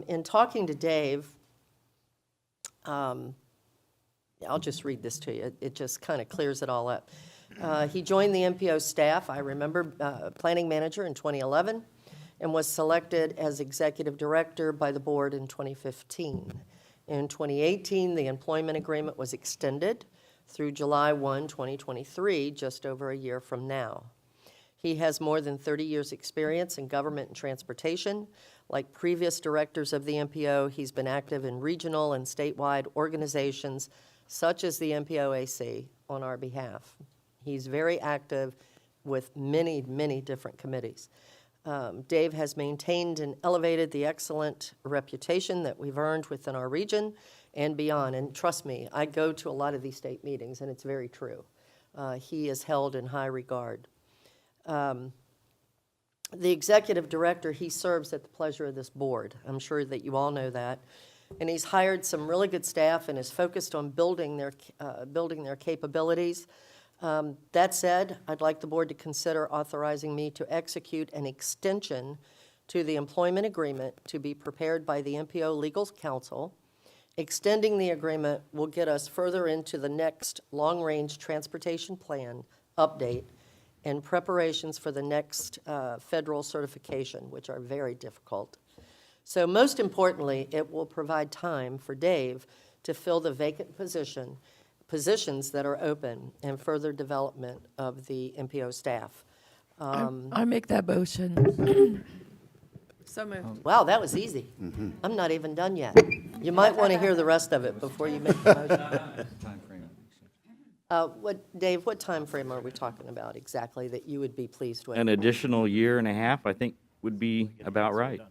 in talking to Dave, I'll just read this to you. It just kind of clears it all up. He joined the MPO staff, I remember, planning manager in 2011, and was selected as executive director by the board in 2015. In 2018, the employment agreement was extended through July 1, 2023, just over a year from now. He has more than 30 years' experience in government and transportation. Like previous directors of the MPO, he's been active in regional and statewide organizations such as the MPOAC on our behalf. He's very active with many, many different committees. Dave has maintained and elevated the excellent reputation that we've earned within our region and beyond. And trust me, I go to a lot of these state meetings, and it's very true. He is held in high regard. The executive director, he serves at the pleasure of this board. I'm sure that you all know that. And he's hired some really good staff and is focused on building their capabilities. That said, I'd like the board to consider authorizing me to execute an extension to the employment agreement to be prepared by the MPO Legal Counsel. Extending the agreement will get us further into the next long-range transportation plan update and preparations for the next federal certification, which are very difficult. So most importantly, it will provide time for Dave to fill the vacant positions that are open and further development of the MPO staff. I make that motion. So moved. Wow, that was easy. I'm not even done yet. You might want to hear the rest of it before you make the motion. Dave, what time frame are we talking about exactly that you would be pleased with? An additional year and a half, I think, would be about right.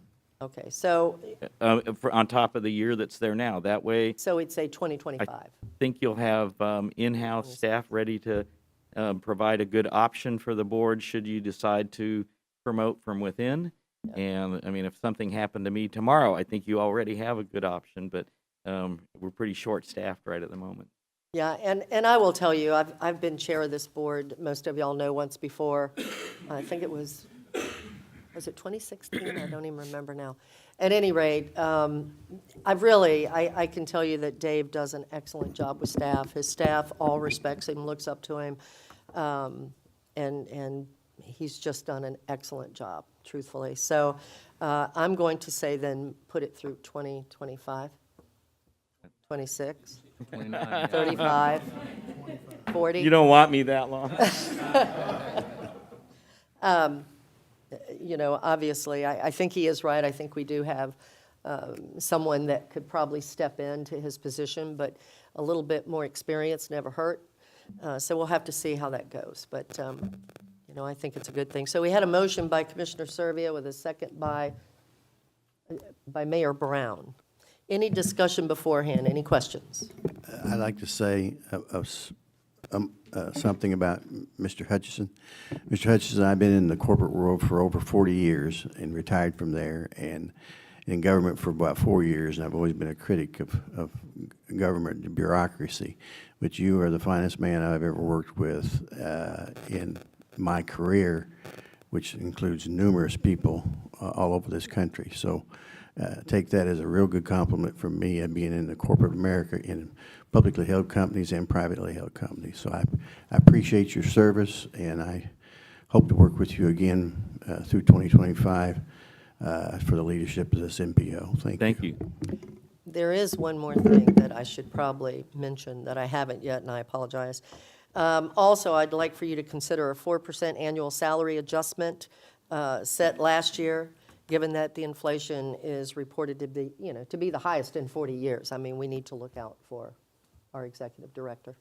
Okay, so On top of the year that's there now. That way, so we'd say 2025. I think you'll have in-house staff ready to provide a good option for the board should you decide to promote from within. And, I mean, if something happened to me tomorrow, I think you already have a good option, but we're pretty short-staffed right at the moment. Yeah, and I will tell you, I've been chair of this board, most of y'all know, once before. I think it was it 2016? I don't even remember now. At any rate, I can tell you that Dave does an excellent job with staff. His staff all respects him, looks up to him, and he's just done an excellent job, truthfully. So I'm going to say then put it through 2025, 26, 29. 35, 40. You don't want me that long. You know, obviously, I think he is right. I think we do have someone that could probably step into his position, but a little bit more experience never hurt. So we'll have to see how that goes. But, you know, I think it's a good thing. So we had a motion by Commissioner Servia with a second by Mayor Brown. Any discussion beforehand? Any questions? I'd like to say something about Mr. Hutchison. Mr. Hutchison, I've been in the corporate world for over 40 years and retired from there, and in government for about 4 years, and I've always been a critic of government bureaucracy, but you are the finest man I've ever worked with in my career, which includes numerous people all over this country. So take that as a real good compliment from me of being in the corporate America in publicly held companies and privately held companies. So I appreciate your service, and I hope to work with you again through 2025 for the leadership of this MPO. Thank you. There is one more thing that I should probably mention that I haven't yet, and I apologize. Also, I'd like for you to consider a 4% annual salary adjustment set last year, given that the inflation is reported to be, to be the highest in 40 years. I mean, we need to look out for our executive director.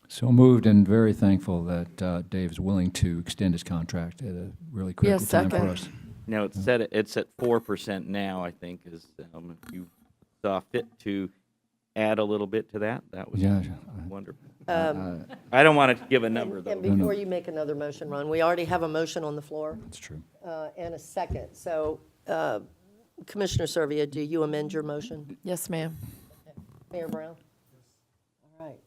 So moved, and very thankful that Dave's willing to extend his contract at a really critical time for us. Now, it's at 4% now, I think, is if you saw fit to add a little bit to that, that was Yeah, wonderful. I don't want to give a number, though. And before you make another motion, Ron, we already have a motion on the floor. That's true. And a second. So Commissioner Servia, do you amend your motion? Yes, ma'am. Mayor Brown? All right.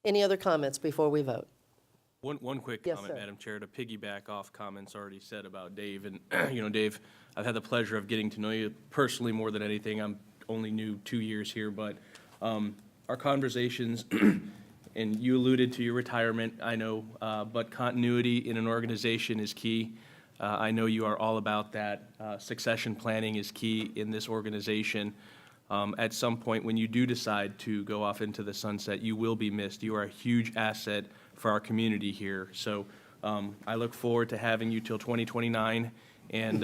Any other comments before we vote? One quick Yes, comment, sir. Madam Chair, to piggyback off comments already said about Dave. And, Dave, I've had the pleasure of getting to know you personally more than anything. I'm only new 2 years here, but our conversations, and you alluded to your retirement, I know, but continuity in an organization is key. I know you are all about that. Succession planning is key in this organization. At some point, when you do decide to go off into the sunset, you will be missed. You are a huge asset for our community here. So I look forward to having you till 2029. And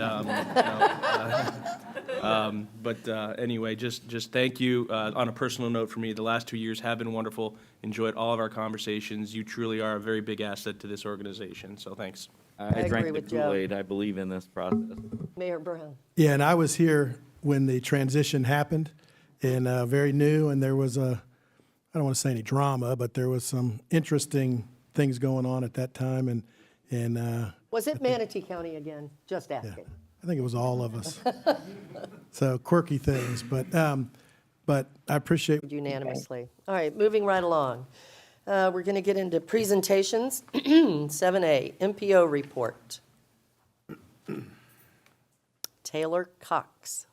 anyway, just thank you. On a personal note for me, the last 2 years have been wonderful. Enjoyed all of our conversations. You truly are a very big asset to this organization. So thanks. I agree drank the with Joe. Kool-Aid. I believe in this process. Mayor Brown? Yeah, and I was here when the transition happened, and very new, and there was I don't want to say any drama, but there was some interesting things going on at that time, and Was it Manatee County again? Just asking. I think it was all of us. So quirky things, but I appreciate. Unanimously. All right, moving right along. We're going to get into presentations. 7A, MPO report. Taylor Cox.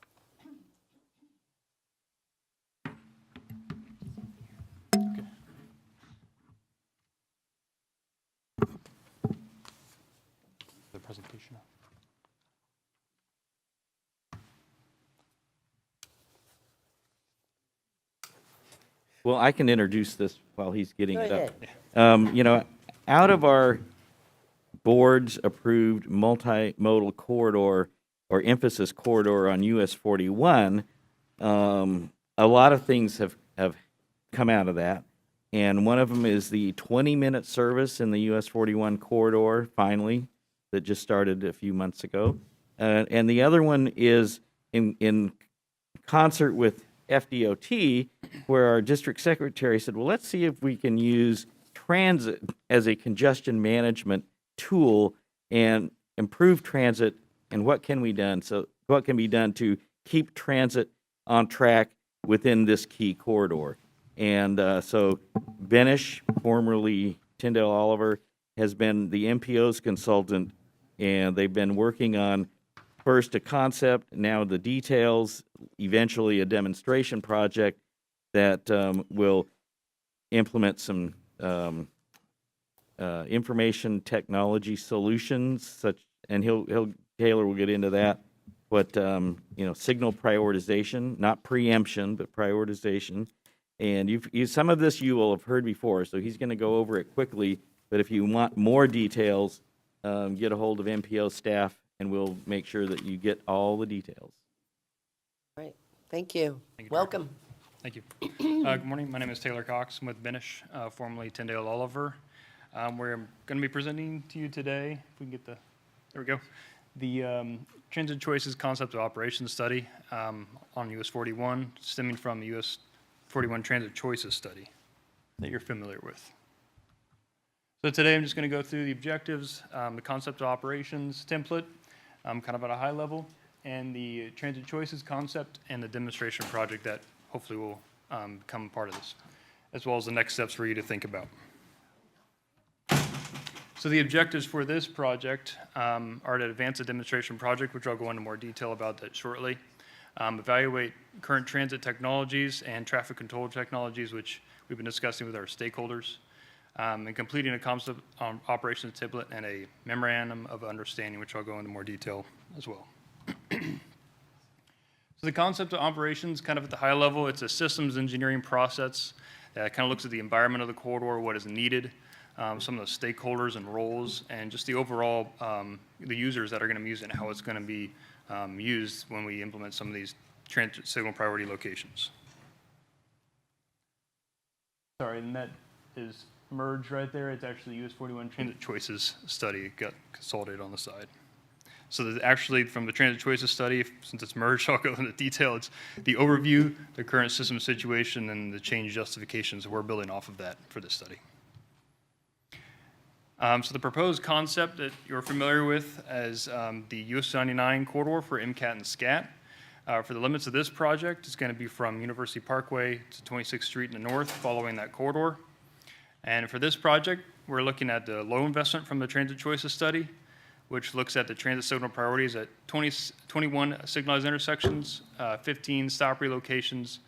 The presentation. Well, I can introduce this while he's getting Go it up. ahead. Out of our board's approved multimodal corridor or emphasis corridor on US 41, a lot of things have come out of that. And one of them is the 20-minute service in the US 41 corridor, finally, that just started a few months ago. And the other one is in concert with FDOT, where our district secretary said, well, let's see if we can use transit as a congestion management tool and improve transit, and what can be done to keep transit on track within this key corridor. And so Benish, formerly Tyndale Oliver, has been the MPO's consultant, and they've been working on first a concept, now the details, eventually a demonstration project that will implement some information technology solutions, and Taylor will get into that. But signal prioritization, not preemption, but prioritization. And some of this you will have heard before, so he's going to go over it quickly. But if you want more details, get a hold of MPO staff, and we'll make sure that you get all the details. All right, thank you. Thank you, Welcome. Thank you. Good morning. My name is Taylor Cox. I'm with Benish, formerly Tyndale Oliver. We're going to be presenting to you today, if we can get there we go, the Transit Choices Concept of Operations Study on US 41, stemming from the US 41 Transit Choices Study that you're familiar with. So today I'm just going to go through the objectives, the concept of operations template, kind of at a high level, and the transit choices concept and the demonstration project that hopefully will become part of this, as well as the next steps for you to think about. So the objectives for this project are to advance a demonstration project, which I'll go into more detail about that shortly. Evaluate current transit technologies and traffic control technologies, which we've been discussing with our stakeholders. And completing a concept operations template and a memorandum of understanding, which I'll go into more detail as well. So the concept of operations, kind of at the high level, it's a systems engineering process that kind of looks at the environment of the corridor, what is needed, some of the stakeholders and roles, and just the overall, the users that are going to use it and how it's going to be used when we implement some of these transit signal priority locations. Sorry, and that is merged right there. It's actually US 41 Transit Choices Study. It got consolidated on the side. So actually, from the transit choices study, since it's merged, I'll go into detail. It's the overview, the current system situation, and the change justifications. We're building off of that for this study. So the proposed concept that you're familiar with as the US 99 corridor for MCAT and SCAT. For the limits of this project, it's going to be from University Parkway to 26th Street in the north, following that corridor. And for this project, we're looking at the low investment from the transit choices study, which looks at the transit signal priorities at 21 signalized intersections, 15 stop relocations,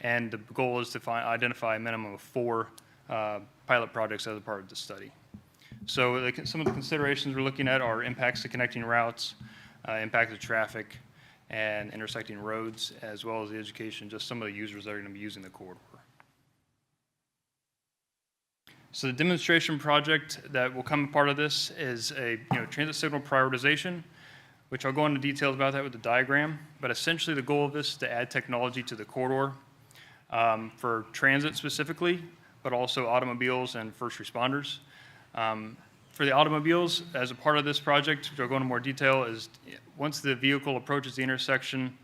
and the goal is to identify a minimum of 4 pilot projects as a part of the study. So some of the considerations we're looking at are impacts to connecting routes, impact to traffic, and intersecting roads, as well as the education, just some of the users that are going to be using the corridor. So the demonstration project that will come part of this is a transit signal prioritization, which I'll go into details about that with the diagram. But essentially the goal of this is to add technology to the corridor for transit specifically, but also automobiles and first responders. For the automobiles, as a part of this project, which I'll go into more detail, is once the vehicle approaches the intersection,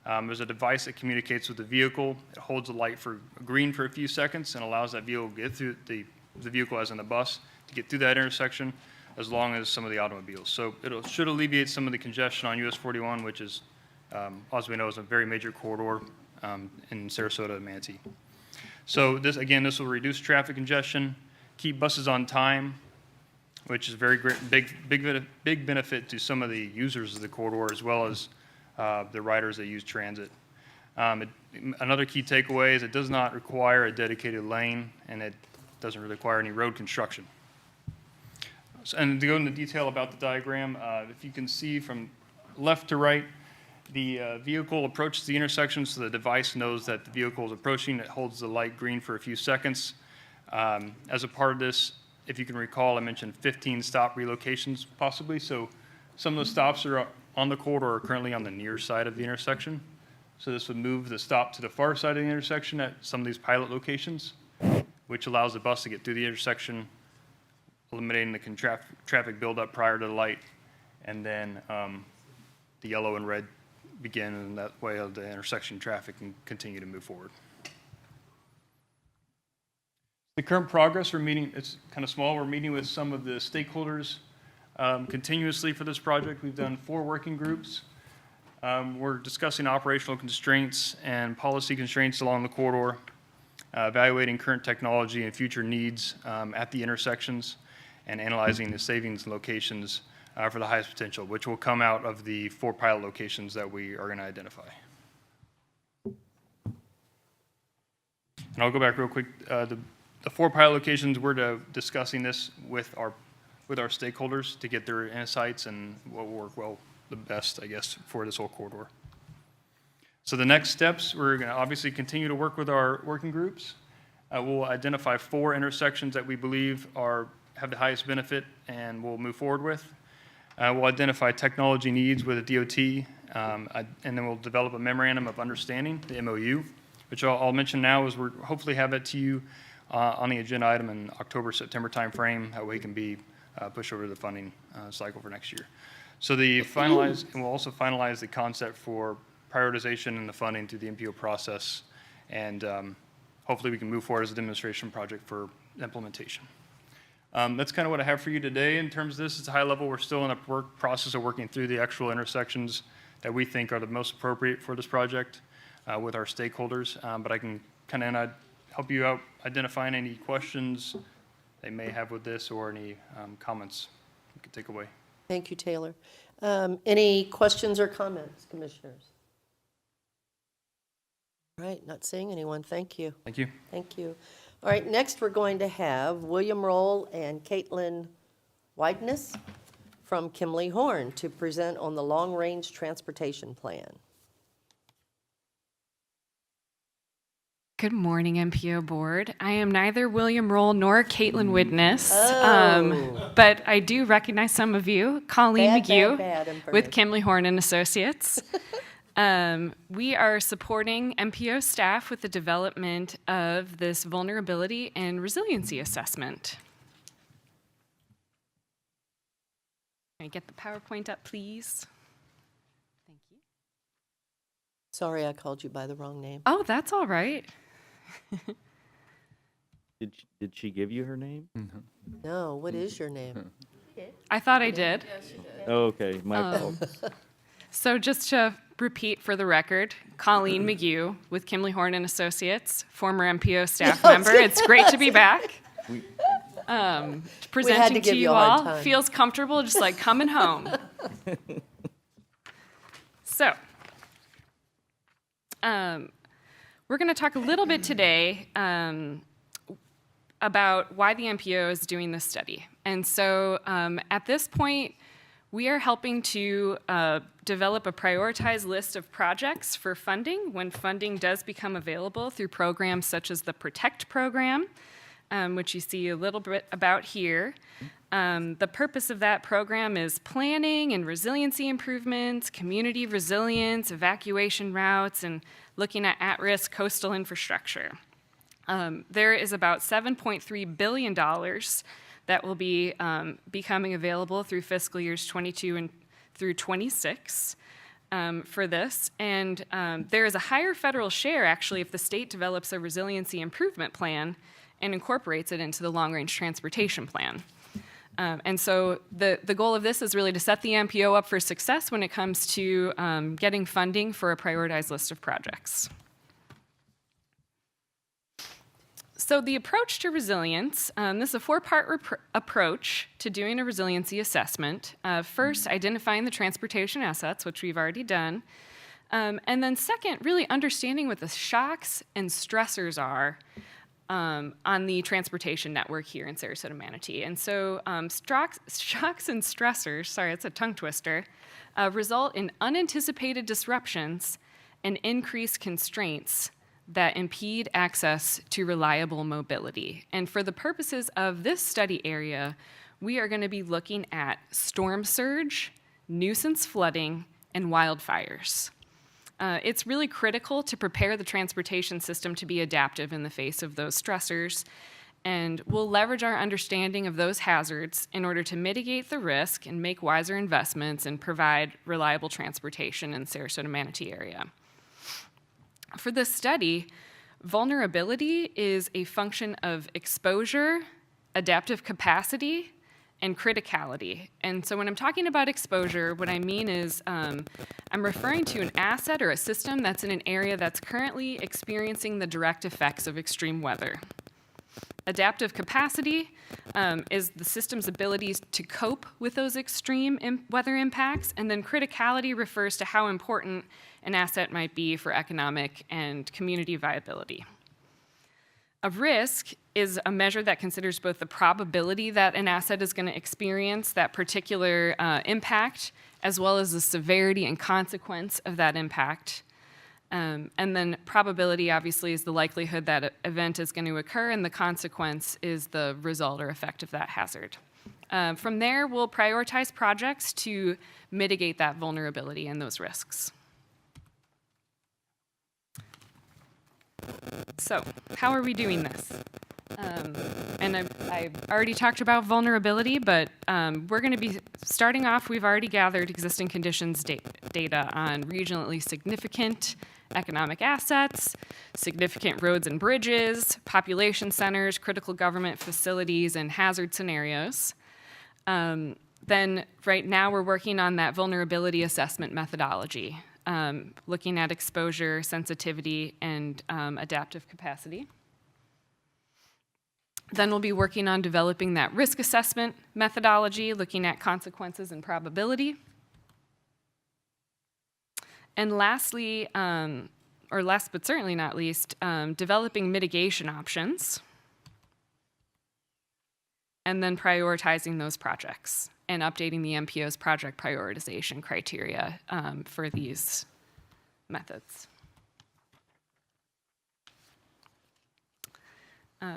there's a device that communicates with the vehicle. It holds the light for green for a few seconds and allows that vehicle to get through the vehicle, as in the bus, to get through that intersection, as long as some of the automobiles. So it should alleviate some of the congestion on US 41, which is, as we know, is a very major corridor in Sarasota and Manatee. So this will reduce traffic congestion, keep buses on time, which is very great, big benefit to some of the users of the corridor, as well as the riders that use transit. Another key takeaway is it does not require a dedicated lane, and it doesn't really require any road construction. And to go into detail about the diagram, if you can see from left to right, the vehicle approaches the intersection, so the device knows that the vehicle is approaching. It holds the light green for a few seconds. As a part of this, if you can recall, I mentioned 15 stop relocations possibly. So some of the stops are on the corridor are currently on the near side of the intersection. So this would move the stop to the far side of the intersection at some of these pilot locations, which allows the bus to get through the intersection, eliminating the traffic buildup prior to the light, and then the yellow and red begin, and that way the intersection traffic can continue to move forward. The current progress, we're meeting, it's kind of small, we're meeting with some of the stakeholders continuously for this project. We've done 4 working groups. We're discussing operational constraints and policy constraints along the corridor, evaluating current technology and future needs at the intersections, and analyzing the savings locations for the highest potential, which will come out of the 4 pilot locations that we are going to identify. And I'll go back real quick. The 4 pilot locations, we're discussing this with our stakeholders to get their insights and what will work the best, I guess, for this whole corridor. So the next steps, we're going to obviously continue to work with our working groups. We'll identify 4 intersections that we believe have the highest benefit and we'll move forward with. We'll identify technology needs with the DOT, and then we'll develop a memorandum of understanding, the MOU, which I'll mention now as we're hopefully have it to you on the agenda item in October, September timeframe. That way it can be pushed over to the funding cycle for next year. So and we'll also finalize the concept for prioritization and the funding through the MPO process, and hopefully we can move forward as a demonstration project for implementation. That's kind of what I have for you today in terms of this. It's a high level. We're still in a process of working through the actual intersections that we think are the most appropriate for this project with our stakeholders, but I can kind of help you out identifying any questions they may have with this or any comments you could take away. Thank you, Taylor. Any questions or comments, commissioners? All right, not seeing anyone. Thank you. Thank you. Thank you. All right, next we're going to have William Roll and Caitlin Wideness from Kimley Horn to present on the long-range transportation plan. Good morning, MPO board. I am neither William Roll nor Caitlin Widness, but I do recognize some of you. Colleen McGee with Kimley Horn and Associates. We are supporting MPO staff with the development of this vulnerability and resiliency assessment. Can I get the PowerPoint up, please? Thank you. Sorry, I called you by the wrong name. Oh, that's all right. Did she give you her name? No, what is your name? I thought I did. Oh, okay, my fault. So just to repeat for the record, Colleen McGue with Kimley Horn and Associates, former MPO staff member. It's great to be back. Presenting to you all. Feels comfortable, just like coming home. So, we're going to talk a little bit today about why the MPO is doing this study. And so at this point, we are helping to develop a prioritized list of projects for funding when funding does become available through programs such as the PROTECT program, which you see a little bit about here. The purpose of that program is planning and resiliency improvements, community resilience, evacuation routes, and looking at-risk coastal infrastructure. There is about $7.3 billion that will be becoming available through fiscal years 22 and through 26 for this. And there is a higher federal share, actually, if the state develops a resiliency improvement plan and incorporates it into the long-range transportation plan. And so the goal of this is really to set the MPO up for success when it comes to getting funding for a prioritized list of projects. So the approach to resilience, this is a four-part approach to doing a resiliency assessment. First, identifying the transportation assets, which we've already done. And then second, really understanding what the shocks and stressors are on the transportation network here in Sarasota Manatee. And so shocks and stressors, sorry, it's a tongue twister, result in unanticipated disruptions and increased constraints that impede access to reliable mobility. And for the purposes of this study area, we are going to be looking at storm surge, nuisance flooding, and wildfires. It's really critical to prepare the transportation system to be adaptive in the face of those stressors, and we'll leverage our understanding of those hazards in order to mitigate the risk and make wiser investments and provide reliable transportation in the Sarasota Manatee area. For this study, vulnerability is a function of exposure, adaptive capacity, and criticality. And so when I'm talking about exposure, what I mean is I'm referring to an asset or a system that's in an area that's currently experiencing the direct effects of extreme weather. Adaptive capacity is the system's abilities to cope with those extreme weather impacts, and then criticality refers to how important an asset might be for economic and community viability. A risk is a measure that considers both the probability that an asset is going to experience that particular impact, as well as the severity and consequence of that impact. And then probability, obviously, is the likelihood that an event is going to occur, and the consequence is the result or effect of that hazard. From there, we'll prioritize projects to mitigate that vulnerability and those risks. So, how are we doing this? And I already talked about vulnerability, but we're going to be starting off, we've already gathered existing conditions data on regionally significant economic assets, significant roads and bridges, population centers, critical government facilities, and hazard scenarios. Then right now we're working on that vulnerability assessment methodology, looking at exposure, sensitivity, and adaptive capacity. Then we'll be working on developing that risk assessment methodology, looking at consequences and probability. And lastly, or last but certainly not least, developing mitigation options, and then prioritizing those projects and updating the MPO's project prioritization criteria for these methods.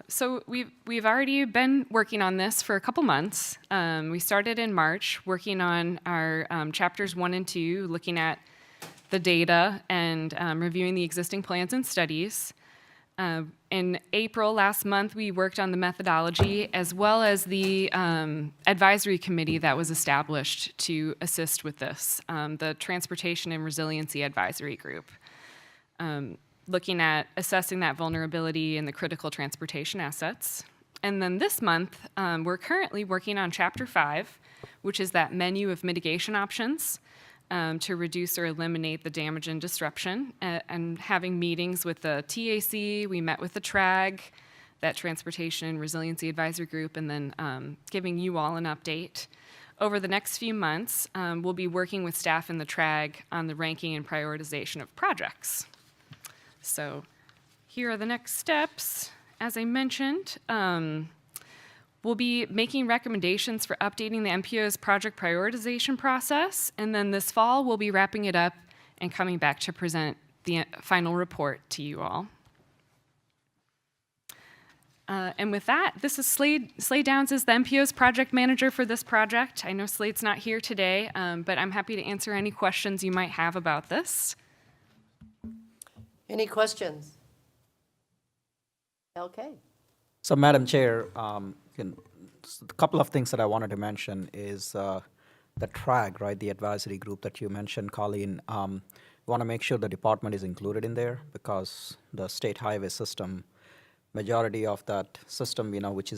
So we've already been working on this for a couple months. We started in March working on our chapters 1 and 2, looking at the data and reviewing the existing plans and studies. In April last month, we worked on the methodology as well as the advisory committee that was established to assist with this, the Transportation and Resiliency Advisory Group, looking at assessing that vulnerability in the critical transportation assets. And then this month, we're currently working on Chapter 5, which is that menu of mitigation options to reduce or eliminate the damage and disruption, and having meetings with the TAC. We met with the TRAG, that Transportation and Resiliency Advisory Group, and then giving you all an update. Over the next few months, we'll be working with staff in the TRAG on the ranking and prioritization of projects. So here are the next steps. As I mentioned, we'll be making recommendations for updating the MPO's project prioritization process, and then this fall we'll be wrapping it up and coming back to present the final report to you all. And with that, this is Slade Downs is the MPO's project manager for this project. I know Slade's not here today, but I'm happy to answer any questions you might have about this. Any questions? Okay. So, Madam Chair, a couple of things that I wanted to mention is the TRAG, right, the advisory group that you mentioned, Colleen. We want to make sure the department is included in there because the state highway system, majority of that system, which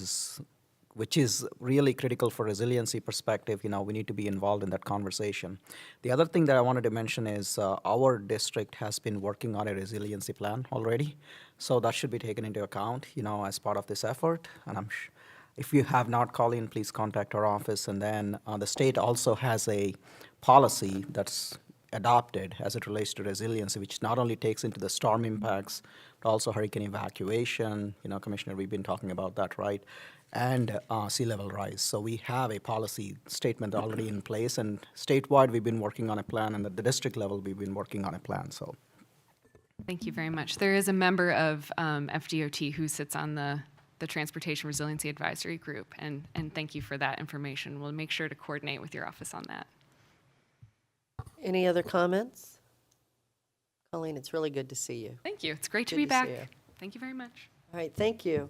is really critical for resiliency perspective, we need to be involved in that conversation. The other thing that I wanted to mention is our district has been working on a resiliency plan already, so that should be taken into account, as part of this effort. And if you have not, Colleen, please contact our office. And then the state also has a policy that's adopted as it relates to resiliency, which not only takes into the storm impacts, but also hurricane evacuation. Commissioner, we've been talking about that, right? And sea level rise. So we have a policy statement already in place, and statewide we've been working on a plan, and at the district level we've been working on a plan. So, thank you very much. There is a member of FDOT who sits on the Transportation Resiliency Advisory Group, and thank you for that information. We'll make sure to coordinate with your office on that. Any other comments? Colleen, it's really good to see you. Thank you. It's great to Good be to back. see you. Thank you very much. All right, thank you.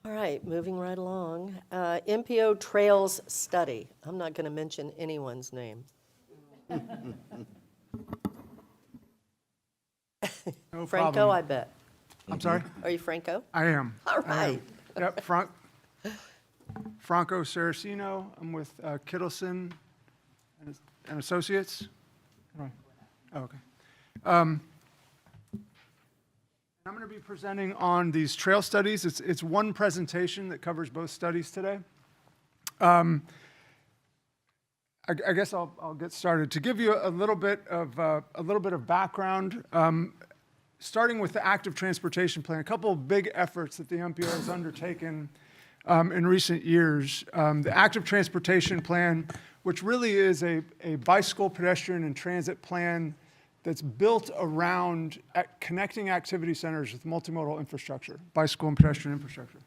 All right, moving right along. MPO Trails Study. I'm not going to mention anyone's name. No Franco, problem. I bet. I'm sorry? Are you Franco? I am. All I am. right. Yep, Franco Saraceno. I'm with Kittleson and Associates. Right. Oh, okay. I'm going to be presenting on these trail studies. It's one presentation that covers both studies today. I guess I'll get started. To give you a little bit of background, starting with the active transportation plan, a couple of big efforts that the MPO has undertaken in recent years. The active transportation plan, which really is a bicycle, pedestrian, and transit plan that's built around connecting activity centers with multimodal infrastructure, bicycle and pedestrian infrastructure.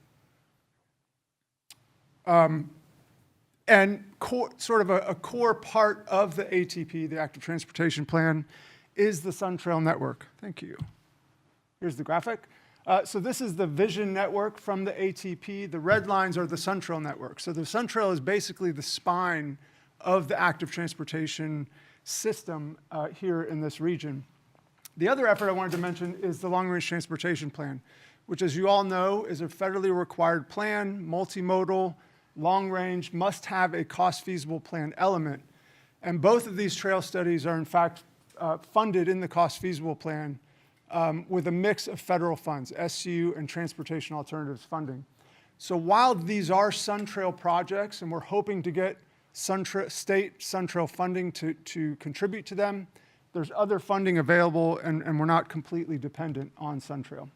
And sort of a core part of the ATP, the Active Transportation Plan, is the Sun Trail Network. Thank you. Here's the graphic. So this is the vision network from the ATP. The red lines are the Sun Trail Network. So the Sun Trail is basically the spine of the active transportation system here in this region. The other effort I wanted to mention is the Long Range Transportation Plan, which, as you all know, is a federally required plan, multimodal, long range, must have a cost feasible plan element. And both of these trail studies are in fact funded in the cost feasible plan with a mix of federal funds, SU and transportation alternatives funding. So while these are Sun Trail projects, and we're hoping to get state Sun Trail funding to contribute to them, there's other funding available, and we're not completely dependent on Sun Trail.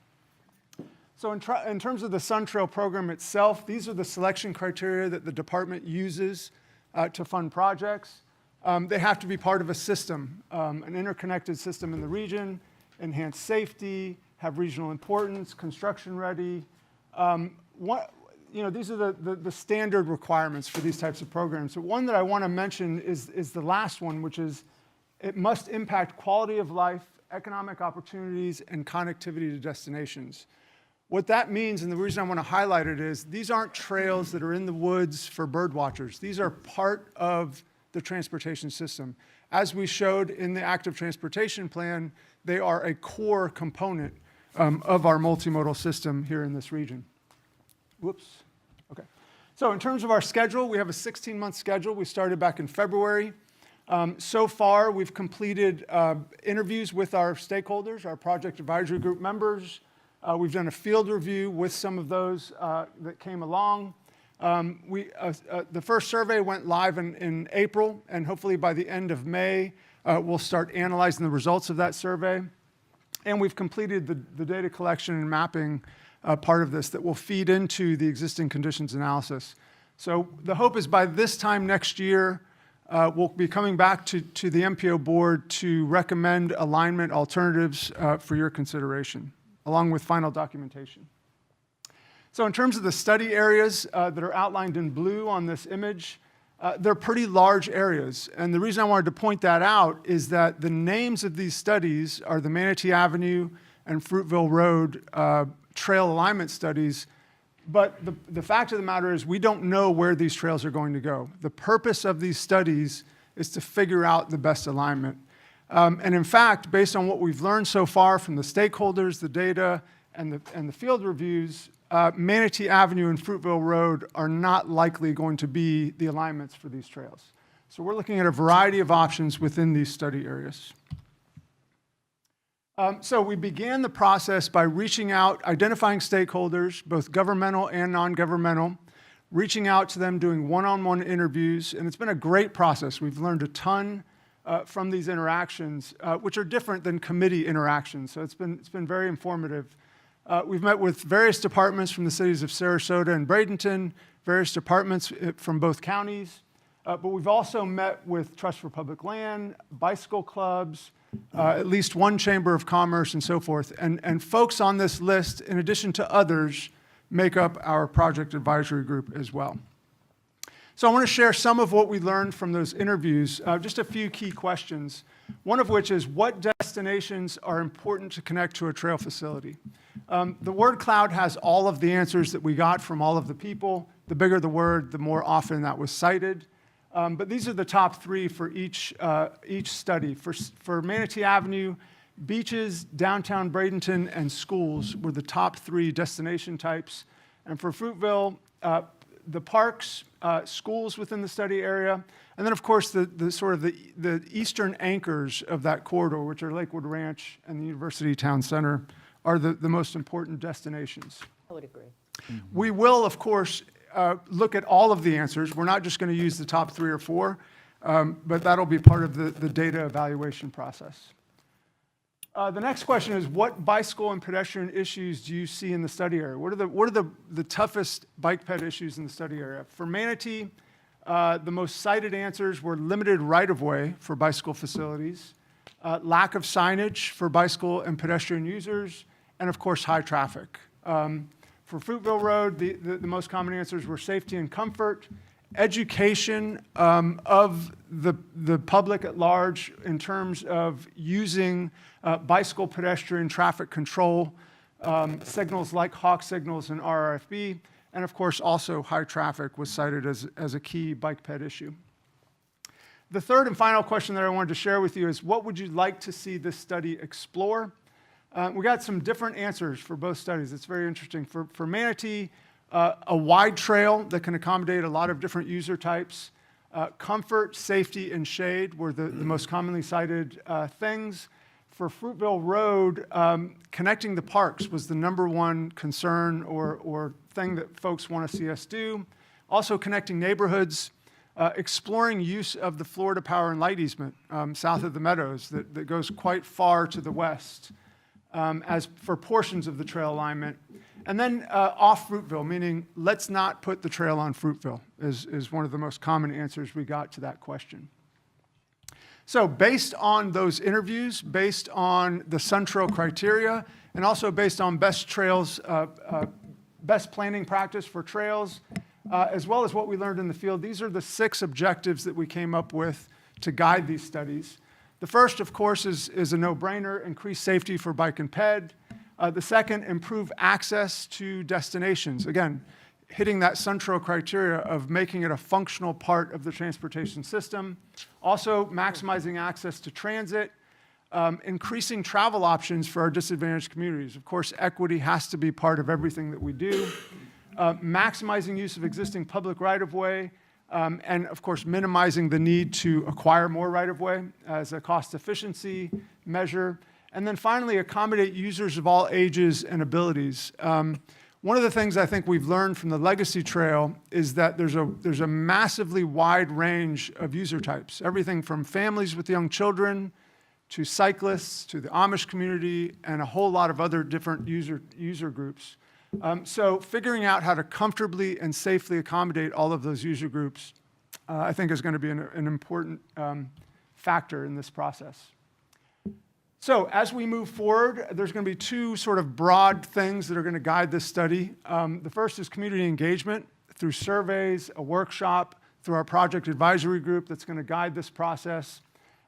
So in terms of the Sun Trail program itself, these are the selection criteria that the department uses to fund projects. They have to be part of a system, an interconnected system in the region, enhance safety, have regional importance, construction ready. These are the standard requirements for these types of programs. So one that I want to mention is the last one, which is it must impact quality of life economic opportunities, and connectivity to destinations. What that means, and the reason I want to highlight it, is these aren't trails that are in the woods for bird watchers. These are part of the transportation system. As we showed in the active transportation plan, they are a core component of our multimodal system here in this region. Whoops. Okay. So in terms of our schedule, we have a 16-month schedule. We started back in February. So far, we've completed interviews with our stakeholders, our project advisory group members. We've done a field review with some of those that came along. The first survey went live in April, and hopefully by the end of May, we'll start analyzing the results of that survey. And we've completed the data collection and mapping part of this that will feed into the existing conditions analysis. So the hope is by this time next year, we'll be coming back to the MPO board to recommend alignment alternatives for your consideration, along with final documentation. So in terms of the study areas that are outlined in blue on this image, they're pretty large areas. And the reason I wanted to point that out is that the names of these studies are the Manatee Avenue and Fruitville Road trail alignment studies. But the fact of the matter is we don't know where these trails are going to go. The purpose of these studies is to figure out the best alignment. And in fact, based on what we've learned so far from the stakeholders, the data, and the field reviews, Manatee Avenue and Fruitville Road are not likely going to be the alignments for these trails. So we're looking at a variety of options within these study areas. So we began the process by reaching out, identifying stakeholders, both governmental and non-governmental, reaching out to them, doing one-on-one interviews, and it's been a great process. We've learned a ton from these interactions, which are different than committee interactions. So it's been very informative. We've met with various departments from the cities of Sarasota and Bradenton, various departments from both counties, but we've also met with Trust for Public Land, bicycle clubs, at least one chamber of commerce, and so forth. And folks on this list, in addition to others, make up our project advisory group as well. So I want to share some of what we learned from those interviews, just a few key questions, one of which is what destinations are important to connect to a trail facility? The word cloud has all of the answers that we got from all of the people. The bigger the word, the more often that was cited. But these are the top three for each study. For Manatee Avenue, beaches, downtown Bradenton, and schools were the top three destination types. And for Fruitville, the parks, schools within the study area, and then of course the eastern anchors of that corridor, which are Lakewood Ranch and the University Town Center, are the most important destinations. I would agree. We will, of course, look at all of the answers. We're not just going to use the top 3 or 4, but that'll be part of the data evaluation process. The next question is, what bicycle and pedestrian issues do you see in the study area? What are the toughest bike ped issues in the study area? For Manatee, the most cited answers were limited right-of-way for bicycle facilities, lack of signage for bicycle and pedestrian users, and of course, high traffic. For Fruitville Road, the most common answers were safety and comfort, education of the public at large in terms of using bicycle pedestrian traffic control signals like hawk signals and RRFB, and of course also high traffic was cited as a key bike ped issue. The third and final question that I wanted to share with you is, what would you like to see this study explore? We got some different answers for both studies. It's very interesting. For Manatee, a wide trail that can accommodate a lot of different user types. Comfort, safety, and shade were the most commonly cited things. For Fruitville Road, connecting the parks was the #1 concern or thing that folks want to see us do. Also connecting neighborhoods, exploring use of the Florida Power and Light easement south of the Meadows that goes quite far to the west. As for portions of the trail alignment. And then off Fruitville, meaning let's not put the trail on Fruitville, is one of the most common answers we got to that question. So based on those interviews, based on the SunTrail criteria, and also based on best planning practice for trails, as well as what we learned in the field, these are the 6 objectives that we came up with to guide these studies. The first, of course, is a no-brainer, increase safety for bike and ped. The second, improve access to destinations. Again, hitting that Suntrail criteria of making it a functional part of the transportation system. Also, maximizing access to transit, increasing travel options for our disadvantaged communities. Of course, equity has to be part of everything that we do. Maximizing use of existing public right-of-way, and of course, minimizing the need to acquire more right-of-way as a cost efficiency measure. And then finally, accommodate users of all ages and abilities. One of the things I think we've learned from the Legacy Trail is that there's a massively wide range of user types, everything from families with young children to cyclists to the Amish community and a whole lot of other different user groups. So figuring out how to comfortably and safely accommodate all of those user groups, I think is going to be an important factor in this process. So as we move forward, there's going to be two sort of broad things that are going to guide this study. The first is community engagement through surveys, a workshop, through our project advisory group that's going to guide this process.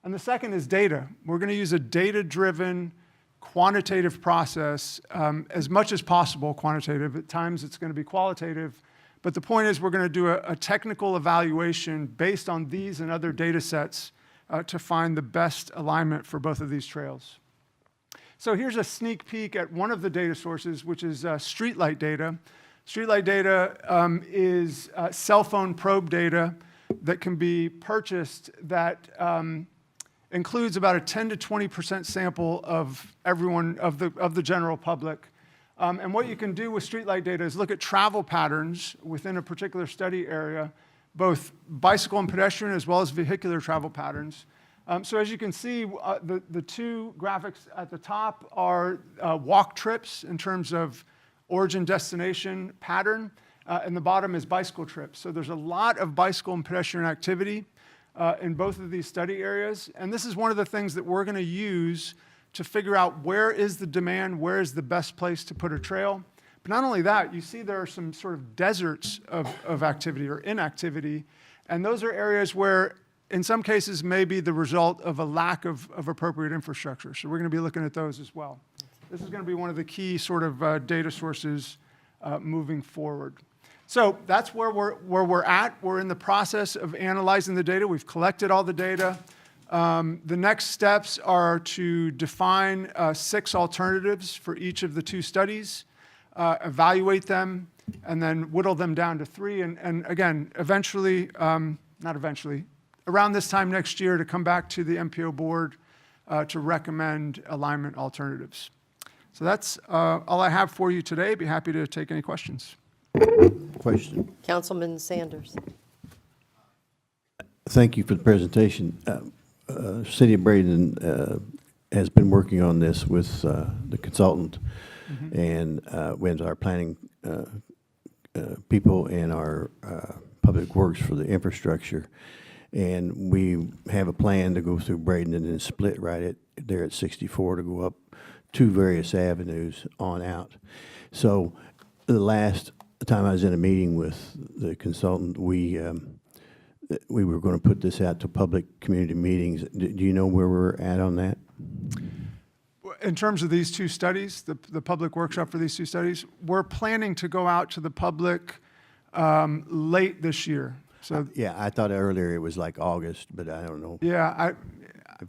And the second is data. We're going to use a data-driven, quantitative process, as much as possible quantitative. At times it's going to be qualitative. But the point is we're going to do a technical evaluation based on these and other data sets to find the best alignment for both of these trails. So here's a sneak peek at one of the data sources, which is streetlight data. Streetlight data is cell phone probe data that can be purchased that includes about a 10 to 20% sample of everyone, of the general public. And what you can do with streetlight data is look at travel patterns within a particular study area, both bicycle and pedestrian as well as vehicular travel patterns. So as you can see, the two graphics at the top are walk trips in terms of origin-destination pattern, and the bottom is bicycle trips. So there's a lot of bicycle and pedestrian activity in both of these study areas. And this is one of the things that we're going to use to figure out where is the demand, where is the best place to put a trail. But not only that, you see there are some sort of deserts of activity or inactivity, and those are areas where, in some cases, may be the result of a lack of appropriate infrastructure. So we're going to be looking at those as well. This is going to be one of the key sort of data sources moving forward. So that's where we're at. We're in the process of analyzing the data. We've collected all the data. The next steps are to define 6 alternatives for each of the 2 studies, evaluate them, and then whittle them down to 3. And again, eventually, not eventually, around this time next year to come back to the MPO board to recommend alignment alternatives. So that's all I have for you today. Be happy to take any questions. Question. Councilman Sanders. Thank you for the presentation. City of Bradenton has been working on this with the consultant and with our planning people and our public works for the infrastructure. And we have a plan to go through Bradenton and split right there at 64 to go up 2 various avenues on out. So the last time I was in a meeting with the consultant, we were going to put this out to public community meetings. Do you know where we're at on that? In terms of these 2 studies, the public workshop for these 2 studies, we're planning to go out to the public late this year. So yeah, I thought earlier it was like August, but I don't know. Yeah,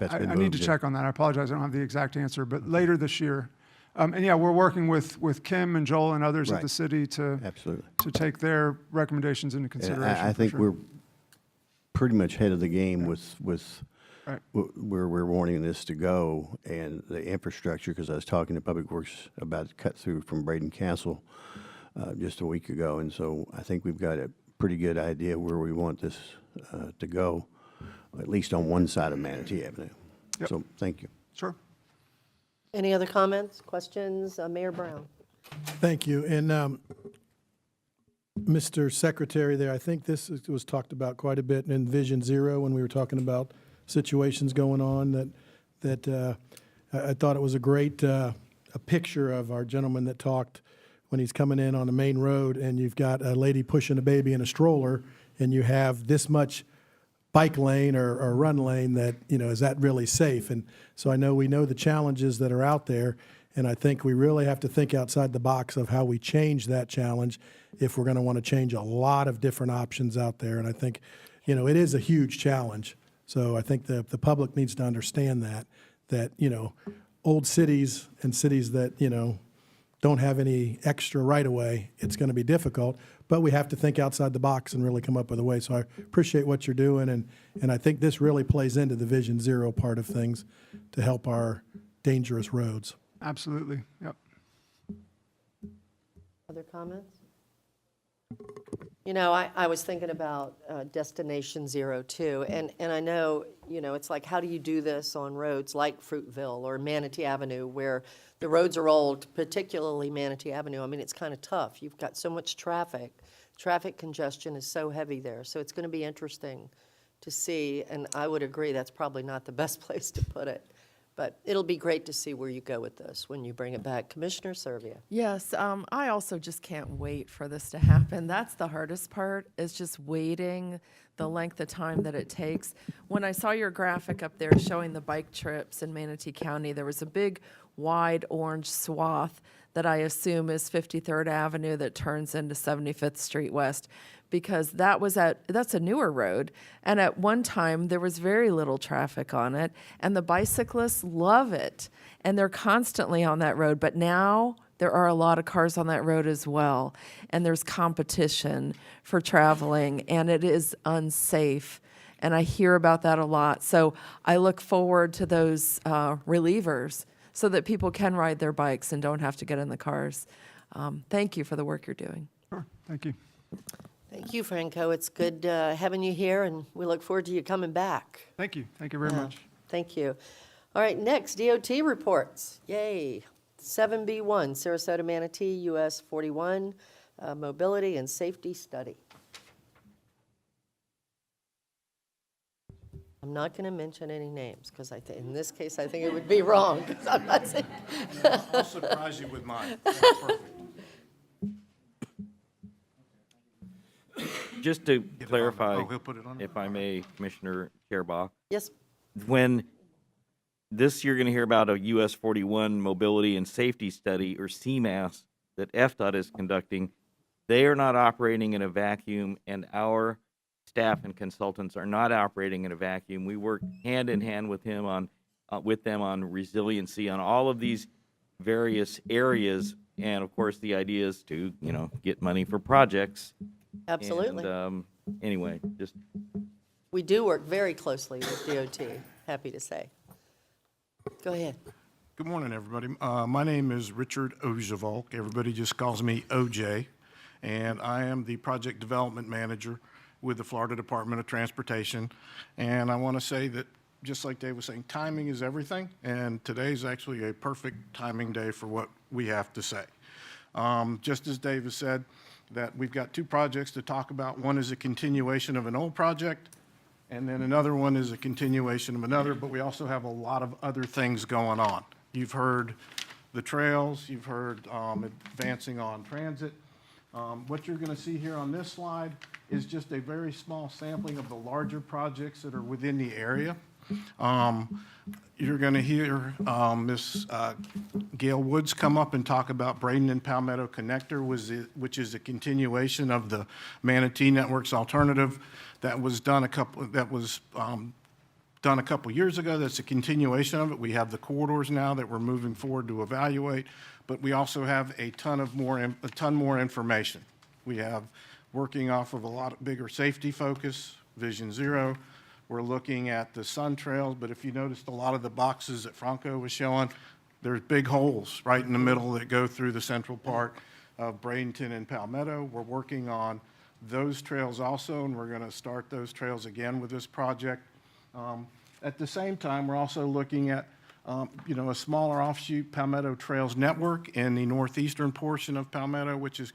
I need to check on that. I apologize. I don't have the exact answer, but later this year. And yeah, we're working with Kim and Joel and others at the city to take their recommendations into consideration. I think we're pretty much ahead of the game with where we're wanting this to go and the infrastructure, because I was talking to Public Works about cut through from Braden Castle just a week ago, and so I think we've got a pretty good idea where we want this to go, at least on one side of Manatee Avenue. Yep. So thank you. Sure. Any other comments, questions? Mayor Brown. Thank you. And Mr. Secretary there, I think this was talked about quite a bit in Vision Zero when we were talking about situations going on that I thought it was a great a picture of our gentleman that talked when he's coming in on the main road and you've got a lady pushing a baby in a stroller and you have this much bike lane or run lane that, is that really safe? And so we know the challenges that are out there, and I think we really have to think outside the box of how we change that challenge if we're going to want to change a lot of different options out there. And I think, it is a huge challenge. So I think the public needs to understand that, old cities and cities that, don't have any extra right-of-way, it's going to be difficult, but we have to think outside the box and really come up with a way. So I appreciate what you're doing, and I think this really plays into the Vision Zero part of things to help our dangerous roads. Absolutely, yep. Other comments? I was thinking about Destination Zero too, and I know, it's like, how do you do this on roads like Fruitville or Manatee Avenue where the roads are old, particularly Manatee Avenue? I mean, it's kind of tough. You've got so much traffic. Traffic congestion is so heavy there, so it's going to be interesting to see, and I would agree that's probably not the best place to put it. But it'll be great to see where you go with this when you bring it back. Commissioner Serbia. Yes, I also just can't wait for this to happen. That's the hardest part, is just waiting the length of time that it takes. When I saw your graphic up there showing the bike trips in Manatee County, there was a big wide orange swath that I assume is 53rd Avenue that turns into 75th Street West, because that's a newer road, and at one time there was very little traffic on it, and the bicyclists love it, and they're constantly on that road. But now there are a lot of cars on that road as well, and there's competition for traveling, and it is unsafe, and I hear about that a lot. So I look forward to those relievers so that people can ride their bikes and don't have to get in the cars. Thank you for the work you're doing. Sure, thank you. Thank you, Franco. It's good having you here, and we look forward to you coming back. Thank you very much. Thank you. All right, next, DOT reports. Yay. 7B1, Sarasota Manatee, US 41, Mobility and Safety Study. I'm not going to mention any names, because in this case, I think it would be wrong. 'Cause I'm not saying I'll surprise you with mine. That's perfect. Just to clarify, he'll put it on. if I may, Commissioner Chairbach. Yes. When you're going to hear about a US 41 Mobility and Safety Study, or CMAS, that FDOT is conducting. They are not operating in a vacuum, and our staff and consultants are not operating in a vacuum. We work hand in hand with them on resiliency on all of these various areas, and of course the idea is to get money for projects. Absolutely. And anyway, we do work very closely with DOT, happy to say. Go ahead. Good morning, everybody. My name is Richard Ojevolk. Everybody just calls me OJ, and I am the Project Development Manager with the Florida Department of Transportation. And I want to say that, just like Dave was saying, timing is everything, and today is actually a perfect timing day for what we have to say. Just as Dave has said, that we've got two projects to talk about. One is a continuation of an old project, and then another one is a continuation of another, but we also have a lot of other things going on. You've heard the trails, you've heard advancing on transit. What you're going to see here on this slide is just a very small sampling of the larger projects that are within the area. You're going to hear Ms. Gail Woods come up and talk about Braden and Palmetto Connector, which is a continuation of the Manatee Networks alternative that was done a couple years ago. That's a continuation of it. We have the corridors now that we're moving forward to evaluate, but we also have a ton more information. We have working off of a lot bigger safety focus, Vision Zero. We're looking at the sun trails, but if you noticed a lot of the boxes that Franco was showing, there's big holes right in the middle that go through the central part of Bradenton and Palmetto. We're working on those trails also, and we're going to start those trails again with this project. At the same time, we're also looking at a smaller offshoot Palmetto Trails network in the northeastern portion of Palmetto, which is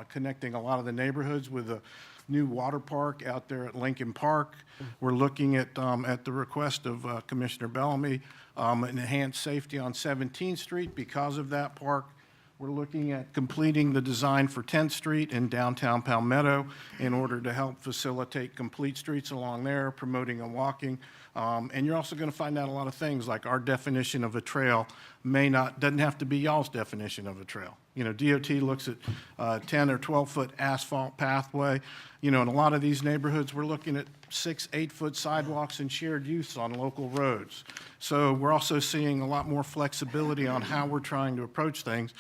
connecting a lot of the neighborhoods with a new water park out there at Lincoln Park. We're looking at the request of Commissioner Bellamy, enhanced safety on 17th Street because of that park. We're looking at completing the design for 10th Street in downtown Palmetto in order to help facilitate complete streets along there, promoting and walking. And you're also going to find out a lot of things like our definition of a trail doesn't have to be y'all's definition of a trail. You know, DOT looks at 10 or 12-foot asphalt pathway. You know, in a lot of these neighborhoods, we're looking at 6, 8-foot sidewalks and shared use on local roads. So we're also seeing a lot more flexibility on how we're trying to approach things.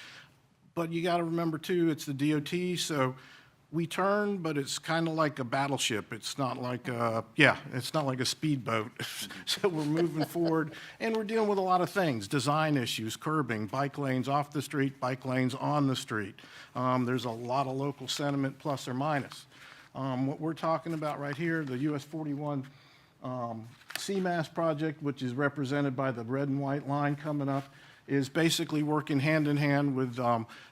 But you got to remember, too, it's the DOT, so we turn, but it's kind of like a battleship. It's not like it's not like a speedboat. So we're moving forward, and we're dealing with a lot of things, design issues, curbing, bike lanes off the street, bike lanes on the street. There's a lot of local sentiment, plus or minus. What we're talking about right here, the US 41 CMAS project, which is represented by the red and white line coming up, is basically working hand in hand with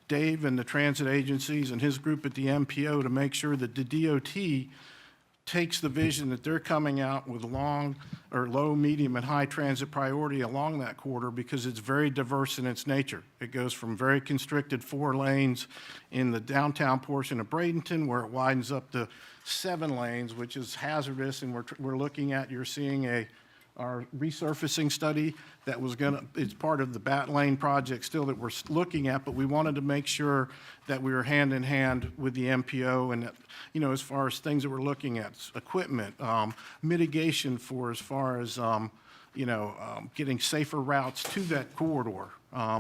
Dave and the transit agencies and his group at the MPO to make sure that the DOT takes the vision that they're coming out with low, medium, and high transit priority along that corridor, because it's very diverse in its nature. It goes from very constricted 4 lanes in the downtown portion of Bradenton, where it widens up to 7 lanes, which is hazardous, and we're looking at, you're seeing our resurfacing study that it's part of the Bat Lane project still that we're looking at, but we wanted to make sure that we were hand in hand with the MPO, and that, you know, as far as things that we're looking at, equipment, mitigation for as far as, getting safer routes to that corridor,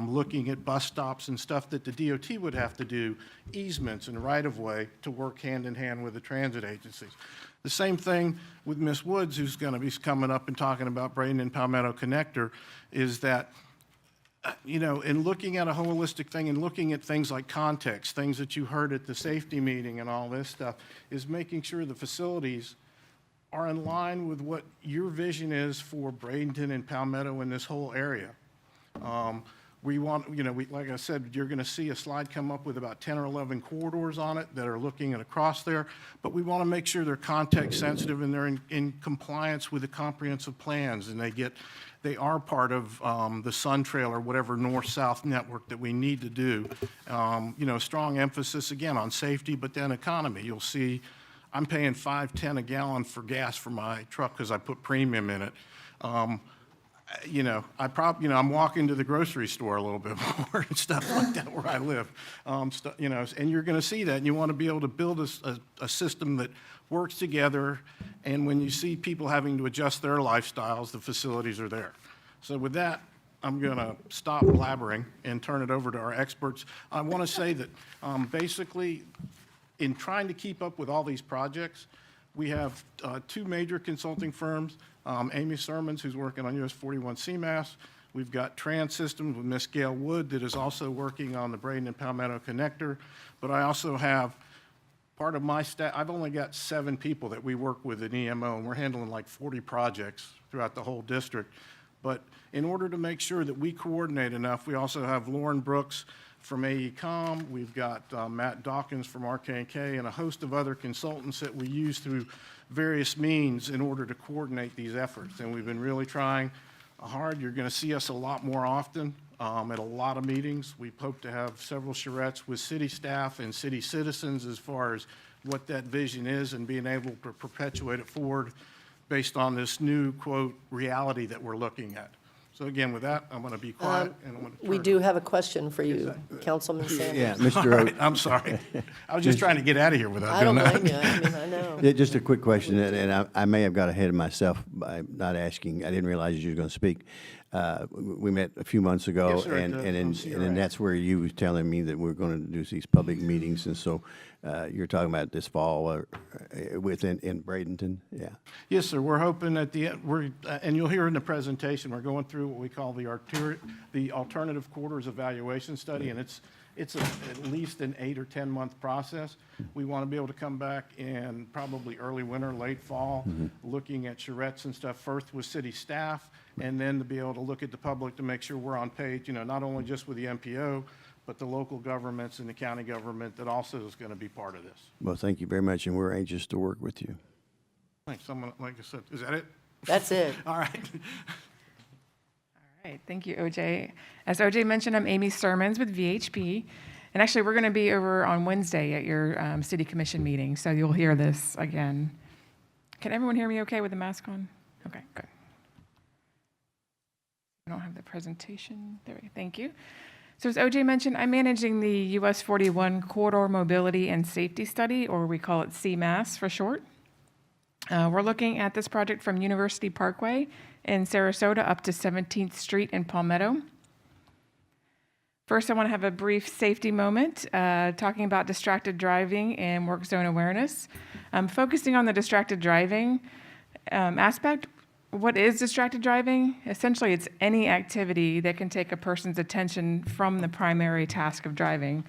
looking at bus stops and stuff that the DOT would have to do, easements and right-of-way to work hand in hand with the transit agencies. The same thing with Ms. Woods, who's going to be coming up and talking about Braden and Palmetto Connector, is that, in looking at a holistic thing and looking at things like context, things that you heard at the safety meeting and all this stuff, is making sure the facilities are in line with what your vision is for Bradenton and Palmetto and this whole area. We want, like I said, you're going to see a slide come up with about 10 or 11 corridors on it that are looking at across there, but we want to make sure they're context sensitive and they're in compliance with the comprehensive plans, and they are part of the Sun Trail or whatever north-south network that we need to do. Strong emphasis, again, on safety, but then economy. You'll see I'm paying $5.10 a gallon for gas for my truck because I put premium in it. I'm walking to the grocery store a little bit more and stuff like that where I live. And you're going to see that, and you want to be able to build a system that works together, and when you see people having to adjust their lifestyles, the facilities are there. So with that, I'm going to stop blabbering and turn it over to our experts. I want to say that basically, in trying to keep up with all these projects, we have 2 major consulting firms. Amy Sermons, who's working on US 41 CMAS. We've got Trans Systems with Miss Gail Wood that is also working on the Braden and Palmetto Connector. But I also have part of my staff. I've only got 7 people that we work with at EMO, and we're handling like 40 projects throughout the whole district. But in order to make sure that we coordinate enough, we also have Lauren Brooks from AECOM. We've got Matt Dawkins from RK&K and a host of other consultants that we use through various means in order to coordinate these efforts. And we've been really trying hard. You're going to see us a lot more often at a lot of meetings. We hope to have several charrettes with city staff and city citizens as far as what that vision is and being able to perpetuate it forward based on this new, quote, reality that we're looking at. So again, with that, I'm going to be quiet. And I'm going to We do have a question for you, Councilman Sanders. Yeah, Mr. All right, I'm sorry. I was just trying to get out of here without I don't doing that. blame you. I know. Yeah, just a quick question, and I may have got ahead of myself by not asking. I didn't realize you were going to speak. We met a few months ago, Yes, sir, and then that's where you was telling me that we're going to do these public meetings, and so you're talking about this fall in Bradenton, yeah. Yes, sir. We're hoping at the end, and you'll hear in the presentation, we're going through what we call the alternative quarters evaluation study, and it's at least an 8 or 10 month process. We want to be able to come back in probably early winter, late fall, looking at charrettes and stuff first with city staff, and then to be able to look at the public to make sure we're on page, not only just with the MPO, but the local governments and the county government that also is going to be part of this. Well, thank you very much, and we're anxious to work with you. Thanks. Like I said, is that it? That's it. All right. All right, thank you, OJ. As OJ mentioned, I'm Amy Sermons with VHP. And actually, we're going to be over on Wednesday at your city commission meeting, so you'll hear this again. Can everyone hear me okay with the mask on? Okay, good. I don't have the presentation. There we go. Thank you. So as OJ mentioned, I'm managing the US 41 Corridor Mobility and Safety Study, or we call it CMAS for short. We're looking at this project from University Parkway in Sarasota up to 17th Street in Palmetto. First, I want to have a brief safety moment, talking about distracted driving and work zone awareness. Focusing on the distracted driving aspect, what is distracted driving? Essentially, it's any activity that can take a person's attention from the primary task of driving.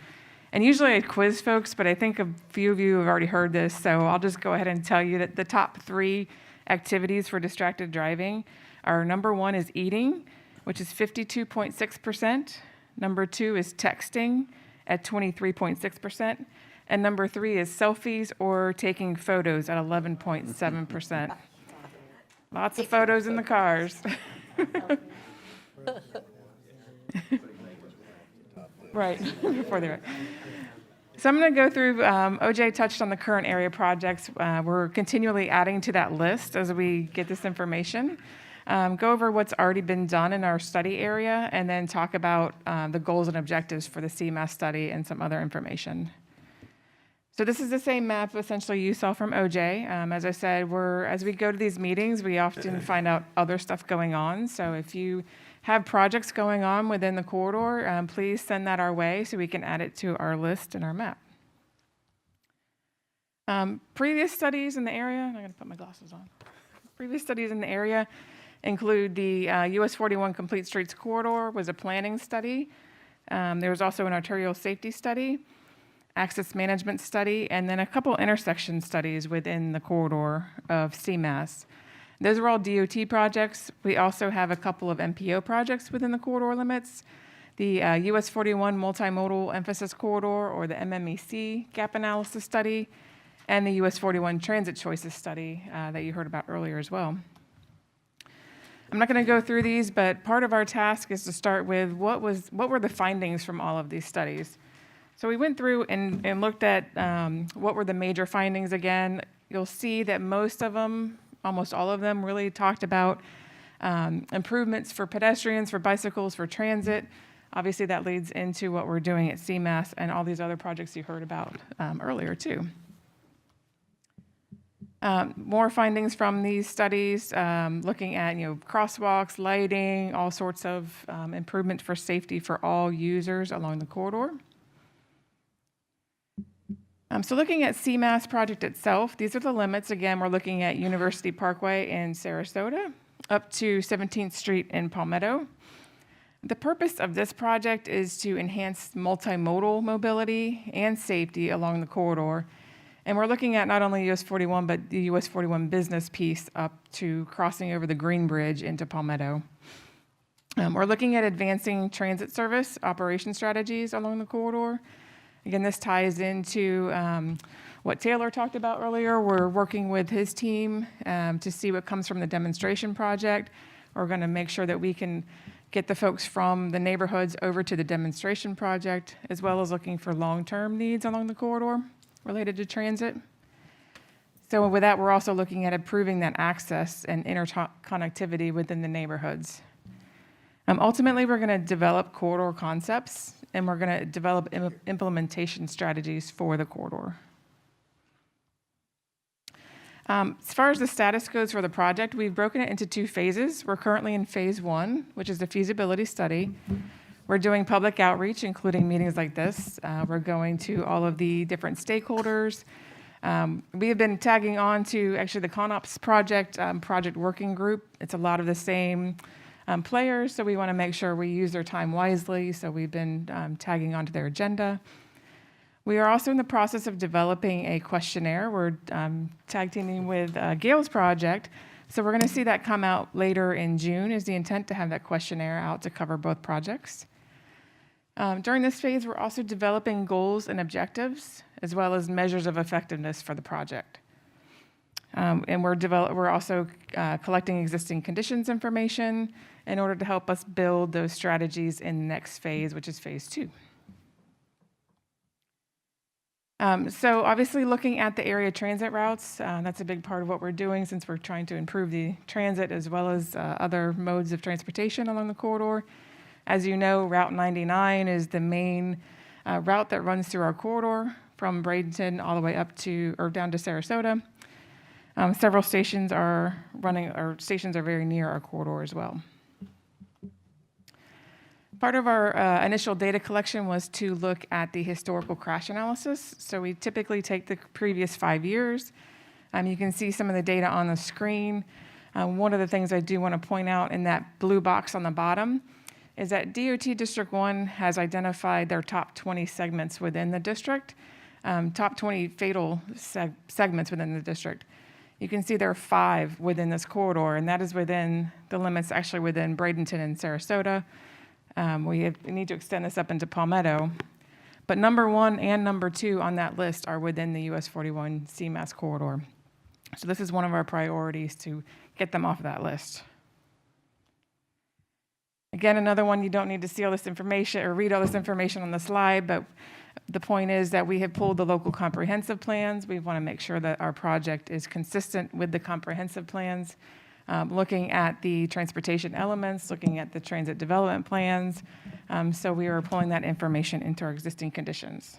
And usually I quiz folks, but I think a few of you have already heard this, so I'll just go ahead and tell you that the top 3 activities for distracted driving are: number 1 is eating, which is 52.6%. Number 2 is texting at 23.6%. And number 3 is selfies or taking photos at 11.7%. Lots of photos in the cars. Right, before they were. So I'm going to go through, OJ touched on the current area projects. We're continually adding to that list as we get this information. Go over what's already been done in our study area, and then talk about the goals and objectives for the CMAS study and some other information. So this is the same map essentially you saw from OJ. As I said, as we go to these meetings, we often find out other stuff going on. So if you have projects going on within the corridor, please send that our way so we can add it to our list and our map. Previous studies in the area, I'm going to put my glasses on. Previous studies in the area include the US 41 Complete Streets Corridor was a planning study. There was also an arterial safety study, access management study, and then a couple intersection studies within the corridor of CMAS. Those are all DOT projects. We also have a couple of MPO projects within the corridor limits. The US 41 Multimodal Emphasis Corridor, or the MMEC Gap Analysis Study, and the US 41 Transit Choices Study that you heard about earlier as well. I'm not going to go through these, but part of our task is to start with what were the findings from all of these studies. So we went through and looked at what were the major findings again. You'll see that most of them, almost all of them, really talked about improvements for pedestrians, for bicycles, for transit. Obviously, that leads into what we're doing at CMAS and all these other projects you heard about earlier, too. More findings from these studies, looking at crosswalks, lighting, all sorts of improvement for safety for all users along the corridor. So looking at CMAS project itself, these are the limits. Again, we're looking at University Parkway in Sarasota up to 17th Street in Palmetto. The purpose of this project is to enhance multimodal mobility and safety along the corridor. And we're looking at not only US 41, but the US 41 business piece up to crossing over the Green Bridge into Palmetto. We're looking at advancing transit service operation strategies along the corridor. Again, this ties into what Taylor talked about earlier. We're working with his team to see what comes from the demonstration project. We're going to make sure that we can get the folks from the neighborhoods over to the demonstration project, as well as looking for long-term needs along the corridor related to transit. So with that, we're also looking at improving that access and interconnectivity within the neighborhoods. Ultimately, we're going to develop corridor concepts, and we're going to develop implementation strategies for the corridor. As far as the status goes for the project, we've broken it into 2 phases. We're currently in phase 1, which is the feasibility study. We're doing public outreach, including meetings like this. We're going to all of the different stakeholders. We have been tagging on to actually the ConOps project working group. It's a lot of the same players, so we want to make sure we use their time wisely, so we've been tagging onto their agenda. We are also in the process of developing a questionnaire. We're tag teaming with Gail's project, so we're going to see that come out later in June is the intent to have that questionnaire out to cover both projects. During this phase, we're also developing goals and objectives, as well as measures of effectiveness for the project. And we're also collecting existing conditions information in order to help us build those strategies in the next phase, which is phase 2. So obviously looking at the area transit routes, that's a big part of what we're doing since we're trying to improve the transit as well as other modes of transportation along the corridor. As you know, Route 99 is the main route that runs through our corridor from Bradenton all the way up to, or down to Sarasota. Several stations are very near our corridor as well. Part of our initial data collection was to look at the historical crash analysis. So we typically take the previous 5 years. You can see some of the data on the screen. One of the things I do want to point out in that blue box on the bottom is that DOT District 1 has identified their top 20 segments within the district, top 20 fatal segments within the district. You can see there are 5 within this corridor, and that is within the limits actually within Bradenton and Sarasota. We need to extend this up into Palmetto. But number 1 and number 2 on that list are within the US 41 CMAS corridor. So this is one of our priorities to get them off of that list. Again, another one, you don't need to see all this information or read all this information on the slide, but the point is that we have pulled the local comprehensive plans. We want to make sure that our project is consistent with the comprehensive plans. Looking at the transportation elements, looking at the transit development plans. So we are pulling that information into our existing conditions.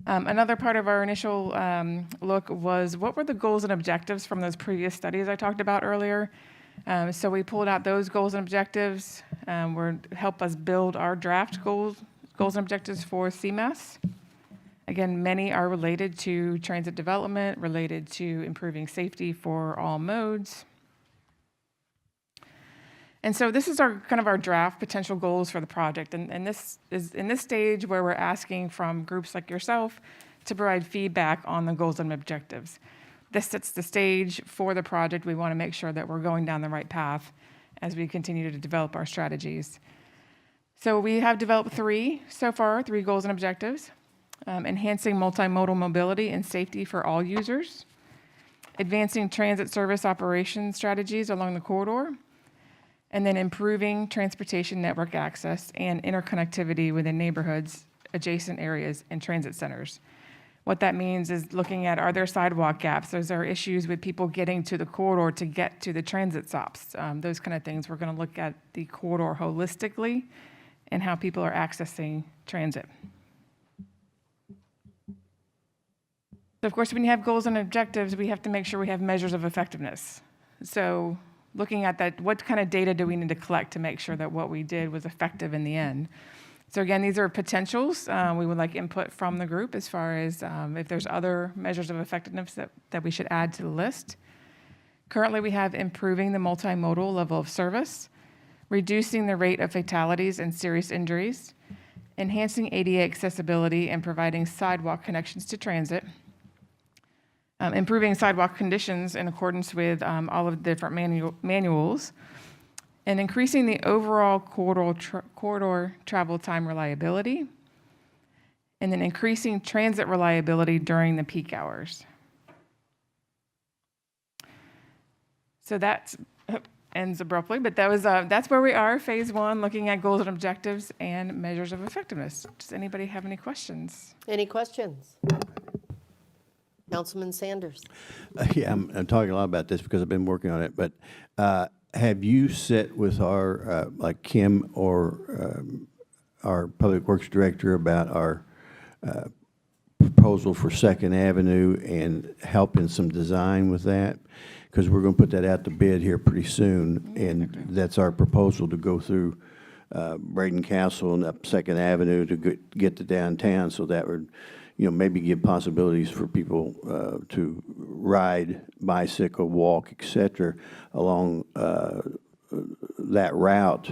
Another part of our initial look was what were the goals and objectives from those previous studies I talked about earlier. So we pulled out those goals and objectives help us build our draft goals and objectives for CMAS. Again, many are related to transit development, related to improving safety for all modes. And so this is our kind of our draft potential goals for the project. And this is in this stage where we're asking from groups like yourself to provide feedback on the goals and objectives. This sets the stage for the project. We want to make sure that we're going down the right path as we continue to develop our strategies. So we have developed 3 so far, 3 goals and objectives. Enhancing multimodal mobility and safety for all users, advancing transit service operation strategies along the corridor, and then improving transportation network access and interconnectivity within neighborhoods, adjacent areas, and transit centers. What that means is looking at, are there sidewalk gaps? Is there issues with people getting to the corridor to get to the transit stops? Those kind of things. We're going to look at the corridor holistically and how people are accessing transit. So of course, when you have goals and objectives, we have to make sure we have measures of effectiveness. So looking at that, what kind of data do we need to collect to make sure that what we did was effective in the end? So again, these are potentials. We would like input from the group as far as if there's other measures of effectiveness that we should add to the list. Currently, we have improving the multimodal level of service, reducing the rate of fatalities and serious injuries, enhancing ADA accessibility and providing sidewalk connections to transit, improving sidewalk conditions in accordance with all of the different manuals, and increasing the overall corridor travel time reliability, and then increasing transit reliability during the peak hours. So that ends abruptly, but that's where we are, phase 1, looking at goals and objectives and measures of effectiveness. Does anybody have any questions? Any questions? Councilman Sanders. Yeah, I'm talking a lot about this because I've been working on it, but have you set with our, like Kim or our Public Works Director about our proposal for 2nd Avenue and helping some design with that? Because we're going to put that out to bid here pretty soon, and that's our proposal to go through Braden Castle and up 2nd Avenue to get to downtown, so that would, maybe give possibilities for people to ride, bicycle, walk, etc., along that route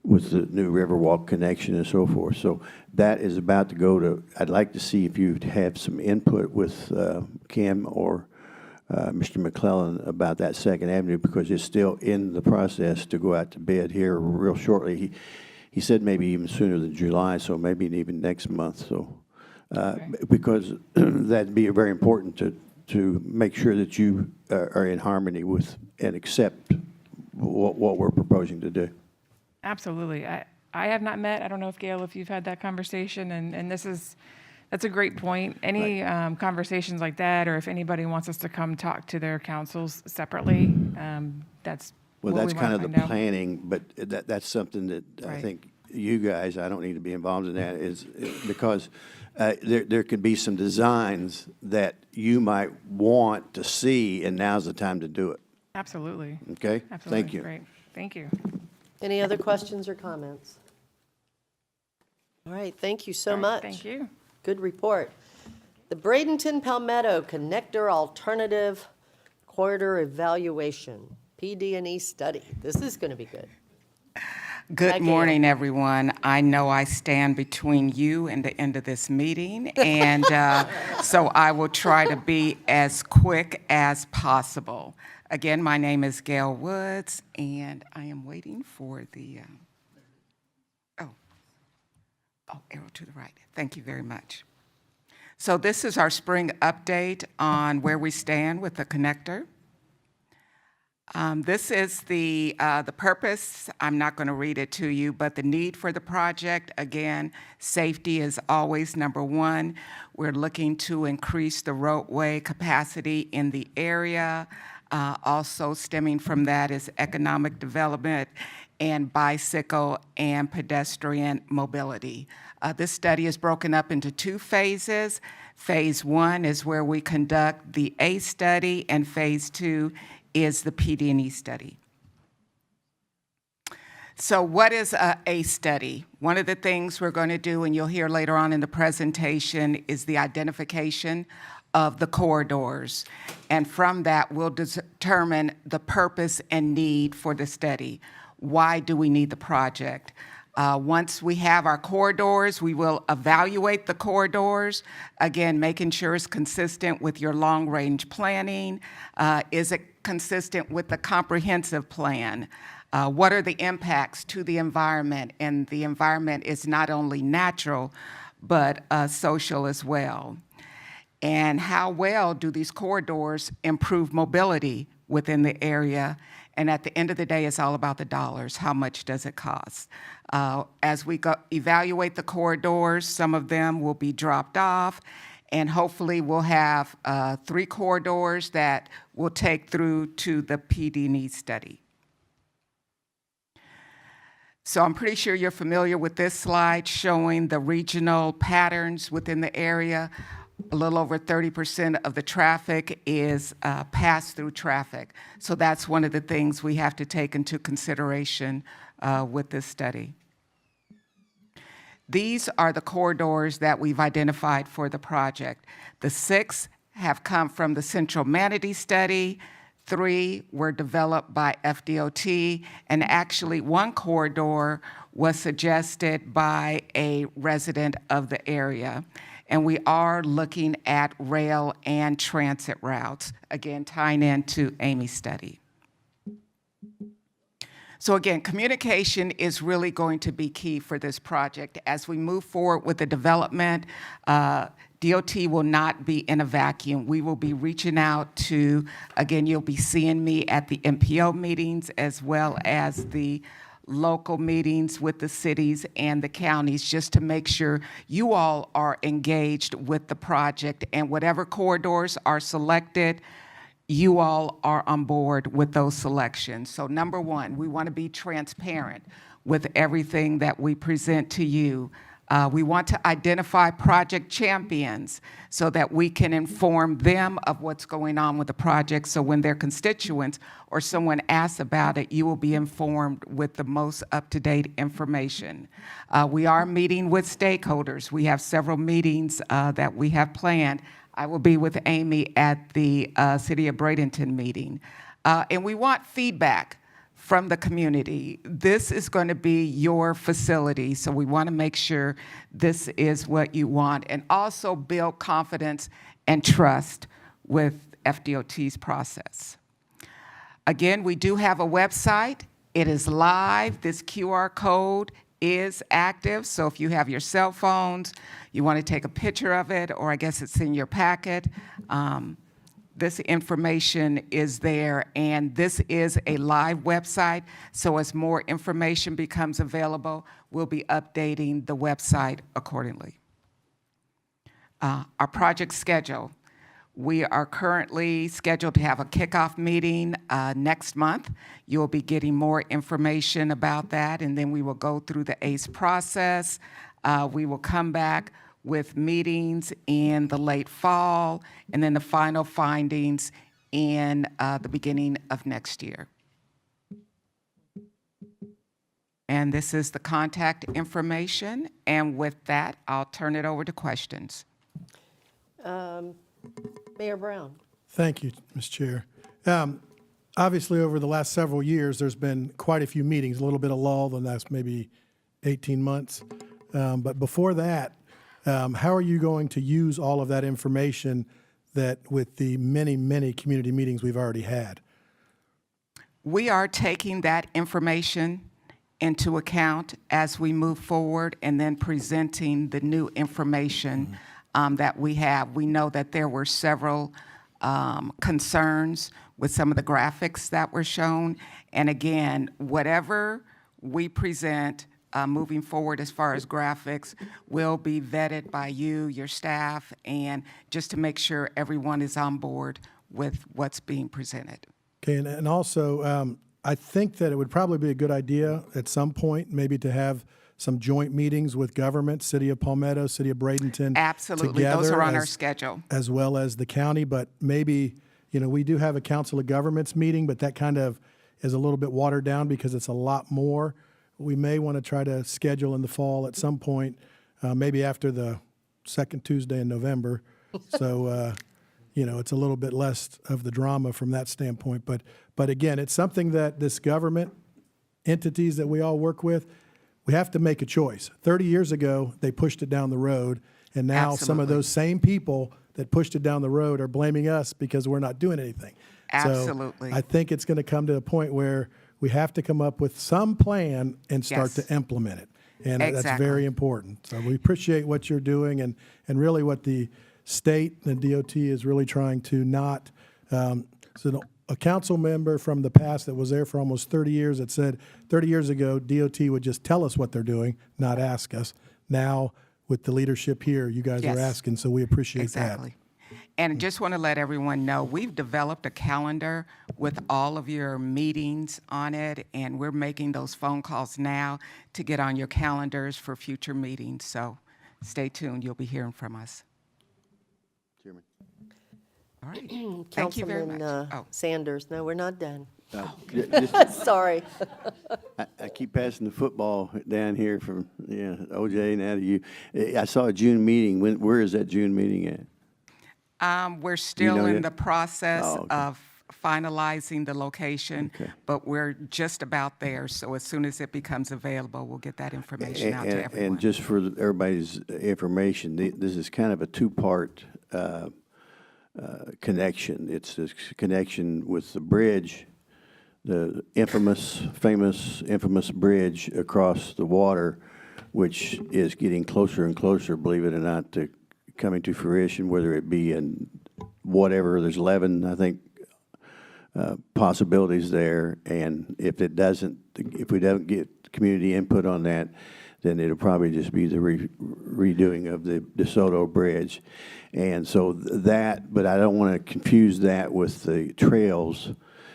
with the new Riverwalk connection and so forth. So that is about to go to, I'd like to see if you'd have some input with Kim or Mr. McClellan about that 2nd Avenue, because it's still in the process to go out to bid here real shortly. He said maybe even sooner than July, so maybe even next month. So because that'd be very important to make sure that you are in harmony with and accept what we're proposing to do. Absolutely. I have not met, I don't know if Gail, if you've had that conversation, and that's a great point. Any conversations like that, or if anybody wants us to come talk to their councils separately, that's Well, what that's we kind want of to the find out. planning, but that's something that I Right. think you guys, I don't need to be involved in that, is because there could be some designs that you might want to see, and now's the time to do it. Absolutely. Okay? Absolutely. Thank you. Great. Thank you. Any other questions or comments? All right, thank you so much. Thank you. Good report. The Bradenton Palmetto Connector Alternative Corridor Evaluation, PD&E study. This is going to be good. Good morning, everyone. I know I stand between you and the end of this meeting, and so I will try to be as quick as possible. Again, my name is Gail Woods, and I am waiting for the, arrow to the right. Thank you very much. So this is our spring update on where we stand with the connector. This is the purpose. I'm not going to read it to you, but the need for the project, again, safety is always number one. We're looking to increase the roadway capacity in the area. Also stemming from that is economic development and bicycle and pedestrian mobility. This study is broken up into two phases. Phase 1 is where we conduct the A study, and phase 2 is the PD&E study. So what is a study? One of the things we're going to do, and you'll hear later on in the presentation, is the identification of the corridors. And from that, we'll determine the purpose and need for the study. Why do we need the project? Once we have our corridors, we will evaluate the corridors, again, making sure it's consistent with your long-range planning. Is it consistent with the comprehensive plan? What are the impacts to the environment? And the environment is not only natural, but social as well. And how well do these corridors improve mobility within the area? And at the end of the day, it's all about the dollars. How much does it cost? As we evaluate the corridors, some of them will be dropped off, and hopefully we'll have 3 corridors that we'll take through to the PD&E study. So I'm pretty sure you're familiar with this slide showing the regional patterns within the area. A little over 30% of the traffic is pass-through traffic. So that's one of the things we have to take into consideration with this study. These are the corridors that we've identified for the project. The 6 have come from the Central Manatee study. 3 were developed by FDOT, and actually 1 corridor was suggested by a resident of the area. And we are looking at rail and transit routes, again, tying into Amy's study. So again, communication is really going to be key for this project. As we move forward with the development, DOT will not be in a vacuum. We will be reaching out to, again, you'll be seeing me at the MPO meetings as well as the local meetings with the cities and the counties, just to make sure you all are engaged with the project, and whatever corridors are selected, you all are on board with those selections. So number one, we want to be transparent with everything that we present to you. We want to identify project champions so that we can inform them of what's going on with the project, so when their constituents or someone asks about it, you will be informed with the most up-to-date information. We are meeting with stakeholders. We have several meetings that we have planned. I will be with Amy at the City of Bradenton meeting. And we want feedback from the community. This is going to be your facility, so we want to make sure this is what you want, and also build confidence and trust with FDOT's process. Again, we do have a website. It is live. This QR code is active, so if you have your cell phones, you want to take a picture of it, or I guess it's in your packet, this information is there, and this is a live website, so as more information becomes available, we'll be updating the website accordingly. Our project schedule. We are currently scheduled to have a kickoff meeting next month. You'll be getting more information about that, and then we will go through the ACE process. We will come back with meetings in the late fall, and then the final findings in the beginning of next year. And this is the contact information, and with that, I'll turn it over to questions. Mayor Brown. Thank you, Ms. Chair. Obviously, over the last several years, there's been quite a few meetings, a little bit of lull the last maybe 18 months. But before that, how are you going to use all of that information that with the many, many community meetings we've already had? We are taking that information into account as we move forward and then presenting the new information that we have. We know that there were several concerns with some of the graphics that were shown. And again, whatever we present moving forward as far as graphics will be vetted by you, your staff, and just to make sure everyone is on board with what's being presented. Okay, and also, I think that it would probably be a good idea at some point maybe to have some joint meetings with government, City of Palmetto, City of Bradenton. Absolutely, those together are on our schedule. As well as the county, but maybe, we do have a Council of Governments meeting, but that kind of is a little bit watered down because it's a lot more. We may want to try to schedule in the fall at some point, maybe after the second Tuesday in November. So, it's a little bit less of the drama from that standpoint. But again, it's something that this government entities that we all work with, we have to make a choice. 30 years ago, they pushed it down the road, and now some of those same people that pushed it down the road are blaming us because we're not doing anything. Absolutely. So I think it's going to come to a point where we have to come up with some plan and start to implement it. And that's very important. So we appreciate what you're doing and really what the state and DOT is really trying to not, so a council member from the past that was there for almost 30 years that said 30 years ago, DOT would just tell us what they're doing, not ask us. Now, with the leadership here, you guys are asking, so we appreciate that. And just want to let everyone know, we've developed a calendar with all of your meetings on it, and we're making those phone calls now to get on your calendars for future meetings. So stay tuned. You'll be hearing from us. Chairman. All right. Thank you very much. Councilman Sanders. No, we're not done. Sorry. I keep passing the football down here from OJ now to you. I saw a June meeting. Where is that June meeting at? We're still in the process of finalizing the location, but we're just about there. So as soon as it becomes available, we'll get that information out to everyone. And just for everybody's information, this is kind of a two-part connection. It's this connection with the bridge, the infamous bridge across the water, which is getting closer and closer, believe it or not, to coming to fruition, whether it be in whatever. There's 11, I think, possibilities there. And if we don't get community input on that, then it'll probably just be the redoing of the DeSoto Bridge. And so but I don't want to confuse that with the trails,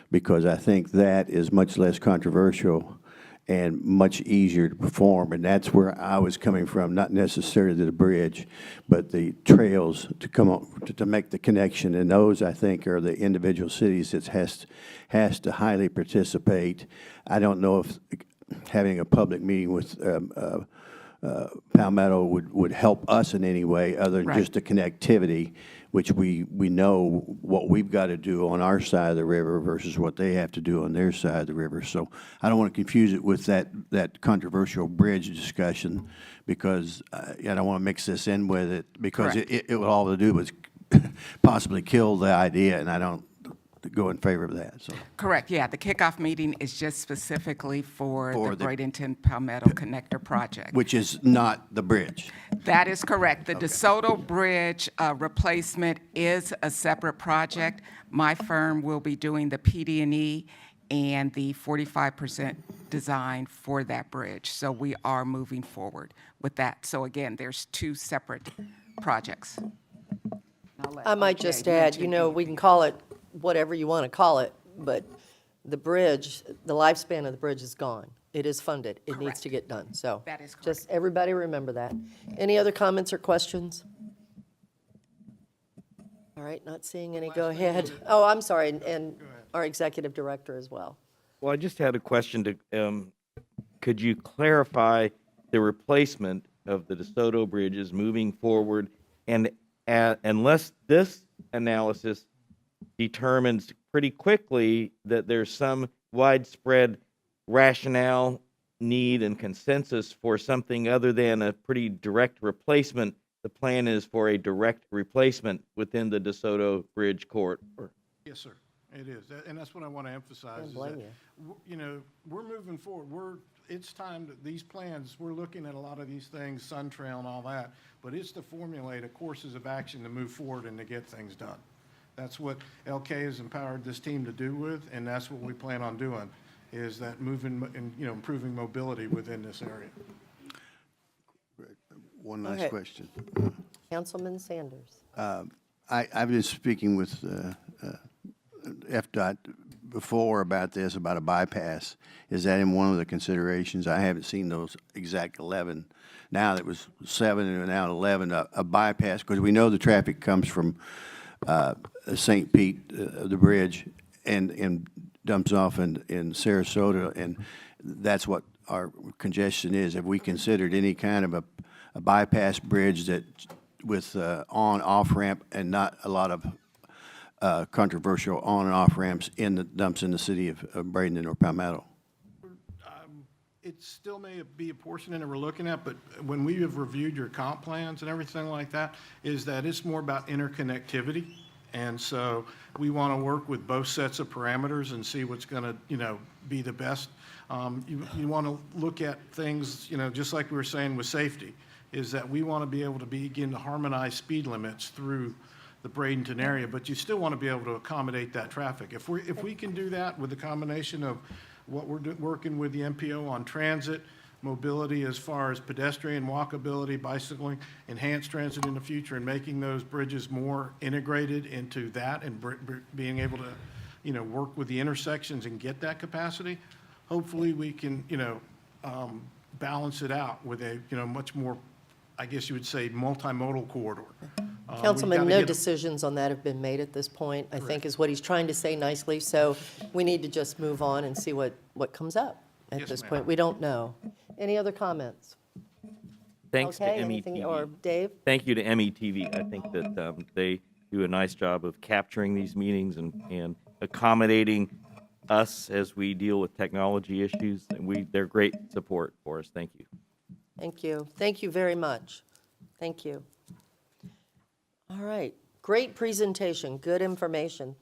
because I think that is much less controversial and much easier to perform. And that's where I was coming from, not necessarily the bridge, but the trails to come up, to make the connection. And those, I think, are the individual cities that has to highly participate. I don't know if having a public meeting with Palmetto would help us in any way other than just the connectivity, which we know what we've got to do on our side of the river versus what they have to do on their side of the river. So I don't want to confuse it with that controversial bridge discussion, because I don't want to mix this in with it, because it all to do was possibly kill the idea, and I don't go in favor of that, so. Correct, yeah. The kickoff meeting is just specifically for For the the- Bradenton Palmetto Connector Project. Which is not the bridge. That is correct. The DeSoto Bridge replacement is a separate project. My firm will be doing the PD&E and the 45% design for that bridge. So we are moving forward with that. So again, there's two separate projects. I might just add, you know, we can call it whatever you want to call it, but the bridge, the lifespan of the bridge is gone. It is funded. It needs to get done. So That is correct. just everybody remember that. Any other comments or questions? All right, not seeing any. Go ahead. Oh, I'm sorry, and our executive director as well. Well, I just had a question to, could you clarify the replacement of the DeSoto bridges moving forward? And unless this analysis determines pretty quickly that there's some widespread rationale, need, and consensus for something other than a pretty direct replacement, the plan is for a direct replacement within the DeSoto Bridge corridor. Yes, sir, it is. And that's what I want to emphasize. Don't Is blame that, you know, we're moving forward. It's time that these plans, we're looking at a lot of these things, Sun Trail and all that, but it's to formulate a courses of action to move forward and to get things done. That's what LK has empowered this team to do with, and that's what we plan on doing, is that moving and, you know, improving mobility within this area. One last Okay. question. Councilman Sanders. I've been speaking with FDOT before about this, about a bypass. Is that in one of the considerations? I haven't seen those exact 11. Now it was 7 and now 11, a bypass, because we know the traffic comes from St. Pete, the bridge, and dumps off in Sarasota, and that's what our congestion is. Have we considered any kind of a bypass bridge that with on-off ramp and not a lot of controversial on and off ramps in the dumps in the city of Bradenton or Palmetto? It still may be a portion that we're looking at, but when we have reviewed your comp plans and everything like that, is that it's more about interconnectivity. And so we want to work with both sets of parameters and see what's going to, you know, be the best. You want to look at things, you know, just like we were saying with safety, is that we want to be able to begin to harmonize speed limits through the Bradenton area, but you still want to be able to accommodate that traffic. If we can do that with the combination of what we're working with the MPO on transit, mobility as far as pedestrian, walkability, bicycling, enhanced transit in the future, and making those bridges more integrated into that, and being able to, you know, work with the intersections and get that capacity, hopefully we can, you know, balance it out with a, you know, much more, I guess you would say, multimodal corridor. Councilman, no decisions on that have been made at this point, I think is what he's trying to say nicely. So we need to just move on and see what comes up at Yes, this ma'am. point. We don't know. Any other comments? Thanks to Okay, anything, METV. or Dave? Thank you to METV. I think that they do a nice job of capturing these meetings and accommodating us as we deal with technology issues. And they're great support for us. Thank you. Thank you. Thank you very much. Thank you. All right. Great presentation, good information.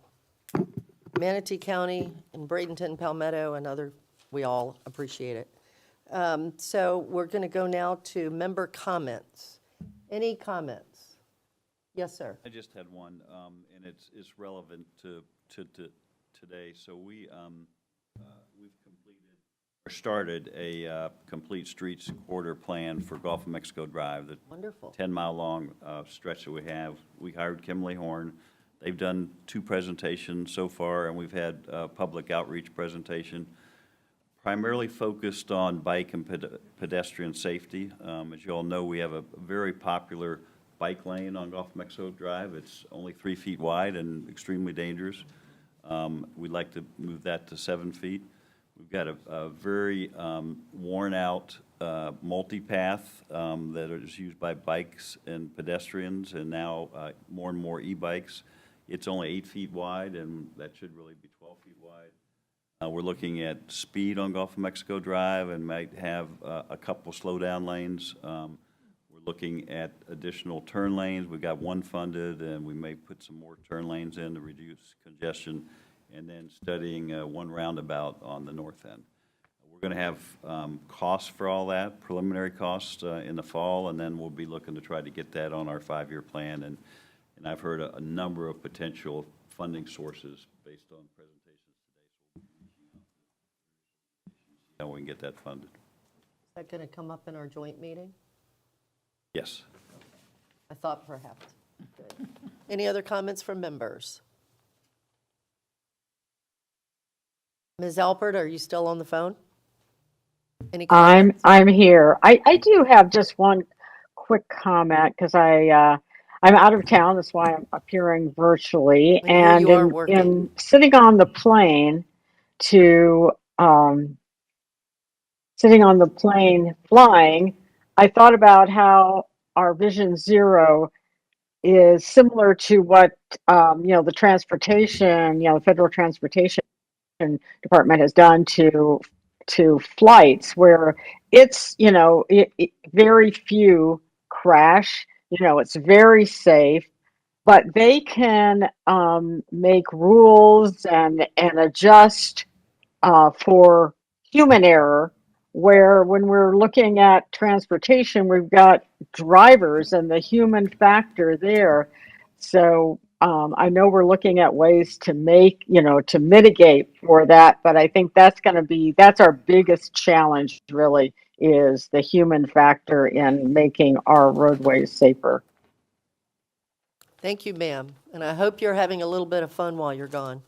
Manatee County and Bradenton, Palmetto, and other, we all appreciate it. So we're going to go now to member comments. Any comments? Yes, sir. I just had one, and it's relevant to today. So we've completed or started a complete streets corridor plan for Gulf of Mexico Drive. The Wonderful. 10-mile-long stretch that we have. We hired Kimberly Horn. They've done 2 presentations so far, and we've had a public outreach presentation, primarily focused on bike and pedestrian safety. As you all know, we have a very popular bike lane on Gulf of Mexico Drive. It's only 3 feet wide and extremely dangerous. We'd like to move that to 7 feet. We've got a very worn-out multi-path that is used by bikes and pedestrians, and now more and more e-bikes. It's only 8 feet wide, and that should really be 12 feet wide. We're looking at speed on Gulf of Mexico Drive and might have a couple slow-down lanes. We're looking at additional turn lanes. We've got one funded, and we may put some more turn lanes in to reduce congestion and then studying one roundabout on the north end. We're going to have costs for all that, preliminary costs in the fall, and then we'll be looking to try to get that on our 5-year plan. And I've heard a number of potential funding sources based on presentations today. So how we can get that funded. Is that going to come up in our joint meeting? Yes. I thought perhaps. Good. Any other comments from members? Ms. Alpert, are you still on the phone? Any comments? I'm here. I do have just one quick comment because I'm out of town. That's why I'm appearing virtually. And here you are in, working. in sitting on the plane to sitting on the plane flying, I thought about how our Vision Zero is similar to what the transportation, the Federal Transportation Department has done to flights, where it's very few crash. It's very safe, but they can make rules and adjust for human error. Where when we're looking at transportation, we've got drivers and the human factor there. So I know we're looking at ways to to mitigate for that, but I think that's our biggest challenge really, is the human factor in making our roadways safer. Thank you, ma'am. And I hope you're having a little bit of fun while you're gone.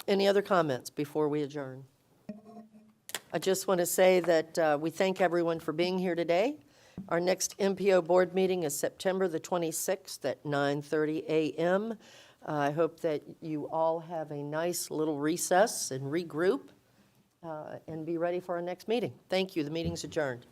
Any other comments before we adjourn? I just want to say that we thank everyone for being here today. Our next MPO board meeting is September the 26th at 9:30 a.m. I hope that you all have a nice little recess and regroup and be ready for our next meeting. Thank you. The meeting's adjourned.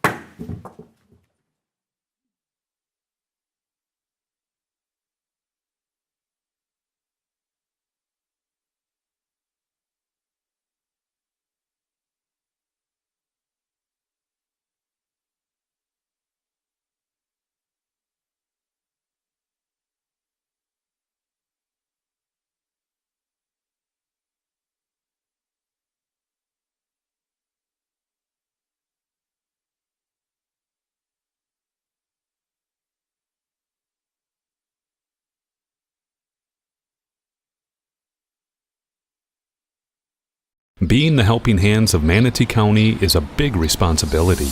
Being the helping hands of Manatee County is a big responsibility.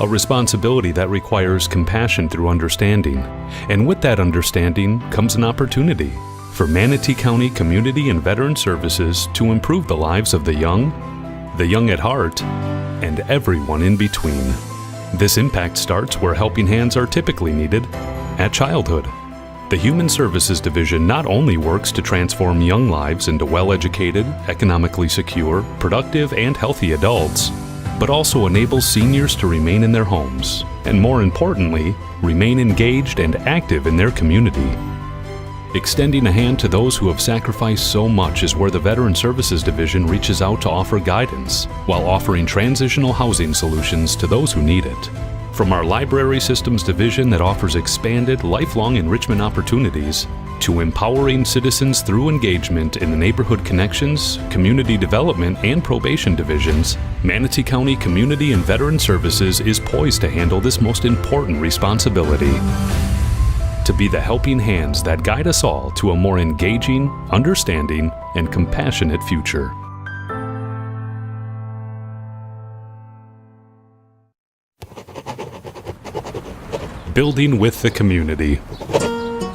A responsibility that requires compassion through understanding. And with that understanding comes an opportunity for Manatee County Community and Veteran Services to improve the lives of the young at heart, and everyone in between. This impact starts where helping hands are typically needed, at childhood. The Human Services Division not only works to transform young lives into well-educated, economically secure, productive, and healthy adults, but also enables seniors to remain in their homes, and more importantly, remain engaged and active in their community. Extending a hand to those who have sacrificed so much is where the Veteran Services Division reaches out to offer guidance, while offering transitional housing solutions to those who need it. From our Library Systems Division that offers expanded, lifelong enrichment opportunities, to empowering citizens through engagement in the Neighborhood Connections, Community Development, and Probation Divisions, Manatee County Community and Veteran Services is poised to handle this most important responsibility: to be the helping hands that guide us all to a more engaging, understanding, and compassionate future. Building with the community.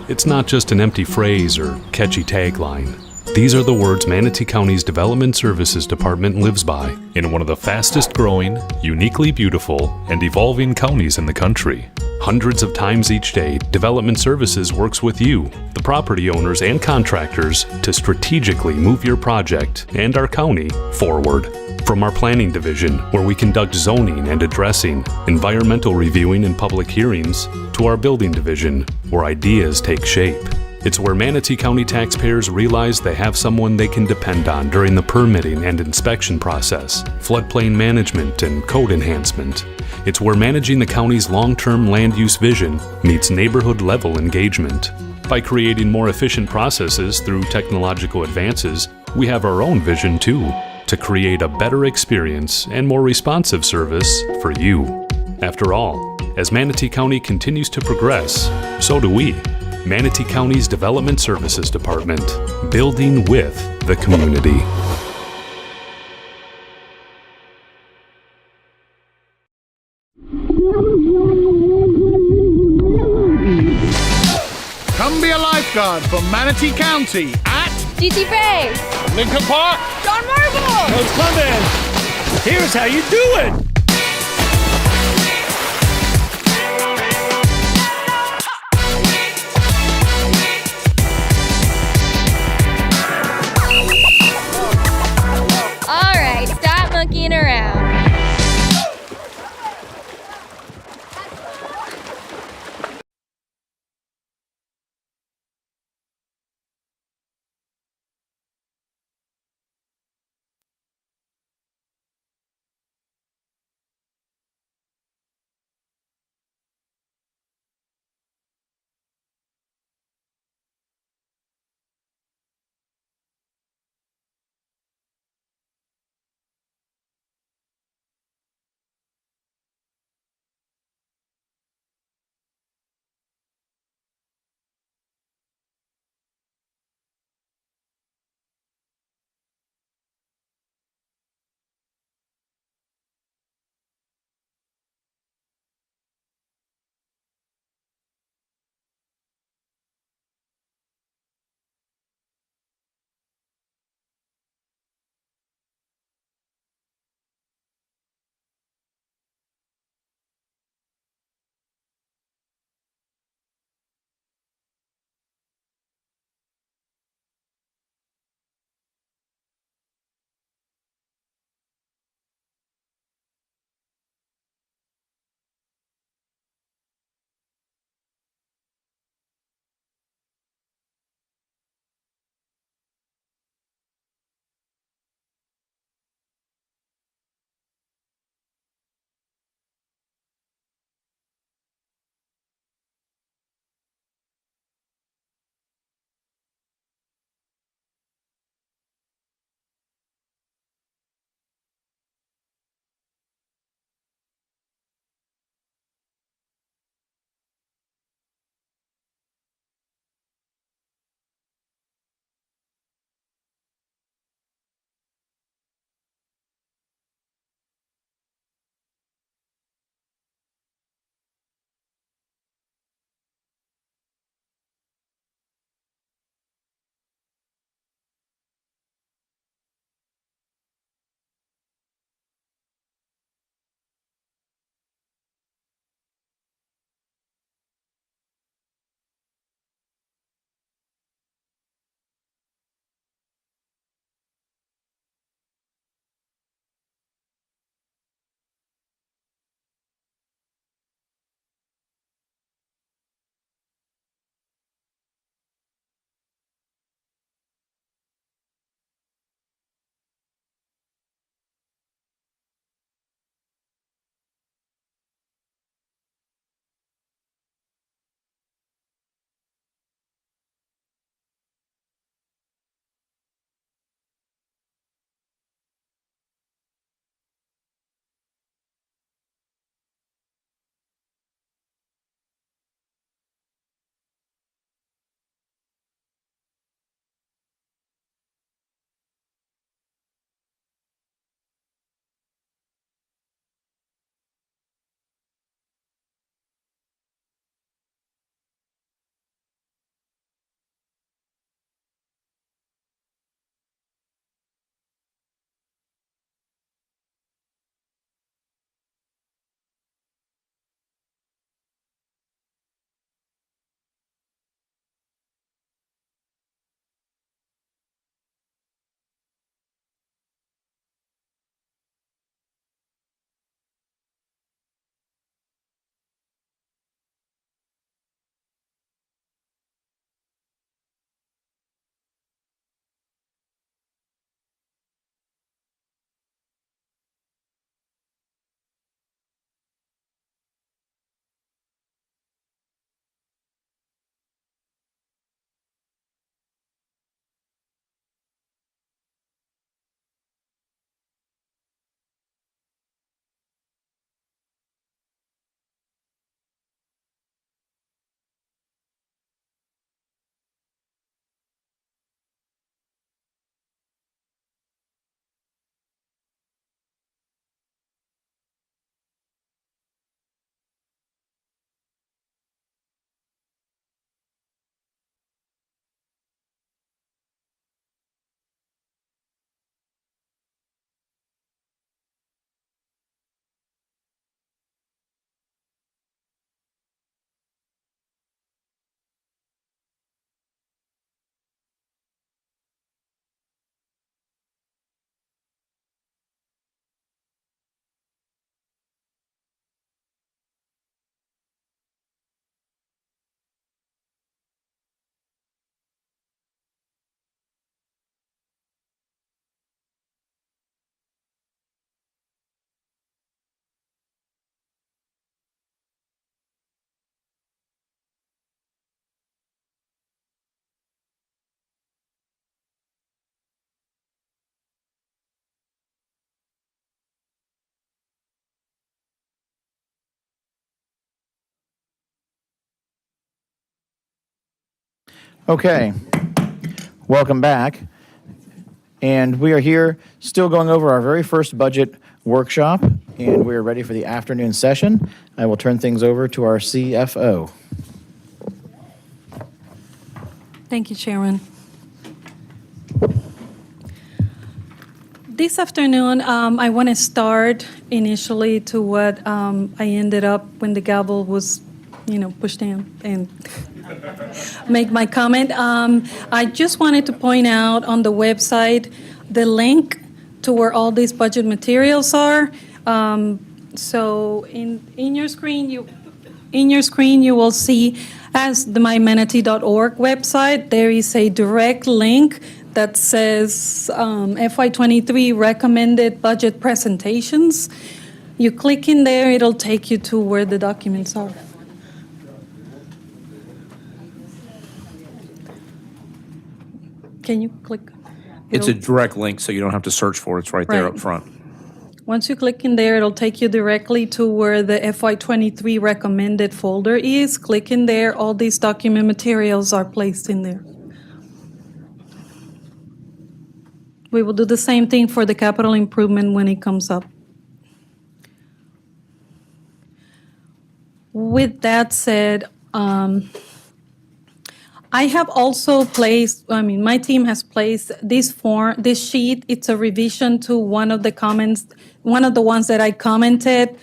It's not just an empty phrase or catchy tagline. These are the words Manatee County's Development Services Department lives by in one of the fastest growing, uniquely beautiful, and evolving counties in the country. Hundreds of times each day, Development Services works with you, the property owners and contractors, to strategically move your project and our county forward. From our planning division, where we conduct zoning and addressing, environmental reviewing and public hearings, to our building division, where ideas take shape. It's where Manatee County taxpayers realize they have someone they can depend on during the permitting and inspection process, floodplain management, and code enhancement. It's where managing the county's long-term land use vision meets neighborhood-level engagement. By creating more efficient processes through technological advances, we have our own vision too, to create a better experience and more responsive service for you. After all, as Manatee County continues to progress, so do we. Manatee County's Development Services Department, building with the community. Come be a lifeguard for Manatee County at GT Bay, Lincoln Park, John Marble, Coach Clemens. Here's how you do it. All right, stop monkeying around. Okay, welcome back. And we are here still going over our very first budget workshop, and we are ready for the afternoon session. I will turn things over to our CFO. Thank you, Chairman. This afternoon, I want to start initially to what I ended up when the gavel was, pushed in and make my comment. I just wanted to point out on the website the link to where all these budget materials are. So in your screen, you will see as the mymanatee.org website, there is a direct link that says FY23 recommended budget presentations. You click in there, it'll take you to where the documents are. Can you click? It's a direct link, so you don't have to search for it. It's right there Right. up front. Once you click in there, it'll take you directly to where the FY23 recommended folder is. Click in there, all these document materials are placed in there. We will do the same thing for the capital improvement when it comes up. With that said, I have also placed, my team has placed this sheet. It's a revision to one of the comments, one of the ones that I commented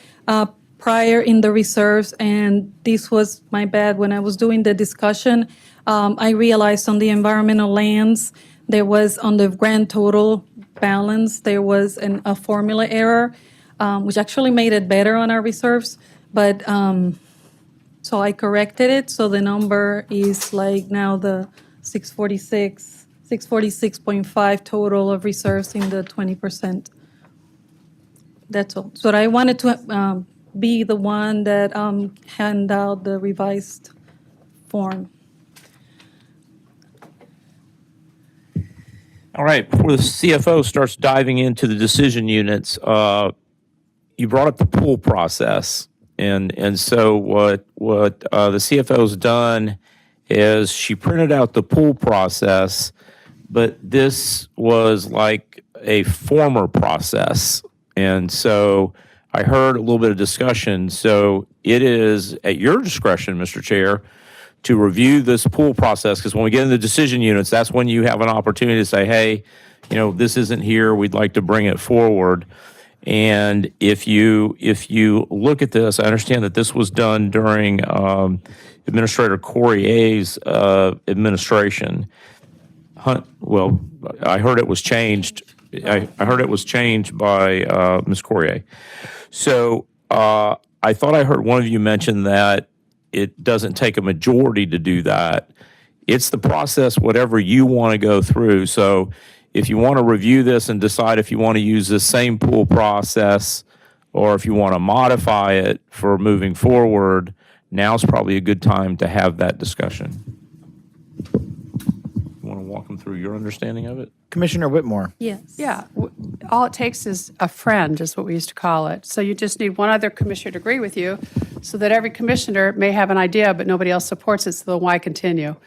prior in the reserves, and this was my bad. When I was doing the discussion, I realized on the environmental lands, there was on the grand total balance, there was a formula error, which actually made it better on our reserves, but so I corrected it, so the number is like now the 646.5 total of reserves in the 20%. That's all. So I wanted to be the one that hand out the revised form. All right, before the CFO starts diving into the decision units, you brought up the pool process. And so what the CFO's done is she printed out the pool process, but this was like a former process. And so I heard a little bit of discussion. So it is at your discretion, Mr. Chair, to review this pool process, because when we get into the decision units, that's when you have an opportunity to say, hey, this isn't here, we'd like to bring it forward. And if you look at this, I understand that this was done during Administrator Corey A's administration. Well, I heard it was changed. I heard it was changed by Ms. Corey. So I thought I heard one of you mention that it doesn't take a majority to do that. It's the process, whatever you want to go through. So if you want to review this and decide if you want to use the same pool process or if you want to modify it for moving forward, now's probably a good time to have that discussion. You want to walk them through your understanding of it? Commissioner Whitmore. Yes. Yeah, all it takes is a friend, is what we used to call it. So you just need one other commissioner to agree with you, so that every commissioner may have an idea, but nobody else supports it, so then why continue?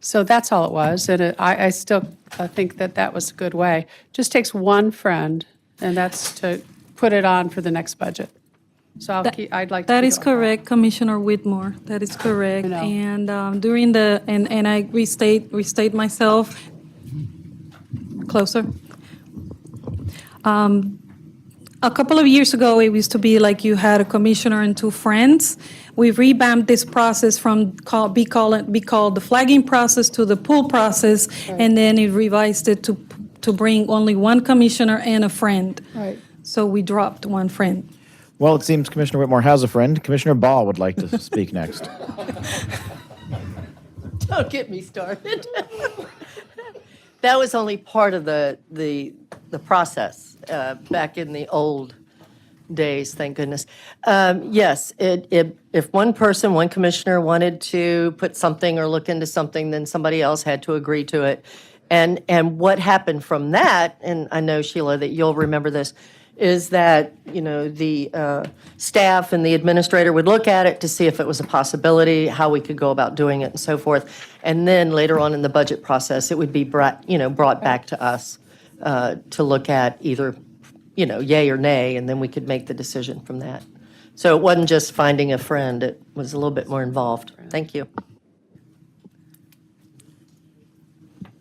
So that's all it was, and I still think that was a good way. Just takes one friend, and that's to put it on for the next budget. So I'd like to. That keep is it like correct, Commissioner Whitmore. That is correct. And during the and I restate myself. Closer. A couple of years ago, it used to be like you had a commissioner and two friends. We've revamped this process from be called the flagging process to the pool process, and then it revised it to bring only one commissioner and a friend. Right. So we dropped one friend. Well, it seems Commissioner Whitmore has a friend. Commissioner Ball would like to speak next. Don't get me started. That was only part of the process back in the old days, thank goodness. Yes, if one commissioner wanted to put something or look into something, then somebody else had to agree to it. And what happened from that, and I know, Sheila, that you'll remember this, is that, the staff and the administrator would look at it to see if it was a possibility, how we could go about doing it and so forth. And then later on in the budget process, it would be brought back to us to look at either, yay or nay, and then we could make the decision from that. So it wasn't just finding a friend, it was a little bit more involved. Thank you.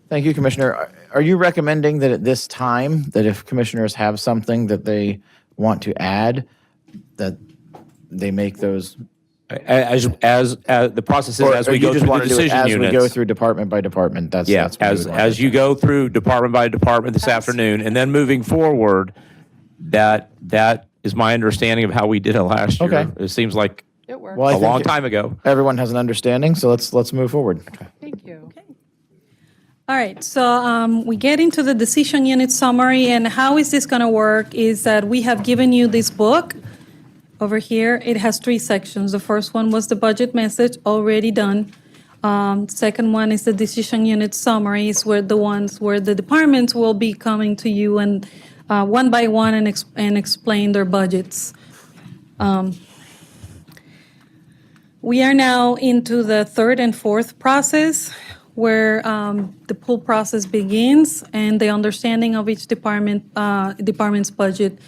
Thank you, Commissioner. Are you recommending that at this time, that if commissioners have something that they want to add, that they make those? As the process is, as we go through the decision units. As we go through department by department, that's Yeah, what we would want as to you do. go through department by department this afternoon, and then moving forward, that is my understanding of how we did it last year. Okay. It seems like It works. Well, I a long think time ago. Everyone has an understanding, so let's move forward. Thank you. All right, so we get into the decision unit summary, and how is this going to work is that we have given you this book over here. It has 3 sections. The first one was the budget message, already done. Second one is the decision unit summaries, where the departments will be coming to you and one by one and explain their budgets. We are now into the third and fourth process, where the pool process begins and the understanding of each department's budget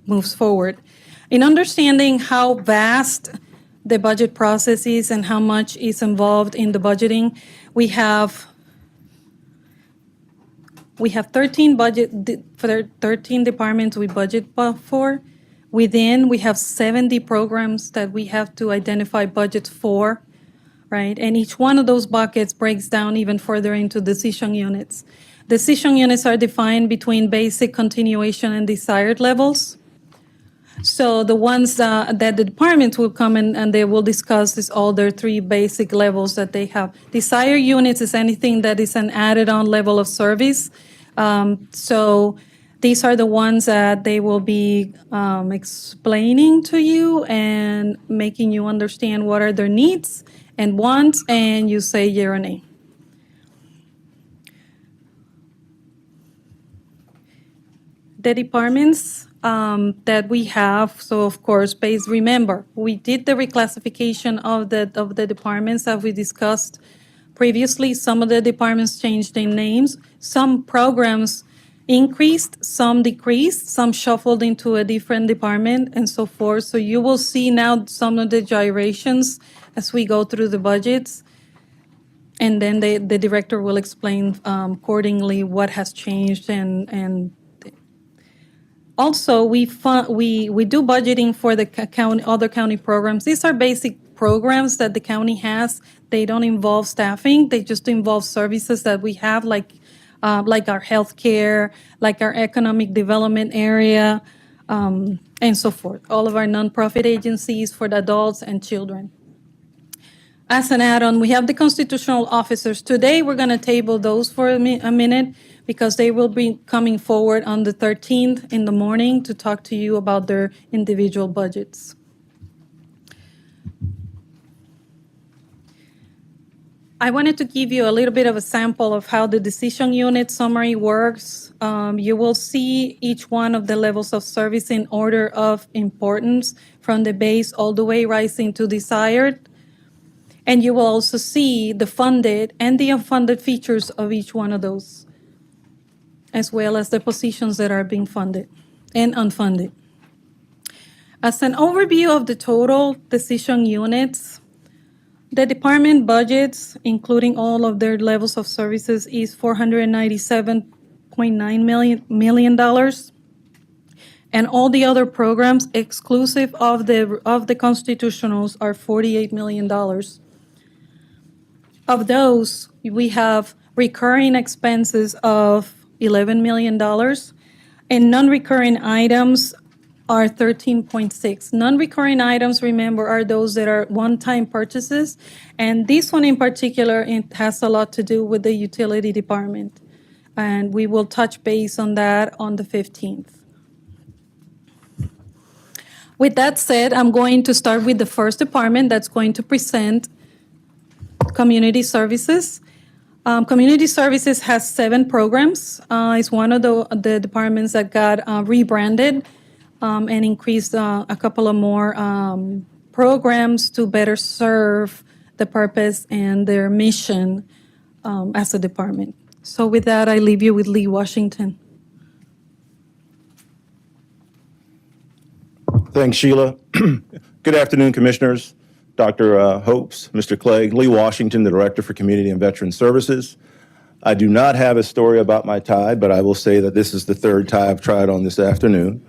moves forward. In understanding how vast the budget process is and how much is involved in the budgeting, we have 13 for 13 departments we budget for. Within, we have 70 programs that we have to identify budgets for. Right? And each one of those buckets breaks down even further into decision units. Decision units are defined between basic, continuation, and desired levels. So the ones that the departments will come in and they will discuss is all their 3 basic levels that they have. Desired units is anything that is an added-on level of service. So these are the ones that they will be explaining to you and making you understand what are their needs and wants, and you say yea or nay. The departments that we have, so of course, remember, we did the reclassification of the departments that we discussed previously. Some of the departments changed their names. Some programs increased, some decreased, some shuffled into a different department, and so forth. So you will see now some of the gyrations as we go through the budgets. And then the director will explain accordingly what has changed. And also, we do budgeting for the other county programs. These are basic programs that the county has. They don't involve staffing. They just involve services that we have, like our healthcare, like our economic development area, and so forth. All of our nonprofit agencies for the adults and children. As an add-on, we have the constitutional officers. Today, we're going to table those for a minute because they will be coming forward on the 13th in the morning to talk to you about their individual budgets. I wanted to give you a little bit of a sample of how the decision unit summary works. You will see each one of the levels of service in order of importance from the base all the way rising to desired. And you will also see the funded and the unfunded features of each one of those, as well as the positions that are being funded and unfunded. As an overview of the total decision units, the department budgets, including all of their levels of services, is $497.9 million. And all the other programs, exclusive of the constitutionals, are $48 million. Of those, we have recurring expenses of $11 million, and non-recurring items are 13.6. Non-recurring items, remember, are those that are one-time purchases, and this one in particular, it has a lot to do with the utility department, and we will touch base on that on the 15th. With that said, I'm going to start with the first department that's going to present community services. Community Services has 7 programs. It's one of the departments that got rebranded and increased a couple of more programs to better serve the purpose and their mission as a department. So with that, I leave you with Lee Washington. Thanks, Sheila. Good afternoon, Commissioners, Dr. Hopes, Mr. Clegg, Lee Washington, the Director for Community and Veteran Services. I do not have a story about my tie, but I will say that this is the 3rd tie I've tried on this afternoon.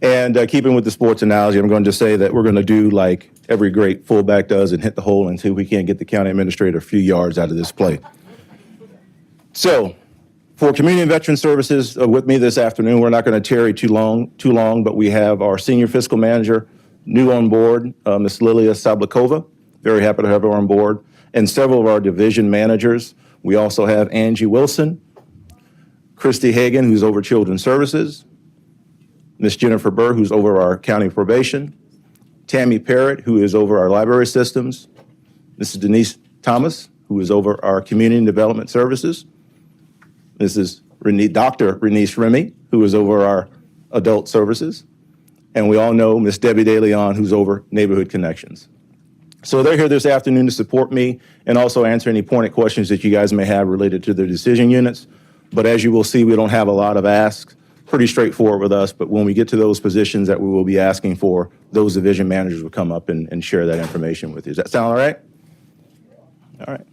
And keeping with the sports analogy, I'm going to say that we're going to do like every great fullback does and hit the hole until we can't get the county administrator a few yards out of this play. So, for Community and Veteran Services with me this afternoon, we're not going to tarry too long, but we have our Senior Fiscal Manager, new on board, Ms. Lilia Sablakova. Very happy to have her on board. And several of our division managers. We also have Angie Wilson, Christy Hagan, who's over Children's Services, Ms. Jennifer Burr, who's over our County Probation, Tammy Parrott, who is over our Library Systems, Mrs. Denise Thomas, who is over our Community and Development Services, Mrs. Dr. Renice Remy, who is over our Adult Services, and we all know Ms. Debbie DeLeon, who's over Neighborhood Connections. So they're here this afternoon to support me and also answer any pointed questions that you guys may have related to their decision units. But as you will see, we don't have a lot of asks. Pretty straightforward with us, but when we get to those positions that we will be asking for, those division managers will come up and share that information with you. Does that sound all right? All right.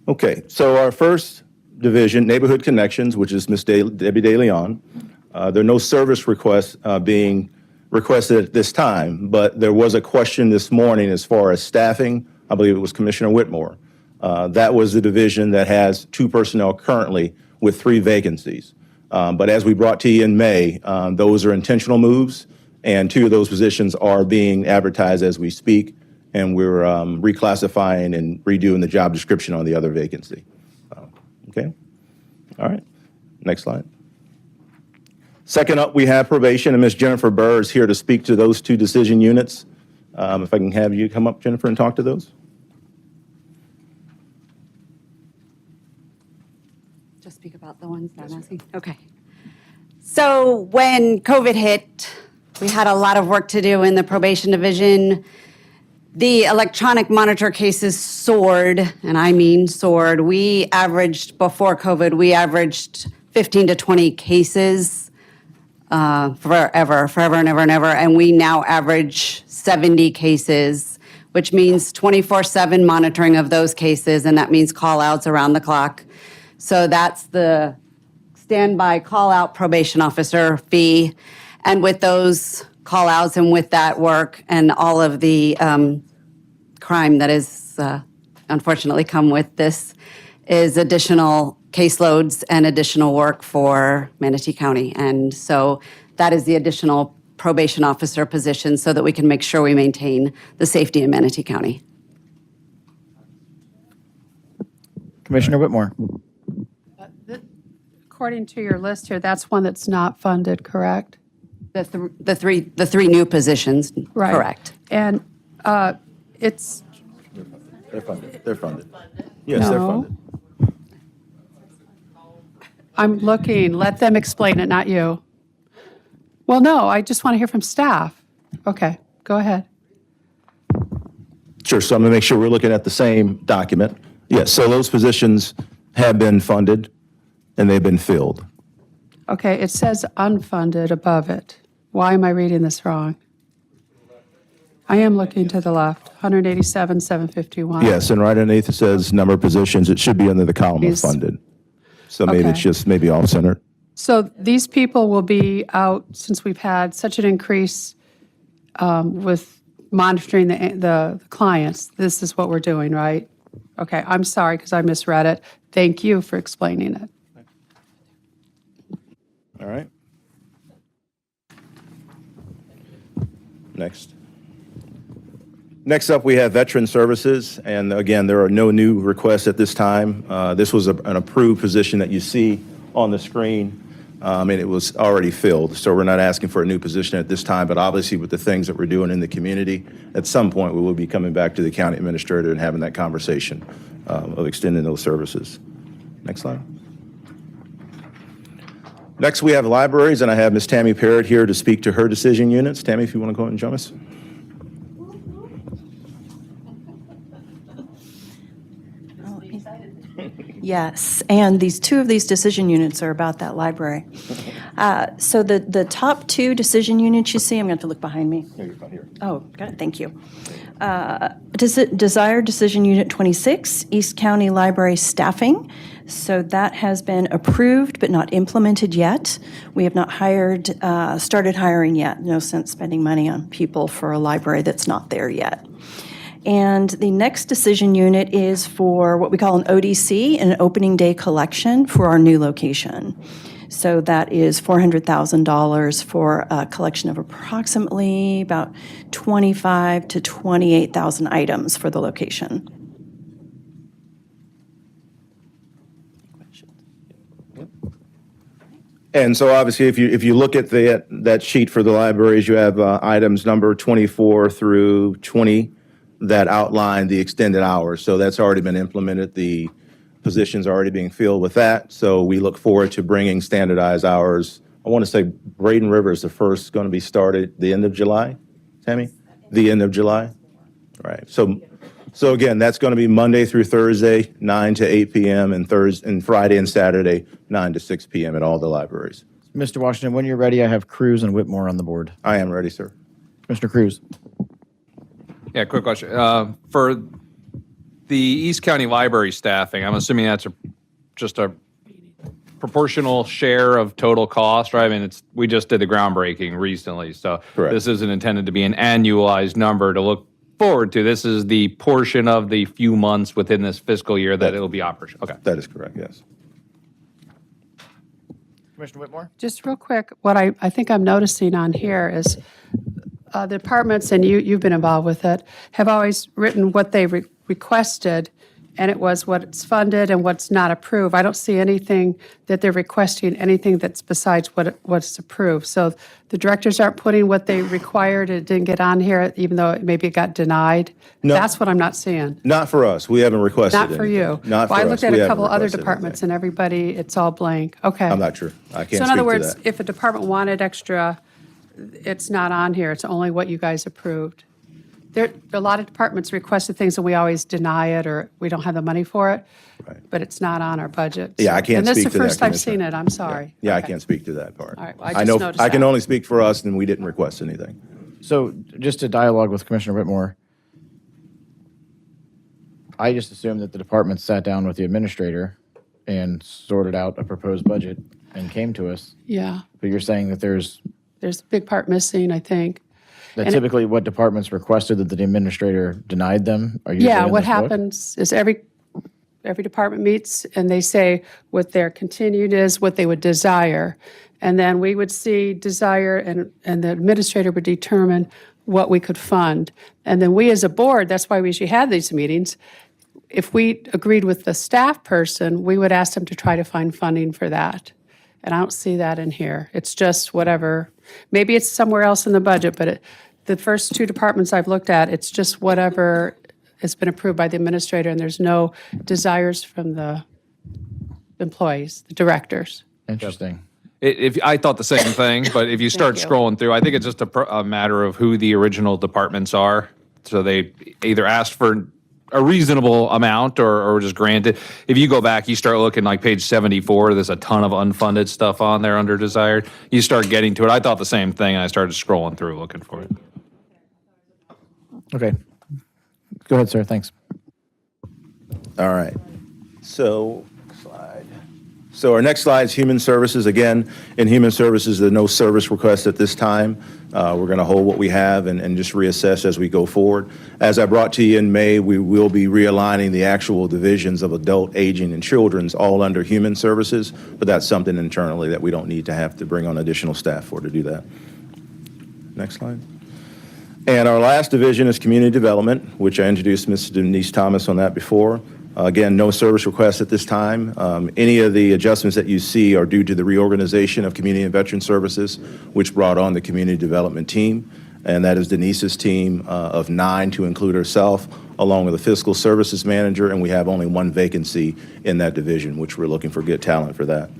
Okay, so our first division, Neighborhood Connections, which is Ms. Debbie DeLeon. There are no service requests being requested at this time, but there was a question this morning as far as staffing. I believe it was Commissioner Whitmore. That was the division that has 2 personnel currently with 3 vacancies. But as we brought to you in May, those are intentional moves, and 2 of those positions are being advertised as we speak, and we're reclassifying and redoing the job description on the other vacancy. Okay? All right. Next slide. Second up, we have probation, and Ms. Jennifer Burr is here to speak to those 2 decision units. If I can have you come up, Jennifer, and talk to those. Just speak about the ones that I'm asking? Okay. So when COVID hit, we had a lot of work to do in the probation division. The electronic monitor cases soared, and I mean soared. We averaged, before COVID, we averaged 15 to 20 cases forever and ever. And we now average 70 cases, which means 24/7 monitoring of those cases, and that means call-outs around the clock. So that's the standby call-out probation officer fee. And with those call-outs and with that work and all of the crime that is unfortunately come with this is additional caseloads and additional work for Manatee County. And so that is the additional probation officer position so that we can make sure we maintain the safety in Manatee County. Commissioner Whitmore. According to your list here, that's one that's not funded, correct? The three new positions, Right. correct. And it's, They're funded. They're funded. Yes, they're No. funded. I'm looking, let them explain it, not you. Well, no, I just want to hear from staff. Okay, go ahead. Sure, so I'm going to make sure we're looking at the same document. Yes, so those positions have been funded and they've been filled. Okay, it says unfunded above it. Why am I reading this wrong? I am looking to the left, 187, 751. Yes, and right underneath it says number of positions. It should be under the column of Is- funded. So maybe it's Okay. just maybe off-centered. So these people will be out, since we've had such an increase with monitoring the clients. This is what we're doing, right? Okay, I'm sorry because I misread it. Thank you for explaining it. All right. Next. Next up, we have Veteran Services, and again, there are no new requests at this time. This was an approved position that you see on the screen. and it was already filled. So we're not asking for a new position at this time, but obviously with the things that we're doing in the community, at some point we will be coming back to the county administrator and having that conversation of extending those services. Next slide. Next, we have libraries, and I have Ms. Tammy Parrott here to speak to her decision units. Tammy, if you want to go ahead and join us. Yes, and two of these decision units are about that library. So the top two decision units you see, I'm going to have to look behind me. No, you're fine here. Oh, got it, thank you. Desired Decision Unit 26, East County Library Staffing. So that has been approved but not implemented yet. We have not started hiring yet. No sense spending money on people for a library that's not there yet. And the next decision unit is for what we call an ODC, an opening day collection for our new location. So that is $400,000 for a collection of approximately about 25 to 28,000 items for the location. And so obviously, if you look at that sheet for the libraries, you have items number 24 through 20 that outline the extended hours. So that's already been implemented. The positions are already being filled with that. So we look forward to bringing standardized hours. I want to say Braden River is the first going to be started the end of July, Tammy? The end of July? Right. So again, that's going to be Monday through Thursday, 9 to 8 p.m., and Friday and Saturday, 9 to 6 p.m. at all the libraries. Mr. Washington, when you're ready, I have Cruz and Whitmore on the board. I am ready, sir. Mr. Cruz. Yeah, quick question. For the East County Library staffing, I'm assuming that's just a proportional share of total cost, right? I mean, we just did the groundbreaking recently, so Correct. This isn't intended to be an annualized number to look forward to. This is the portion of the few months within this fiscal year that it'll be operational. Okay. That is correct, yes. Commissioner Whitmore? Just real quick, what I think I'm noticing on here is the departments, and you've been involved with it, have always written what they requested, and it was what's funded and what's not approved. I don't see anything that they're requesting, anything that's besides what's approved. So the directors aren't putting what they required. It didn't get on here, even though maybe it got denied. No. That's what I'm not seeing. Not for us. We haven't requested Not for anything. you. Not for Well, I us. looked at We a haven't couple other requested departments, anything. and everybody, it's all blank. Okay. I'm not sure. I can't So in speak other to words, that. if a department wanted extra, it's not on here. It's only what you guys approved. There, a lot of departments requested things and we always deny it or we don't have the money for it, but it's not on our budget. Yeah, I can't And this is speak the to that, first I've Commissioner. seen it. I'm sorry. Yeah, I Okay. can't speak to that part. All right, well, I just know noticed I can that. only speak for us, and we didn't request anything. So just to dialogue with Commissioner Whitmore, I just assumed that the department sat down with the administrator and sorted out a proposed budget and came to us. Yeah, But you're saying that there's there's a big part missing, I think. that And- typically what departments requested that the administrator denied them? Are you Yeah, in what this book? happens is every department meets and they say what their continued is, what they would desire. And then we would see desire and the administrator would determine what we could fund. And then we as a board, that's why we usually have these meetings, if we agreed with the staff person, we would ask them to try to find funding for that. And I don't see that in here. It's just whatever, maybe it's somewhere else in the budget, but the first two departments I've looked at, it's just whatever has been approved by the administrator, and there's no desires from the employees, the directors. Interesting. If I thought the same thing, but if you start you. scrolling through, I think it's just a matter of who the original departments are. So they either asked for a reasonable amount or just granted. If you go back, you start looking like page 74, there's a ton of unfunded stuff on there under desired. You start getting to it. I thought the same thing. And I started scrolling through looking for it. Okay. Go ahead, sir. Thanks. All right. So our next slide is Human Services. Again, in Human Services, there are no service requests at this time. We're going to hold what we have and just reassess as we go forward. As I brought to you in May, we will be realigning the actual divisions of adult, aging, and children's all under Human Services, but that's something internally that we don't need to have to bring on additional staff for to do that. Next slide. And our last division is Community Development, which I introduced Ms. Denise Thomas on that before. Again, no service requests at this time. Any of the adjustments that you see are due to the reorganization of Community and Veteran Services, which brought on the Community Development Team, and that is Denise's team of 9 to include herself, along with a Fiscal Services Manager, and we have only 1 vacancy in that division, which we're looking for good talent for that.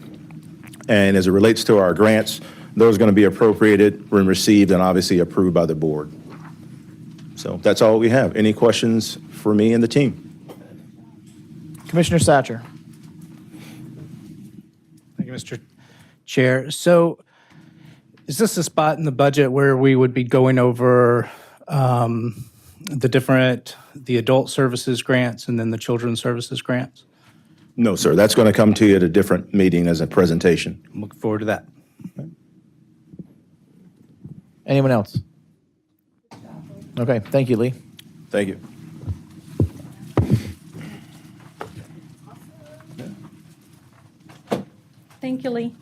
And as it relates to our grants, those are going to be appropriated and received and obviously approved by the board. So that's all we have. Any questions for me and the team? Commissioner Satcher. Thank you, Mr. Chair. So is this a spot in the budget where we would be going over the adult services grants and then the children's services grants? No, sir. That's going to come to you at a different meeting as a presentation. I'm looking forward to that. Anyone else? Okay, thank you, Lee. Thank you. Thank you, Lee.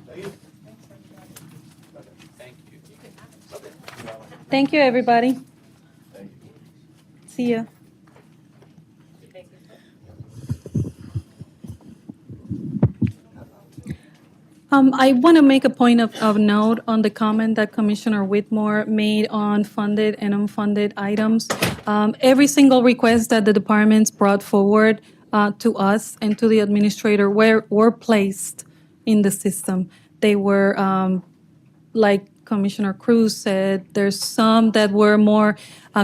Thank you, everybody. See you. I want to make a point of note on the comment that Commissioner Whitmore made on funded and unfunded items. Every single request that the departments brought forward to us and to the administrator were placed in the system. They were, like Commissioner Cruz said, there's some that were more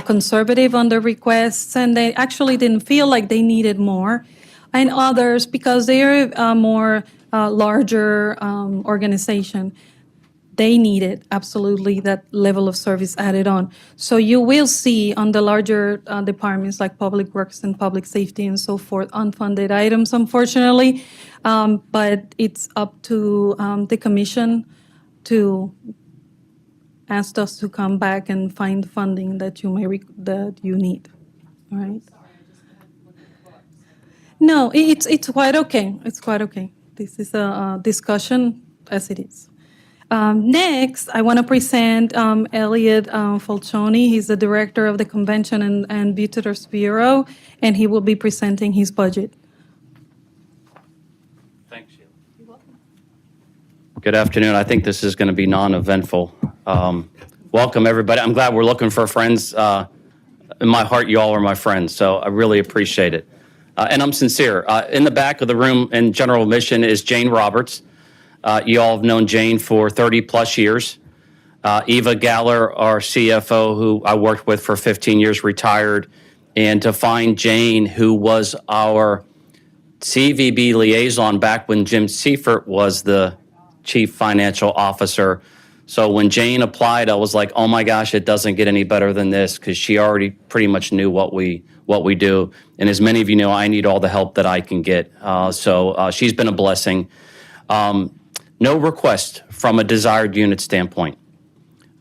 conservative on the requests, and they actually didn't feel like they needed more. And others, because they're more larger organization, they needed absolutely that level of service added on. So you will see on the larger departments like Public Works and Public Safety and so forth, unfunded items, unfortunately. But it's up to the commission to ask us to come back and find funding that you that you need. All right. No, it's quite okay. It's quite okay. This is a discussion as it is. Next, I want to present Elliot Falcioni. He's the director of the Convention and Visitors Bureau, and he will be presenting his budget. Thanks, Sheila. You're welcome. Good afternoon. I think this is going to be non-eventful. Welcome, everybody. I'm glad we're looking for friends. In my heart, you all are my friends, so I really appreciate it. And I'm sincere. In the back of the room in general admission is Jane Roberts. You all have known Jane for 30 plus years. Eva Galler, our CFO, who I worked with for 15 years, retired. And to find Jane, who was our CVB liaison back when Jim Seifert was the chief financial officer. So when Jane applied, I was like, oh my gosh, it doesn't get any better than this, because she already pretty much knew what we do. And as many of you know, I need all the help that I can get. So she's been a blessing. No request from a desired unit standpoint.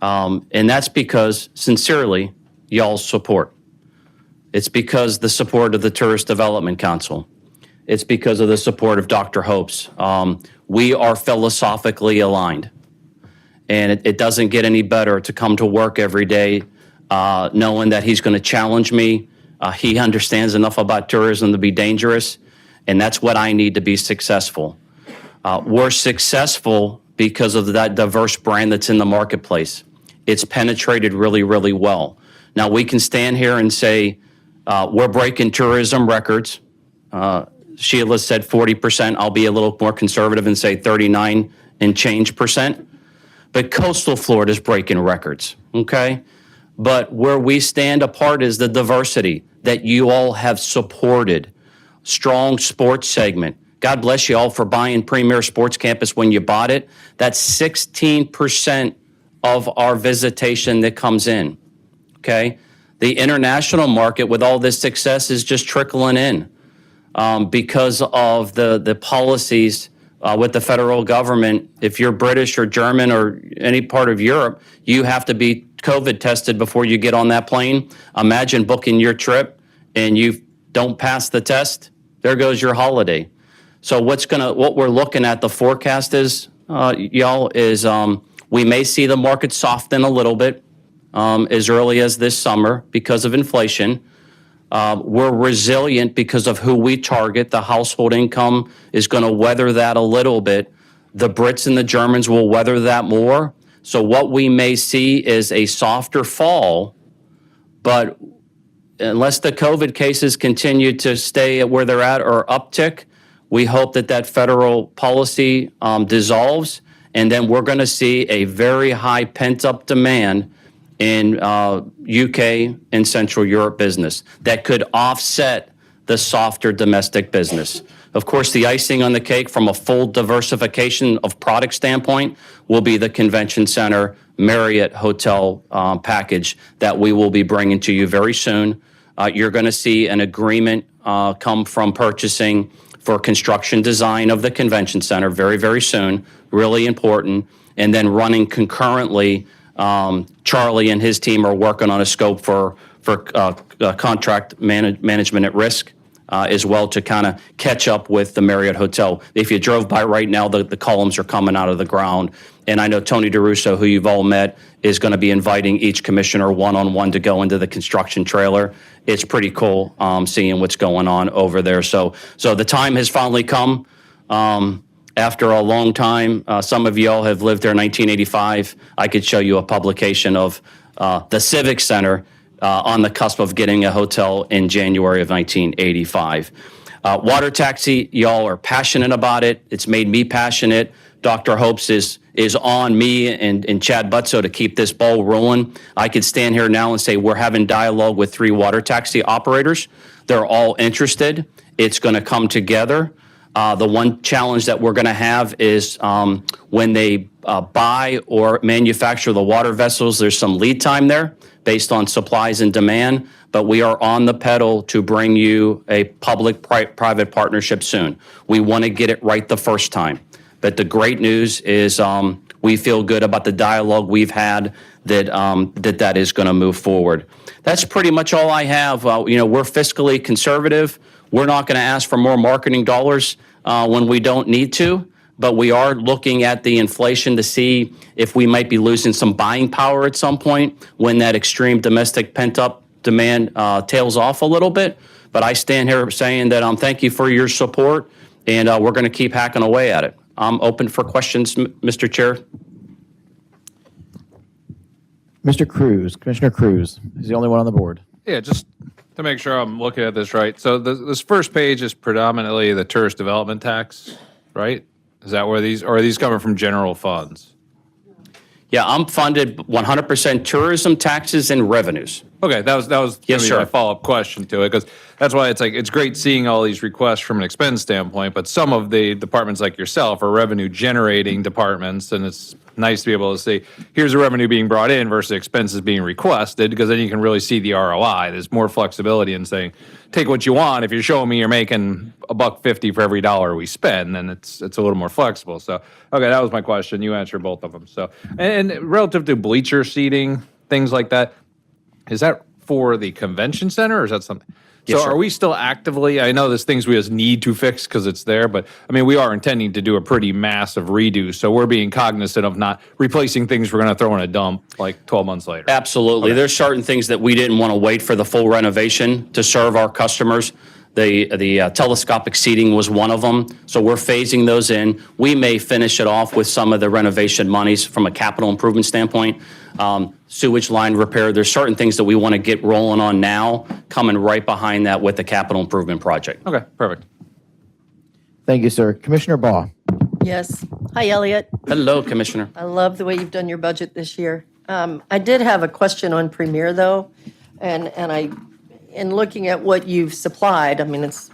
And that's because, sincerely, y'all's support. It's because the support of the Tourist Development Council. It's because of the support of Dr. Hopes. We are philosophically aligned. And it doesn't get any better to come to work every day knowing that he's going to challenge me. He understands enough about tourism to be dangerous, and that's what I need to be successful. We're successful because of that diverse brand that's in the marketplace. It's penetrated really, really well. Now, we can stand here and say we're breaking tourism records. Sheila said 40%. I'll be a little more conservative and say 39 and change percent. But coastal Florida is breaking records, okay? But where we stand apart is the diversity that you all have supported. Strong sports segment. God bless you all for buying Premier Sports Campus when you bought it. That's 16% of our visitation that comes in, okay? The international market with all this success is just trickling in because of the policies with the federal government. If you're British or German or any part of Europe, you have to be COVID tested before you get on that plane. Imagine booking your trip and you don't pass the test. There goes your holiday. So what we're looking at, the forecast is, y'all, is we may see the market soften a little bit as early as this summer because of inflation. We're resilient because of who we target. The household income is going to weather that a little bit. The Brits and the Germans will weather that more. So what we may see is a softer fall, but unless the COVID cases continue to stay at where they're at or uptick, we hope that that federal policy dissolves, and then we're going to see a very high pent-up demand in UK and Central Europe business that could offset the softer domestic business. Of course, the icing on the cake from a full diversification of product standpoint will be the convention center Marriott hotel package that we will be bringing to you very soon. You're going to see an agreement come from purchasing for construction design of the convention center very, very soon, really important. And then running concurrently, Charlie and his team are working on a scope for contract management at risk as well to kind of catch up with the Marriott Hotel. If you drove by right now, the columns are coming out of the ground. And I know Tony DeRusso, who you've all met, is going to be inviting each commissioner one-on-one to go into the construction trailer. It's pretty cool seeing what's going on over there. So the time has finally come. After a long time, some of y'all have lived there in 1985. I could show you a publication of the Civic Center on the cusp of getting a hotel in January of 1985. Water taxi, y'all are passionate about it. It's made me passionate. Dr. Hopes is on me and Chad Butzo to keep this ball rolling. I could stand here now and say we're having dialogue with 3 water taxi operators. They're all interested. It's going to come together. The one challenge that we're going to have is when they buy or manufacture the water vessels, there's some lead time there based on supplies and demand, but we are on the pedal to bring you a public-private partnership soon. We want to get it right the first time. But the great news is we feel good about the dialogue we've had that is going to move forward. That's pretty much all I have. We're fiscally conservative. We're not going to ask for more marketing dollars when we don't need to, but we are looking at the inflation to see if we might be losing some buying power at some point when that extreme domestic pent-up demand tails off a little bit. But I stand here saying that thank you for your support, and we're going to keep hacking away at it. I'm open for questions, Mr. Chair. Mr. Cruz, Commissioner Cruz, is the only one on the board. Yeah, just to make sure I'm looking at this right. So this first page is predominantly the tourist development tax, right? Is that where or are these coming from general funds? Yeah, I'm funded 100% tourism taxes and revenues. Okay, that was yes, sir. My follow-up question to it, because that's why it's great seeing all these requests from an expense standpoint, but some of the departments like yourself are revenue-generating departments, and it's nice to be able to say, here's the revenue being brought in versus expenses being requested, because then you can really see the ROI. There's more flexibility in saying, take what you want. If you're showing me you're making $1.50 for every dollar we spend, then it's a little more flexible. So, okay, that was my question. You answered both of them. So, and relative to bleacher seating, things like that, is that for the convention center or is that something? Yes, so sir. Are we still actively, I know there's things we just need to fix because it's there, but I mean, we are intending to do a pretty massive redo. So we're being cognizant of not replacing things we're going to throw in a dump like 12 months later. Absolutely. Okay. There's certain things that we didn't want to wait for the full renovation to serve our customers. The telescopic seating was one of them. So we're phasing those in. We may finish it off with some of the renovation monies from a capital improvement standpoint. Sewage line repair. There's certain things that we want to get rolling on now, coming right behind that with the capital improvement project. Okay, perfect. Thank you, sir. Commissioner Baugh. Yes. Hi, Elliot. Hello, Commissioner. I love the way you've done your budget this year. I did have a question on Premier, though, and in looking at what you've supplied, I mean, it's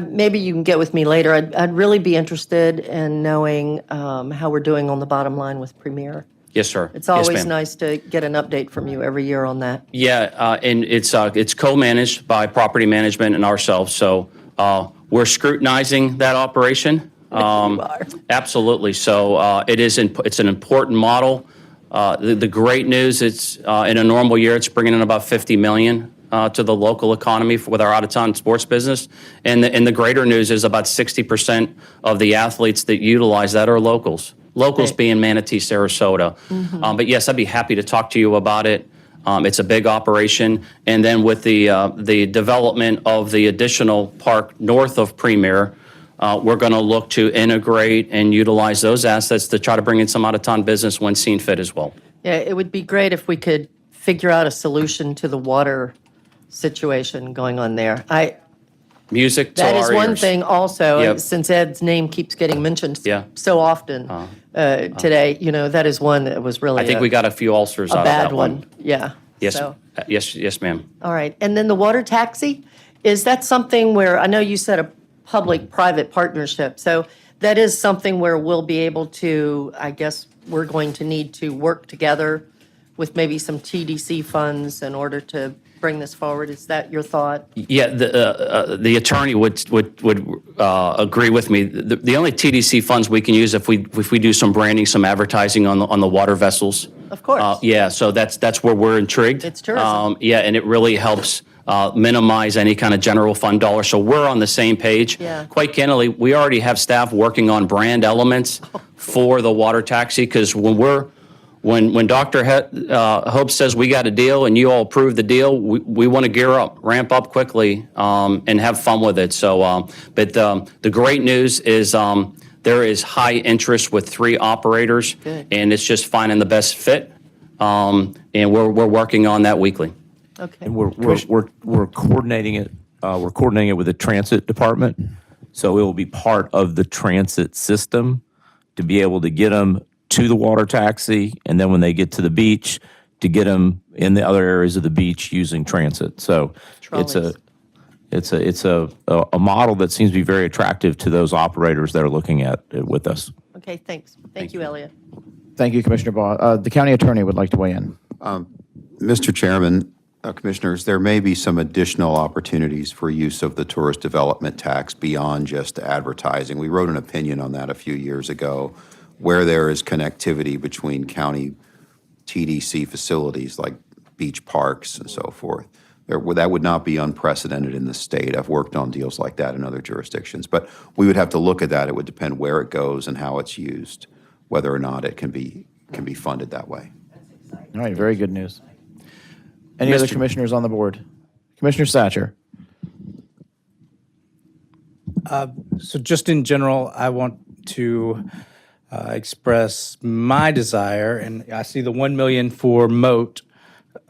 maybe you can get with me later. I'd really be interested in knowing how we're doing on the bottom line with Premier. Yes, sir. It's always yes, ma'am. nice to get an update from you every year on that. Yeah, and it's co-managed by property management and ourselves. So we're scrutinizing that operation. You are. Absolutely. So it's an important model. The great news, it's in a normal year, it's bringing in about $50 million to the local economy with our out-of-town sports business. And the greater news is about 60% of the athletes that utilize that are locals. Locals being Manatee, Sarasota. Mm-hmm. But yes, I'd be happy to talk to you about it. It's a big operation. And then with the development of the additional park north of Premier, we're going to look to integrate and utilize those assets to try to bring in some out-of-town business when seen fit as well. Yeah, it would be great if we could figure out a solution to the water situation going on there. Music to That our is one ears. thing also, Yep. since Ed's name keeps getting mentioned Yeah. so often today, that is one that was really I think we got a few ulcers a out of bad that one. Yeah. Yes, So, yes, ma'am. all right. And then the water taxi, is that something where, I know you said a public-private partnership, so that is something where we'll be able to, I guess, we're going to need to work together with maybe some TDC funds in order to bring this forward. Is that your thought? Yeah, the attorney would agree with me. The only TDC funds we can use if we do some branding, some advertising on the water vessels. Of course. Yeah, so that's where we're intrigued. It's tourism. Yeah, and it really helps minimize any kind of general fund dollars. So we're on the same page. Yeah. Quite candidly, we already have staff working on brand elements for the water taxi, because when Dr. Hope says we got a deal and you all approve the deal, we want to gear up, ramp up quickly, and have fun with it. So, but the great news is there is high interest with 3 operators, and it's just finding the best fit, and we're working on that weekly. Okay. And we're coordinating it. We're coordinating it with the transit department, so it will be part of the transit system to be able to get them to the water taxi, and then when they get to the beach, to get them in the other areas of the beach using transit. So it's a model that seems to be very attractive to those operators that are looking at it with us. Okay, thanks. Thank you, Elliot. Thank you, Commissioner Baugh. The county attorney would like to weigh in. Mr. Chairman, Commissioners, there may be some additional opportunities for use of the tourist development tax beyond just advertising. We wrote an opinion on that a few years ago, where there is connectivity between county TDC facilities like beach parks and so forth. That would not be unprecedented in the state. I've worked on deals like that in other jurisdictions. But we would have to look at that. It would depend where it goes and how it's used, whether or not it can be funded that way. All right, very good news. Any other commissioners on the board? Commissioner Satcher. So just in general, I want to express my desire, and I see the 1 million for Moat,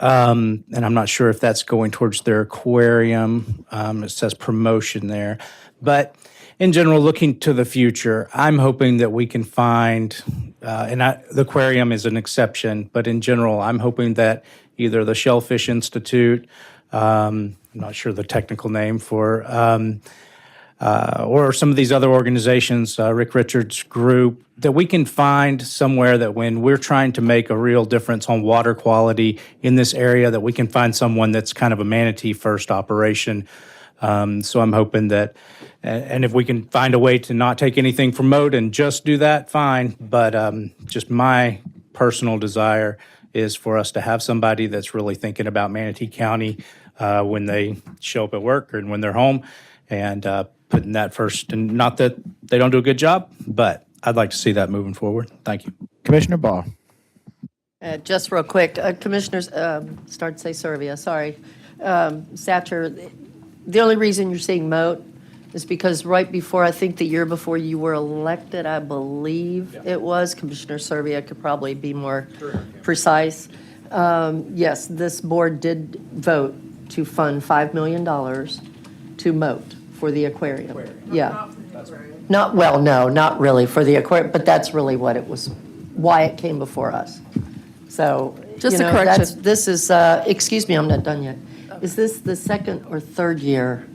and I'm not sure if that's going towards their aquarium. It says promotion there, but in general, looking to the future, I'm hoping that we can find, the aquarium is an exception, but in general, I'm hoping that either the Shellfish Institute, I'm not sure the technical name for, or some of these other organizations, Rick Richards' group, that we can find somewhere that when we're trying to make a real difference on water quality in this area, that we can find someone that's kind of a Manatee first operation. So I'm hoping that, and if we can find a way to not take anything from Moat and just do that, fine. But just my personal desire is for us to have somebody that's really thinking about Manatee County when they show up at work and when they're home, and putting that first. And not that they don't do a good job, but I'd like to see that moving forward. Thank you. Commissioner Baugh. Just real quick, Commissioners, start to say Servia, sorry. Satcher, the only reason you're seeing Moat is because right before, I think the year before you were elected, I believe it was, Commissioner Servia could probably be more precise. Yes, this board did vote to fund $5 million to Moat for the aquarium. Yeah. Not really for the aquarium, but that's really what it was, why it came before us. So, Just a correction. This is, excuse me, I'm not done yet. Is this the second or third year?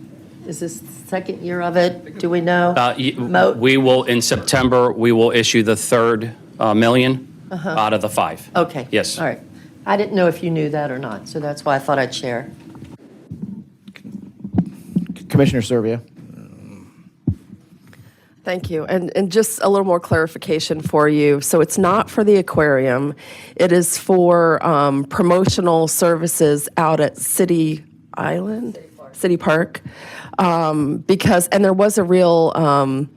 Is this the second year of it? Do we know? Moat? We will, in September, we will issue the third million out of the 5. Okay. Yes. All right. I didn't know if you knew that or not, so that's why I thought I'd share. Commissioner Servia. Thank you. And just a little more clarification for you. So it's not for the aquarium. It is for promotional services out at City Park. Because, and there was a real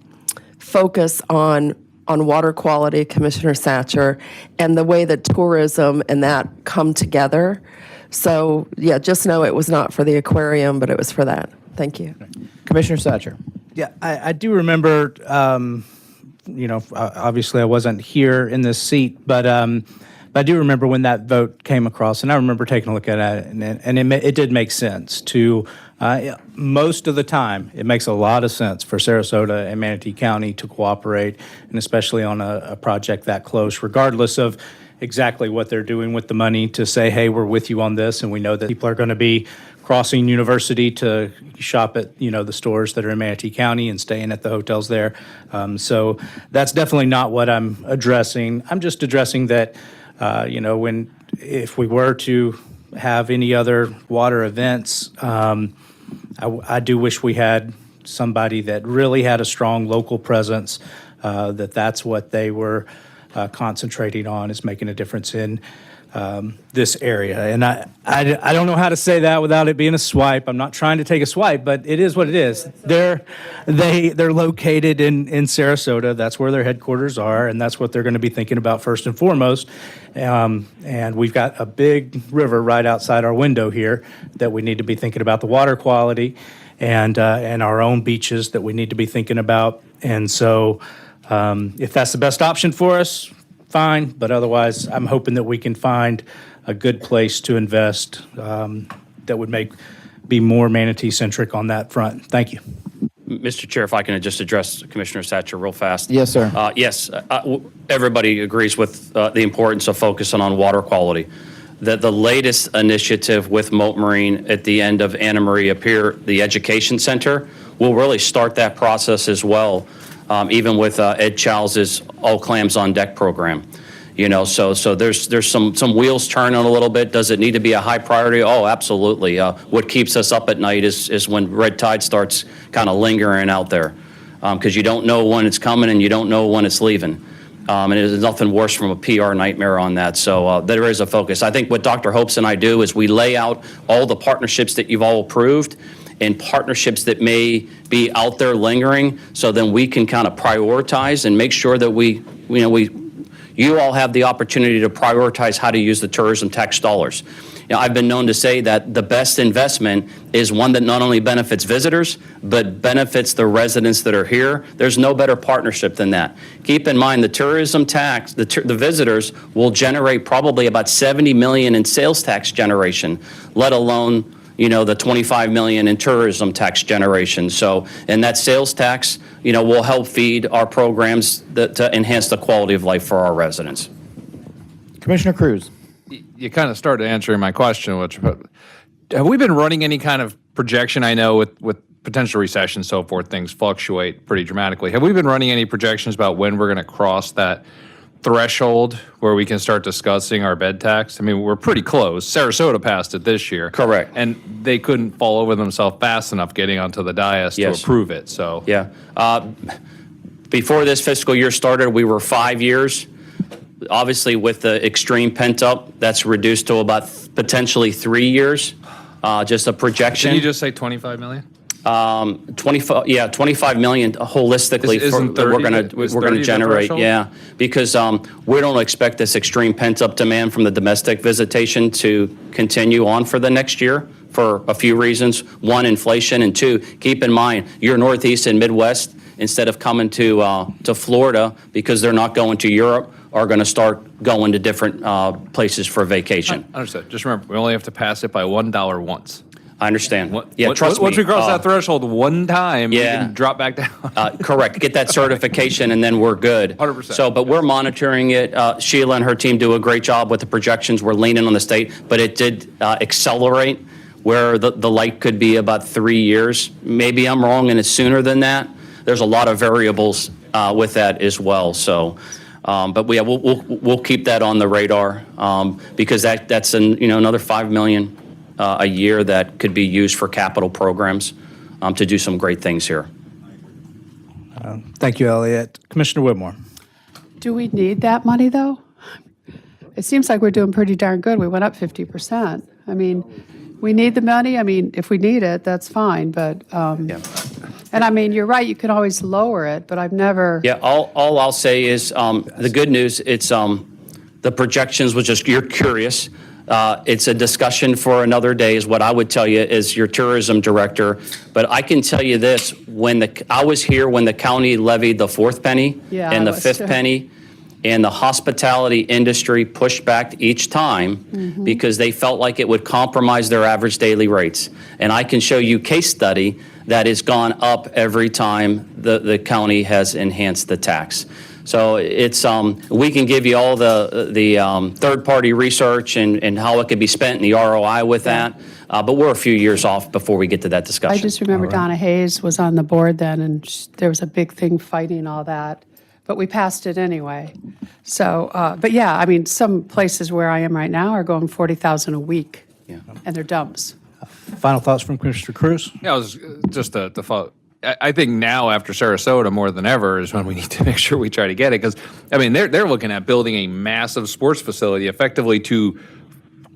focus on on water quality, Commissioner Satcher, and the way that tourism and that come together. So, yeah, just know it was not for the aquarium, but it was for that. Thank you. Commissioner Satcher. Yeah, I do remember, obviously I wasn't here in this seat, but I do remember when that vote came across, and I remember taking a look at it, and it did make sense to, most of the time, it makes a lot of sense for Sarasota and Manatee County to cooperate, and especially on a project that close, regardless of exactly what they're doing with the money, to say, hey, we're with you on this, and we know that people are going to be crossing University to shop at, the stores that are in Manatee County and staying at the hotels there. So that's definitely not what I'm addressing. I'm just addressing that, if we were to have any other water events, I do wish we had somebody that really had a strong local presence, that's what they were concentrating on, is making a difference in this area. And I don't know how to say that without it being a swipe. I'm not trying to take a swipe, but it is what it is. They're located in Sarasota. That's where their headquarters are, and that's what they're going to be thinking about first and foremost. And we've got a big river right outside our window here that we need to be thinking about the water quality, and our own beaches that we need to be thinking about. And so if that's the best option for us, fine, but otherwise, I'm hoping that we can find a good place to invest that would be more Manatee-centric on that front. Thank you. Mr. Chair, if I can just address Commissioner Satcher real fast. Yes, sir. Yes, everybody agrees with the importance of focusing on water quality. The latest initiative with Moat Marine at the end of Anna Maria Pier, the Education Center, will really start that process as well, even with Ed Chow's All Clams on Deck program. So there's some wheels turning a little bit. Does it need to be a high priority? Oh, absolutely. What keeps us up at night is when red tide starts kind of lingering out there, because you don't know when it's coming and you don't know when it's leaving. And there's nothing worse from a PR nightmare on that. So there is a focus. I think what Dr. Hopes and I do is we lay out all the partnerships that you've all approved and partnerships that may be out there lingering, so then we can kind of prioritize and make sure that you all have the opportunity to prioritize how to use the tourism tax dollars. I've been known to say that the best investment is one that not only benefits visitors, but benefits the residents that are here. There's no better partnership than that. Keep in mind, the tourism tax, the visitors will generate probably about $70 million in sales tax generation, let alone the $25 million in tourism tax generation. So, and that sales tax, will help feed our programs to enhance the quality of life for our residents. Commissioner Cruz. You kind of started answering my question, have we been running any kind of projection? I know with potential recession and so forth, things fluctuate pretty dramatically. Have we been running any projections about when we're going to cross that threshold where we can start discussing our bed tax? I mean, we're pretty close. Sarasota passed it this year. Correct. And they couldn't fall over themselves fast enough getting onto the dais to approve it. So yeah. Before this fiscal year started, we were 5 years. Obviously, with the extreme pent up, that's reduced to about potentially 3 years. Just a projection. Did you just say 25 million? 25 million holistically we're going to generate. Yeah, because we don't expect this extreme pent up demand from the domestic visitation to continue on for the next year for a few reasons. One, inflation, and two, keep in mind your Northeast and Midwest, instead of coming to Florida because they're not going to Europe, are going to start going to different places for vacation. Understood. Just remember, we only have to pass it by $1 once. I understand. Trust me. Once we cross that threshold one time, we can drop back down. Correct. Get that certification, and then we're good. 100%. So, but we're monitoring it. Sheila and her team do a great job with the projections. We're leaning on the state, but it did accelerate where the light could be about 3 years. Maybe I'm wrong, and it's sooner than that. There's a lot of variables with that as well. So, but we'll keep that on the radar because that's another $5 million. A year that could be used for capital programs to do some great things here. Thank you, Elliott. Commissioner Whitmore. Do we need that money, though? It seems like we're doing pretty darn good. We went up 50%. I mean, we need the money. I mean, if we need it, that's fine, but And I mean, you're right, you can always lower it, but I've never. Yeah, all I'll say is, the good news, it's, the projections was just, you're curious. It's a discussion for another day is what I would tell you as your tourism director. But I can tell you this, I was here when the county levied the fourth penny Yeah, and I the was fifth too. penny. And the hospitality industry pushed back each time because they felt like it would compromise their average daily rates. And I can show you case study that has gone up every time the county has enhanced the tax. So it's, we can give you all the third-party research and how it could be spent and the ROI with that, but we're a few years off before we get to that discussion. I just remember Donna Hayes was on the board then, and there was a big thing fighting all that, but we passed it anyway. So, but yeah, I mean, some places where I am right now are going 40,000 a week, and they're dumps. Final thoughts from Commissioner Cruz? Yeah, I was just to follow. I think now after Sarasota more than ever is when we need to make sure we try to get it, because I mean they're looking at building a massive sports facility effectively to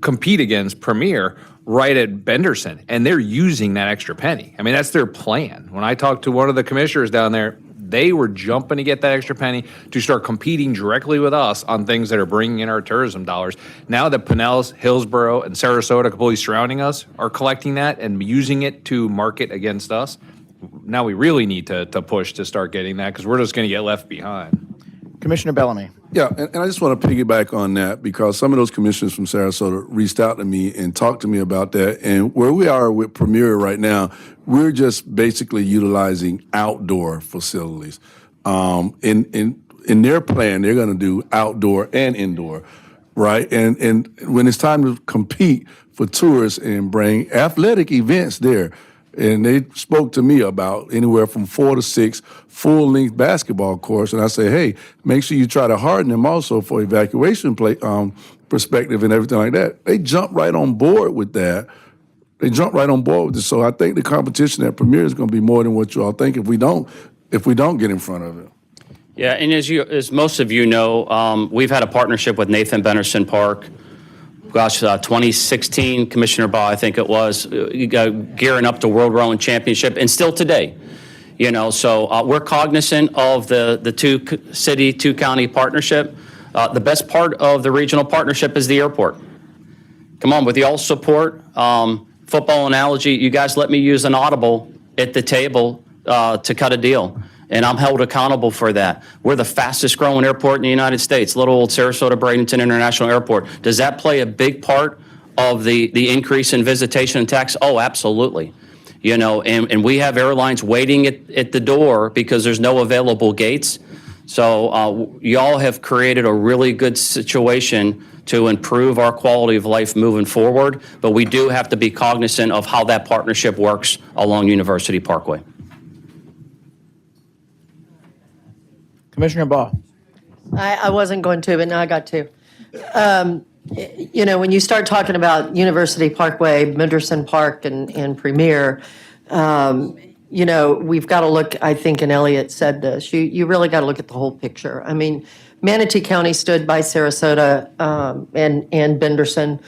compete against Premier right at Benderson, and they're using that extra penny. I mean that's their plan. When I talked to one of the commissioners down there, they were jumping to get that extra penny to start competing directly with us on things that are bringing in our tourism dollars. Now that Pinellas, Hillsborough, and Sarasota, completely surrounding us, are collecting that and using it to market against us, now we really need to push to start getting that because we're just going to get left behind. Commissioner Bellamy. Yeah, and I just want to piggyback on that because some of those commissioners from Sarasota reached out to me and talked to me about that. And where we are with Premier right now, we're just basically utilizing outdoor facilities. In their plan, they're going to do outdoor and indoor, right? And when it's time to compete for tourists and bring athletic events there, and they spoke to me about anywhere from 4 to 6 full-length basketball courts. And I say, hey, make sure you try to harden them also for evacuation perspective and everything like that. They jump right on board with that. So I think the competition at Premier is going to be more than what you all think if we don't get in front of it. Yeah, and as most of you know, we've had a partnership with Nathan Benderson Park. 2016, Commissioner Baugh, I think it was, gearing up to World Rowing Championship, and still today. So we're cognizant of the two-city, two-county partnership. The best part of the regional partnership is the airport. Come on, with y'all support, football analogy, you guys let me use an audible at the table to cut a deal. And I'm held accountable for that. We're the fastest growing airport in the United States, little old Sarasota Bradenton International Airport. Does that play a big part of the increase in visitation and tax? Oh, absolutely. And we have airlines waiting at the door because there's no available gates. So y'all have created a really good situation to improve our quality of life moving forward. But we do have to be cognizant of how that partnership works along University Parkway. Commissioner Baugh. I wasn't going to, but now I got to. When you start talking about University Parkway, Menderson Park, and Premier, we've got to look, I think, and Elliot said this, you really got to look at the whole picture. I mean, Manatee County stood by Sarasota and Benderson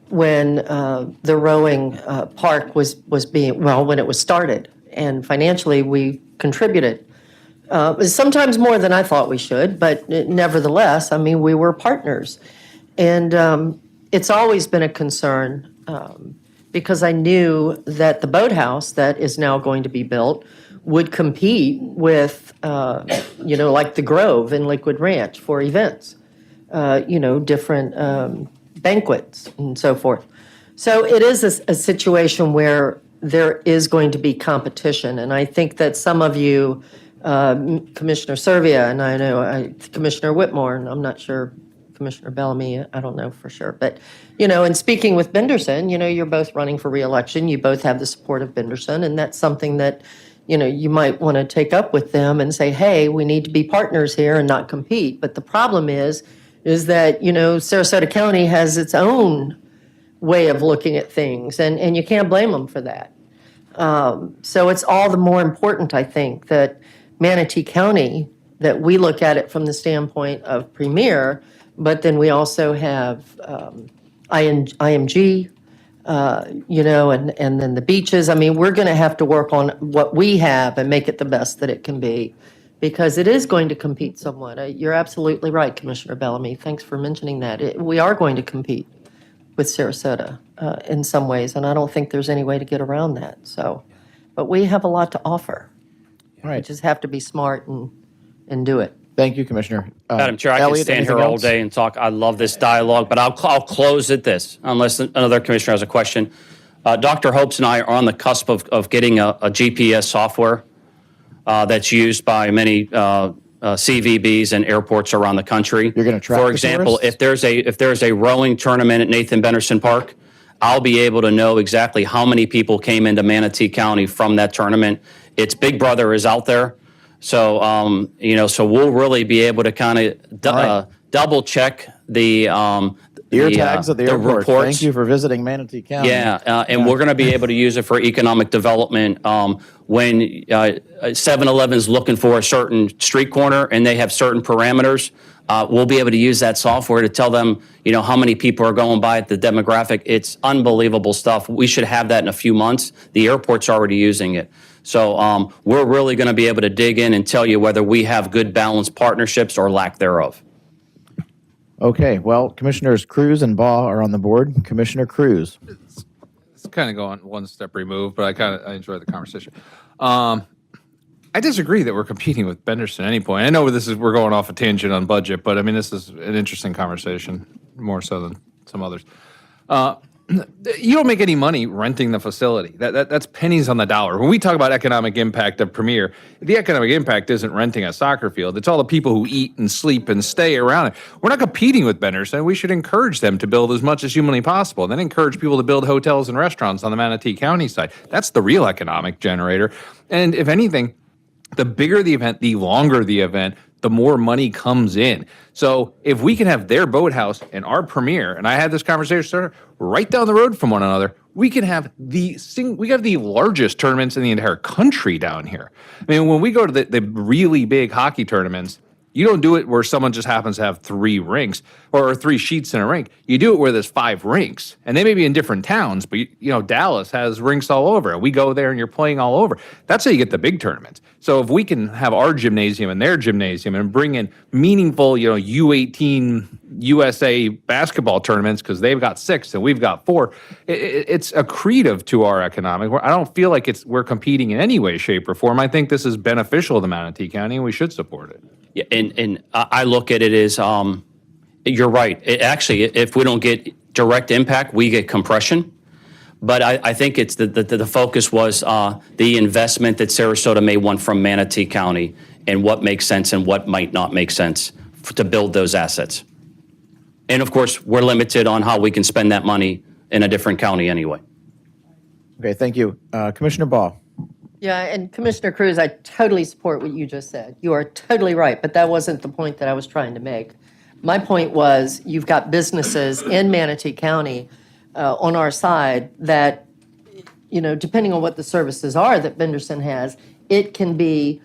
when the rowing park was when it was started. And financially, we contributed. Sometimes more than I thought we should, but nevertheless, I mean, we were partners. And it's always been a concern because I knew that the boathouse that is now going to be built would compete with, like the Grove in Lakewood Ranch for events, different banquets and so forth. So it is a situation where there is going to be competition. And I think that some of you, Commissioner Servia, and I know Commissioner Whitmore, and I'm not sure Commissioner Bellamy, I don't know for sure. But, in speaking with Benderson, you're both running for reelection. You both have the support of Benderson, and that's something that, you might want to take up with them and say, hey, we need to be partners here and not compete. But the problem is that, Sarasota County has its own way of looking at things, and you can't blame them for that. So it's all the more important, I think, that Manatee County, that we look at it from the standpoint of Premier, but then we also have IMG, and then the beaches. I mean, we're going to have to work on what we have and make it the best that it can be, because it is going to compete somewhat. You're absolutely right, Commissioner Bellamy. Thanks for mentioning that. We are going to compete with Sarasota in some ways, and I don't think there's any way to get around that. So, but we have a lot to offer. All right. We just have to be smart and do it. Thank you, Commissioner. Madam Chair, I can Elliott, stand here anything all else? day and talk. I love this dialogue, but I'll close at this, unless another commissioner has a question. Dr. Hopes and I are on the cusp of getting a GPS software that's used by many CVBs and airports around the country. You're going to track For the example, tourists? if there's a rowing tournament at Nathan Benderson Park, I'll be able to know exactly how many people came into Manatee County from that tournament. Its Big Brother is out there. So, so we'll really be able to kind of double check the Ear tags at the airport. reports. Thank you for visiting Manatee County. And we're going to be able to use it for economic development. When 7-Eleven's looking for a certain street corner and they have certain parameters, we'll be able to use that software to tell them, how many people are going by at the demographic. It's unbelievable stuff. We should have that in a few months. The airport's already using it. So we're really going to be able to dig in and tell you whether we have good balanced partnerships or lack thereof. Okay, well, Commissioners Cruz and Baugh are on the board. Commissioner Cruz. It's kind of going one step removed, but I enjoy the conversation. I disagree that we're competing with Benderson at any point. I know we're going off a tangent on budget, but I mean, this is an interesting conversation, more so than some others. You don't make any money renting the facility. That's pennies on the dollar. When we talk about economic impact of Premier, the economic impact isn't renting a soccer field. It's all the people who eat and sleep and stay around it. We're not competing with Benderson. We should encourage them to build as much as humanly possible, and then encourage people to build hotels and restaurants on the Manatee County side. That's the real economic generator. And if anything, the bigger the event, the longer the event, the more money comes in. So if we can have their boathouse and our Premier, and I had this conversation right down the road from one another, we can have the largest tournaments in the entire country down here. I mean, when we go to the really big hockey tournaments, you don't do it where someone just happens to have 3 rinks or 3 sheets in a rink. You do it where there's 5 rinks, and they may be in different towns, but Dallas has rinks all over. We go there and you're playing all over. That's how you get the big tournaments. So if we can have our gymnasium and their gymnasium and bring in meaningful, U18 USA basketball tournaments, because they've got 6 and we've got 4, it's accretive to our economic. I don't feel like we're competing in any way, shape, or form. I think this is beneficial to Manatee County, and we should support it. Yeah, and I look at it as, you're right. Actually, if we don't get direct impact, we get compression. But I think it's the focus was the investment that Sarasota may want from Manatee County and what makes sense and what might not make sense to build those assets. And of course, we're limited on how we can spend that money in a different county anyway. Okay, thank you. Commissioner Baugh. Yeah, and Commissioner Cruz, I totally support what you just said. You are totally right, but that wasn't the point that I was trying to make. My point was, you've got businesses in Manatee County on our side that, depending on what the services are that Benderson has, it can be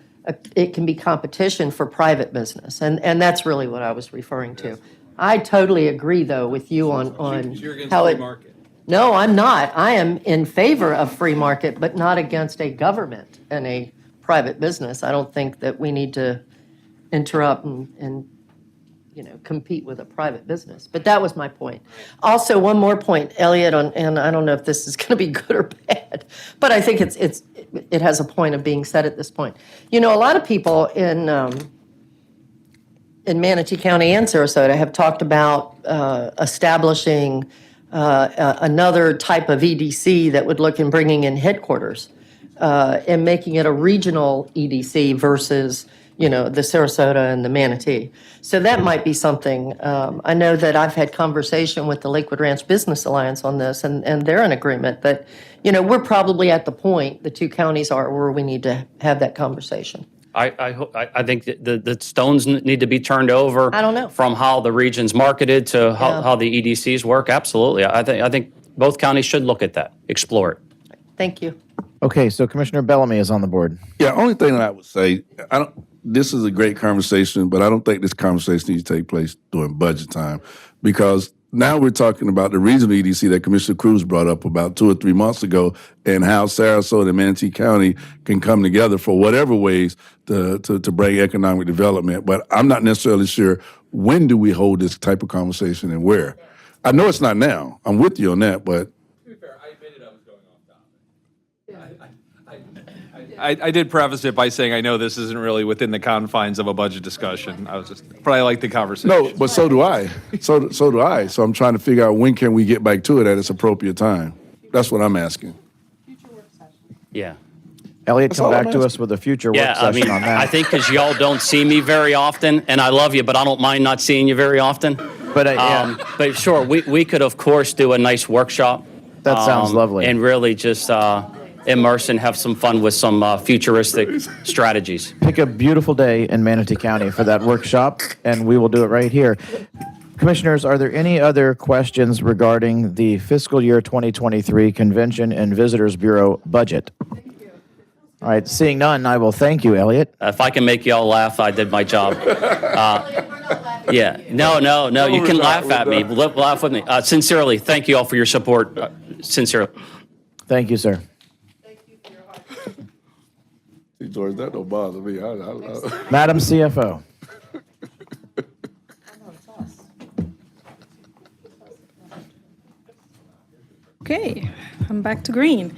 competition for private business, and that's really what I was referring to. I totally agree, though, with you on You're against how free it. market. No, I'm not. I am in favor of free market, but not against a government and a private business. I don't think that we need to interrupt and compete with a private business. But that was my point. Also, one more point, Elliott, and I don't know if this is going to be good or bad, but I think it has a point of being said at this point. A lot of people in Manatee County and Sarasota have talked about establishing another type of EDC that would look in bringing in headquarters and making it a regional EDC versus, the Sarasota and the Manatee. So that might be something. I know that I've had conversation with the Lakewood Ranch Business Alliance on this, and they're in agreement that, we're probably at the point, the 2 counties are, where we need to have that conversation. I think the stones need to be turned over. I don't know. From how the region's marketed to how the EDCs work. Absolutely. I think both counties should look at that, explore it. Thank you. Okay, so Commissioner Bellamy is on the board. Yeah, only thing that I would say, this is a great conversation, but I don't think this conversation needs to take place during budget time, because now we're talking about the regional EDC that Commissioner Cruz brought up about 2 or 3 months ago, and how Sarasota and Manatee County can come together for whatever ways to bring economic development. But I'm not necessarily sure when do we hold this type of conversation and where. I know it's not now. I'm with you on that, but. I did preface it by saying I know this isn't really within the confines of a budget discussion. But I like the conversation. No, but so do I. So do I. So I'm trying to figure out when can we get back to it at its appropriate time. That's what I'm asking. Yeah. Elliot, come back to us with a future work session on that. I think because y'all don't see me very often, and I love you, but I don't mind not seeing you very often. But sure, we could, of course, do a nice workshop. That sounds lovely. And really just immerse and have some fun with some futuristic strategies. Pick a beautiful day in Manatee County for that workshop, and we will do it right here. Commissioners, are there any other questions regarding the fiscal year 2023 Convention and Visitors Bureau budget? All right, seeing none, I will thank you, Elliot. If I can make y'all laugh, I did my job. Yeah, no, you can laugh at me. Laugh with me. Sincerely, thank you all for your support. Sincerely. Thank you, sir. George, that don't bother me. Madam CFO. Okay, I'm back to green.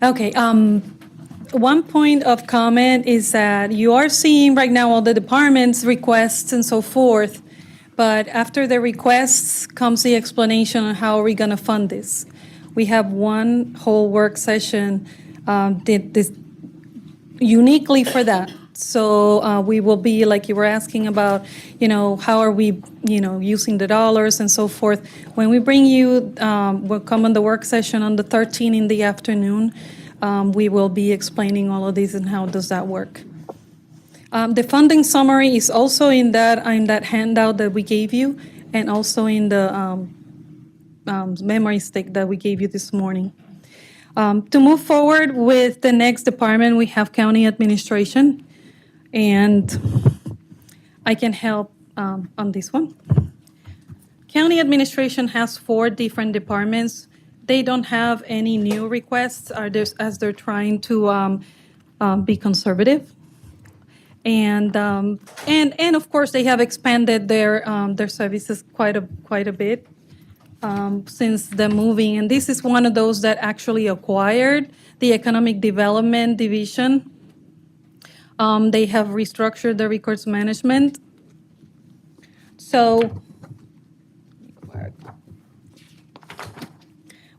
Okay, one point of comment is that you are seeing right now all the departments' requests and so forth, but after the requests comes the explanation on how are we going to fund this. We have one whole work session this uniquely for that. So we will be, like you were asking about, how are we, using the dollars and so forth. When we bring you, we'll come on the work session on the 13th in the afternoon. We will be explaining all of this and how does that work. The funding summary is also in that handout that we gave you, and also in the memory stick that we gave you this morning. To move forward with the next department, we have county administration, and I can help on this one. County administration has 4 different departments. They don't have any new requests as they're trying to be conservative. And of course, they have expanded their services quite a bit. Since the moving, and this is one of those that actually acquired the Economic Development Division. They have restructured the records management. So,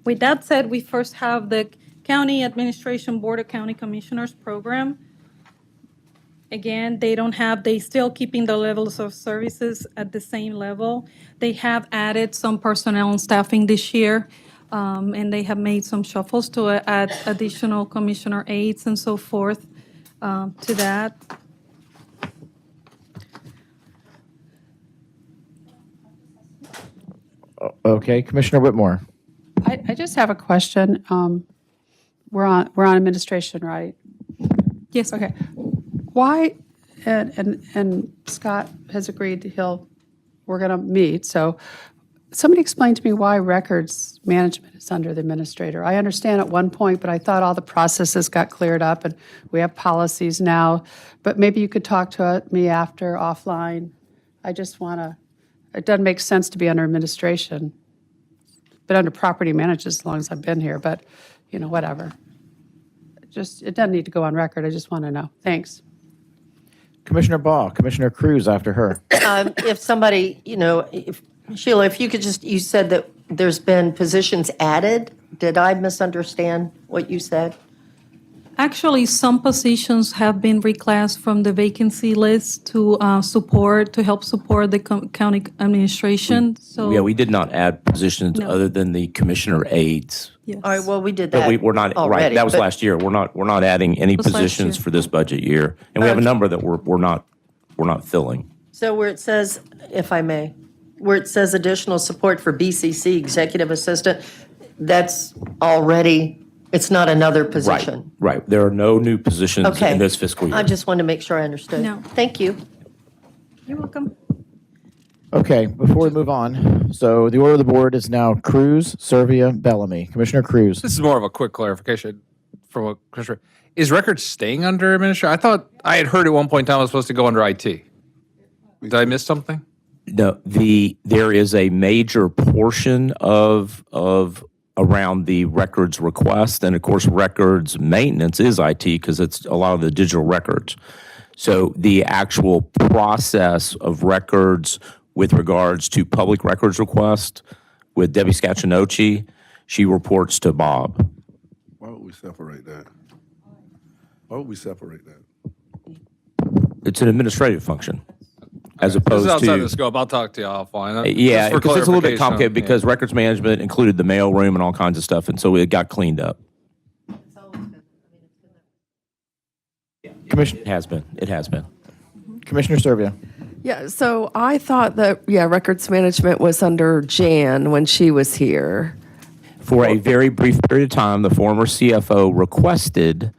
with that said, we first have the County Administration Board of County Commissioners program. Again, they still keeping the levels of services at the same level. They have added some personnel and staffing this year, and they have made some shuffles to add additional commissioner aides and so forth to that. Okay, Commissioner Whitmore. I just have a question. We're on administration, right? Yes. Okay. Why, and Scott has agreed we're going to meet, so somebody explain to me why records management is under the administrator. I understand at one point, but I thought all the processes got cleared up and we have policies now, but maybe you could talk to me after, offline. I just it doesn't make sense to be under administration. Been under property management as long as I've been here, but, whatever. It doesn't need to go on record. I just want to know. Thanks. Commissioner Baugh, Commissioner Cruz after her. If somebody, Sheila, if you could you said that there's been positions added. Did I misunderstand what you said? Actually, some positions have been reclassed from the vacancy list to help support the county administration. So we did not add positions other than the commissioner aides. Yes. All right, well, we did that. But we're not already, right. That was last year. We're not adding any positions for this budget year, and we have a number that we're not filling. So where it says, if I may, where it says additional support for BCC executive assistant, that's already. It's not another position. Right. There are no new positions in this fiscal year. I just wanted to make sure I understood. No. Thank you. You're welcome. Okay, before we move on, so the order of the board is now Cruz, Servia, Bellamy. Commissioner Cruz. This is more of a quick clarification from a commissioner. Is records staying under administration? I thought I had heard at one point in time it was supposed to go under IT. Did I miss something? No, there is a major portion of around the records request, and of course, records maintenance is IT because it's a lot of the digital records. So the actual process of records with regards to public records request with Debbie Scacinoci, she reports to Bob. Why would we separate that? Why would we separate that? It's an administrative function, as opposed This is outside to. the scope. I'll talk to you offline. Yeah, Just for because it's a little bit clarification, complicated because records management included the mail room and all kinds of stuff, and so it got cleaned up. Commissioner. It has been. It has been. Commissioner Servia. Yeah, so I thought that, records management was under Jan when she was here. For a very brief period of time, the former CFO requested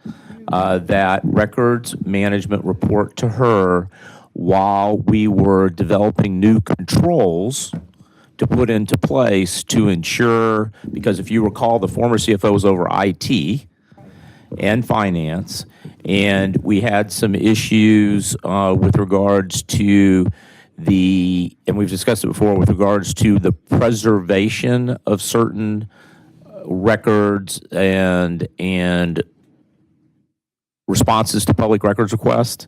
that records management report to her while we were developing new controls to put into place to ensure, because if you recall, the former CFO was over IT and finance, and we had some issues with regards to and we've discussed it before, with regards to the preservation of certain records and responses to public records requests.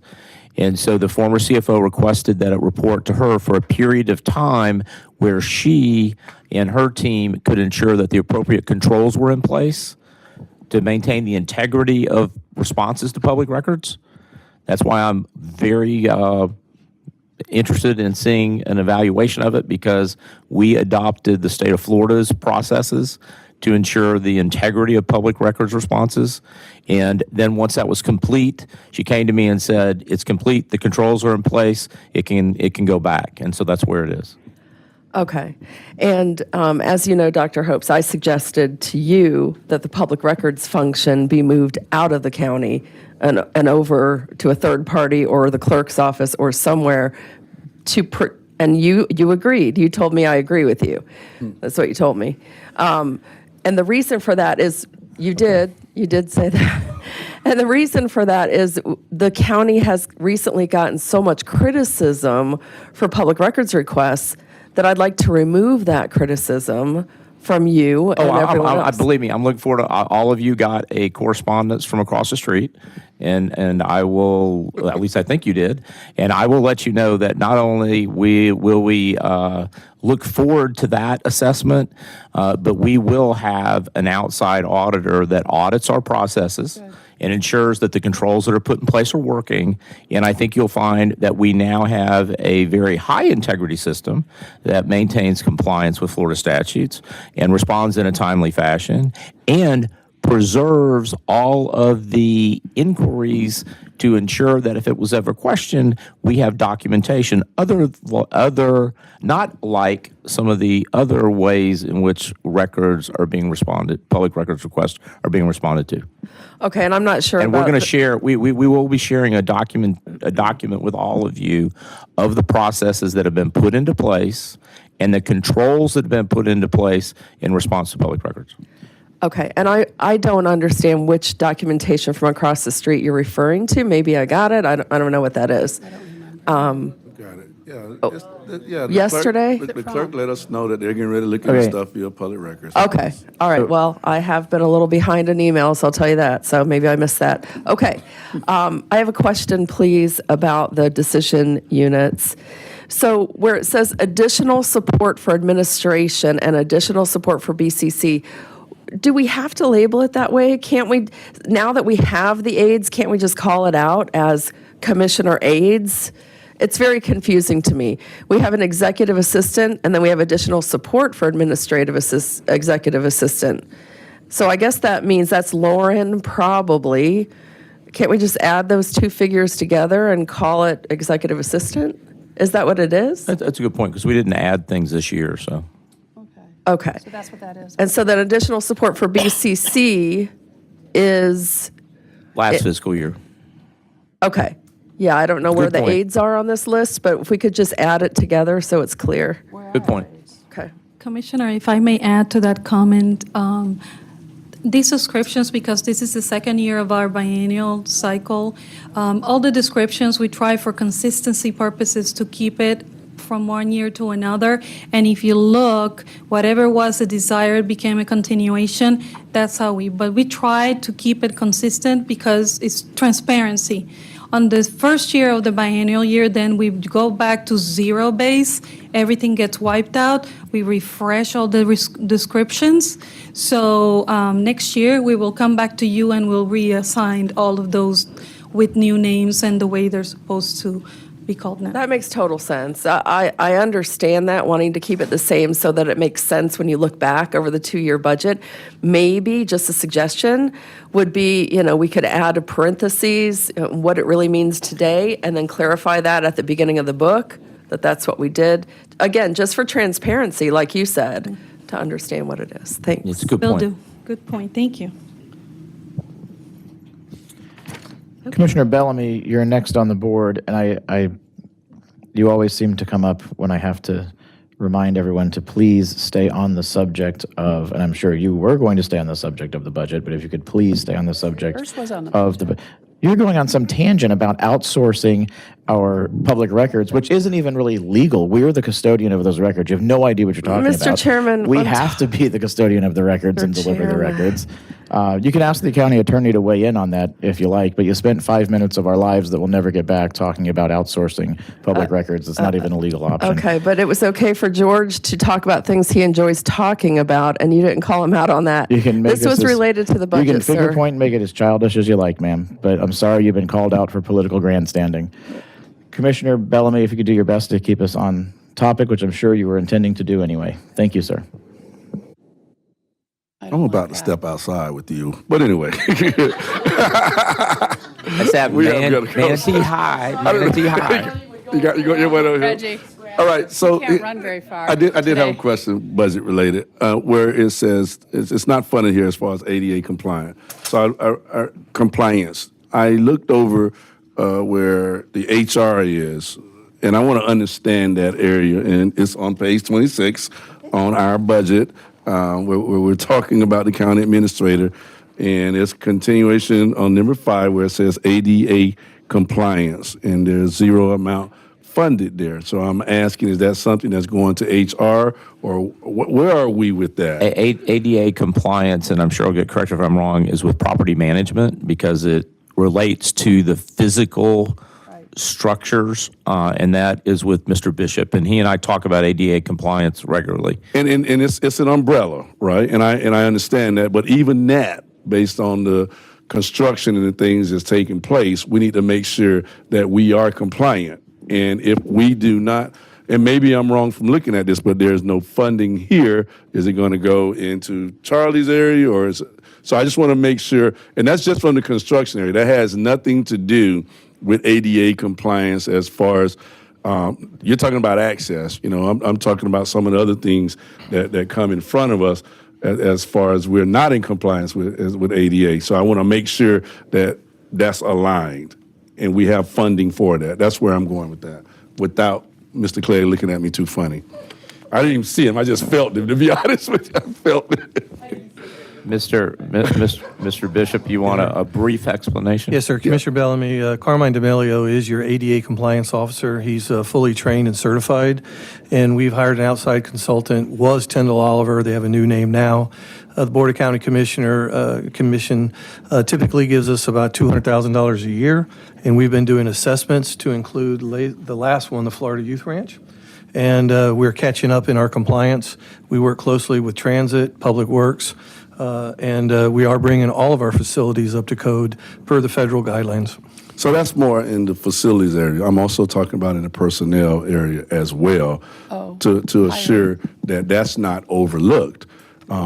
And so the former CFO requested that it report to her for a period of time where she and her team could ensure that the appropriate controls were in place to maintain the integrity of responses to public records. That's why I'm very interested in seeing an evaluation of it, because we adopted the state of Florida's processes to ensure the integrity of public records responses. And then once that was complete, she came to me and said, it's complete, the controls are in place, it can go back. And so that's where it is. Okay. And as you know, Dr. Hopes, I suggested to you that the public records function be moved out of the county and over to a third party or the clerk's office or somewhere and you agreed. You told me I agree with you. That's what you told me. And the reason for that is you did say that. And the reason for that is the county has recently gotten so much criticism for public records requests that I'd like to remove that criticism from you and everyone else. Believe me, I'm looking forward to all of you got a correspondence from across the street, and I will, at least I think you did, and I will let you know that not only will we look forward to that assessment, but we will have an outside auditor that audits our processes. Good. And ensures that the controls that are put in place are working. And I think you'll find that we now have a very high integrity system that maintains compliance with Florida statutes and responds in a timely fashion and preserves all of the inquiries to ensure that if it was ever questioned, we have documentation. Not like some of the other ways in which records are being public records requests are being responded to. Okay, and I'm not sure. And we're going to share. We will be sharing a document with all of you of the processes that have been put into place and the controls that have been put into place in response to public records. Okay, and I don't understand which documentation from across the street you're referring to. Maybe I got it. I don't know what that is. Got it. Yeah. Yesterday? The clerk let us know that they're getting ready to look at the stuff via public records. Okay, all right. Well, I have been a little behind in emails, I'll tell you that, so maybe I missed that. Okay, I have a question, please, about the decision units. So where it says additional support for administration and additional support for BCC, do we have to label it that way? Can't we, now that we have the aides, can't we just call it out as commissioner aides? It's very confusing to me. We have an executive assistant, and then we have additional support for executive assistant. So I guess that means that's Lauren, probably. Can't we just add those two figures together and call it executive assistant? Is that what it is? That's a good point, because we didn't add things this year, so. Okay. So that's what that is. And so then additional support for BCC is? Last fiscal year. Okay. Yeah, I don't know where Good the point. aides are on this list, but if we could just add it together so it's clear. Good point. Okay. Commissioner, if I may add to that comment, these subscriptions, because this is the second year of our biennial cycle, all the descriptions, we try for consistency purposes to keep it from one year to another. And if you look, whatever was a desired became a continuation. That's how but we try to keep it consistent because it's transparency. On the first year of the biennial year, then we go back to zero base. Everything gets wiped out. We refresh all the descriptions. So next year, we will come back to you and we'll reassign all of those with new names and the way they're supposed to be called now. That makes total sense. I understand that, wanting to keep it the same so that it makes sense when you look back over the 2-year budget. Maybe just a suggestion would be, we could add a parentheses, what it really means today, and then clarify that at the beginning of the book, that's what we did. Again, just for transparency, like you said, to understand what it is. Thanks. It's a good Will point. do. Good point. Thank you. Commissioner Bellamy, you're next on the board, and you always seem to come up when I have to remind everyone to please stay on the subject of, and I'm sure you were going to stay on the subject of the budget, but if you could please stay on the subject Yours was on the of the. You're going on some tangent about outsourcing our public records, which isn't even really legal. We're the custodian of those records. You have no idea what you're talking about. Mr. Chairman, we have to be the custodian of the records and deliver the records. You can ask the county attorney to weigh in on that if you like, but you spent 5 minutes of our lives that we'll never get back talking about outsourcing public records. It's not even a legal option. Okay, but it was okay for George to talk about things he enjoys talking about, and you didn't call him out on that. You can make this was as- related to the budget, You can finger sir. point and make it as childish as you like, ma'am, but I'm sorry you've been called out for political grandstanding. Commissioner Bellamy, if you could do your best to keep us on topic, which I'm sure you were intending to do anyway. Thank you, sir. I'm about to step outside with you. But anyway. That's that Manatee High. Manatee High. You got your way over here. Reggie. All right, so You can't run very far I did have today. a question, budget related, where it says it's not funded here as far as ADA compliant. So compliance. I looked over where the HR is, and I want to understand that area, and it's on page 26 on our budget, where we're talking about the county administrator, and it's continuation on number 5 where it says ADA compliance, and there's zero amount funded there. So I'm asking, is that something that's going to HR, or where are we with that? ADA compliance, and I'm sure I'll get corrected if I'm wrong, is with property management because it relates to the physical structures, and that is with Mr. Bishop, and he and I talk about ADA compliance regularly. And it's an umbrella, right? And I understand that, but even that, based on the construction and the things that's taking place, we need to make sure that we are compliant. And if we do not, and maybe I'm wrong from looking at this, but there's no funding here, is it going to go into Charlie's area, or is it? So I just want to make sure, and that's just from the construction area. That has nothing to do with ADA compliance as far as you're talking about access. I'm talking about some of the other things that come in front of us as far as we're not in compliance with ADA. So I want to make sure that that's aligned and we have funding for that. That's where I'm going with that, without Mr. Clay looking at me too funny. I didn't even see him. I just felt him, to be honest with you. I felt it. Mr. Bishop, you want a brief explanation? Yes, sir. Commissioner Bellamy, Carmine D'Amelio is your ADA compliance officer. He's fully trained and certified, and we've hired an outside consultant. Was Tyndall Oliver. They have a new name now. The Board of County Commission typically gives us about $200,000 a year, and we've been doing assessments to include the last one, the Florida Youth Ranch. And we're catching up in our compliance. We work closely with Transit, Public Works, and we are bringing all of our facilities up to code per the federal guidelines. So that's more in the facilities area. I'm also talking about in the personnel area as well, to assure that that's not overlooked.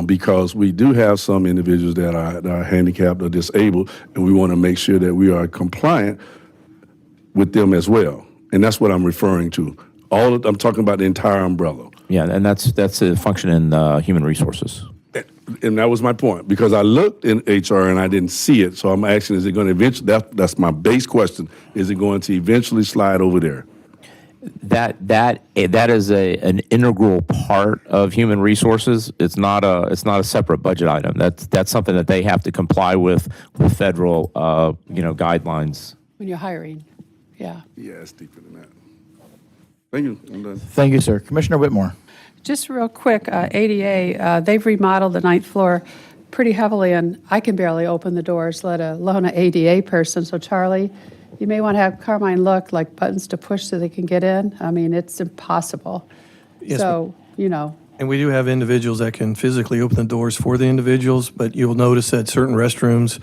Because we do have some individuals that are handicapped or disabled, and we want to make sure that we are compliant with them as well. And that's what I'm referring to. I'm talking about the entire umbrella. Yeah, and that's a function in human resources. and that was my point, because I looked in HR and I didn't see it. So I'm asking, is it going to eventually, that's my base question, is it going to eventually slide over there? That is an integral part of human resources. It's not a separate budget item. That's something that they have to comply with federal guidelines. When you're hiring, yeah. Yeah, it's deeper than that. Thank you. I'm done. Thank you, sir. Commissioner Whitmore. Just real quick, ADA, they've remodeled the ninth floor pretty heavily, and I can barely open the doors, let alone an ADA person. So Charlie, you may want to have Carmine look like buttons to push so they can get in. I mean, it's impossible. Yes, So, And we do have individuals that can physically open the doors for the individuals, but you'll notice that certain restrooms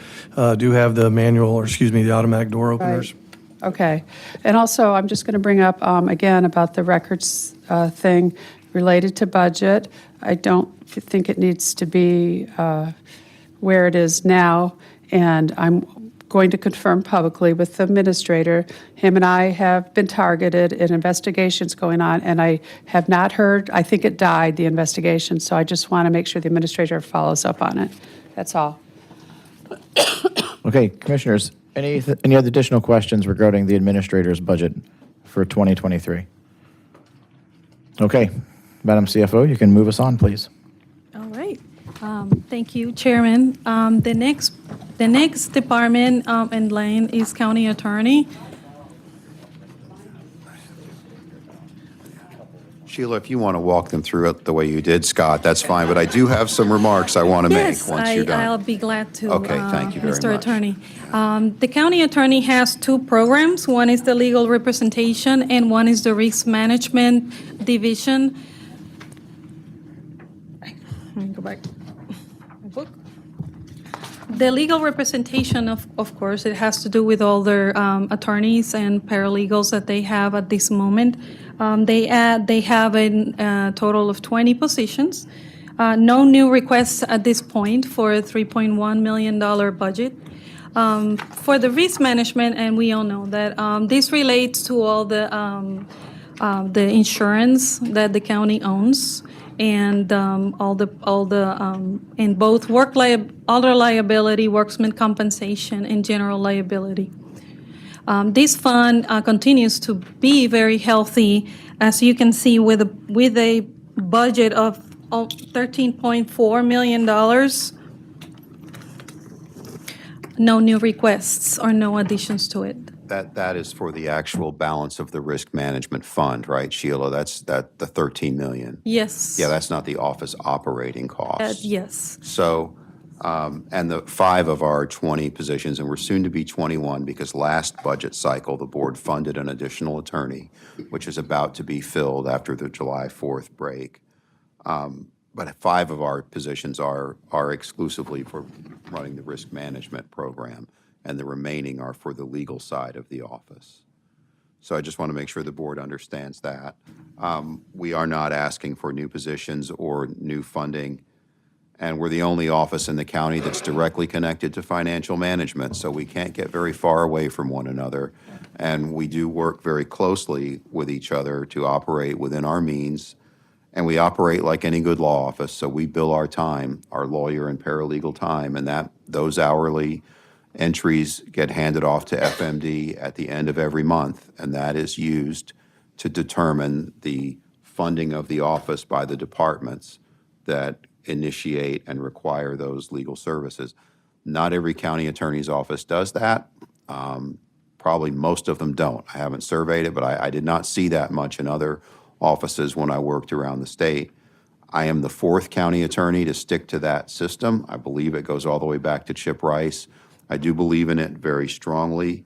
do have the the automatic door openers. Right. Okay. And also, I'm just going to bring up, again, about the records thing related to budget. I don't think it needs to be where it is now, and I'm going to confirm publicly with the administrator. Him and I have been targeted in investigations going on, and I have not heard, I think it died, the investigation, so I just want to make sure the administrator follows up on it. That's all. Okay, commissioners, any other additional questions regarding the administrator's budget for 2023? Okay, Madam CFO, you can move us on, please. All right. Thank you, Chairman. The next department in line is County Attorney. Sheila, if you want to walk them through it the way you did, Scott, that's fine, but I do have some remarks I want to make once you're done. I'll be glad to. Okay, thank you very Mr. much. Attorney. The County Attorney has two programs. One is the legal representation and one is the risk management division. Let me go back. My book. The legal representation, of course, it has to do with all their attorneys and paralegals that they have at this moment. They have a total of 20 positions. No new requests at this point for a $3.1 million budget. For the risk management, and we all know that this relates to all the insurance that the county owns, and all the in both other liability, workman's compensation, and general liability. This fund continues to be very healthy, as you can see, with a budget of $13.4 million. No new requests or no additions to it. That is for the actual balance of the risk management fund, right, Sheila? That's the $13 million. Yes. Yeah, that's not the office operating costs. Yes. So, and the 5 of our 20 positions, and we're soon to be 21, because last budget cycle, the board funded an additional attorney, which is about to be filled after the July 4th break. But 5 of our positions are exclusively for running the risk management program, and the remaining are for the legal side of the office. So I just want to make sure the board understands that. We are not asking for new positions or new funding, and we're the only office in the county that's directly connected to financial management, so we can't get very far away from one another. And we do work very closely with each other to operate within our means, and we operate like any good law office, so we bill our time, our lawyer and paralegal time, and those hourly entries get handed off to FMD at the end of every month, and that is used to determine the funding of the office by the departments that initiate and require those legal services. Not every county attorney's office does that. Probably most of them don't. I haven't surveyed it, but I did not see that much in other offices when I worked around the state. I am the 4th county attorney to stick to that system. I believe it goes all the way back to Chip Rice. I do believe in it very strongly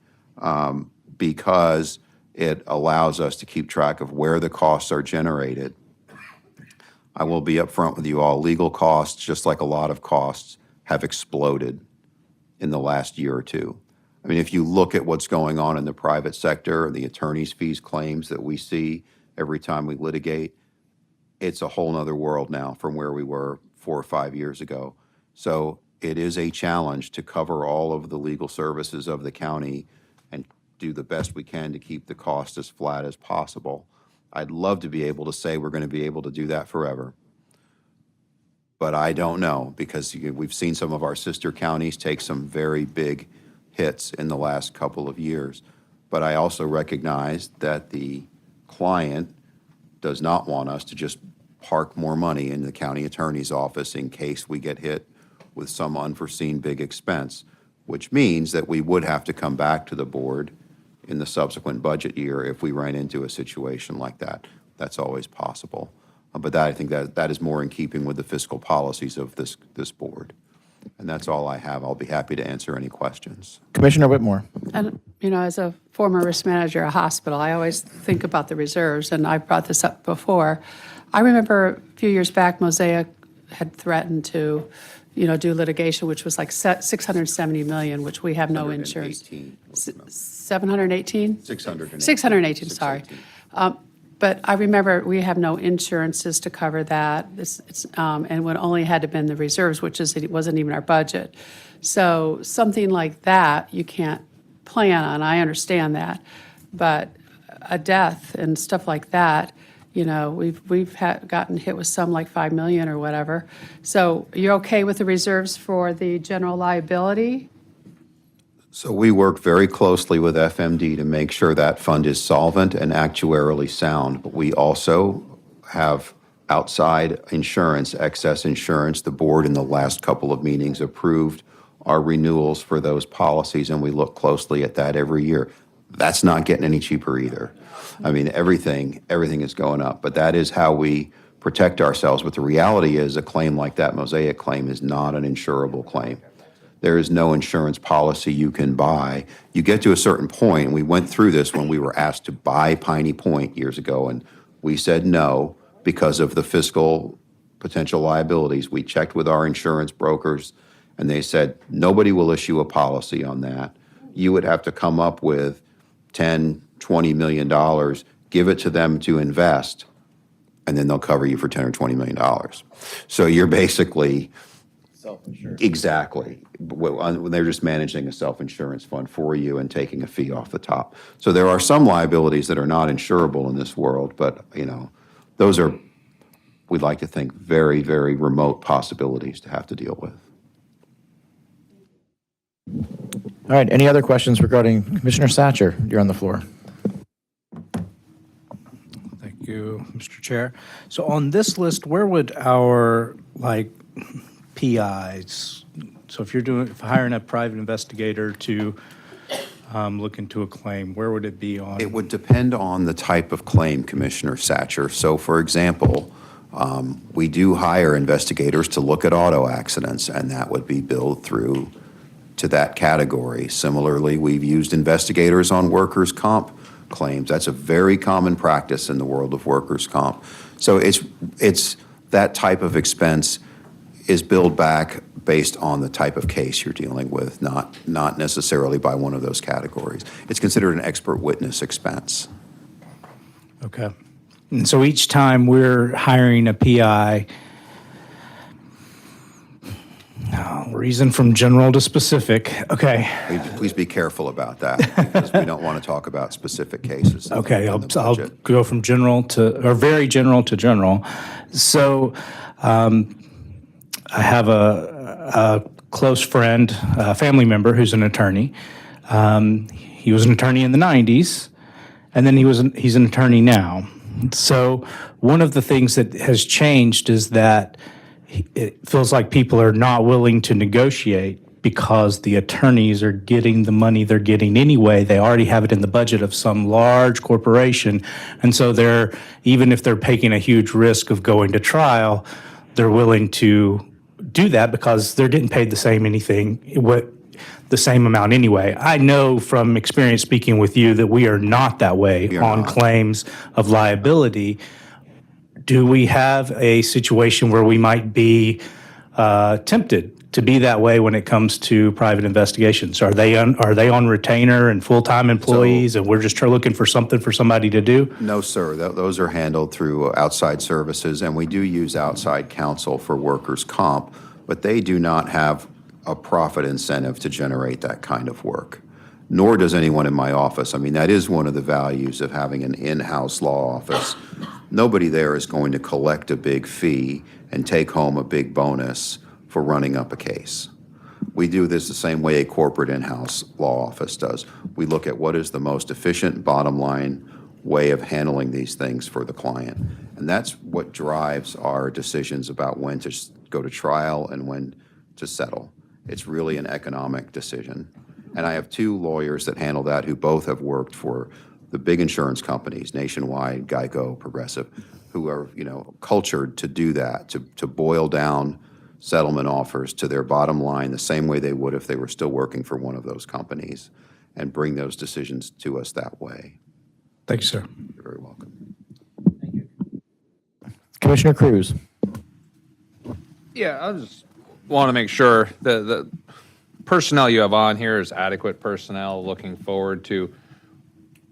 because it allows us to keep track of where the costs are generated. I will be upfront with you all. Legal costs, just like a lot of costs, have exploded in the last year or two. I mean, if you look at what's going on in the private sector, the attorney's fees claims that we see every time we litigate, it's a whole nother world now from where we were 4 or 5 years ago. So it is a challenge to cover all of the legal services of the county and do the best we can to keep the cost as flat as possible. I'd love to be able to say we're going to be able to do that forever. but I don't know, because we've seen some of our sister counties take some very big hits in the last couple of years. But I also recognize that the client does not want us to just park more money in the county attorney's office in case we get hit with some unforeseen big expense, which means that we would have to come back to the board in the subsequent budget year if we ran into a situation like that. That's always possible. But I think that is more in keeping with the fiscal policies of this board. And that's all I have. I'll be happy to answer any questions. Commissioner Whitmore. And, as a former risk manager at a hospital, I always think about the reserves, and I brought this up before. I remember a few years back, Mosaic had threatened to, do litigation, which was like $670 million, which we have no insurance. 718? 618, sorry. But I remember we have no insurances to cover that. And what only had to been the reserves, it wasn't even our budget. So something like that you can't plan on. I understand that, but a death and stuff like that, we've gotten hit with some like $5 million or whatever. So you're okay with the reserves for the general liability? So we work very closely with FMD to make sure that fund is solvent and actuarially sound, but we also have outside insurance, excess insurance. The board in the last couple of meetings approved our renewals for those policies, and we look closely at that every year. That's not getting any cheaper either. I mean, everything is going up, but that is how we protect ourselves. But the reality is a claim like that Mosaic claim is not an insurable claim. There is no insurance policy you can buy. You get to a certain point, and we went through this when we were asked to buy Piney Point years ago, and we said no because of the fiscal potential liabilities. We checked with our insurance brokers, and they said, nobody will issue a policy on that. You would have to come up with $10, $20 million, give it to them to invest, and then they'll cover you for $10 or $20 million. So you're basically... Self-insured. Exactly. When they're just managing a self-insurance fund for you and taking a fee off the top. So there are some liabilities that are not insurable in this world, but, those are, we'd like to think, very, very remote possibilities to have to deal with. All right, any other questions regarding Commissioner Satcher? You're on the floor. Thank you, Mr. Chair. So on this list, where would our, PIs, so if you're hiring a private investigator to look into a claim, where would it be on? It would depend on the type of claim, Commissioner Satcher. So, for example, we do hire investigators to look at auto accidents, and that would be billed through to that category. Similarly, we've used investigators on workers' comp claims. That's a very common practice in the world of workers' comp. So it's that type of expense is billed back based on the type of case you're dealing with, not necessarily by one of those categories. It's considered an expert witness expense. Okay. And so each time we're hiring a PI, reason from general to specific. Okay. Please be careful about that, because we don't want to talk about specific cases. Okay, I'll go from general to, or very general to general. So I have a close friend, a family member who's an attorney. He was an attorney in the 90s, and then he's an attorney now. So one of the things that has changed is that it feels like people are not willing to negotiate because the attorneys are getting the money they're getting anyway. They already have it in the budget of some large corporation. And so even if they're taking a huge risk of going to trial, they're willing to do that because they're getting paid the same amount anyway. I know from experience speaking with you that we are not that way on claims of liability. Do we have a situation where we might be tempted to be that way when it comes to private investigations? Are they on retainer and full-time employees, and we're just looking for something for somebody to do? No, sir. Those are handled through outside services, and we do use outside counsel for workers' comp, but they do not have a profit incentive to generate that kind of work. nor does anyone in my office. I mean, that is one of the values of having an in-house law office. Nobody there is going to collect a big fee and take home a big bonus for running up a case. We do this the same way a corporate in-house law office does. We look at what is the most efficient bottom line way of handling these things for the client. And that's what drives our decisions about when to go to trial and when to settle. It's really an economic decision. And I have two lawyers that handle that who both have worked for the big insurance companies, Nationwide, Geico, Progressive, who are, cultured to do that, to boil down settlement offers to their bottom line the same way they would if they were still working for one of those companies, and bring those decisions to us that way. Thank you, sir. You're very welcome. Commissioner Cruz. Yeah, I just want to make sure that the personnel you have on here is adequate personnel looking forward to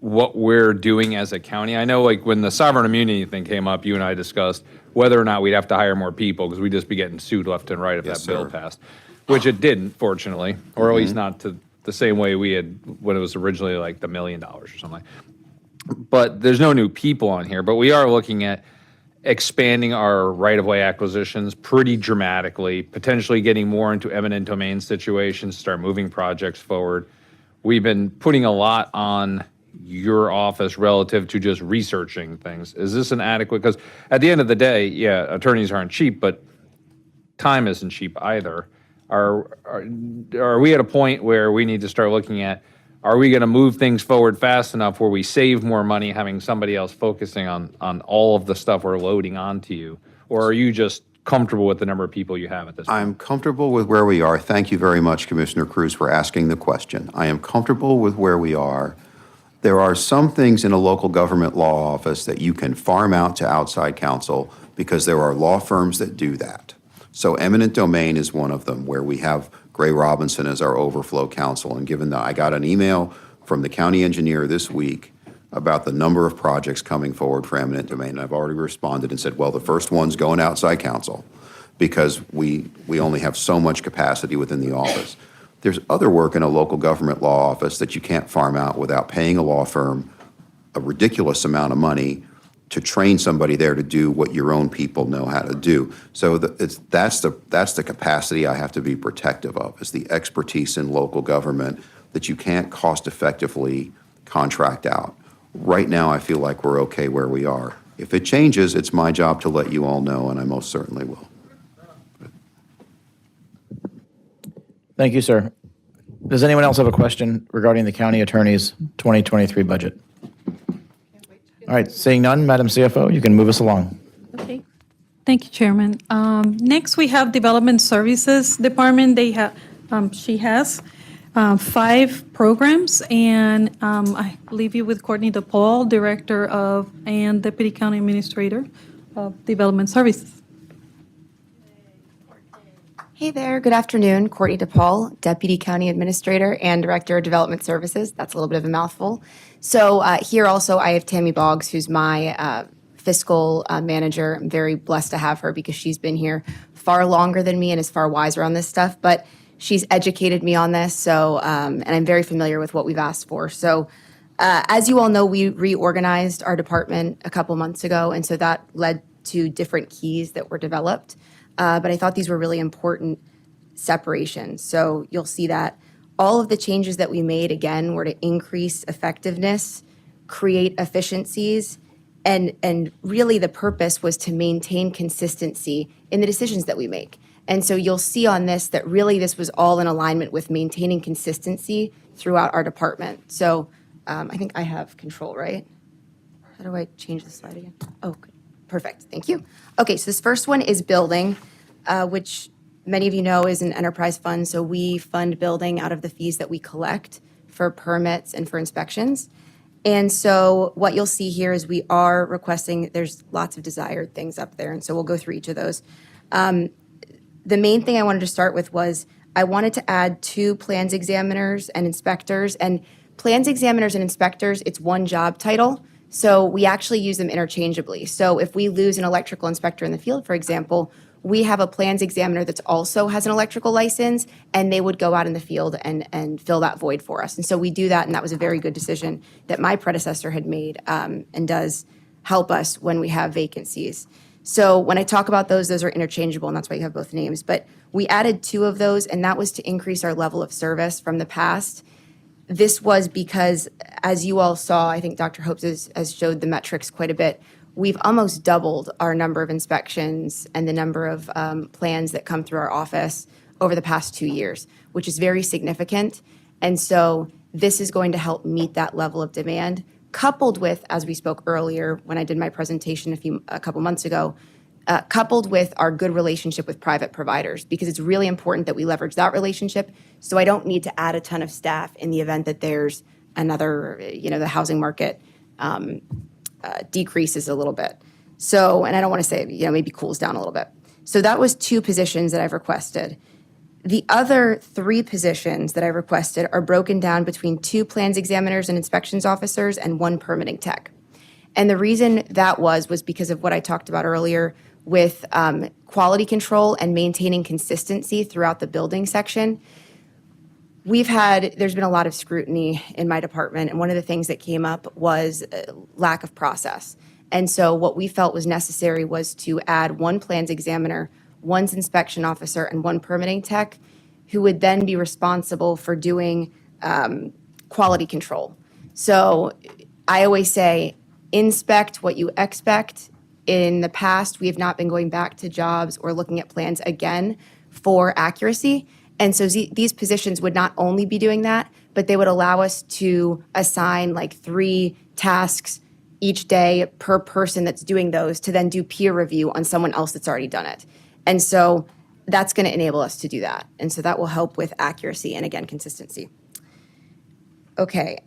what we're doing as a county. I know, like, when the sovereign immunity thing came up, you and I discussed whether or not we'd have to hire more people because we'd just be getting sued left and right if that bill passed, which it didn't, fortunately, or at least not to the same way we had when it was originally like the $1 million or something. But there's no new people on here, but we are looking at expanding our right-of-way acquisitions pretty dramatically, potentially getting more into eminent domain situations, start moving projects forward. We've been putting a lot on your office relative to just researching things. Is this an adequate, because at the end of the day, yeah, attorneys aren't cheap, but time isn't cheap either. Are we at a point where we need to start looking at, are we going to move things forward fast enough where we save more money having somebody else focusing on all of the stuff we're loading onto you? Or are you just comfortable with the number of people you have at this point? I'm comfortable with where we are. Thank you very much, Commissioner Cruz, for asking the question. I am comfortable with where we are. There are some things in a local government law office that you can farm out to outside counsel because there are law firms that do that. So eminent domain is one of them, where we have Gray Robinson as our overflow counsel. And given that I got an email from the county engineer this week about the number of projects coming forward for eminent domain, and I've already responded and said, well, the first one's going outside counsel because we only have so much capacity within the office. There's other work in a local government law office that you can't farm out without paying a law firm a ridiculous amount of money to train somebody there to do what your own people know how to do. So that's the capacity I have to be protective of, is the expertise in local government that you can't cost effectively contract out. Right now, I feel like we're okay where we are. If it changes, it's my job to let you all know, and I most certainly will. Thank you, sir. Does anyone else have a question regarding the county attorney's 2023 budget? All right, seeing none, Madam CFO, you can move us along. Okay. Thank you, Chairman. Next, we have Development Services Department. She has 5 programs, and I leave you with Courtney DePaul, Director of and Deputy County Administrator of Development Services. Hey there, good afternoon. Courtney DePaul, Deputy County Administrator and Director of Development Services. That's a little bit of a mouthful. So here also I have Tammy Boggs, who's my fiscal manager. I'm very blessed to have her because she's been here far longer than me and is far wiser on this stuff, but she's educated me on this, so and I'm very familiar with what we've asked for. So as you all know, we reorganized our department a couple months ago, and so that led to different keys that were developed. But I thought these were really important separations. So you'll see that all of the changes that we made, again, were to increase effectiveness, create efficiencies, and really the purpose was to maintain consistency in the decisions that we make. And so you'll see on this that really this was all in alignment with maintaining consistency throughout our department. So I think I have control, right? How do I change the slide again? Oh, good. Perfect, thank you. Okay, so this first one is building, which many of you know is an enterprise fund. So we fund building out of the fees that we collect for permits and for inspections. And so what you'll see here is we are requesting, there's lots of desired things up there, and so we'll go through each of those. The main thing I wanted to start with was I wanted to add 2 plans examiners and inspectors. And plans examiners and inspectors, it's one job title. So we actually use them interchangeably. So if we lose an electrical inspector in the field, for example, we have a plans examiner that also has an electrical license, and they would go out in the field and fill that void for us. And so we do that, and that was a very good decision that my predecessor had made, and does help us when we have vacancies. So when I talk about those are interchangeable, and that's why you have both names. But we added 2 of those, and that was to increase our level of service from the past. This was because, as you all saw, I think Dr. Hopes has showed the metrics quite a bit. We've almost doubled our number of inspections and the number of plans that come through our office over the past 2 years, which is very significant. And so this is going to help meet that level of demand, coupled with, as we spoke earlier when I did my presentation a couple months ago, coupled with our good relationship with private providers, because it's really important that we leverage that relationship. So I don't need to add a ton of staff in the event that there's another, the housing market decreases a little bit. So, and I don't want to say, maybe cools down a little bit. So that was 2 positions that I've requested. The other 3 positions that I requested are broken down between 2 plans examiners and inspections officers and 1 permitting tech. And the reason that was because of what I talked about earlier with quality control and maintaining consistency throughout the building section. There's been a lot of scrutiny in my department, and one of the things that came up was lack of process. And so what we felt was necessary was to add 1 plans examiner, 1 inspection officer, and 1 permitting tech, who would then be responsible for doing quality control. So I always say, inspect what you expect. In the past, we have not been going back to jobs or looking at plans again for accuracy. And so these positions would not only be doing that, but they would allow us to assign like 3 tasks each day per person that's doing those to then do peer review on someone else that's already done it. And so that's going to enable us to do that. And so that will help with accuracy and, again, consistency. Okay.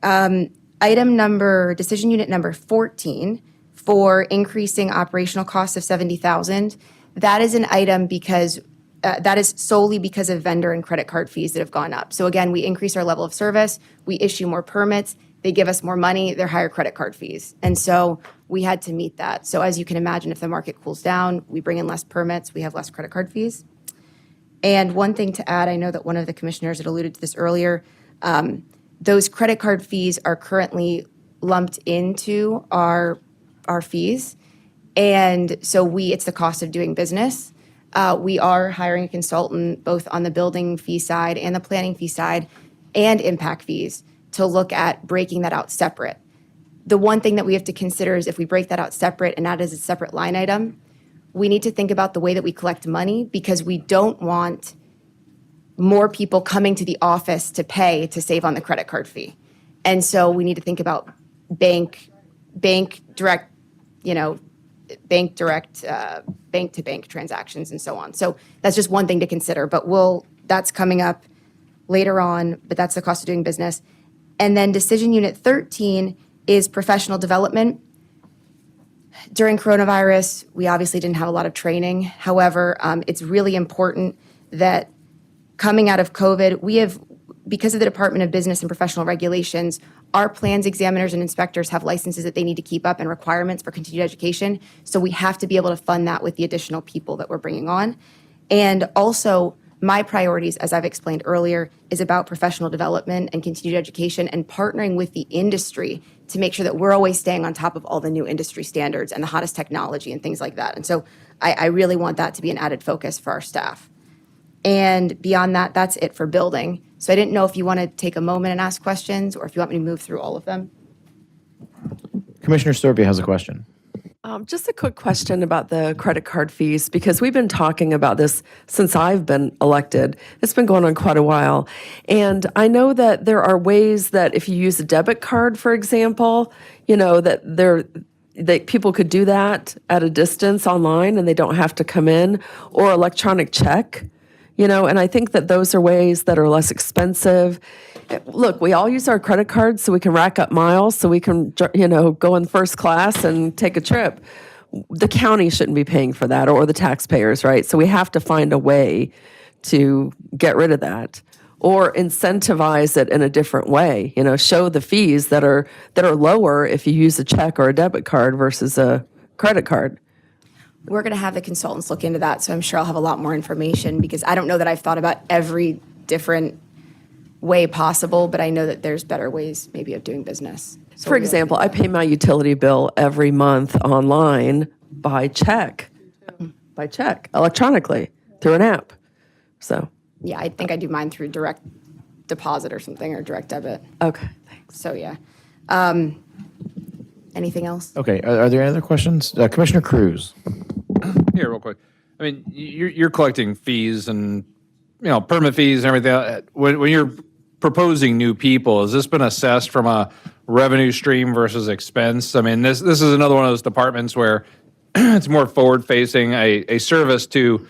Decision unit number 14 for increasing operational costs of $70,000. That is an item because that is solely because of vendor and credit card fees that have gone up. So again, we increase our level of service, we issue more permits, they give us more money, they're higher credit card fees. And so we had to meet that. So as you can imagine, if the market cools down, we bring in less permits, we have less credit card fees. And one thing to add, I know that one of the commissioners had alluded to this earlier, those credit card fees are currently lumped into our fees. And so it's the cost of doing business. We are hiring a consultant both on the building fee side and the planning fee side and impact fees to look at breaking that out separate. The one thing that we have to consider is if we break that out separate and that is a separate line item, we need to think about the way that we collect money, because we don't want more people coming to the office to pay to save on the credit card fee. And so we need to think about bank direct, bank-to-bank transactions and so on. So that's just one thing to consider, but that's coming up later on, but that's the cost of doing business. And then decision unit 13 is professional development. During coronavirus, we obviously didn't have a lot of training. However, it's really important that coming out of COVID, because of the Department of Business and Professional Regulations, our plans examiners and inspectors have licenses that they need to keep up and requirements for continued education. So we have to be able to fund that with the additional people that we're bringing on. And also, my priorities, as I've explained earlier, is about professional development and continued education and partnering with the industry to make sure that we're always staying on top of all the new industry standards and the hottest technology and things like that. And so I really want that to be an added focus for our staff. And beyond that, that's it for building. So I didn't know if you want to take a moment and ask questions or if you want me to move through all of them. Commissioner Storbia has a question. Just a quick question about the credit card fees, because we've been talking about this since I've been elected. It's been going on quite a while. And I know that there are ways that if you use a debit card, for example, that people could do that at a distance online and they don't have to come in, or electronic check, and I think that those are ways that are less expensive. Look, we all use our credit cards so we can rack up miles, so we can, go in first class and take a trip. The county shouldn't be paying for that, or the taxpayers, right? So we have to find a way to get rid of that, or incentivize it in a different way. Show the fees that are lower if you use a check or a debit card versus a credit card. We're going to have the consultants look into that, so I'm sure I'll have a lot more information because I don't know that I've thought about every different way possible, but I know that there's better ways maybe of doing business. So For example, I pay my utility bill every month online by check, electronically, through an app. So, yeah, I think I do mine through direct deposit or something, or direct debit. okay, thanks. So, yeah. Anything else? Okay, are there any other questions? Commissioner Cruz? Here, real quick. I mean, you're collecting fees and, permit fees and everything. When you're proposing new people, has this been assessed from a revenue stream versus expense? I mean, this is another one of those departments where it's more forward-facing, a service to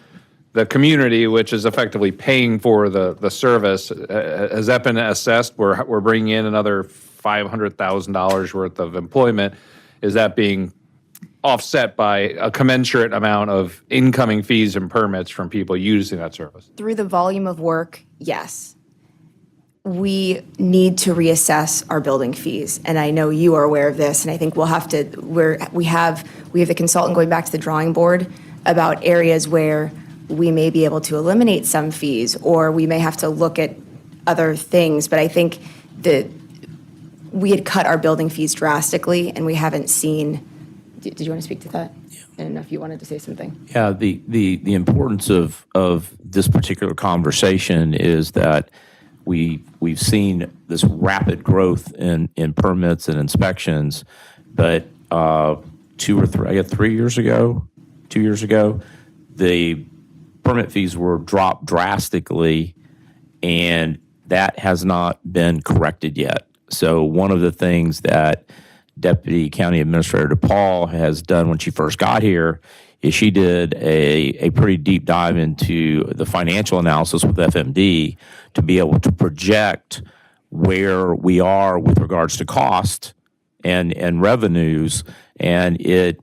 the community, which is effectively paying for the service. Has that been assessed? We're bringing in another $500,000 worth of employment. Is that being offset by a commensurate amount of incoming fees and permits from people using that service? Through the volume of work, yes. We need to reassess our building fees, and I know you are aware of this, and I think we'll have to, we have the consultant going back to the drawing board about areas where we may be able to eliminate some fees, or we may have to look at other things, but I think that we had cut our building fees drastically, and we haven't seen. Did you want to speak to that? Yeah. I don't know if you wanted to say something. Yeah, the importance of this particular conversation is that we've seen this rapid growth in permits and inspections, but 2 years ago, the permit fees were dropped drastically, and that has not been corrected yet. So one of the things that Deputy County Administrator DePaul has done when she first got here is she did a pretty deep dive into the financial analysis with FMD to be able to project where we are with regards to cost and revenues, and it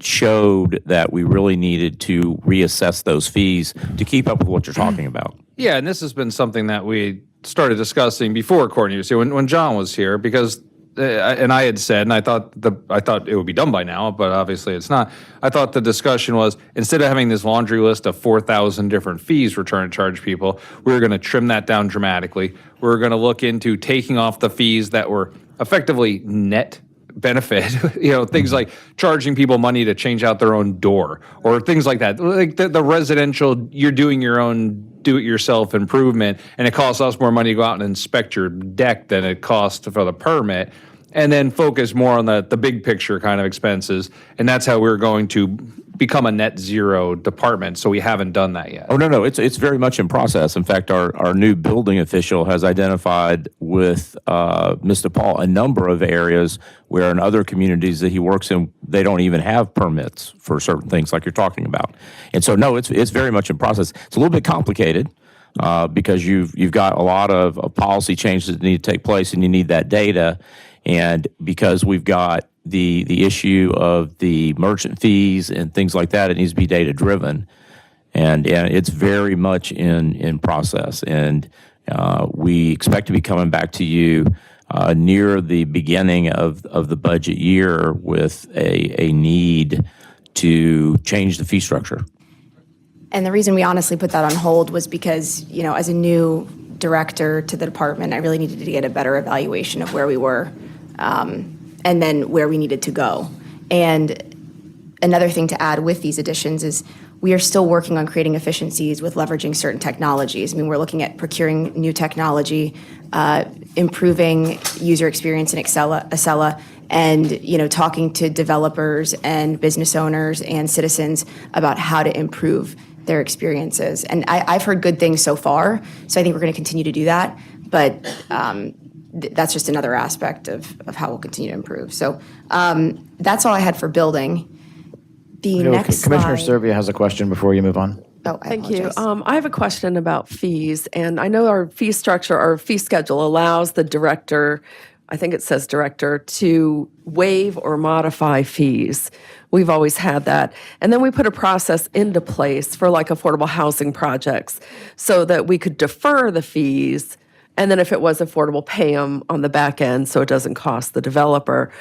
showed that we really needed to reassess those fees to keep up with what you're talking about. Yeah, and this has been something that we started discussing before Courtney was here, when John was here, because and I had said, and I thought it would be done by now, but obviously it's not. I thought the discussion was, instead of having this laundry list of 4,000 different fees we're trying to charge people, we were going to trim that down dramatically. We were going to look into taking off the fees that were effectively net benefit, things like charging people money to change out their own door or things like that. Like the residential, you're doing your own do-it-yourself improvement, and it costs us more money to go out and inspect your deck than it costs for the permit, and then focus more on the big picture kind of expenses. And that's how we're going to become a net zero department. So we haven't done that yet. Oh, no, it's very much in process. In fact, our new building official has identified with Mr. Paul a number of areas where in other communities that he works in, they don't even have permits for certain things like you're talking about. And so, no, it's very much in process. It's a little bit complicated because you've got a lot of policy changes that need to take place, and you need that data. And because we've got the issue of the merchant fees and things like that, it needs to be data driven, and it's very much in process. And we expect to be coming back to you near the beginning of the budget year with a need to change the fee structure. And the reason we honestly put that on hold was because, as a new director to the department, I really needed to get a better evaluation of where we were and then where we needed to go. And another thing to add with these additions is we are still working on creating efficiencies with leveraging certain technologies. I mean, we're looking at procuring new technology, improving user experience in Acela, and talking to developers and business owners and citizens about how to improve their experiences. And I've heard good things so far, so I think we're going to continue to do that. But that's just another aspect of how we'll continue to improve. So that's all I had for building. The next Commissioner slide. Serbia has a question before you move on. Oh, Thank you. I have a question about fees, and I know our fee structure, our fee schedule allows the director, I think it says director, to waive or modify fees. We've always had that. And then we put a process into place for like affordable housing projects so that we could defer the fees, and then if it was affordable, pay them on the back end so it doesn't cost the developer.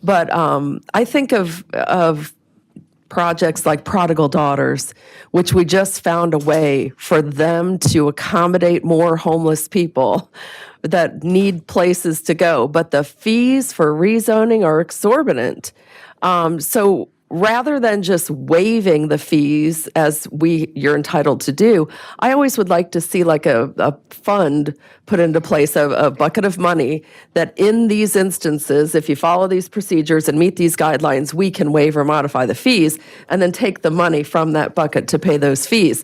But I think of projects like Prodigal Daughters, which we just found a way for them to accommodate more homeless people that need places to go. But the fees for rezoning are exorbitant. So rather than just waiving the fees as you're entitled to do, I always would like to see like a fund put into place, a bucket of money that in these instances, if you follow these procedures and meet these guidelines, we can waive or modify the fees and then take the money from that bucket to pay those fees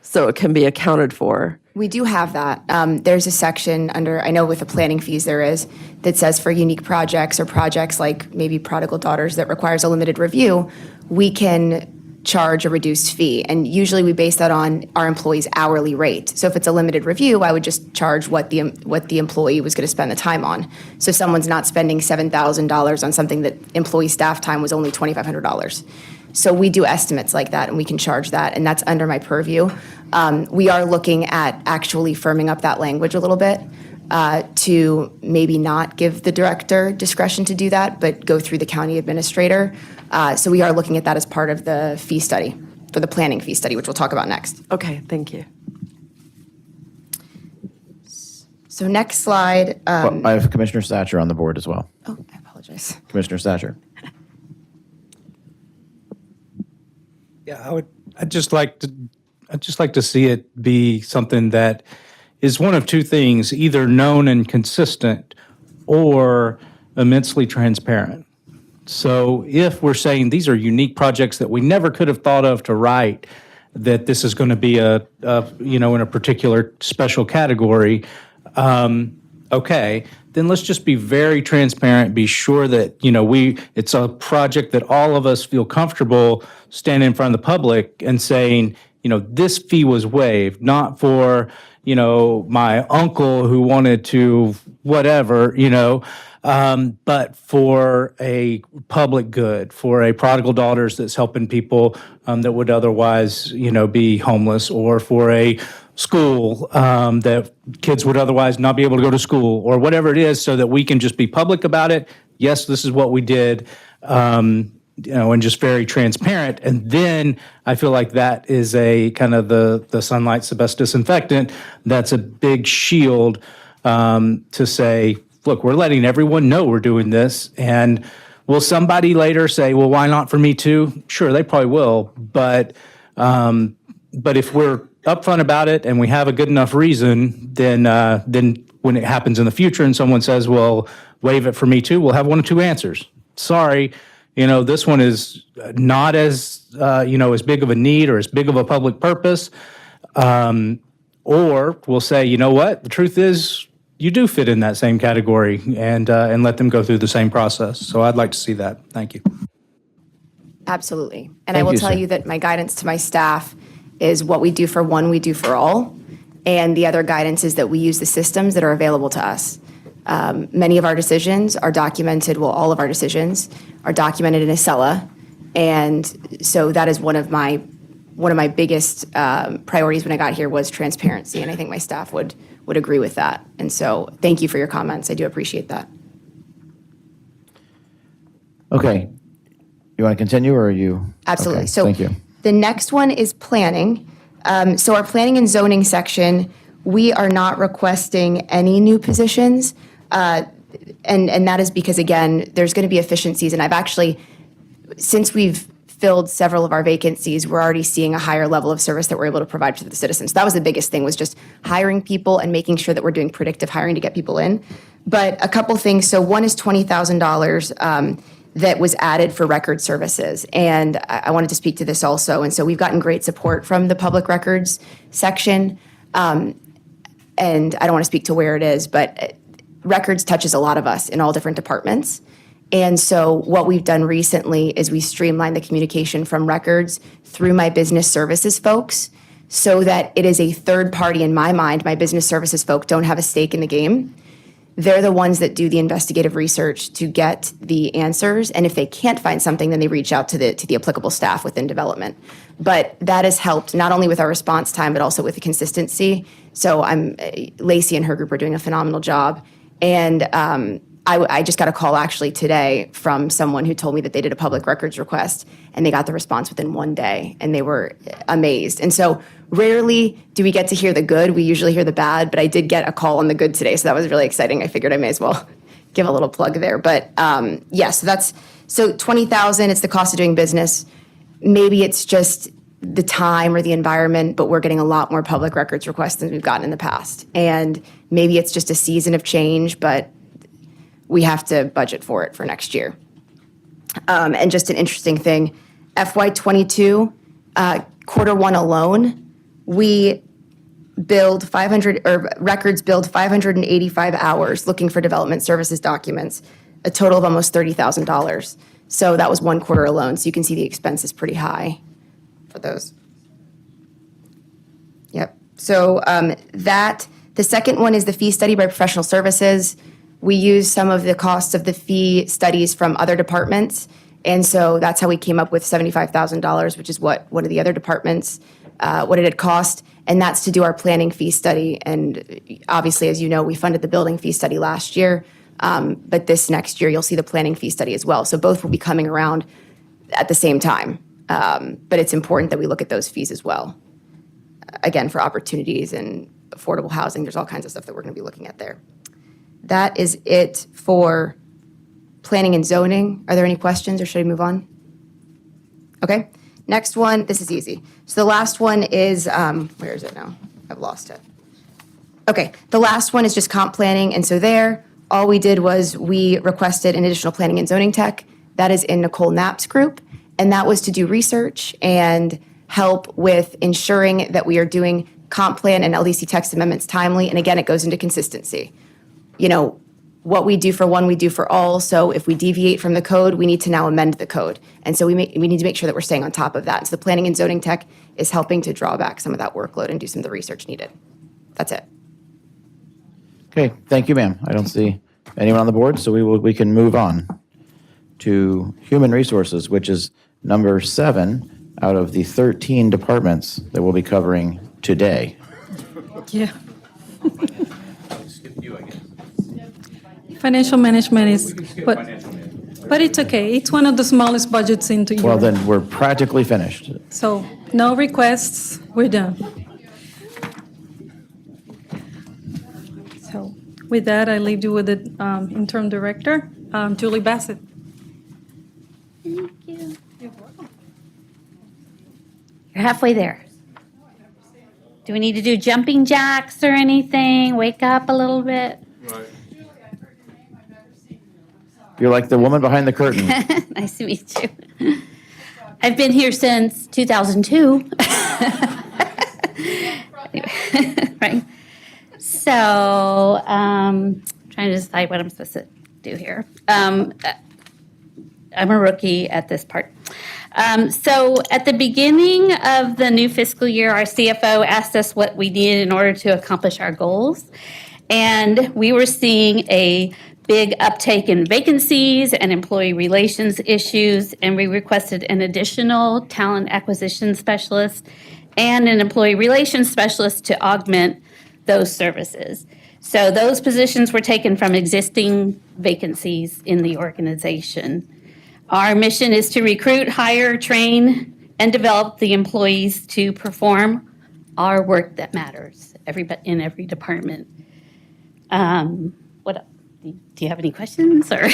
so it can be accounted for. We do have that. There's a section under, I know with the planning fees there is, that says for unique projects or projects like maybe Prodigal Daughters that requires a limited review, we can charge a reduced fee. And usually we base that on our employee's hourly rate. So if it's a limited review, I would just charge what the employee was going to spend the time on. So if someone's not spending $7,000 on something that employee staff time was only $2,500. So we do estimates like that, and we can charge that, and that's under my purview. We are looking at actually firming up that language a little bit to maybe not give the director discretion to do that, but go through the county administrator. So we are looking at that as part of the fee study, for the planning fee study, which we'll talk about next. Okay, thank you. So next slide. I have Commissioner Thatcher on the board as well. Oh, I apologize. Commissioner Thatcher. Yeah, I'd just like to see it be something that is one of two things, either known and consistent or immensely transparent. So if we're saying these are unique projects that we never could have thought of to write, that this is going to be in a particular special category, okay, then let's just be very transparent, be sure that, it's a project that all of us feel comfortable standing in front of the public and saying, this fee was waived, not for, my uncle who wanted to whatever, but for a public good, for a Prodigal Daughters that's helping people that would otherwise, be homeless, or for a school that kids would otherwise not be able to go to school, or whatever it is, so that we can just be public about it. Yes, this is what we did, and just very transparent. And then I feel like that is a kind of the sunlight's the best disinfectant. That's a big shield to say, look, we're letting everyone know we're doing this. And will somebody later say, well, why not for me too? Sure, they probably will. But if we're upfront about it and we have a good enough reason, then when it happens in the future and someone says, well, waive it for me too, we'll have one of two answers. Sorry, this one is not as, as big of a need or as big of a public purpose. Or we'll say, you know what, the truth is you do fit in that same category, and let them go through the same process. So I'd like to see that. Thank you. Absolutely. And I will tell you that my guidance to my staff is what we do for one, we do for all. And the other guidance is that we use the systems that are available to us. Many of our decisions are documented, all of our decisions are documented in Acela. And so that is one of my biggest priorities when I got here was transparency. And I think my staff would agree with that. And so thank you for your comments. I do appreciate that. Okay. You want to continue, or are you? Absolutely. Okay, So thank you. The next one is planning. So our planning and zoning section, we are not requesting any new positions. And that is because, again, there's going to be efficiencies. And I've actually, since we've filled several of our vacancies, we're already seeing a higher level of service that we're able to provide to the citizens. That was the biggest thing, was just hiring people and making sure that we're doing predictive hiring to get people in. But a couple things. So one is $20,000 that was added for record services. And I wanted to speak to this also. And so we've gotten great support from the public records section. And I don't want to speak to where it is, but records touches a lot of us in all different departments. And so what we've done recently is we streamlined the communication from records through my business services folks, so that it is a third party. In my mind, my business services folk don't have a stake in the game. They're the ones that do the investigative research to get the answers. And if they can't find something, then they reach out to the applicable staff within development. But that has helped not only with our response time, but also with the consistency. So Lacey and her group are doing a phenomenal job. And I just got a call actually today from someone who told me that they did a public records request and they got the response within 1 day and they were amazed. And so rarely do we get to hear the good. We usually hear the bad, but I did get a call on the good today. So that was really exciting. I figured I may as well give a little plug there. But so 20,000, it's the cost of doing business. Maybe it's just the time or the environment, but we're getting a lot more public records requests than we've gotten in the past. And maybe it's just a season of change, but we have to budget for it for next year. And just an interesting thing, FY22, quarter one alone, we records billed 585 hours looking for development services documents, a total of almost $30,000. So that was 1 quarter alone. So you can see the expense is pretty high for those. Yep. So the second one is the fee study by professional services. We use some of the costs of the fee studies from other departments. And so that's how we came up with $75,000, which is what one of the other departments, what it had cost. And that's to do our planning fee study. And obviously, as you know, we funded the building fee study last year. But this next year, you'll see the planning fee study as well. So both will be coming around at the same time. But it's important that we look at those fees as well. Again, for opportunities and affordable housing, there's all kinds of stuff that we're going to be looking at there. That is it for planning and zoning. Are there any questions or should I move on? Okay. Next one, this is easy. So the last one is, where is it now? I've lost it. Okay. The last one is just comp planning. And so there, all we did was we requested an additional planning and zoning tech. That is in Nicole Knapp's group. And that was to do research and help with ensuring that we are doing comp plan and LDC text amendments timely. And again, it goes into consistency. You know, what we do for one, we do for all. So if we deviate from the code, we need to now amend the code. And so we need to make sure that we're staying on top of that. So the planning and zoning tech is helping to draw back some of that workload and do some of the research needed. That's it. Okay, thank you, ma'am. I don't see anyone on the board, so we can move on to human resources, which is number 7 out of the 13 departments that we'll be covering today. Yeah. Financial management is, but it's okay. It's one of the smallest budgets into your. Well, then we're practically finished. So no requests, we're done. So with that, I leave you with the interim director, Julie Bassett. Thank you. You're halfway there. Do we need to do jumping jacks or anything? Wake up a little bit? Right. You're like the woman behind the curtain. Nice to meet you. I've been here since 2002. Right. So, trying to decide what I'm supposed to do here. I'm a rookie at this part. So at the beginning of the new fiscal year, our CFO asked us what we needed in order to accomplish our goals. And we were seeing a big uptake in vacancies and employee relations issues, and we requested an additional talent acquisition specialist and an employee relations specialist to augment those services. So those positions were taken from existing vacancies in the organization. Our mission is to recruit, hire, train, and develop the employees to perform our work that matters in every department. What else? Do you have any questions? Or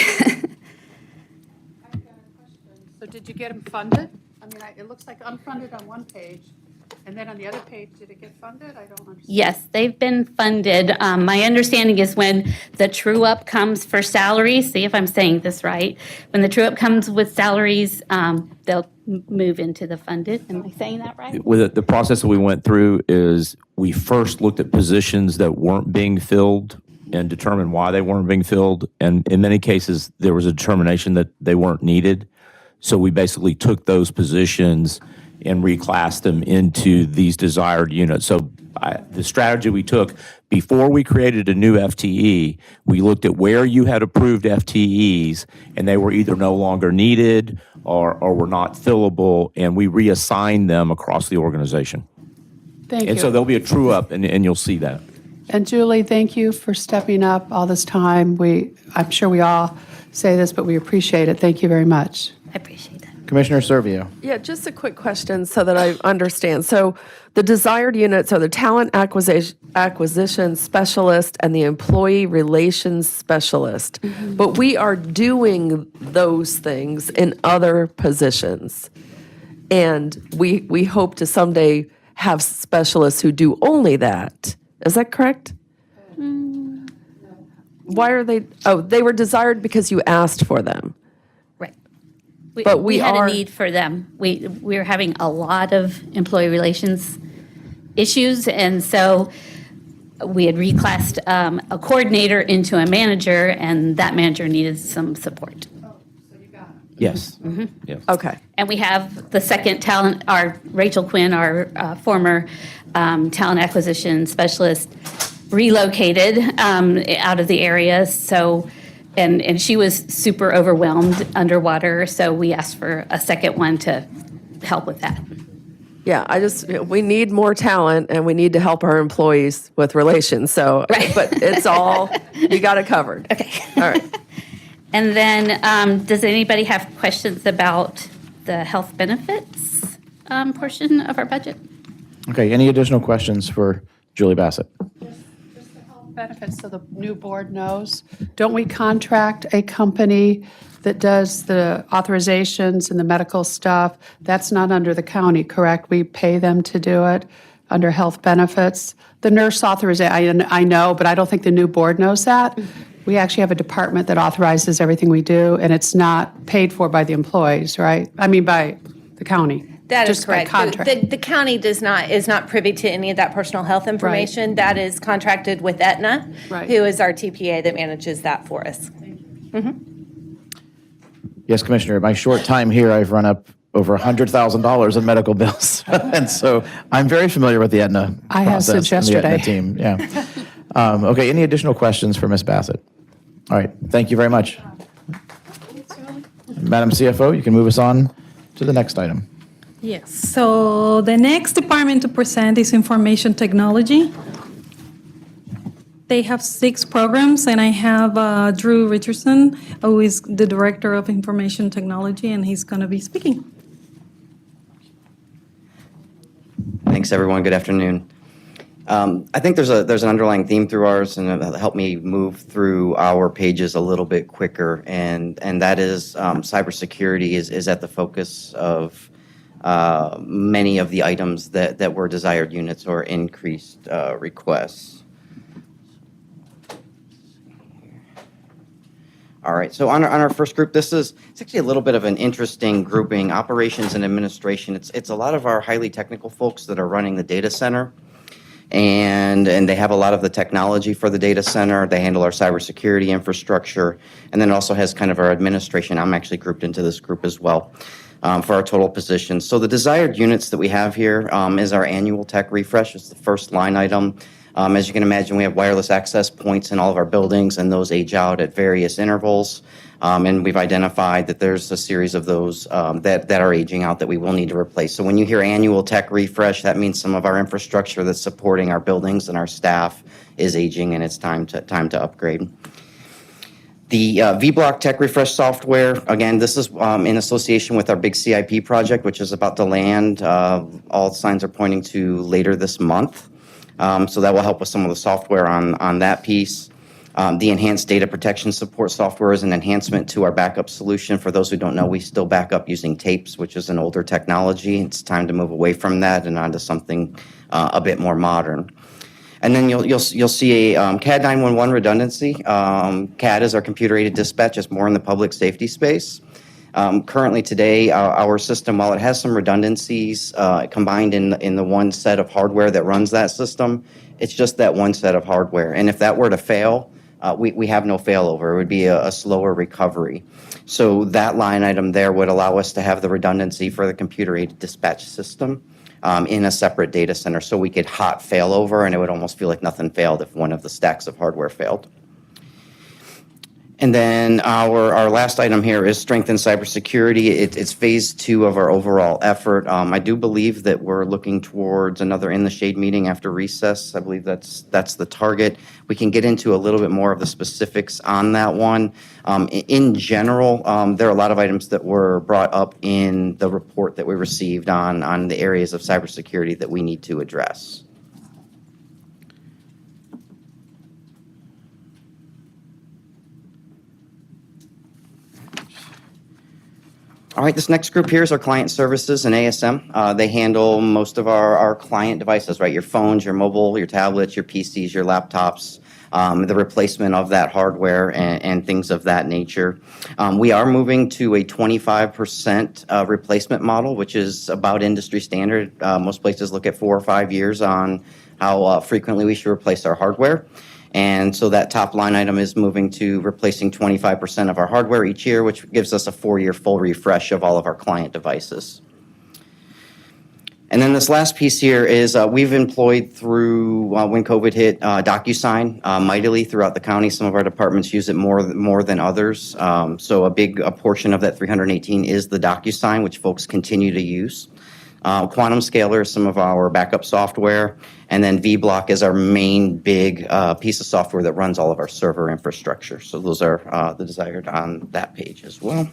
So did you get them funded? I mean, it looks like unfunded on one page, and then on the other page, did it get funded? I don't understand. yes, they've been funded. My understanding is when the true-up comes for salaries, see if I'm saying this right, when the true-up comes with salaries, they'll move into the funded. Am I saying that right? With the process that we went through is we first looked at positions that weren't being filled and determined why they weren't being filled. And in many cases, there was a determination that they weren't needed. So we basically took those positions and reclassed them into these desired units. So the strategy we took before we created a new FTE, we looked at where you had approved FTEs and they were either no longer needed or were not fillable, and we reassigned them across the organization. Thank you. And so there'll be a true up, and you'll see that. And Julie, thank you for stepping up all this time. I'm sure we all say this, but we appreciate it. Thank you very much. I appreciate that. Commissioner Servio. Yeah, just a quick question so that I understand. So the desired units are the talent acquisition specialist and the employee relations specialist. But we are doing those things in other positions. And we hope to someday have specialists who do only that. Is that correct? Why are they? Oh, they were desired because you asked for them. But we had a need for them. We're having a lot of employee relations issues, and so we had reclassed a coordinator into a manager, and that manager needed some support. Yes. Yes. Okay. And we have the second talent, our Rachel Quinn, our former talent acquisition specialist, relocated out of the area. So. And she was super overwhelmed underwater, so we asked for a second one to help with that. Yeah, we need more talent and we need to help our employees with relations. So, but it's all, you got it covered. Okay. All right. And then, does anybody have questions about the health benefits portion of our budget? Okay, any additional questions for Julie Bassett? Benefits so the new board knows. Don't we contract a company that does the authorizations and the medical stuff? That's not under the county, correct? We pay them to do it under health benefits. The nurse authorization, I know, but I don't think the new board knows that. We actually have a department that authorizes everything we do, and it's not paid for by the employees, right? I mean, by the county. That is Just by correct. contract. The county is not privy to any of that personal health information. That is contracted with Aetna, who is our TPA that manages that for us. Yes, Commissioner. In my short time here, I've run up over $100,000 in medical bills. And so I'm very familiar with the Aetna I have process since and the Aetna yesterday. team. Yeah. Okay, any additional questions for Ms. Bassett? All right, thank you very much. Madam CFO, you can move us on to the next item. Yes, so the next department to present is information technology. They have 6 programs, and I have Drew Richardson, who is the Director of Information Technology, and he's going to be speaking. Thanks, everyone. Good afternoon. I think there's an underlying theme through ours, and it'll help me move through our pages a little bit quicker, and that is cybersecurity is at the focus of many of the items that were desired units or increased requests. All right, so on our first group, it's actually a little bit of an interesting grouping, operations and administration. It's a lot of our highly technical folks that are running the data center, and they have a lot of the technology for the data center. They handle our cybersecurity infrastructure, and then it also has kind of our administration. I'm actually grouped into this group as well. For our total positions. So the desired units that we have here is our annual tech refresh. It's the first line item. As you can imagine, we have wireless access points in all of our buildings, and those age out at various intervals. And we've identified that there's a series of those that are aging out that we will need to replace. So when you hear annual tech refresh, that means some of our infrastructure that's supporting our buildings and our staff is aging, and it's time to upgrade. The VBlock Tech Refresh software, again, this is in association with our big CIP project, which is about to land. All signs are pointing to later this month. So that will help with some of the software on that piece. The enhanced data protection support software is an enhancement to our backup solution. For those who don't know, we still back up using tapes, which is an older technology. It's time to move away from that and onto something a bit more modern. And then you'll see a CAD 911 redundancy. CAD is our computer-aided dispatch. It's more in the public safety space. Currently today, our system, while it has some redundancies combined in the one set of hardware that runs that system, it's just that one set of hardware. And if that were to fail, we have no failover. It would be a slower recovery. So that line item there would allow us to have the redundancy for the computer-aided dispatch system in a separate data center, so we could hot failover, and it would almost feel like nothing failed if one of the stacks of hardware failed. And then our last item here is strengthen cybersecurity. It's phase 2 of our overall effort. I do believe that we're looking towards another In the Shade meeting after recess. I believe that's the target. We can get into a little bit more of the specifics on that one. In general, there are a lot of items that were brought up in the report that we received on the areas of cybersecurity that we need to address. All right, this next group here is our client services and ASM. They handle most of our client devices, right? Your phones, your mobile, your tablets, your PCs, your laptops, the replacement of that hardware and things of that nature. We are moving to a 25% replacement model, which is about industry standard. Most places look at 4 or 5 years on how frequently we should replace our hardware. And so that top line item is moving to replacing 25% of our hardware each year, which gives us a 4-year full refresh of all of our client devices. And then this last piece here is we've employed through when COVID hit DocuSign mightily throughout the county. Some of our departments use it more than others. So a portion of that 318 is the DocuSign, which folks continue to use. Quantum Scaler is some of our backup software, and then VBlock is our main big piece of software that runs all of our server infrastructure. So those are the desired on that page as well.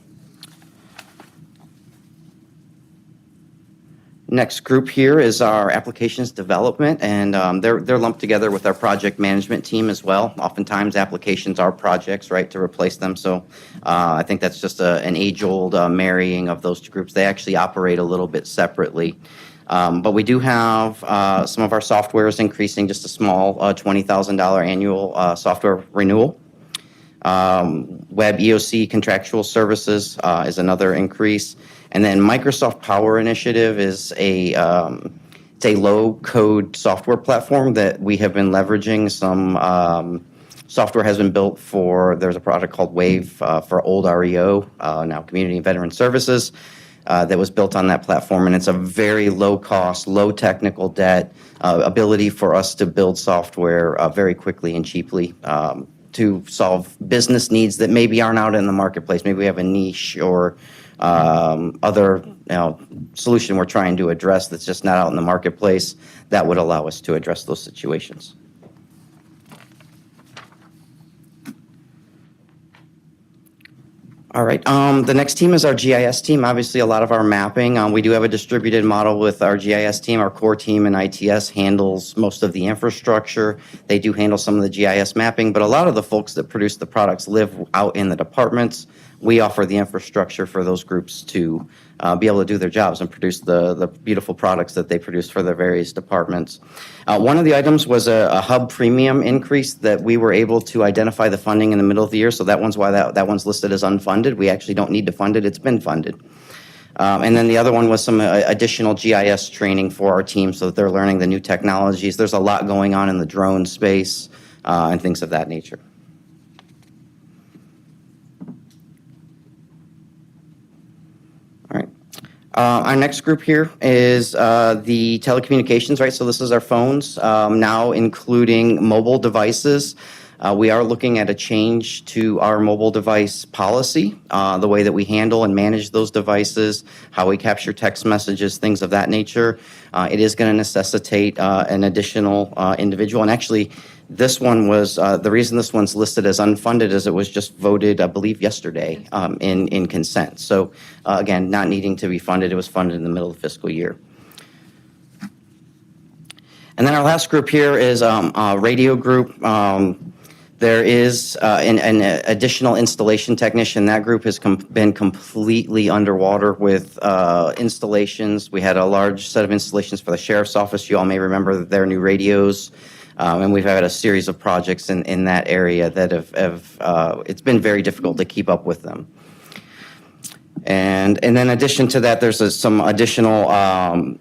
Next group here is our applications development, and they're lumped together with our project management team as well. Oftentimes applications are projects, right, to replace them. So I think that's just an age-old marrying of those two groups. They actually operate a little bit separately. But we do have some of our software is increasing, just a small $20,000 annual software renewal. Web EOC contractual services is another increase. And then Microsoft Power Initiative is it's a low-code software platform that we have been leveraging. Some software has been built there's a product called Wave for old REO, now Community and Veteran Services, that was built on that platform. And it's a very low-cost, low technical debt ability for us to build software very quickly and cheaply to solve business needs that maybe aren't out in the marketplace. Maybe we have a niche or other solution we're trying to address that's just not out in the marketplace. That would allow us to address those situations. All right, the next team is our GIS team. Obviously, a lot of our mapping. We do have a distributed model with our GIS team. Our core team in ITS handles most of the infrastructure. They do handle some of the GIS mapping, but a lot of the folks that produce the products live out in the departments. We offer the infrastructure for those groups to be able to do their jobs and produce the beautiful products that they produce for their various departments. One of the items was a hub premium increase that we were able to identify the funding in the middle of the year, so that one's why that one's listed as unfunded. We actually don't need to fund it. It's been funded. And then the other one was some additional GIS training for our team so that they're learning the new technologies. There's a lot going on in the drone space and things of that nature. Our next group here is the telecommunications, right? So this is our phones, now including mobile devices. We are looking at a change to our mobile device policy, the way that we handle and manage those devices, how we capture text messages, things of that nature. It is going to necessitate an additional individual. And actually, this one was, the reason this one's listed as unfunded is it was just voted, I believe, yesterday in consent. So again, not needing to be funded, it was funded in the middle of the fiscal year. And then our last group here is radio group. There is an additional installation technician. That group has been completely underwater with installations. We had a large set of installations for the sheriff's office. You all may remember their new radios. And we've had a series of projects in that area that have it's been very difficult to keep up with them. And then in addition to that, there's some additional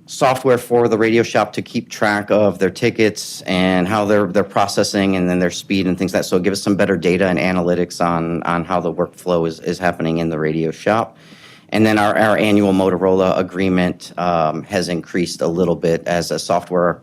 software for the radio shop to keep track of their tickets and how they're processing and then their speed and things like that. So give us some better data and analytics on how the workflow is happening in the radio shop. And then our annual Motorola agreement has increased a little bit as a software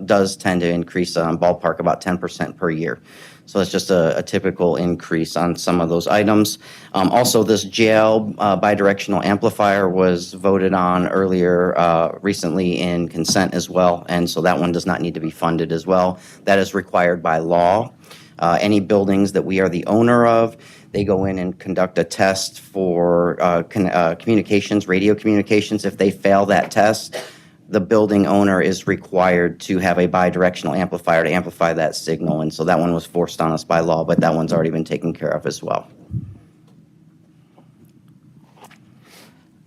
does tend to increase ballpark about 10% per year. So it's just a typical increase on some of those items. Also, this jail bidirectional amplifier was voted on earlier recently in consent as well, and so that one does not need to be funded as well. That is required by law. Any buildings that we are the owner of, they go in and conduct a test for communications, radio communications. If they fail that test, the building owner is required to have a bidirectional amplifier to amplify that signal. And so that one was forced on us by law, but that one's already been taken care of as well.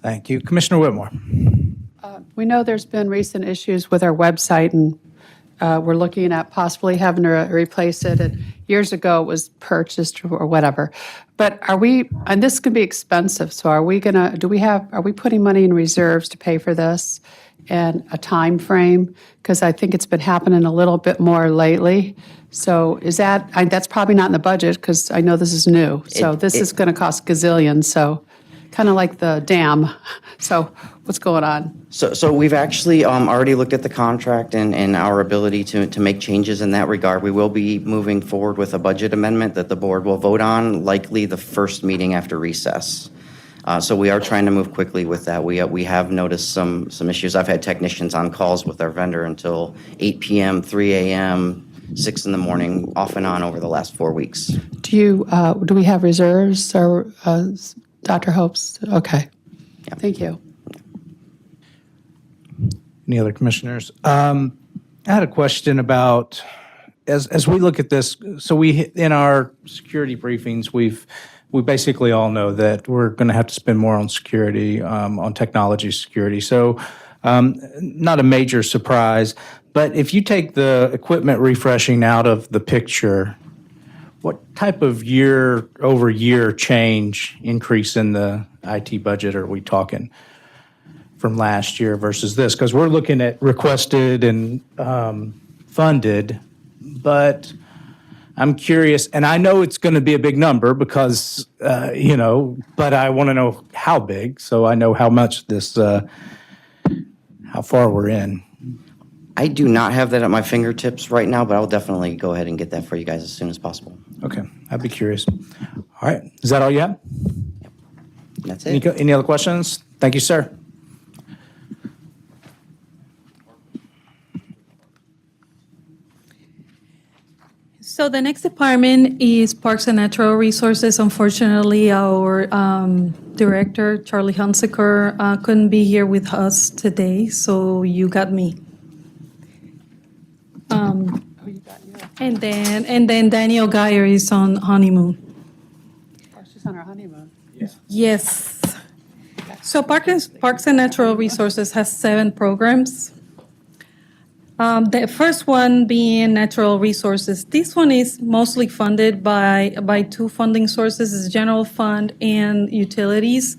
Thank you. Commissioner Whitmore. We know there's been recent issues with our website, and we're looking at possibly having to replace it. And years ago, it was purchased or whatever. But are we, and this could be expensive, so are we are we putting money in reserves to pay for this? And a time frame, because I think it's been happening a little bit more lately. So is that's probably not in the budget, because I know this is new. So this is going to cost gazillions, so kind of like the dam. So what's going on? So we've actually already looked at the contract and our ability to make changes in that regard. We will be moving forward with a budget amendment that the board will vote on, likely the first meeting after recess. So we are trying to move quickly with that. We have noticed some issues. I've had technicians on calls with our vendor until 8 p.m., 3 a.m., 6 in the morning, off and on over the last 4 weeks. Do we have reserves or Dr. Hopes? Okay. Yeah. Thank you. Any other commissioners? I had a question about, as we look at this, so in our security briefings, we basically all know that we're going to have to spend more on security, on technology security. So not a major surprise, but if you take the equipment refreshing out of the picture, what type of year-over-year change increase in the IT budget are we talking from last year versus this? Because we're looking at requested and funded, but I'm curious, and I know it's going to be a big number because, but I want to know how big, so I know how much how far we're in. I do not have that at my fingertips right now, but I'll definitely go ahead and get that for you guys as soon as possible. Okay, I'd be curious. All right, is that all you have? Yep. That's it. Any other questions? Thank you, sir. So the next department is Parks and Natural Resources. Unfortunately, our director, Charlie Hunsaker, couldn't be here with us today, so you got me. And then Daniel Geyer is on honeymoon. Oh, she's on her honeymoon. Yes. So Parks and Natural Resources has 7 programs. The first one being natural resources. This one is mostly funded by 2 funding sources, is general fund and utilities,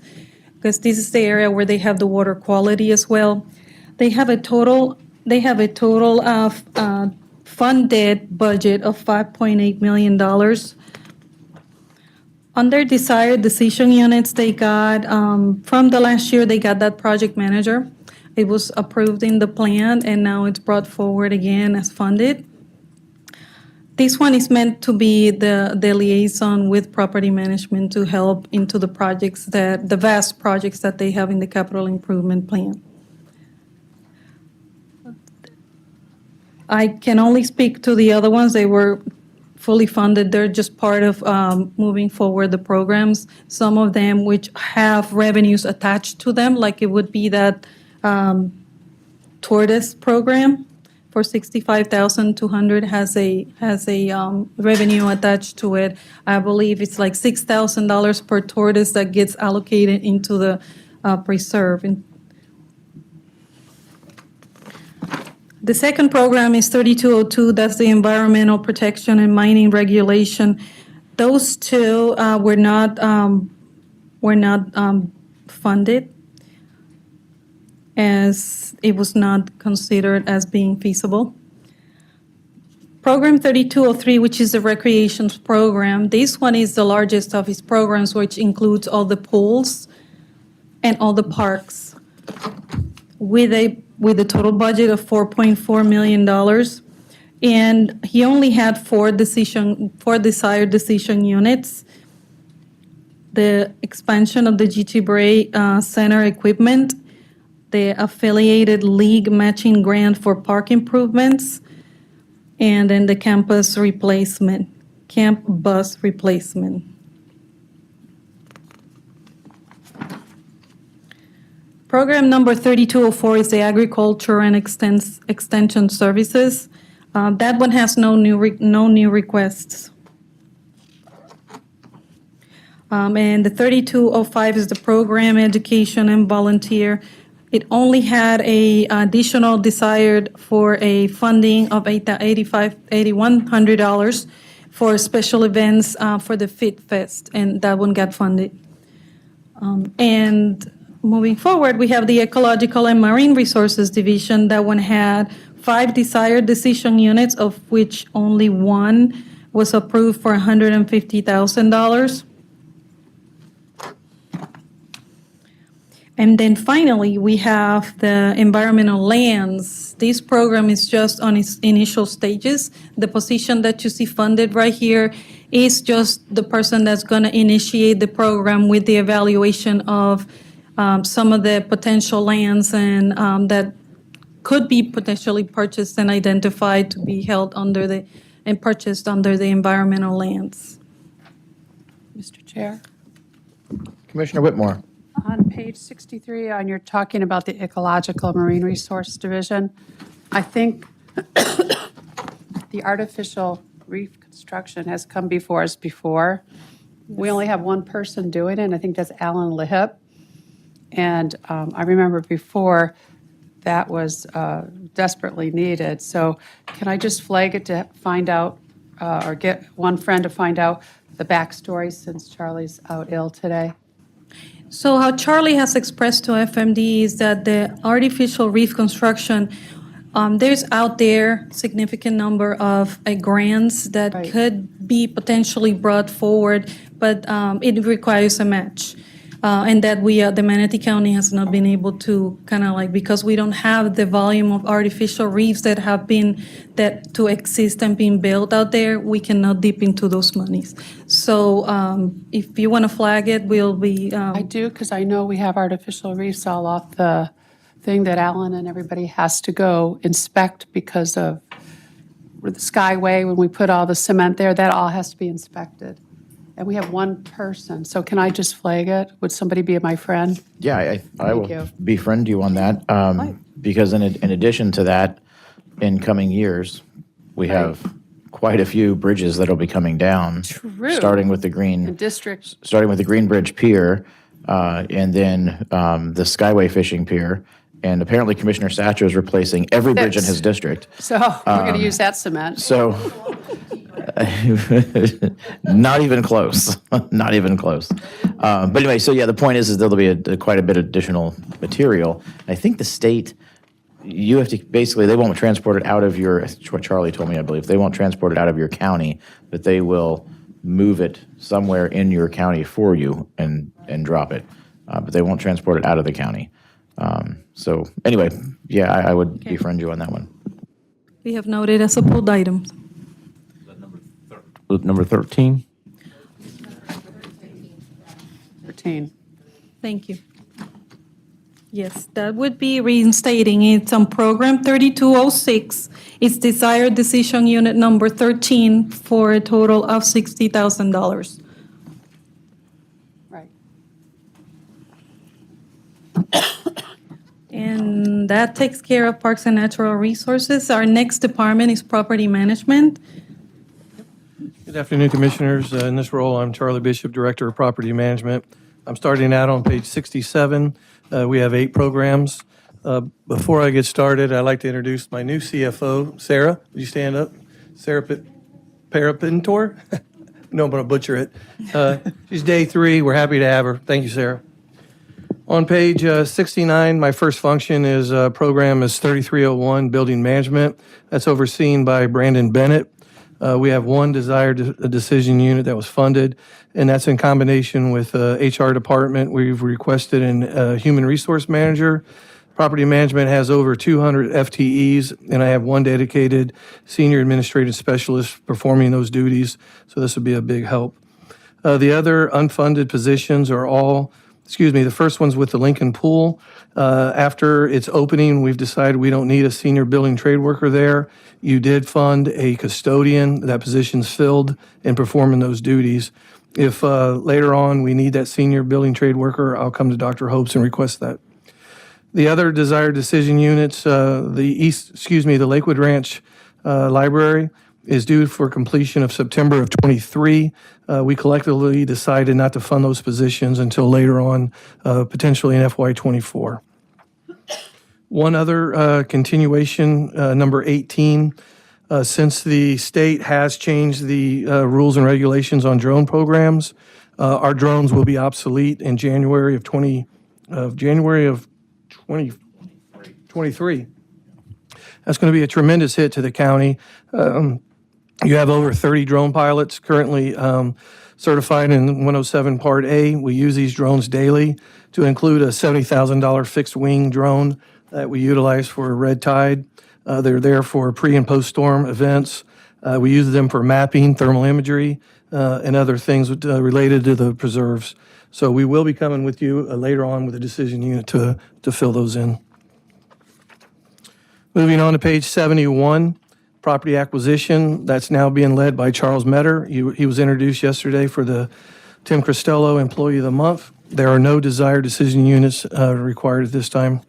because this is the area where they have the water quality as well. They have a total of funded budget of $5.8 million. On their desired decision units, they got, from the last year, they got that project manager. It was approved in the plan, and now it's brought forward again as funded. This one is meant to be the liaison with property management to help into the vast projects that they have in the capital improvement plan. I can only speak to the other ones. They were fully funded. They're just part of moving forward the programs. Some of them which have revenues attached to them, like it would be that Tortoise program for $65,200 has a revenue attached to it. I believe it's like $6,000 per tortoise that gets allocated into the preserve. The second program is 3202. That's the environmental protection and mining regulation. Those 2 were not funded, as it was not considered as being feasible. Program 3203, which is the recreations program, this one is the largest of its programs, which includes all the pools and all the parks with a total budget of $4.4 million. And he only had four desired decision units. The expansion of the G.T. Bray Center equipment, the affiliated league matching grant for park improvements, and then the camp bus replacement. Program number 3204 is the agriculture and extension services. That one has no new requests. And the 3205 is the program education and volunteer. It only had a additional desired for a funding of $8,100 for special events for the Fit Fest, and that one got funded. And moving forward, we have the Ecological and Marine Resources Division. That one had 5 desired decision units, of which only one was approved for $150,000. And then finally, we have the environmental lands. This program is just on its initial stages. The position that you see funded right here is just the person that's going to initiate the program with the evaluation of some of the potential lands and that could be potentially purchased and identified to be held under and purchased under the environmental lands. Mr. Chair? Commissioner Whitmore. On page 63, on you're talking about the Ecological Marine Resource Division, I think the artificial reef construction has come before us before. We only have one person doing it, and I think that's Alan LaHip. And I remember before that was desperately needed. So can I just flag it to find out or get one friend to find out the backstory since Charlie's out ill today? So how Charlie has expressed to FMD is that the artificial reef construction, there's out there significant number of grants that could be potentially brought forward, but it requires a match. And that the Manatee County has not been able to because we don't have the volume of artificial reefs that have been, to exist and being built out there, we cannot dip into those monies. So if you want to flag it, we'll be. I do, because I know we have artificial reefs all off the thing that Alan and everybody has to go inspect because of the Skyway, when we put all the cement there, that all has to be inspected. And we have one person, so can I just flag it? Would somebody be my friend? Yeah, I will you. befriend you on that, because in addition to that, in coming years, we have quite a few bridges that'll be coming down. True. Starting with the Green Bridge Pier, and then the Skyway Fishing Pier, and apparently Commissioner Satcher is replacing every bridge in his district. So we're going to use that cement. So, not even close. Not even close. But anyway, so yeah, the point is there'll be quite a bit of additional material. I think the state, you have to, basically, they won't transport it out of that's what Charlie told me, I believe. They won't transport it out of your county, but they will move it somewhere in your county for you and drop it. But they won't transport it out of the county. So anyway, yeah, I would befriend you on that one. We have noted as a pulled item. Number 13? 13. Thank you. Yes, that would be reinstating it on program 3206. It's desired decision unit number 13 for a total of $60,000. Right. And that takes care of Parks and Natural Resources. Our next department is Property Management. Good afternoon, Commissioners. In this role, I'm Charlie Bishop, Director of Property Management. I'm starting out on page 67. We have 8 programs. Before I get started, I'd like to introduce my new CFO, Sarah. Would you stand up? Sarah Parapintor? No, I'm going to butcher it. She's day 3. We're happy to have her. Thank you, Sarah. On page 69, my first function is program is 3301, Building Management. That's overseen by Brandon Bennett. We have one desired decision unit that was funded, and that's in combination with HR department. We've requested a human resource manager. Property management has over 200 FTEs, and I have one dedicated senior administrative specialist performing those duties, so this would be a big help. The other unfunded positions are all, the first one's with the Lincoln Pool. After its opening, we've decided we don't need a senior building trade worker there. You did fund a custodian. That position's filled and performing those duties. If later on we need that senior building trade worker, I'll come to Dr. Hopes and request that. The other desired decision units, the Lakewood Ranch Library is due for completion of September of '23. We collectively decided not to fund those positions until later on, potentially in FY '24. One other continuation, number 18, since the state has changed the rules and regulations on drone programs, our drones will be obsolete in January of 2023. That's going to be a tremendous hit to the county. You have over 30 drone pilots currently certified in 107 Part A. We use these drones daily, to include a $70,000 fixed wing drone that we utilize for red tide. They're there for pre and post storm events. We use them for mapping, thermal imagery, and other things related to the preserves. So we will be coming with you later on with a decision unit to fill those in. Moving on to page 71, property acquisition. That's now being led by Charles Metter. He was introduced yesterday for the Tim Cristello Employee of the Month. There are no desired decision units required at this time.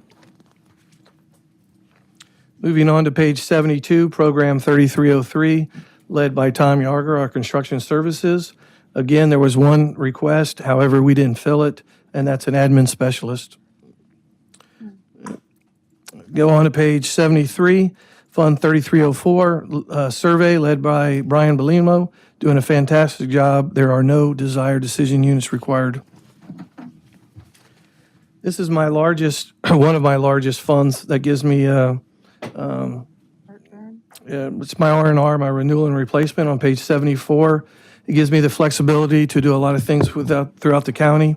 Moving on to page 72, program 3303, led by Tom Yarger, our construction services. Again, there was one request, however, we didn't fill it, and that's an admin specialist. Go on to page 73, Fund 3304, survey led by Brian Belimo, doing a fantastic job. There are no desired decision units required. This is my largest, one of my largest funds that gives me, it's my R&R, my renewal and replacement on page 74. It gives me the flexibility to do a lot of things throughout the county.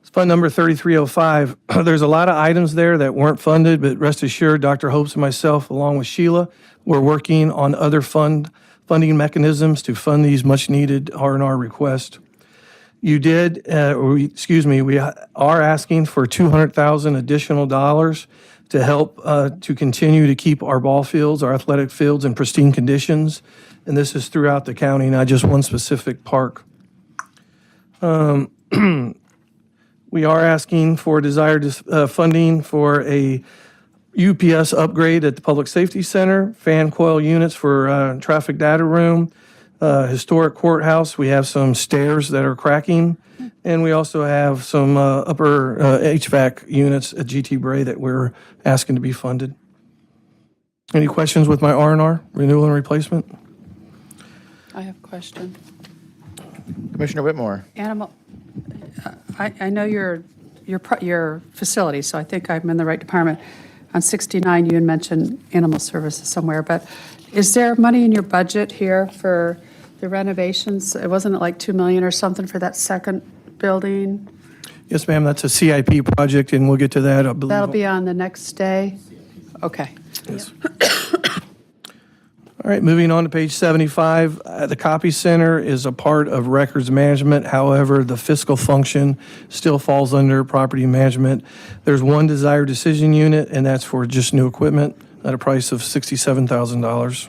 It's fund number 3305. There's a lot of items there that weren't funded, but rest assured, Dr. Hopes and myself, along with Sheila, we're working on other funding mechanisms to fund these much-needed R&R requests. We are asking for $200,000 additional dollars to help to continue to keep our ball fields, our athletic fields in pristine conditions. And this is throughout the county, not just one specific park. We are asking for desired funding for a UPS upgrade at the Public Safety Center, fan coil units for traffic data room, historic courthouse. We have some stairs that are cracking, and we also have some upper HVAC units at GT Bray that we're asking to be funded. Any questions with my R&R, renewal and replacement? I have a question. Commissioner Whitmore. I know your facility, so I think I'm in the right department. On 69, you had mentioned animal services somewhere, but is there money in your budget here for the renovations? It wasn't like $2 million or something for that second building? Yes, ma'am, that's a CIP project, and we'll get to that, I believe. That'll be on the next day? Okay. Yes. All right, moving on to page 75. The copy center is a part of records management. However, the fiscal function still falls under property management. There's one desired decision unit, and that's for just new equipment at a price of $67,000.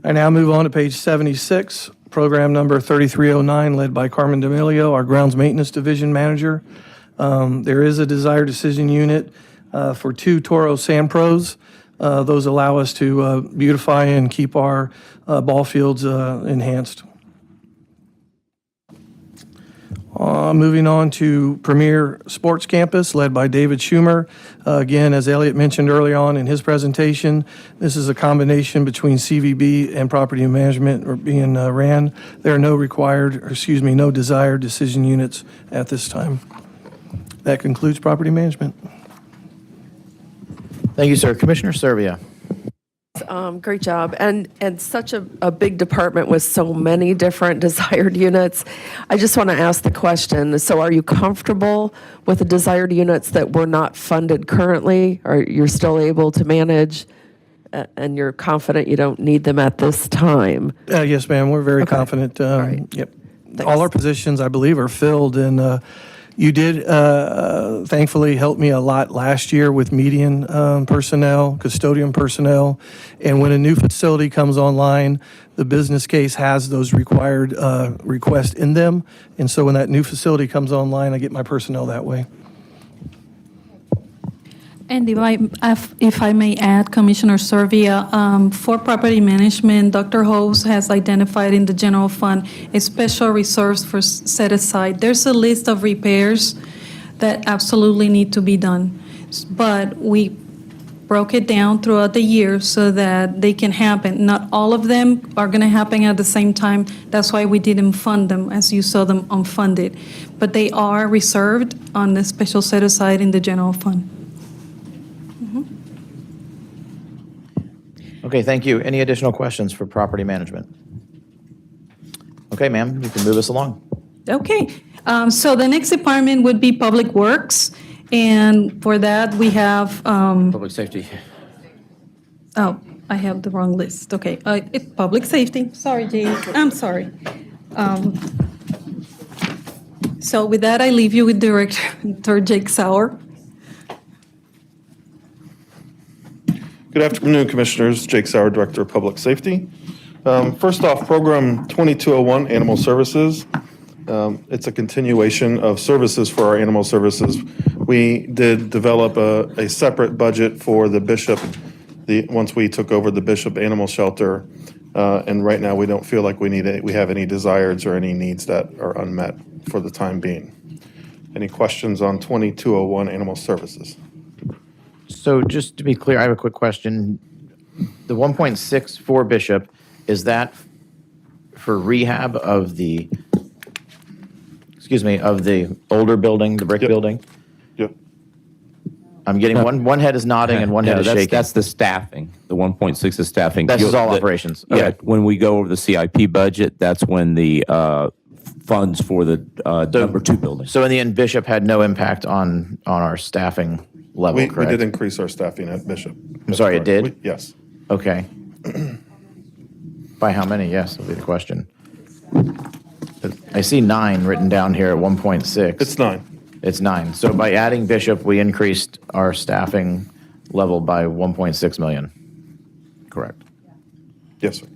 I now move on to page 76, program number 3309, led by Carmen D'Amelio, our grounds maintenance division manager. There is a desired decision unit for 2 Toro Sampros. Those allow us to beautify and keep our ball fields enhanced. Moving on to Premier Sports Campus, led by David Schumer. Again, as Elliot mentioned early on in his presentation, this is a combination between CVB and property management being ran. There are no desired decision units at this time. That concludes property management. Thank you, sir. Commissioner Servia. Great job. And such a big department with so many different desired units. I just want to ask the question, so are you comfortable with the desired units that were not funded currently? Or you're still able to manage, and you're confident you don't need them at this time? Yes, ma'am, we're very confident. Yep. All our positions, I believe, are filled, and you did thankfully help me a lot last year with median personnel, custodian personnel, and when a new facility comes online, the business case has those required requests in them, and so when that new facility comes online, I get my personnel that way. And if I may add, Commissioner Servia, for property management, Dr. Hoves has identified in the general fund a special reserves for set aside. There's a list of repairs that absolutely need to be done, but we broke it down throughout the year so that they can happen. Not all of them are going to happen at the same time. That's why we didn't fund them, as you saw them unfunded. But they are reserved on the special set aside in the general fund. Okay, thank you. Any additional questions for property management? Okay, ma'am, you can move us along. Okay, so the next department would be Public Works, and for that, we have, Public safety. oh, I have the wrong list, okay. It's Public Safety, sorry, Jane, I'm sorry. So with that, I leave you with Director Jake Sauer. Good afternoon, Commissioners. Jake Sauer, Director of Public Safety. First off, Program 2201, Animal Services. It's a continuation of services for our animal services. We did develop a separate budget for the Bishop, once we took over the Bishop Animal Shelter, and right now we don't feel like we have any desires or any needs that are unmet for the time being. Any questions on 2201 Animal Services? So just to be clear, I have a quick question. The 1.6 for Bishop, is that for rehab of the, of the older building, the brick building? Yep. I'm getting, one head is nodding and one head is shaking. That's the staffing. The 1.6 is staffing. That's just all operations. Yeah, Okay. when we go over the CIP budget, that's when the funds for the number 2 building. So in the end, Bishop had no impact on our staffing level, We correct? did increase our staffing at Bishop. I'm sorry, it did? Yes. Okay. By how many? Yes, will be the question. I see 9 written down here at 1.6. It's 9. It's 9. So by adding Bishop, we increased our staffing level by 1.6 million. Correct. Yes, sir.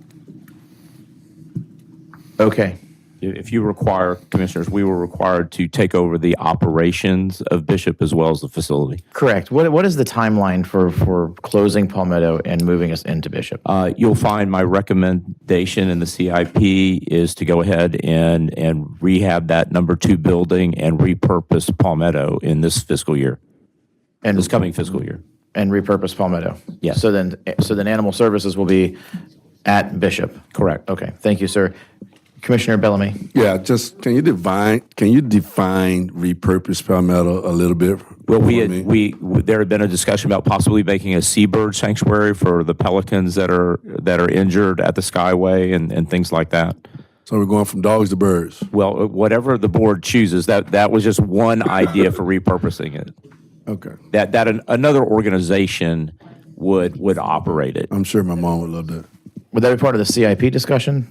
Okay. If you require, Commissioners, we were required to take over the operations of Bishop as well as the facility. Correct. What is the timeline for closing Palmetto and moving us into Bishop? You'll find my recommendation in the CIP is to go ahead and rehab that number 2 building and repurpose Palmetto in this fiscal year, And this coming fiscal year. And repurpose Palmetto. Yes. So then Animal Services will be at Bishop. Correct. Okay. Thank you, sir. Commissioner Bellamy. Yeah, just can you define repurpose Palmetto a little bit? Well, there had been a discussion about possibly making a seabird sanctuary for the pelicans that are injured at the Skyway and things like that. So we're going from dogs to birds. Well, whatever the board chooses, that was just one idea for repurposing it. Okay. That another organization would operate it. I'm sure my mom would love that. Would that be part of the CIP discussion?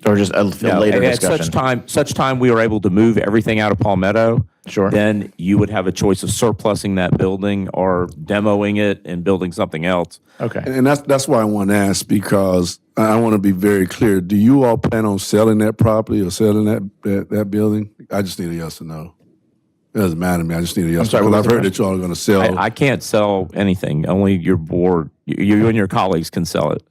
Or just a later discussion? At such time we were able to move everything out of Palmetto, sure. Then you would have a choice of surplusing that building or demoing it and building something else. Okay. And that's why I want to ask, because I want to be very clear. Do you all plan on selling that property or selling that building? I just need a yes or no. It doesn't matter to me. I just need a yes or no. Because I've heard that you all are going to sell. I can't sell anything. Only your board, you and your colleagues can sell it.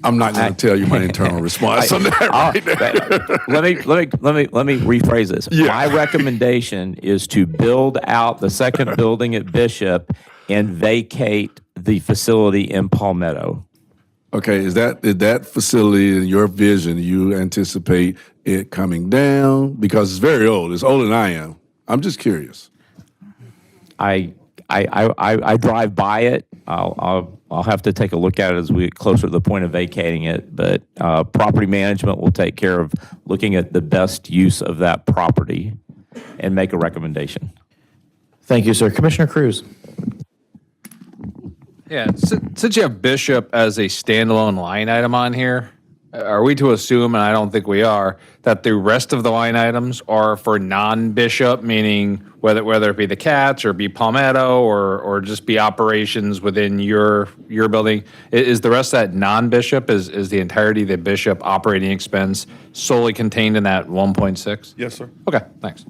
I'm not going to tell you my internal response on that right now. Let me rephrase this. Yeah. My recommendation is to build out the second building at Bishop and vacate the facility in Palmetto. Okay, is that facility in your vision, you anticipate it coming down? Because it's very old. It's older than I am. I'm just curious. I I drive by it. I'll have to take a look at it as we get closer to the point of vacating it. But property management will take care of looking at the best use of that property and make a recommendation. Thank you, sir. Commissioner Cruz. Yeah, since you have Bishop as a standalone line item on here, are we to assume, and I don't think we are, that the rest of the line items are for non-Bishop, meaning whether it be the Cats or be Palmetto or just be operations within your building? Is the rest of that non-Bishop, is the entirety of the Bishop operating expense solely contained in that 1.6? Yes, sir. Okay, thanks.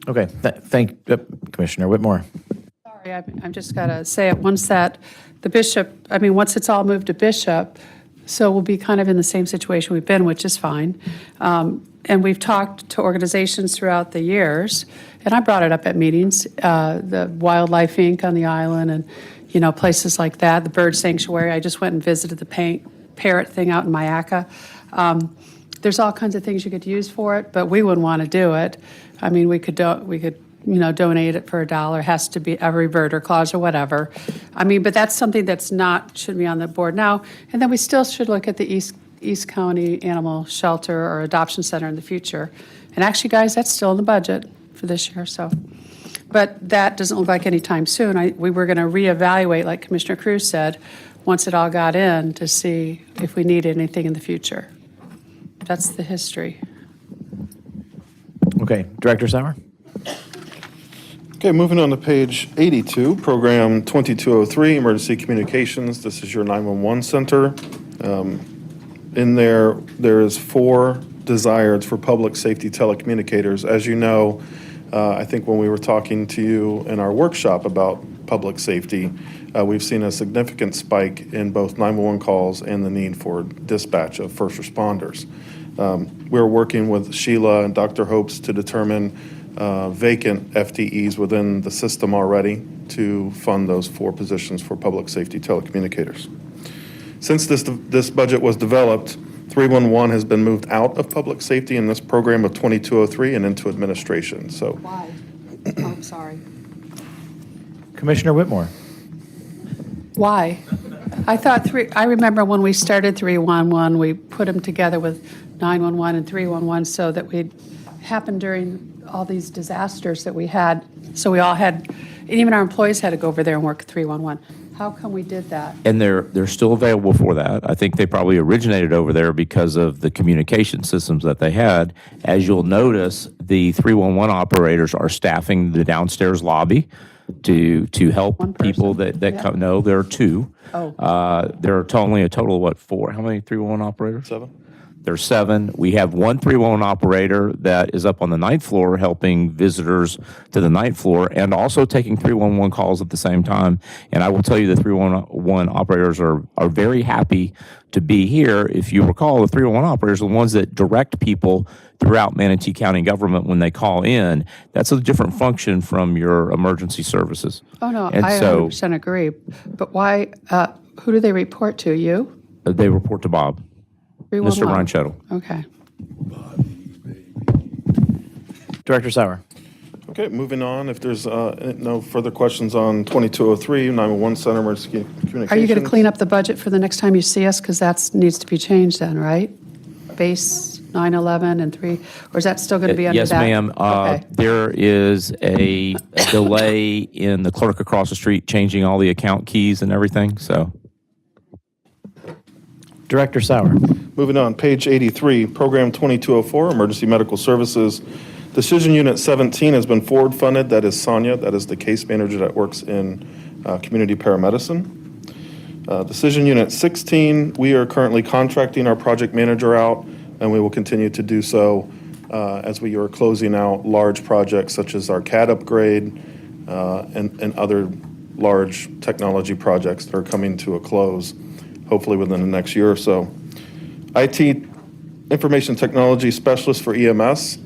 Okay, thank Commissioner Whitmore. Sorry, I'm just got to say it, once that the Bishop, once it's all moved to Bishop, so we'll be kind of in the same situation we've been, which is fine. And we've talked to organizations throughout the years, and I brought it up at meetings, the Wildlife Inc. on the island and, places like that, the bird sanctuary. I just went and visited the parrot thing out in Mayaca. There's all kinds of things you could use for it, but we wouldn't want to do it. We could donate it for $1. It has to be a reverter clause or whatever. But that's something shouldn't be on the board now. And then we still should look at the East County Animal Shelter or Adoption Center in the future. And actually, guys, that's still in the budget for this year. But that doesn't look like any time soon. We were going to reevaluate, like Commissioner Cruz said, once it all got in to see if we need anything in the future. That's the history. Okay, Director Sauer. Okay, moving on to page 82, program 2203, emergency communications. This is your 911 center. In there is 4 desires for public safety telecommunicators. As you know, I think when we were talking to you in our workshop about public safety, we've seen a significant spike in both 911 calls and the need for dispatch of first responders. We're working with Sheila and Dr. Hopes to determine vacant FTEs within the system already to fund those 4 positions for public safety telecommunicators. Since this budget was developed, 311 has been moved out of public safety in this program of 2203 and into administration. So, why? I'm sorry. Commissioner Whitmore. Why? I remember when we started 311, we put them together with 911 and 311 so that we'd happen during all these disasters that we had. So we all had, and even our employees had to go over there and work 311. How come we did that? And they're still available for that. I think they probably originated over there because of the communication systems that they had. As you'll notice, the 311 operators are staffing the downstairs lobby to help people that come. No, there are 2. Oh. There are only a total of 4? How many 311 operators? 7. There's 7. We have 1 311 operator that is up on the 9th floor helping visitors to the 9th floor and also taking 311 calls at the same time. And I will tell you the 311 operators are very happy to be here. If you recall, the 311 operators are the ones that direct people throughout Manatee County government when they call in. That's a different function from your emergency services. Oh, no, And I so 100% agree. But why, who do they report to? You? they report to Bob. Mr. 311. Ryan Shuttle. Okay. Director Sauer. Okay, moving on. If there's no further questions on 2203, 911 center emergency communications. Are you going to clean up the budget for the next time you see us? Because that needs to be changed then, right? Base 911 and 3, or is that still going to be under Yes, that? ma'am. Okay. There is a delay in the clerk across the street changing all the account keys and everything, so. Director Sauer. Moving on, page 83, program 2204, emergency medical services. Decision unit 17 has been forward funded. That is Sonia. That is the case manager that works in community paramedicine. Decision unit 16, we are currently contracting our project manager out, and we will continue to do so as we are closing out large projects such as our CAD upgrade and other large technology projects that are coming to a close, hopefully within the next year or so. IT information technology specialist for EMS.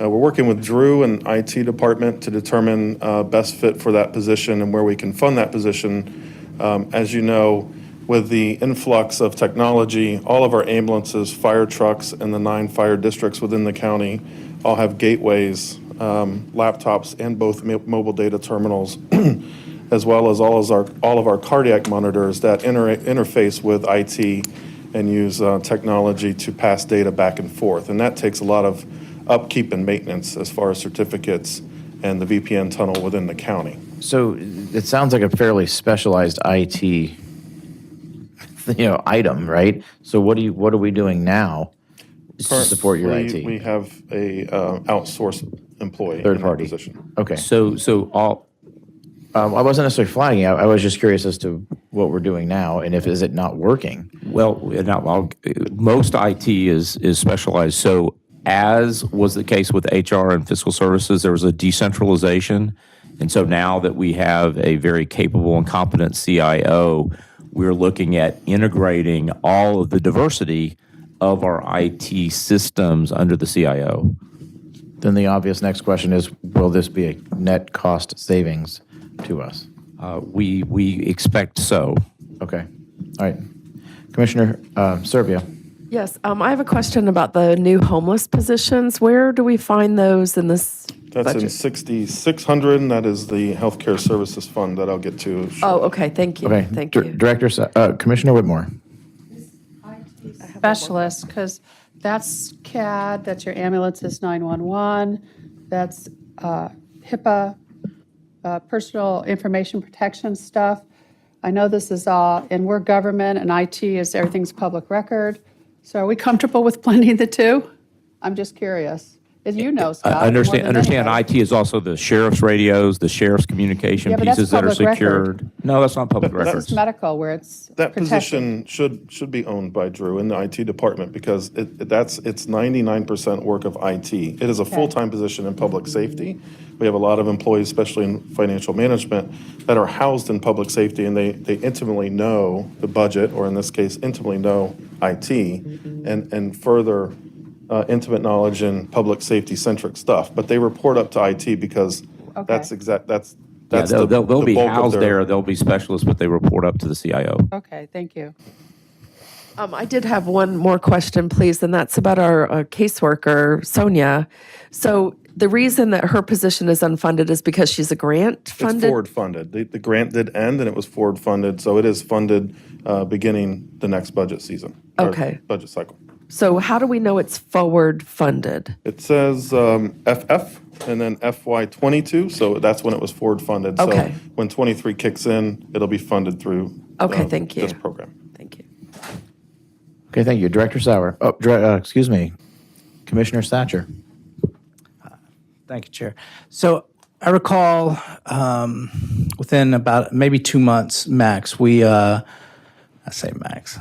We're working with Drew and IT department to determine best fit for that position and where we can fund that position. As you know, with the influx of technology, all of our ambulances, fire trucks, and the 9 fire districts within the county all have gateways laptops and both mobile data terminals, as well as all of our cardiac monitors that interface with IT and use technology to pass data back and forth. And that takes a lot of upkeep and maintenance as far as certificates and the VPN tunnel within the county. So it sounds like a fairly specialized IT, item, right? So what are we doing now to support your IT? We have a outsourced employee Third in that party. position. Okay. So all, I wasn't necessarily flagging. I was just curious as to what we're doing now, and is it not working? well, most IT is specialized. So as was the case with HR and fiscal services, there was a decentralization. And so now that we have a very capable and competent CIO, we're looking at integrating all of the diversity of our IT systems under the CIO. Then the obvious next question is, will this be a net cost savings to us? We expect so. Okay. All right. Commissioner Serbia. Yes, I have a question about the new homeless positions. Where do we find those in this That's budget? in 6,600, and that is the Healthcare Services Fund that I'll get to. Oh, okay, thank you. Okay. Thank you. Director, Commissioner Whitmore. Specialist, because that's CAD, that's your ambulances 911, that's HIPAA, personal information protection stuff. I know this is all, and we're government, and IT is everything's public record. So are we comfortable with blending the two? I'm just curious. As you know, Scott. more Understand than anybody. IT is also the sheriff's radios, the sheriff's communication Yeah, but that's pieces that are public record. secured. No, that's not public This records. is medical, where it's That protected. position should be owned by Drew in the IT department because it's 99% work of IT. It is a full-time position in public safety. We have a lot of employees, especially in financial management, that are housed in public safety, and they intimately know the budget, or in this case, intimately know IT, and further intimate knowledge in public safety-centric stuff. But they report up to IT because that's Yeah, the they'll be bulk of housed their- there. They'll be specialists, but they report up to the CIO. Okay, thank you. I did have one more question, please, and that's about our caseworker, Sonia. So the reason that her position is unfunded is because she's a grant It's funded? forward funded. The grant did end and it was forward funded, so it is funded beginning the next budget season. or Okay. Budget cycle. So how do we know it's forward funded? It says FF and then FY '22, so that's when it was forward funded. Okay. So when '23 kicks in, it'll be funded through Okay, thank you. this program. Thank you. Okay, thank you. Director Sauer. Oh, excuse me. Commissioner Thatcher. Thank you, Chair. So I recall within about maybe 2 months max,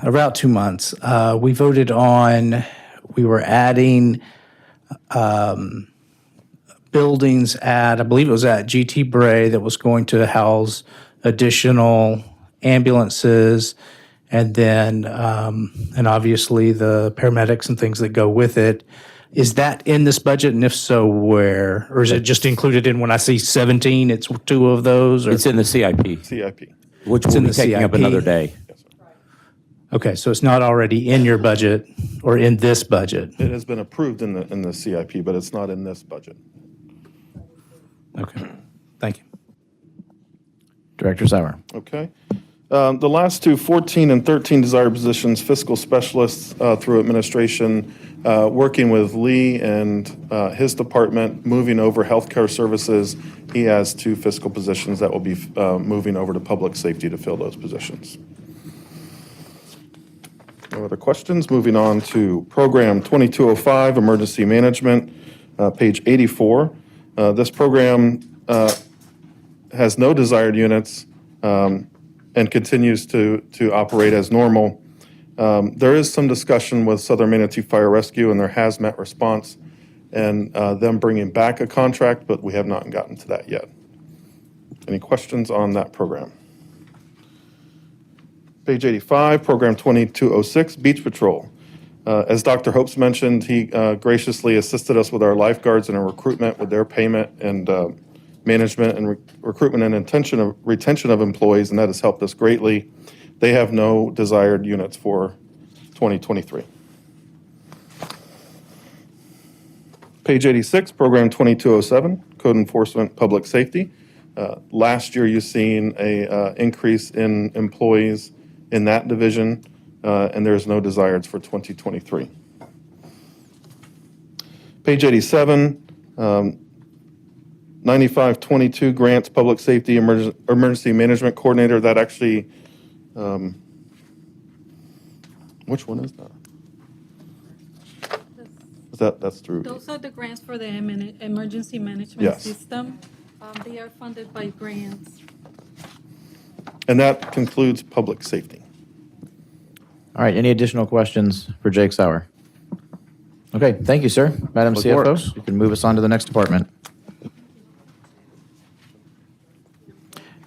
about 2 months, we voted on, we were adding buildings at, I believe it was at GT Bray, that was going to house additional ambulances, and then, and obviously the paramedics and things that go with it. Is that in this budget, and if so, where? Or is it just included in when I see 17, it's 2 of those? Or? It's in the CIP, CIP. which It's we'll in be the taking up CIP. another day. Okay, so it's not already in your budget or in this budget? It has been approved in the CIP, but it's not in this budget. Okay, thank you. Director Sauer. Okay. The last two, 14 and 13 desired positions, fiscal specialists through administration, working with Lee and his department, moving over healthcare services. He has 2 fiscal positions that will be moving over to public safety to fill those positions. No other questions? Moving on to Program 2205, Emergency Management, page 84. This program has no desired units and continues to operate as normal. There is some discussion with Southern Manatee Fire Rescue and their hazmat response and them bringing back a contract, but we have not gotten to that yet. Any questions on that program? Page 85, Program 2206, Beach Patrol. As Dr. Hopes mentioned, he graciously assisted us with our lifeguards and our recruitment with their payment and management and recruitment and retention of employees, and that has helped us greatly. They have no desired units for 2023. Page 86, Program 2207, Code Enforcement, Public Safety. Last year, you've seen a increase in employees in that division, and there's no desires for 2023. Page 87, 9522 Grants Public Safety Emergency Management Coordinator. That actually, which one is that? That's through. Those are the grants for the emergency management Yes. system. They are funded by grants. And that concludes public safety. All right, any additional questions for Jake Sauer? Okay, thank you, sir. Madam Public CFO, Works. you can move us on to the next department.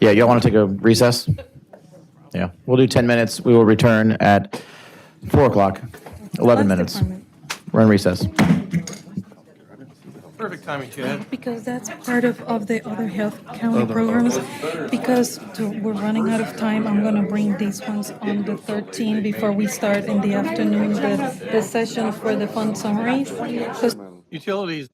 Yeah, y'all want to take a recess? Yeah, we'll do 10 minutes. We will return at 4 o'clock, 11 minutes. We're in recess. Perfect timing, Chad. Because that's part of the other health county programs. Because we're running out of time, I'm going to bring these ones on the 13th before we start in the afternoon, the session for the fund summaries. Utilities.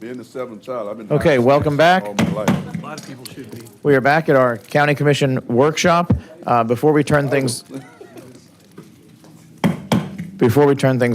Being the seventh child, I've been. Okay, welcome back. All my life. A lot of people should be. We are back at our County Commission workshop. Before we turn things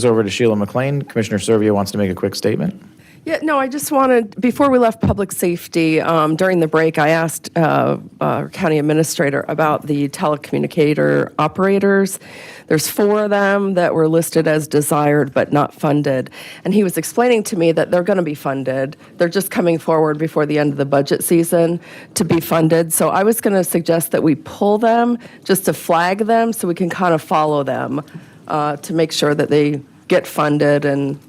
over to Sheila McLean, Commissioner Servio wants to make a quick statement. Yeah, no, I just wanted, before we left public safety, during the break, I asked our county administrator about the telecommunicator operators. There's 4 of them that were listed as desired but not funded. And he was explaining to me that they're going to be funded. They're just coming forward before the end of the budget season to be funded. So I was going to suggest that we pull them just to flag them so we can kind of follow them to make sure that they get funded and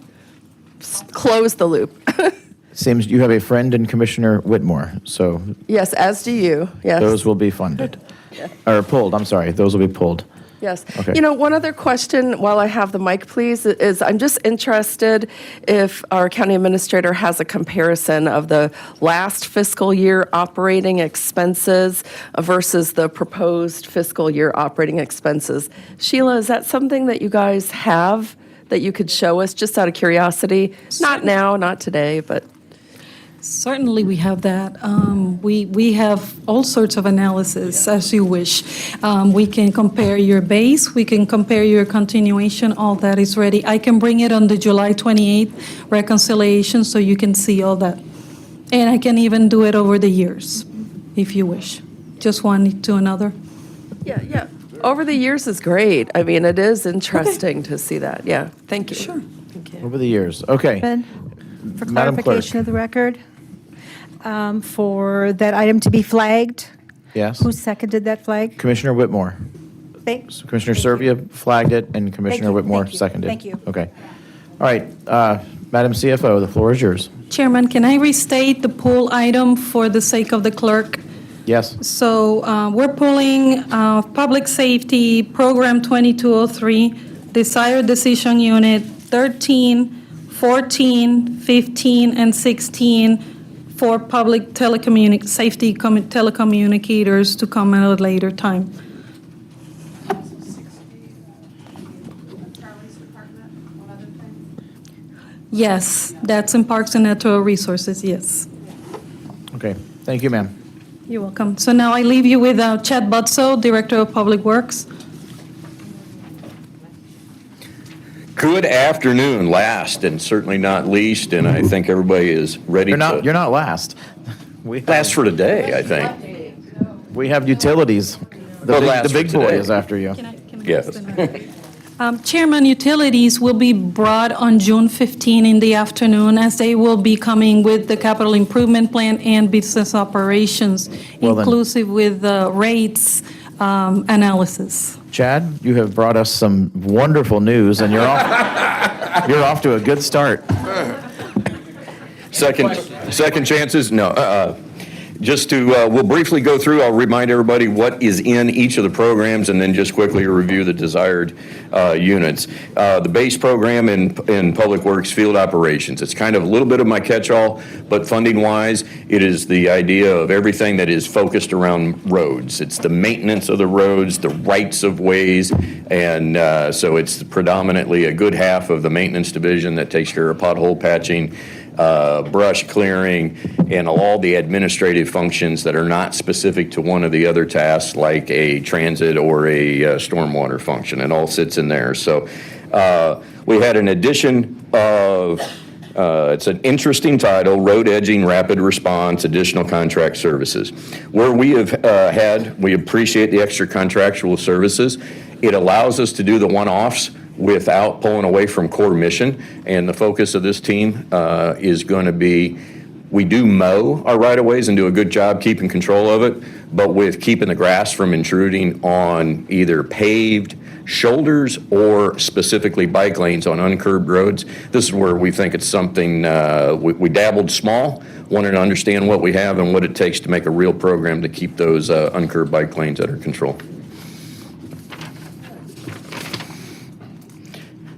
close the loop. Seems you have a friend in Commissioner Whitmore, so Yes, as do you. Yes. those will be funded. Or pulled, I'm sorry, those will be pulled. Yes. Okay. You know, one other question while I have the mic, please, is I'm just interested if our county administrator has a comparison of the last fiscal year operating expenses versus the proposed fiscal year operating expenses. Sheila, is that something that you guys have that you could show us just out of curiosity? Not now, not today, but. Certainly, we have that. We have all sorts of analysis, as you wish. We can compare your base, we can compare your continuation, all that is ready. I can bring it on the July 28th reconciliation so you can see all that. And I can even do it over the years, if you wish. Just one to another. Yeah. Over the years is great. I mean, it is interesting to see that. Yeah, thank you. Sure. Over the years, okay. Ben, for Madam Clerk. clarification of the record, for that item to be flagged, Yes? who seconded that flag? Commissioner Whitmore. Thank- So Commissioner Servia flagged it, and Commissioner Whitmore thank you, seconded. thank you. Okay. All right, Madam CFO, the floor is yours. Chairman, can I restate the poll item for the sake of the clerk? Yes? So we're pulling Public Safety Program 2203, Desired Decision Unit 13, 14, 15, and 16 for public telecommunicators to come at a later time. Yes, that's in Parks and Natural Resources, yes. Okay, thank you, ma'am. You're welcome. So now I leave you with Chad Butso, Director of Public Works. Good afternoon, last and certainly not least, and I think everybody is ready You're to. not last. We Last for today, I think. We have utilities. last The for big boy today. is after you. Yes. Chairman, utilities will be brought on June 15 in the afternoon, as they will be coming with the capital improvement plan and business operations, Well then. inclusive with the rates analysis. Chad, you have brought us some wonderful news, and you're off to a good start. Second chances? No. Just to, we'll briefly go through, I'll remind everybody what is in each of the programs and then just quickly review the desired units. The base program in Public Works Field Operations, it's kind of a little bit of my catch-all, but funding-wise, it is the idea of everything that is focused around roads. It's the maintenance of the roads, the rights of ways, and so it's predominantly a good half of the maintenance division that takes care of pothole patching, brush clearing, and all the administrative functions that are not specific to one of the other tasks, like a transit or a stormwater function. It all sits in there. So we had an addition of, it's an interesting title, Road Edging Rapid Response Additional Contract Services. Where we have we appreciate the extra contractual services. It allows us to do the one-offs without pulling away from core mission. And the focus of this team is going to be, we do mow our right-of-ways and do a good job keeping control of it, but with keeping the grass from intruding on either paved shoulders or specifically bike lanes on uncurbed roads. This is where we think it's something, we dabbled small, wanted to understand what we have and what it takes to make a real program to keep those uncurbed bike lanes under control.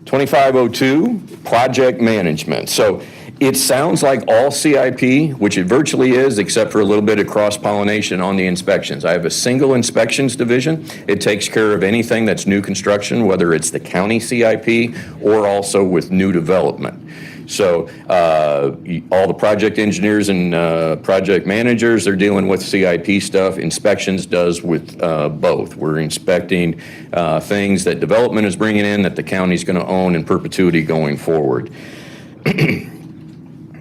2502, project management. So it sounds like all CIP, which it virtually is, except for a little bit of cross-pollination on the inspections. I have a single inspections division. It takes care of anything that's new construction, whether it's the county CIP or also with new development. So all the project engineers and project managers, they're dealing with CIP stuff. Inspections does with both. We're inspecting things that development is bringing in that the county's going to own in perpetuity going forward.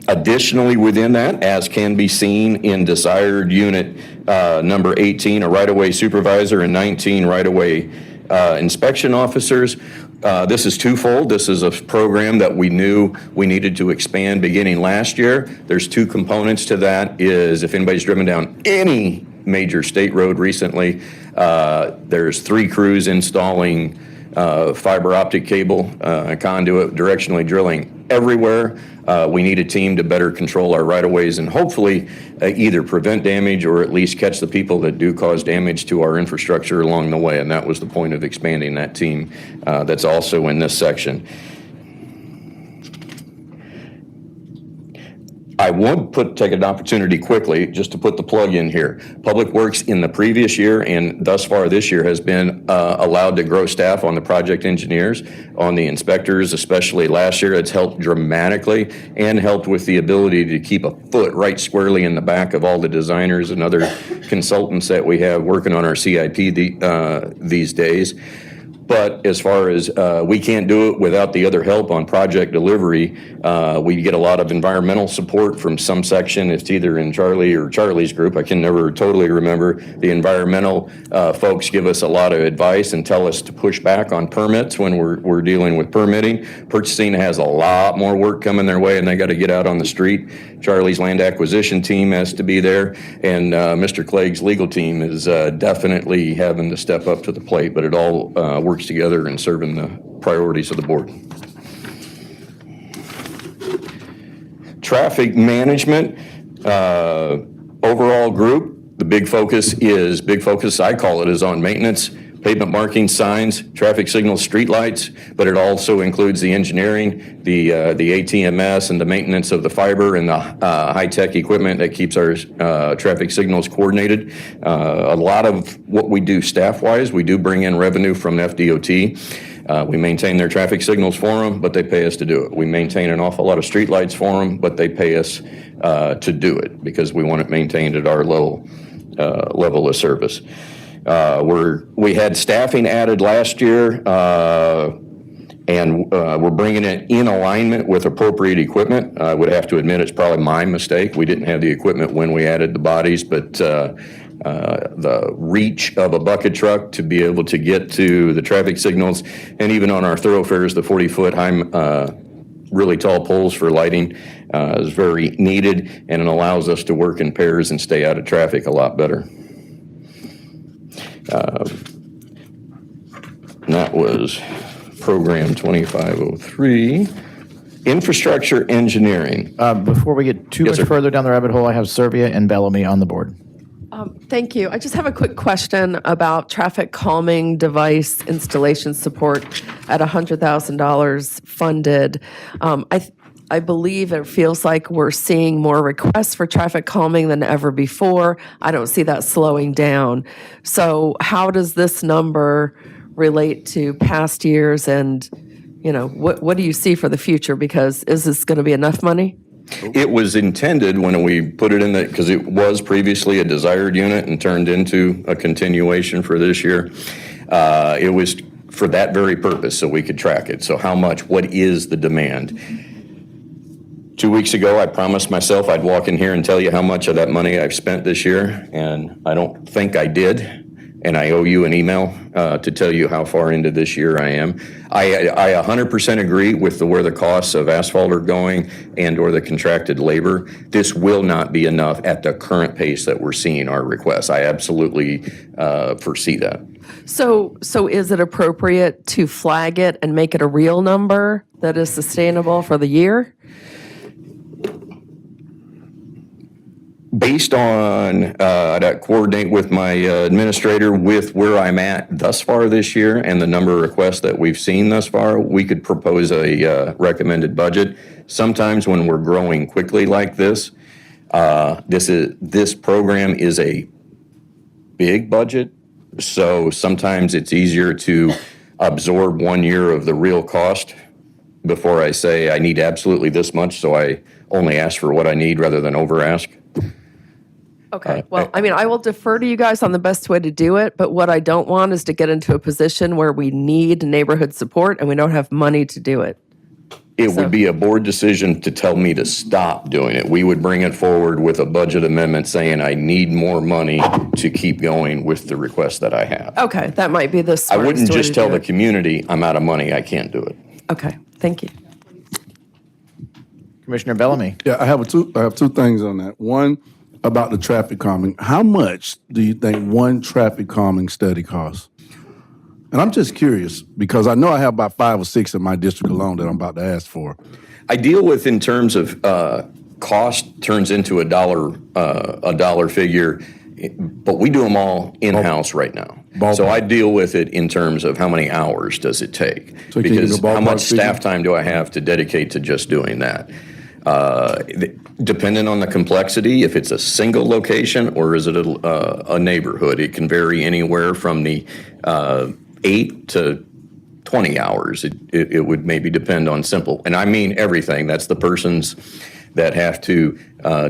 Additionally, within that, as can be seen in desired unit number 18, a right-of-way supervisor, and 19 right-of-way inspection officers. This is twofold. This is a program that we knew we needed to expand beginning last year. There's two components to that. Is if anybody's driven down any major state road recently, there's 3 crews installing fiber optic cable, conduit, directionally drilling everywhere. We need a team to better control our right-of-ways and hopefully either prevent damage or at least catch the people that do cause damage to our infrastructure along the way. And that was the point of expanding that team that's also in this section. I would take an opportunity quickly just to put the plug in here. Public Works in the previous year and thus far this year has been allowed to grow staff on the project engineers, on the inspectors, especially last year. It's helped dramatically and helped with the ability to keep a foot right squarely in the back of all the designers and other consultants that we have working on our CIP these days. But as far as we can't do it without the other help on project delivery, we get a lot of environmental support from some section. It's either in Charlie or Charlie's group. I can never totally remember. The environmental folks give us a lot of advice and tell us to push back on permits when we're dealing with permitting. Purchasing has a lot more work coming their way, and they got to get out on the street. Charlie's land acquisition team has to be there, and Mr. Clegg's legal team is definitely having to step up to the plate, but it all works together in serving the priorities of the board. Traffic management, overall group, the big focus, I call it, is on maintenance, pavement markings, signs, traffic signals, streetlights, but it also includes the engineering, the ATMS, and the maintenance of the fiber and the high-tech equipment that keeps our traffic signals coordinated. A lot of what we do staff-wise, we do bring in revenue from FDOT. We maintain their traffic signals for them, but they pay us to do it. We maintain an awful lot of streetlights for them, but they pay us to do it because we want it maintained at our low level of service. We had staffing added last year, and we're bringing it in alignment with appropriate equipment. I would have to admit it's probably my mistake. We didn't have the equipment when we added the bodies, but the reach of a bucket truck to be able to get to the traffic signals, and even on our thoroughfares, the 40-foot high, really tall poles for lighting is very needed, and it allows us to work in pairs and stay out of traffic a lot better. That was program 2503. Infrastructure engineering. Before we get too much further down the rabbit hole, I have Servia and Bellamy on the board. Thank you. I just have a quick question about traffic calming device installation support at $100,000 funded. I believe it feels like we're seeing more requests for traffic calming than ever before. I don't see that slowing down. So how does this number relate to past years, and what do you see for the future? Because is this going to be enough money? It was intended when we put it in because it was previously a desired unit and turned into a continuation for this year. It was for that very purpose, so we could track it. So how much, what is the demand? 2 weeks ago, I promised myself I'd walk in here and tell you how much of that money I've spent this year, and I don't think I did. And I owe you an email to tell you how far into this year I am. I 100% agree with where the costs of asphalt are going and or the contracted labor. This will not be enough at the current pace that we're seeing our requests. I absolutely foresee that. So is it appropriate to flag it and make it a real number that is sustainable for the year? Based on, I'd coordinate with my administrator with where I'm at thus far this year and the number of requests that we've seen thus far, we could propose a recommended budget. Sometimes when we're growing quickly like this, this program is a big budget, so sometimes it's easier to absorb 1 year of the real cost before I say I need absolutely this much, so I only ask for what I need rather than over ask. Okay, well, I mean, I will defer to you guys on the best way to do it, but what I don't want is to get into a position where we need neighborhood support and we don't have money to do it. It would be a board decision to tell me to stop doing it. We would bring it forward with a budget amendment saying I need more money to keep going with the request that I have. Okay, that might be the I smartest wouldn't way just to tell do the it. community, I'm out of money, I can't do it. Okay, thank you. Commissioner Bellamy. Yeah, I have two things on that. One, about the traffic calming. How much do you think one traffic calming study costs? And I'm just curious because I know I have about 5 or 6 in my district alone that I'm about to ask for. I deal with in terms of cost turns into a dollar figure, but we do them all in-house right now. So I deal with it in terms of how many hours does it take? So can you because give a how much ballpark figure? staff time do I have to dedicate to just doing that? Depending on the complexity, if it's a single location or is it a neighborhood, it can vary anywhere from the 8 to 20 hours. It would maybe depend on simple, and I mean everything. That's the persons that have to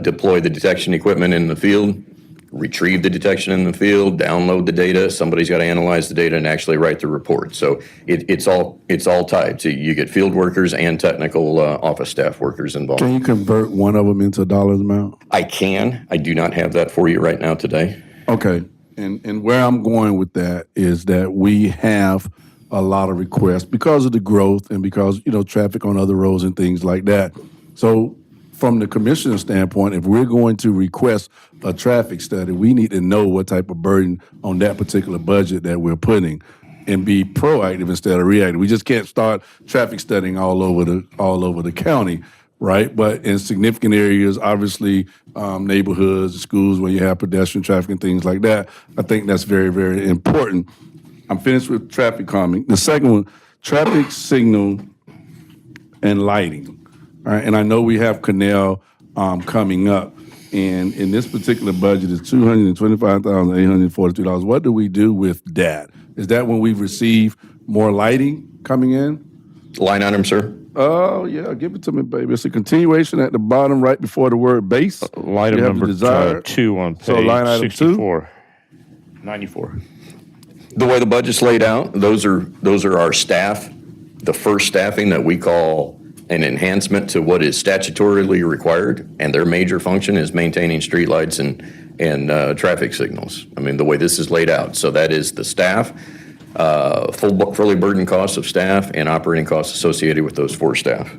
deploy the detection equipment in the field, retrieve the detection in the field, download the data. Somebody's got to analyze the data and actually write the report. So it's all tied. So you get field workers and technical office staff workers involved. Can you convert one of them into a dollar amount? I can. I do not have that for you right now today. Okay. And where I'm going with that is that we have a lot of requests because of the growth and because, traffic on other roads and things like that. So from the commissioner's standpoint, if we're going to request a traffic study, we need to know what type of burden on that particular budget that we're putting and be proactive instead of reactive. We just can't start traffic studying all over the county, right? But in significant areas, obviously, neighborhoods, schools, where you have pedestrian traffic and things like that, I think that's very, very important. I'm finished with traffic calming. The second one, traffic signal and lighting. All right, and I know we have Canal coming up, and in this particular budget is $225,842. What do we do with that? Is that when we receive more lighting coming in? Line item, sir. Oh, yeah, give it to me, baby. It's a continuation at the bottom right before the word base. Line You have number the desired. 2 on page So line item 64. 94. The way the budget's laid out, those are our staff, the first staffing that we call an enhancement to what is statutorily required, and their major function is maintaining streetlights and traffic signals. I mean, the way this is laid out. So that is the staff, fully burdened costs of staff, and operating costs associated with those 4 staff.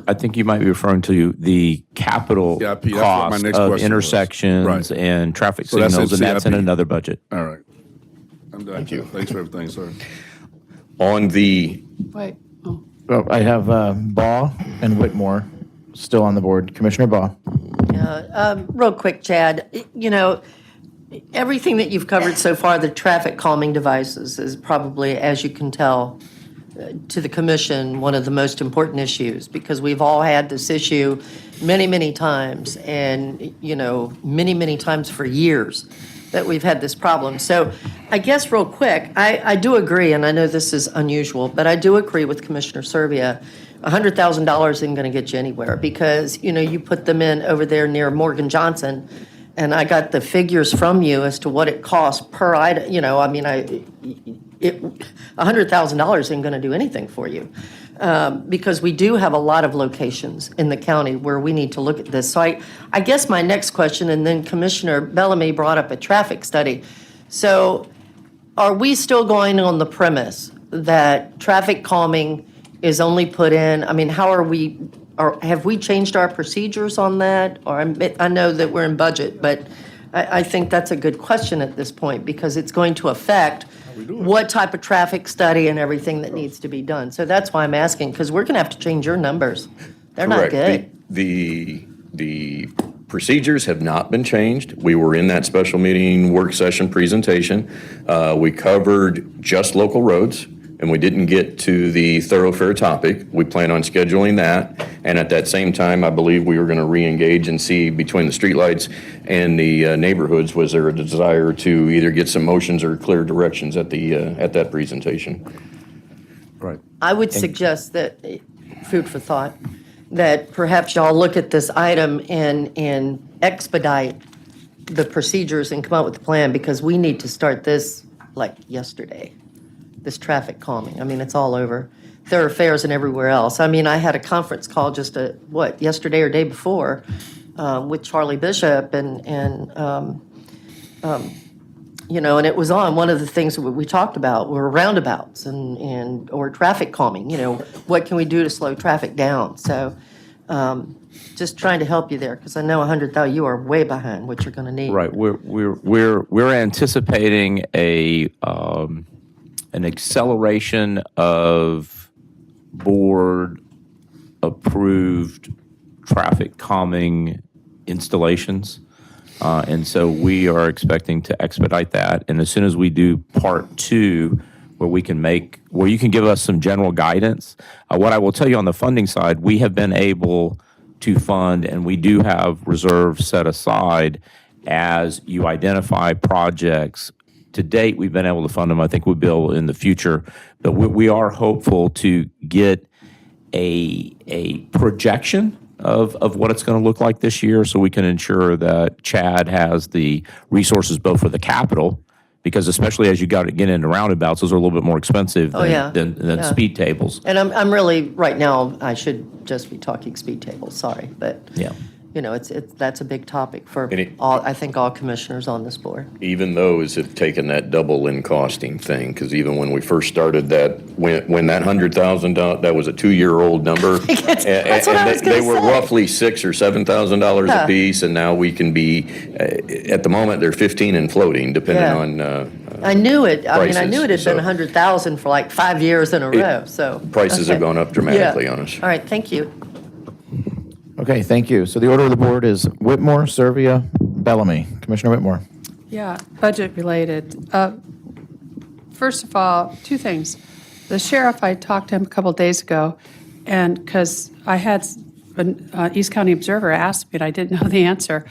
I think you might be referring to the capital Yeah, Pete, that's what my cost next of question was. intersections Right. and traffic So that's in signals, and that's in CIP. another budget. All right. I'm done. Thank you. Thanks for everything, sir. On the Wait, oh. Well, I have Baugh and Whitmore still on the board. Commissioner Baugh. Real quick, Chad, everything that you've covered so far, the traffic calming devices is probably, as you can tell, to the commission, one of the most important issues, because we've all had this issue many, many times, and, many, many times for years that we've had this problem. So I guess real quick, I do agree, and I know this is unusual, but I do agree with Commissioner Servia. $100,000 isn't going to get you anywhere because, you put them in over there near Morgan Johnson, and I got the figures from you as to what it costs per item. $100,000 isn't going to do anything for you because we do have a lot of locations in the county where we need to look at this. So I guess my next question, and then Commissioner Bellamy brought up a traffic study. So are we still going on the premise that traffic calming is only put in? I mean, how are we? Or have we changed our procedures on that? Or I know that we're in budget, but I think that's a good question at this point because it's going to affect what type of traffic study and everything that needs to be done. So that's why I'm asking, because we're going to have to change your numbers. They're not Correct. good. The procedures have not been changed. We were in that special meeting work session presentation. We covered just local roads, and we didn't get to the thoroughfare topic. We plan on scheduling that, and at that same time, I believe we were going to re-engage and see between the streetlights and the neighborhoods, was there a desire to either get some motions or clear directions at that presentation? Right. I would suggest that food for thought, that perhaps y'all look at this item and expedite the procedures and come up with a plan, because we need to start this like yesterday, this traffic calming. I mean, it's all over thoroughfares and everywhere else. I mean, I had a conference call just yesterday or day before with Charlie Bishop and you know, and it was on, one of the things that we talked about were roundabouts or traffic calming, you know, what can we do to slow traffic down? So just trying to help you there, because I know 100,000, you are way behind what you're going to need. Right. We're anticipating an acceleration of board approved traffic calming installations. And so we are expecting to expedite that. And as soon as we do part 2, where you can give us some general guidance, what I will tell you on the funding side, we have been able to fund, and we do have reserves set aside as you identify projects. To date, we've been able to fund them. I think we'll be able in the future, but we are hopeful to get a projection of what it's going to look like this year, so we can ensure that Chad has the resources both for the capital, because especially as you get into roundabouts, those are a little bit more expensive than speed tables. And I'm really, right now, I should just be talking speed tables, sorry, but Yeah. you know, that's a big topic for I think all commissioners on this board. Even those have taken that double in costing thing, because even when we first started that, when that $100,000, that was a 2-year-old number. That's what I was they gonna were say. roughly $6,000 or $7,000 a piece, and now we can be, at the moment, they're 15 and floating, depending on I knew it. I mean, I prices, knew it had so- been 100,000 for like 5 years in a row, so. prices have gone up dramatically on us. All right, thank you. Okay, thank you. So the order of the board is Whitmore, Servia, Bellamy. Commissioner Whitmore. Yeah, budget related. First of all, 2 things. The sheriff, I talked to him a couple days ago, and because I had an East County Observer ask me, and I didn't know the answer,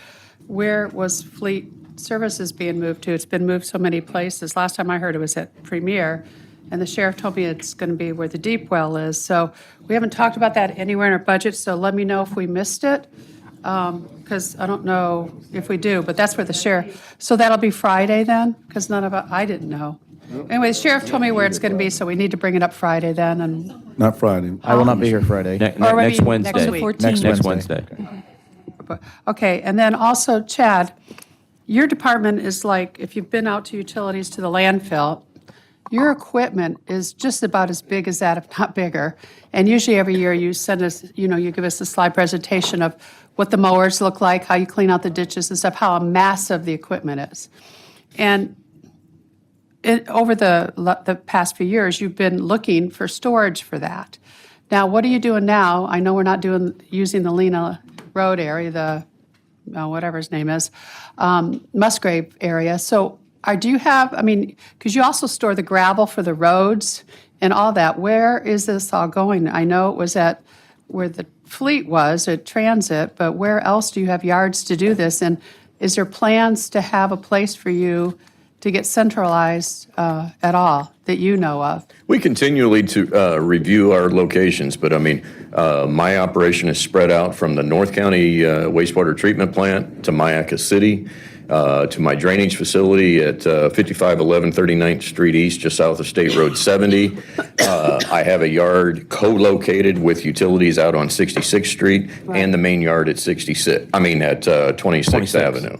where was Fleet Services being moved to? It's been moved so many places. Last time I heard it was at Premier, and the sheriff told me it's going to be where the deep well is. So we haven't talked about that anywhere in our budget, so let me know if we missed it, because I don't know if we do, but that's where the sheriff, so that'll be Friday then? Because I didn't know. Anyway, the sheriff told me where it's going to be, so we need to bring it up Friday then, and Not Friday. I will not be here Friday. Or maybe Next Wednesday. next week. Next Wednesday. Okay, and then also, Chad, your department is like, if you've been out to utilities to the landfill, your equipment is just about as big as that, if not bigger. And usually every year you send us, you know, you give us a slide presentation of what the mowers look like, how you clean out the ditches and stuff, how massive the equipment is. And over the past few years, you've been looking for storage for that. Now, what are you doing now? I know we're not using the Lena Road area, whatever his name is, Musgrave area. So do you have, I mean, because you also store the gravel for the roads and all that. Where is this all going? I know it was at where the fleet was at Transit, but where else do you have yards to do this? And is there plans to have a place for you to get centralized at all that you know of? We continually to review our locations, but I mean, my operation is spread out from the North County wastewater treatment plant to Mayaca City, to my drainage facility at 5511 39th Street East, just south of State Road 70. I have a yard co-located with utilities out on 66th Street and the main yard at 26th Avenue.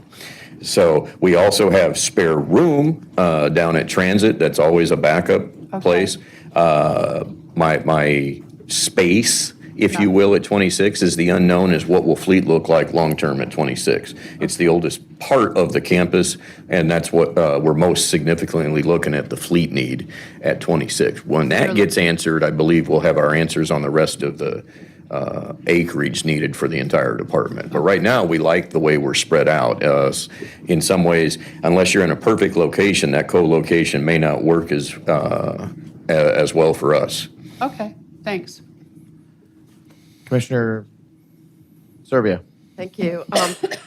So we also have spare room down at Transit. That's always a backup place. My space, if you will, at 26 is the unknown, is what will Fleet look like long-term at 26. It's the oldest part of the campus, and that's what we're most significantly looking at, the Fleet need at 26. When that gets answered, I believe we'll have our answers on the rest of the acreage needed for the entire department. But right now, we like the way we're spread out. In some ways, unless you're in a perfect location, that co-location may not work as well for us. Okay, thanks. Commissioner Servia. Thank you.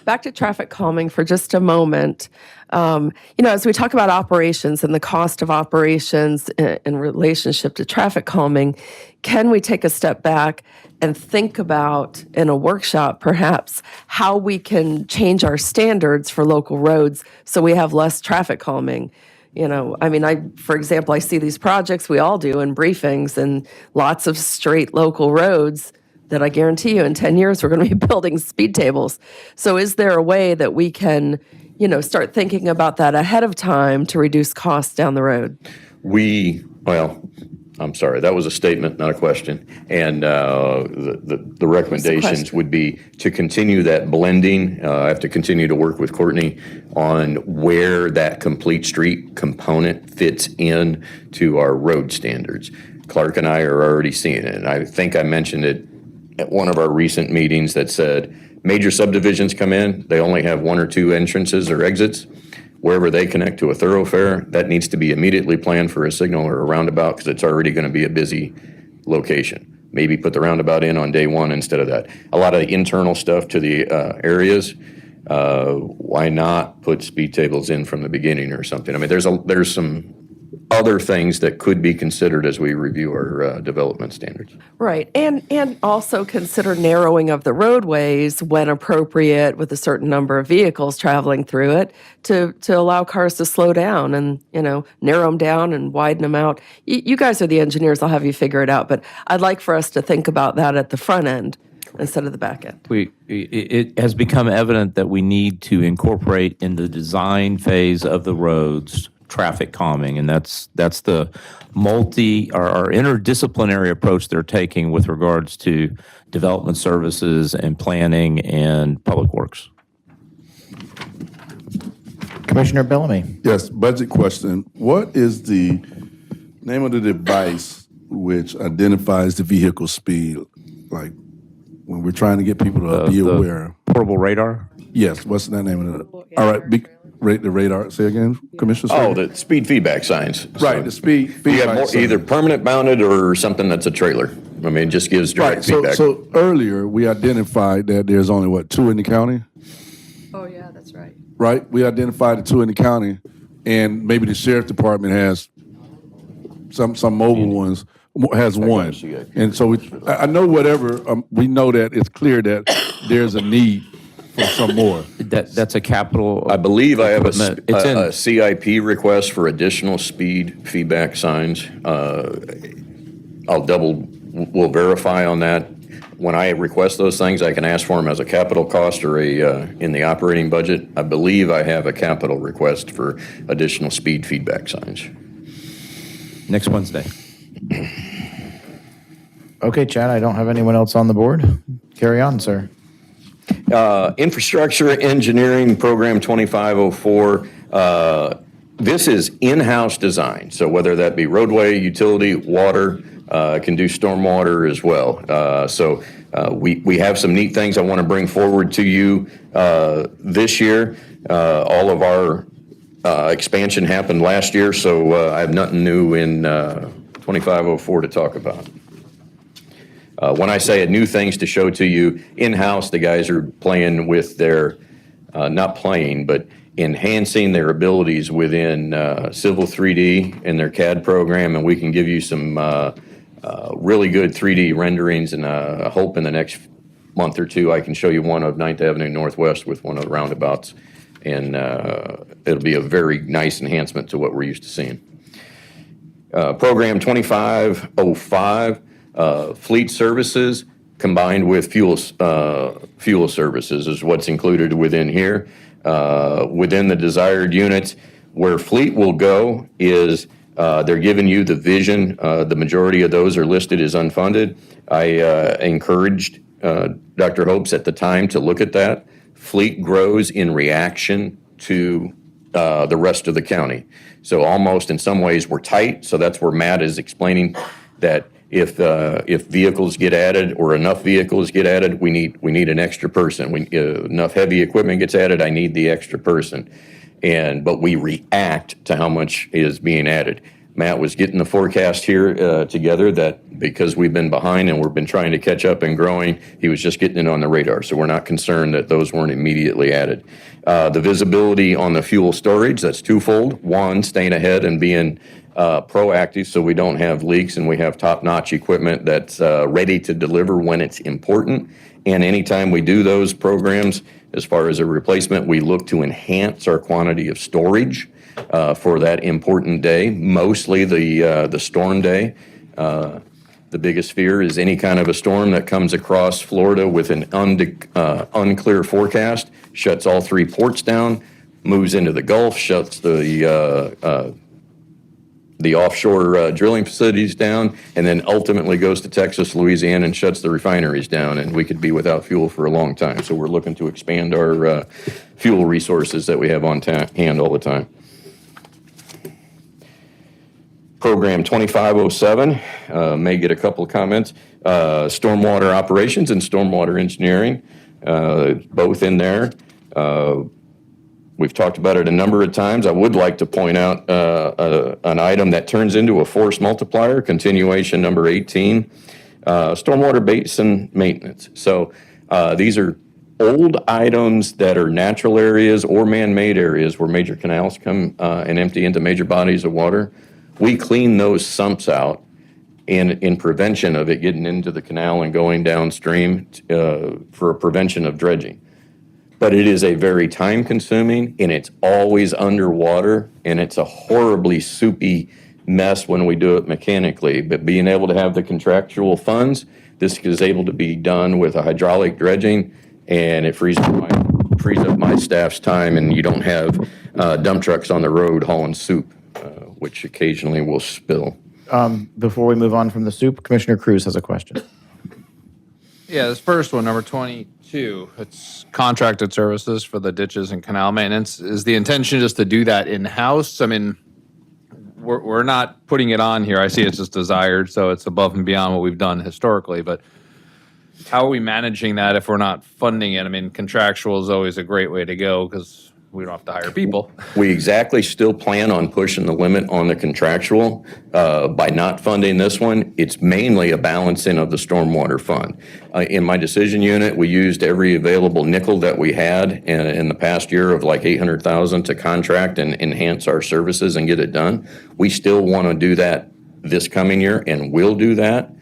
back to traffic calming for just a moment. As we talk about operations and the cost of operations in relationship to traffic calming, can we take a step back and think about, in a workshop perhaps, how we can change our standards for local roads so we have less traffic calming? For example, I see these projects, we all do in briefings, and lots of straight local roads that I guarantee you in 10 years we're going to be building speed tables. So is there a way that we can, start thinking about that ahead of time to reduce costs down the road? I'm sorry, that was a statement, not a question. And the recommendations would be to continue that blending. I have to continue to work with Courtney on where that complete street component fits in to our road standards. Clark and I are already seeing it, and I think I mentioned it at one of our recent meetings that said major subdivisions come in, they only have 1 or 2 entrances or exits. Wherever they connect to a thoroughfare, that needs to be immediately planned for a signal or a roundabout because it's already going to be a busy location. Maybe put the roundabout in on day 1 instead of that. A lot of internal stuff to the areas. Why not put speed tables in from the beginning or something? I mean, there's some other things that could be considered as we review our development standards. Right, and also consider narrowing of the roadways when appropriate with a certain number of vehicles traveling through it to allow cars to slow down and, narrow them down and widen them out. You guys are the engineers, I'll have you figure it out, but I'd like for us to think about that at the front end instead of the back end. It has become evident that we need to incorporate in the design phase of the roads traffic calming, and that's the our interdisciplinary approach they're taking with regards to development services and planning and public works. Commissioner Bellamy. Yes, budget question. What is the name of the device which identifies the vehicle speed? Like when we're trying to get people to be aware. Portable radar? Yes, what's the name of it? All right, the radar. Say again, Commissioner. Oh, the speed feedback signs. Right, the speed You feedback. have sign. either permanent mounted or something that's a trailer. I mean, it just gives direct feedback. So earlier we identified that there's only 2 in the county. Oh, yeah, that's right. Right, we identified the 2 in the county, and maybe the sheriff department has some mobile ones. Has 1, and so I know whatever we know that it's clear that there's a need for some more. That's a capital. I believe I have equipment. a CIP request for additional speed feedback signs. We'll verify on that. When I request those things, I can ask for them as a capital cost or in the operating budget. I believe I have a capital request for additional speed feedback signs. Next Wednesday. Okay, Chad, I don't have anyone else on the board. Carry on, sir. Infrastructure Engineering Program 2504. This is in-house design. So whether that be roadway, utility, water, can do stormwater as well. We have some neat things I want to bring forward to you this year. All of our expansion happened last year, so I have nothing new in 2504 to talk about. When I say new things to show to you, in-house, the guys are playing with their, not playing, but enhancing their abilities within Civil 3D in their CAD program, and we can give you some really good 3D renderings, and I hope in the next month or two I can show you one of 9th Avenue Northwest with one of the roundabouts, and it'll be a very nice enhancement to what we're used to seeing. Program 2505, fleet services combined with fuel services is what's included within here. Within the desired units, where fleet will go is they're giving you the vision. The majority of those are listed as unfunded. I encouraged Dr. Hopes at the time to look at that. Fleet grows in reaction to the rest of the county. So almost in some ways we're tight. So that's where Matt is explaining that if vehicles get added or enough vehicles get added, we need an extra person. Enough heavy equipment gets added, I need the extra person. But we react to how much is being added. Matt was getting the forecast here together, that because we've been behind and we've been trying to catch up and growing, he was just getting it on the radar. So we're not concerned that those weren't immediately added. The visibility on the fuel storage, that's twofold. One, staying ahead and being proactive so we don't have leaks, and we have top-notch equipment that's ready to deliver when it's important. And anytime we do those programs, as far as a replacement, we look to enhance our quantity of storage for that important day, mostly the storm day. The biggest fear is any kind of a storm that comes across Florida with an unclear forecast, shuts all 3 ports down, moves into the Gulf, shuts the offshore drilling facilities down, and then ultimately goes to Texas, Louisiana, and shuts the refineries down, and we could be without fuel for a long time. So we're looking to expand our fuel resources that we have on hand all the time. Program 2507, may get a couple of comments. Stormwater operations and stormwater engineering, both in there. We've talked about it a number of times. I would like to point out an item that turns into a force multiplier, continuation number 18, stormwater basin maintenance. So these are old items that are natural areas or man-made areas where major canals come and empty into major bodies of water. We clean those sumps out in prevention of it getting into the canal and going downstream for a prevention of dredging. But it is a very time-consuming, and it's always underwater, and it's a horribly soupy mess when we do it mechanically. But being able to have the contractual funds, this is able to be done with a hydraulic dredging, and it frees up my staff's time, and you don't have dump trucks on the road hauling soup, which occasionally will spill. Before we move on from the soup, Commissioner Cruz has a question. Yeah, this first one, number 22, it's contracted services for the ditches and canal maintenance. Is the intention just to do that in-house? I mean, we're not putting it on here. I see it's just desired, so it's above and beyond what we've done historically. But how are we managing that if we're not funding it? I mean, contractual is always a great way to go because we don't have to hire people. We exactly still plan on pushing the limit on the contractual. By not funding this one, it's mainly a balancing of the stormwater fund. In my decision unit, we used every available nickel that we had in the past year of like $800,000 to contract and enhance our services and get it done. We still want to do that this coming year, and we'll do that.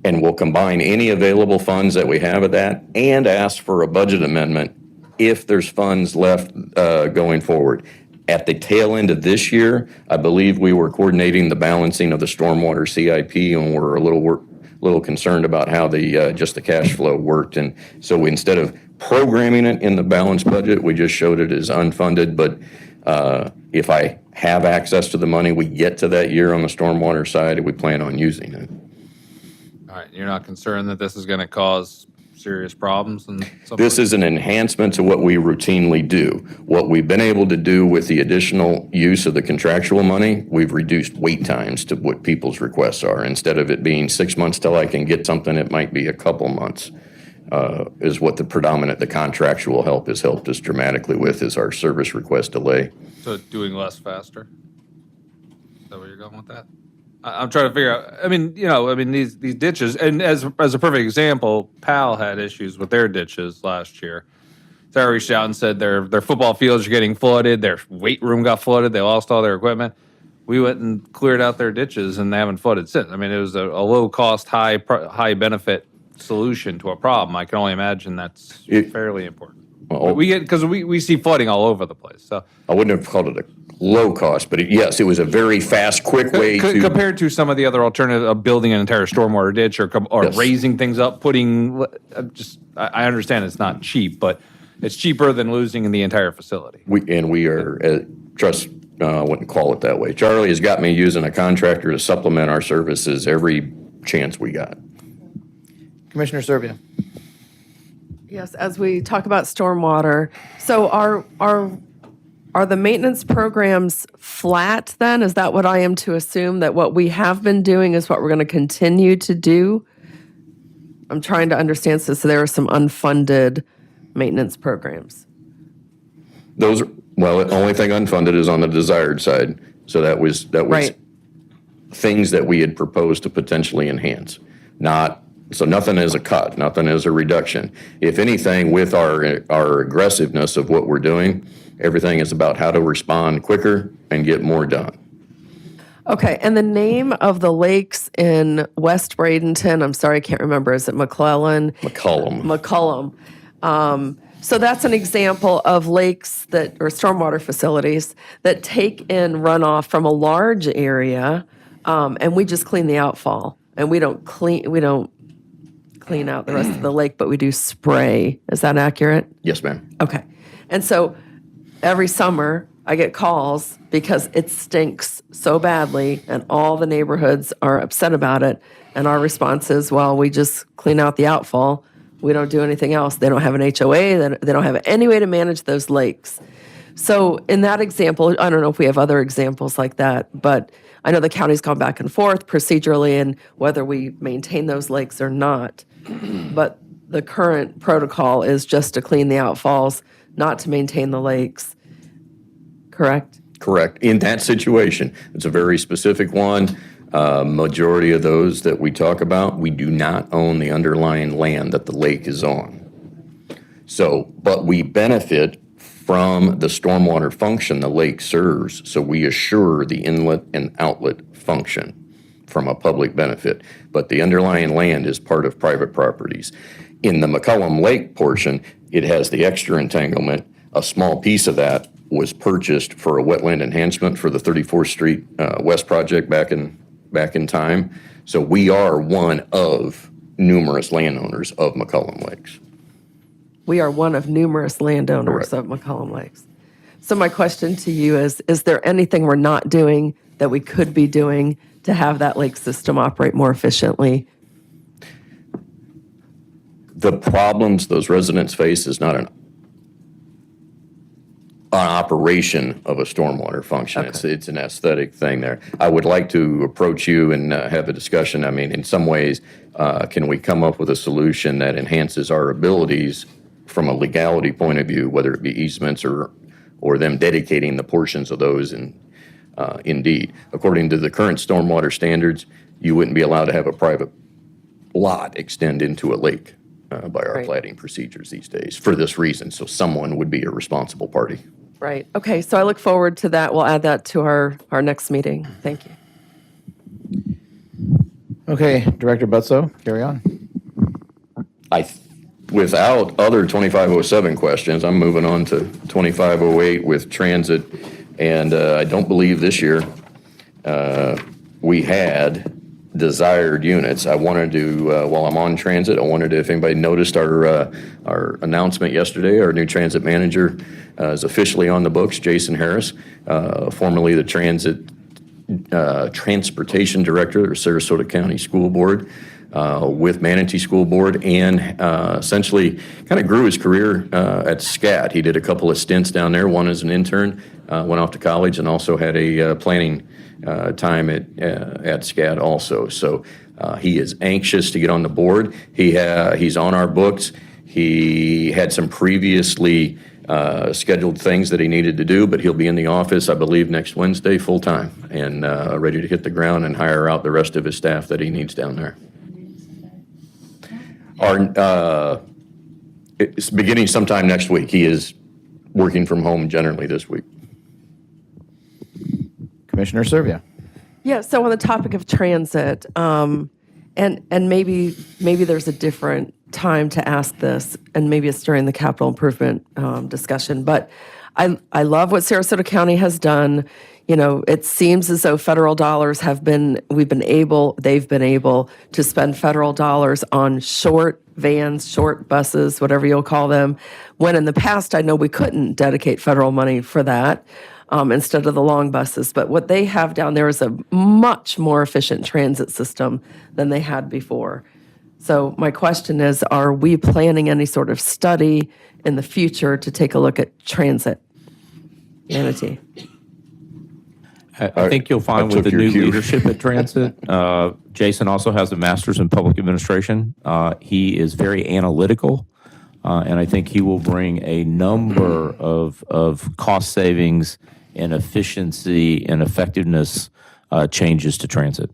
And we'll combine any available funds that we have at that and ask for a budget amendment if there's funds left going forward. At the tail end of this year, I believe we were coordinating the balancing of the stormwater CIP, and we're a little concerned about how just the cash flow worked. And so instead of programming it in the balanced budget, we just showed it as unfunded. But if I have access to the money we get to that year on the stormwater side, we plan on using it. All right, you're not concerned that this is going to cause serious problems? This is an enhancement to what we routinely do. What we've been able to do with the additional use of the contractual money, we've reduced wait times to what people's requests are. Instead of it being 6 months till I can get something, it might be a couple months, is what the contractual help has helped us dramatically with, is our service request delay. So doing less faster? Is that where you're going with that? I'm trying to figure out, these ditches, and as a perfect example, PAL had issues with their ditches last year. Sarah reached out and said their football fields are getting flooded, their weight room got flooded, they lost all their equipment. We went and cleared out their ditches, and they haven't flooded since. I mean, it was a low-cost, high-benefit solution to a problem. I can only imagine that's fairly important. Well, we see flooding all over the place. So I wouldn't have called it a low cost, but yes, it was a very fast, quick way to compared to some of the other alternatives of building an entire stormwater ditch or Yes. raising things up, putting. I understand it's not cheap, but it's cheaper than losing the entire facility. We are I wouldn't call it that way. Charlie has got me using a contractor to supplement our services every chance we got. Commissioner Serbia. Yes, as we talk about stormwater, so are the maintenance programs flat then? Is that what I am to assume, that what we have been doing is what we're going to continue to do? I'm trying to understand, so there are some unfunded maintenance programs. The only thing unfunded is on the desired side. So that was Right. things that we had proposed to potentially enhance. So nothing is a cut, nothing is a reduction. If anything, with our aggressiveness of what we're doing, everything is about how to respond quicker and get more done. Okay, and the name of the lakes in West Bradenton, I'm sorry, I can't remember, is it McClellan? McCullum. So that's an example of lakes or stormwater facilities that take in runoff from a large area, and we just clean the outfall. And we don't clean out the rest of the lake, but we do spray. Is that accurate? Yes, ma'am. Okay. And so every summer I get calls because it stinks so badly and all the neighborhoods are upset about it. And our response is, well, we just clean out the outfall. We don't do anything else. They don't have an HOA. They don't have any way to manage those lakes. So in that example, I don't know if we have other examples like that, but I know the county's gone back and forth procedurally and whether we maintain those lakes or not. But the current protocol is just to clean the outfalls, not to maintain the lakes. Correct? Correct. In that situation, it's a very specific one. Majority of those that we talk about, we do not own the underlying land that the lake is on. So, but we benefit from the stormwater function the lake serves, so we assure the inlet and outlet function from a public benefit. But the underlying land is part of private properties. In the McCullum Lake portion, it has the extra entanglement. A small piece of that was purchased for a wetland enhancement for the 34th Street West project back in time. So we are one of numerous landowners of McCullum Lakes. We are one of numerous landowners Correct. of McCollum Lakes. So my question to you is there anything we're not doing that we could be doing to have that lake system operate more efficiently? The problems those residents face is not an operation of a stormwater function. Okay. It's an aesthetic thing there. I would like to approach you and have a discussion. I mean, in some ways, can we come up with a solution that enhances our abilities from a legality point of view, whether it be easements or them dedicating the portions of those? And indeed, according to the current stormwater standards, you wouldn't be allowed to have a private lot extend into a lake by our Right. platting procedures these days for this reason. So someone would be a responsible party. Right. Okay, so I look forward to that. We'll add that to our next meeting. Thank you. Okay, Director Butso, carry on. Without other 2507 questions, I'm moving on to 2508 with transit. And I don't believe this year we had desired units. I wanted to, while I'm on transit, I wondered if anybody noticed our announcement yesterday. Our new transit manager is officially on the books, Jason Harris, formerly the transportation director of the Sarasota County School Board with Manatee School Board, and essentially kind of grew his career at SCAT. He did a couple of stints down there, one as an intern, went off to college, and also had a planning time at SCAT also. So he is anxious to get on the board. He's on our books. He had some previously scheduled things that he needed to do, but he'll be in the office, I believe, next Wednesday full-time and ready to hit the ground and hire out the rest of his staff that he needs down there. It's beginning sometime next week. He is working from home generally this week. Commissioner Servia. Yeah, so on the topic of transit, and maybe there's a different time to ask this, and maybe it's during the capital improvement discussion, but I love what Sarasota County has done. You know, it seems as though federal dollars they've been able to spend federal dollars on short vans, short buses, whatever you'll call them, when in the past I know we couldn't dedicate federal money for that. Instead of the long buses. But what they have down there is a much more efficient transit system than they had before. So my question is, are we planning any sort of study in the future to take a look at transit? Manatee. I think you'll find with the new leadership at Transit, Jason also has a master's in public administration. He is very analytical, and I think he will bring a number of cost savings and efficiency and effectiveness changes to transit.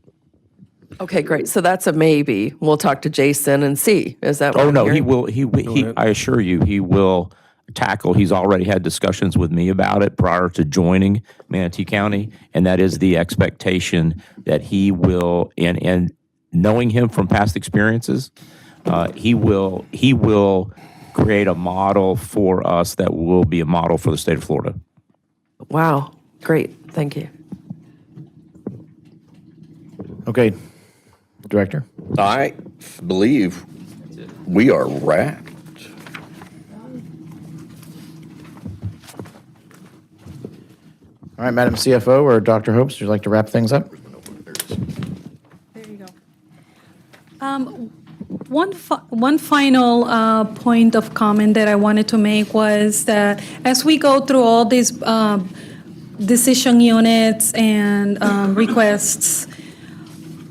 Okay, great. So that's a maybe. We'll talk to Jason and see. Is that what Oh, I'm no, hearing? he will, I assure you, he will tackle, he's already had discussions with me about it prior to joining Manatee County, and that is the expectation that he will, and knowing him from past experiences, he will create a model for us that will be a model for the state of Florida. Wow, great. Thank you. Okay, Director. I believe we are wrapped. All right, Madam CFO or Dr. Hopes, would you like to wrap things up? There you go. One final point of comment that I wanted to make was that as we go through all these decision units and requests,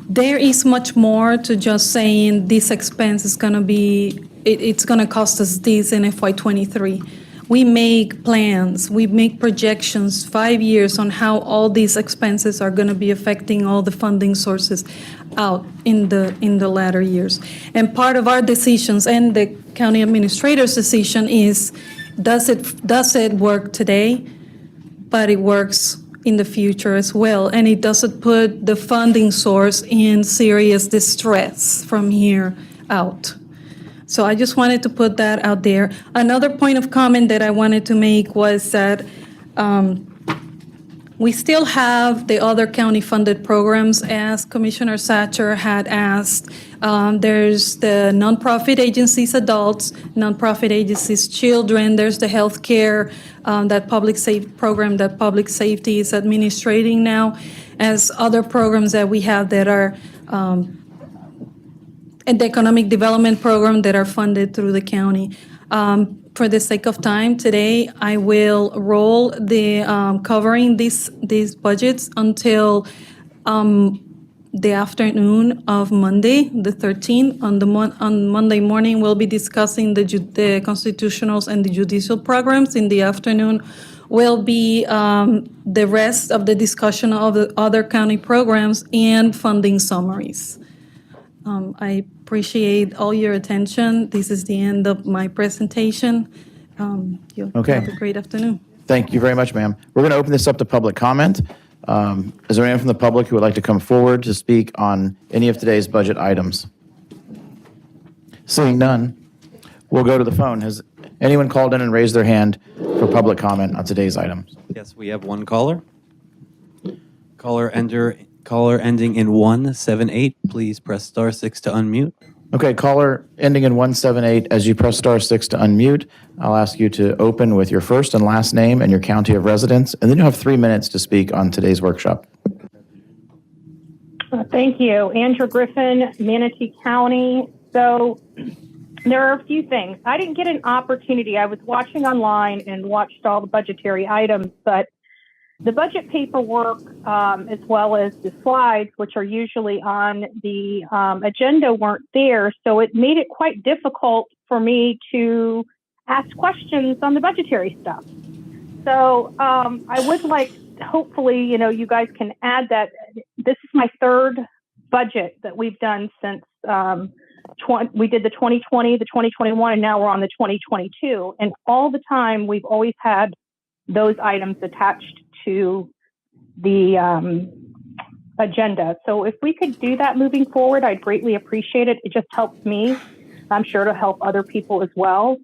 there is much more to just saying this expense is going to be, it's going to cost us this in FY23. We make plans, we make projections 5 years on how all these expenses are going to be affecting all the funding sources out in the latter years. And part of our decisions and the county administrator's decision is, does it work today? But it works in the future as well, and it doesn't put the funding source in serious distress from here out. So I just wanted to put that out there. Another point of comment that I wanted to make was that we still have the other county-funded programs, as Commissioner Satcher had asked. There's the nonprofit agencies adults, nonprofit agencies children. There's the healthcare that public safety program that public safety is administrating now, as other programs that we have that are and the economic development program that are funded through the county. For the sake of time today, I will roll the covering these budgets until the afternoon of Monday, the 13th. On Monday morning, we'll be discussing the constitutionals and the judicial programs. In the afternoon will be the rest of the discussion of the other county programs and funding summaries. I appreciate all your attention. This is the end of my presentation. You Okay. have a great afternoon. Thank you very much, ma'am. We're going to open this up to public comment. Is there anyone from the public who would like to come forward to speak on any of today's budget items? Seeing none, we'll go to the phone. Has anyone called in and raised their hand for public comment on today's items? Yes, we have one caller. Caller ending in 178. Please press star 6 to unmute. Okay, caller ending in 178. As you press star 6 to unmute, I'll ask you to open with your first and last name and your county of residence, and then you'll have 3 minutes to speak on today's workshop. Thank you. Andrew Griffin, Manatee County. So there are a few things. I didn't get an opportunity. I was watching online and watched all the budgetary items, but the budget paperwork, as well as the slides, which are usually on the agenda, weren't there. So it made it quite difficult for me to ask questions on the budgetary stuff. So I would like, hopefully, you guys can add that. This is my third budget that we've done since we did the 2020, the 2021, and now we're on the 2022. And all the time, we've always had those items attached to the agenda. So if we could do that moving forward, I'd greatly appreciate it. It just helps me. I'm sure it'll help other people as well.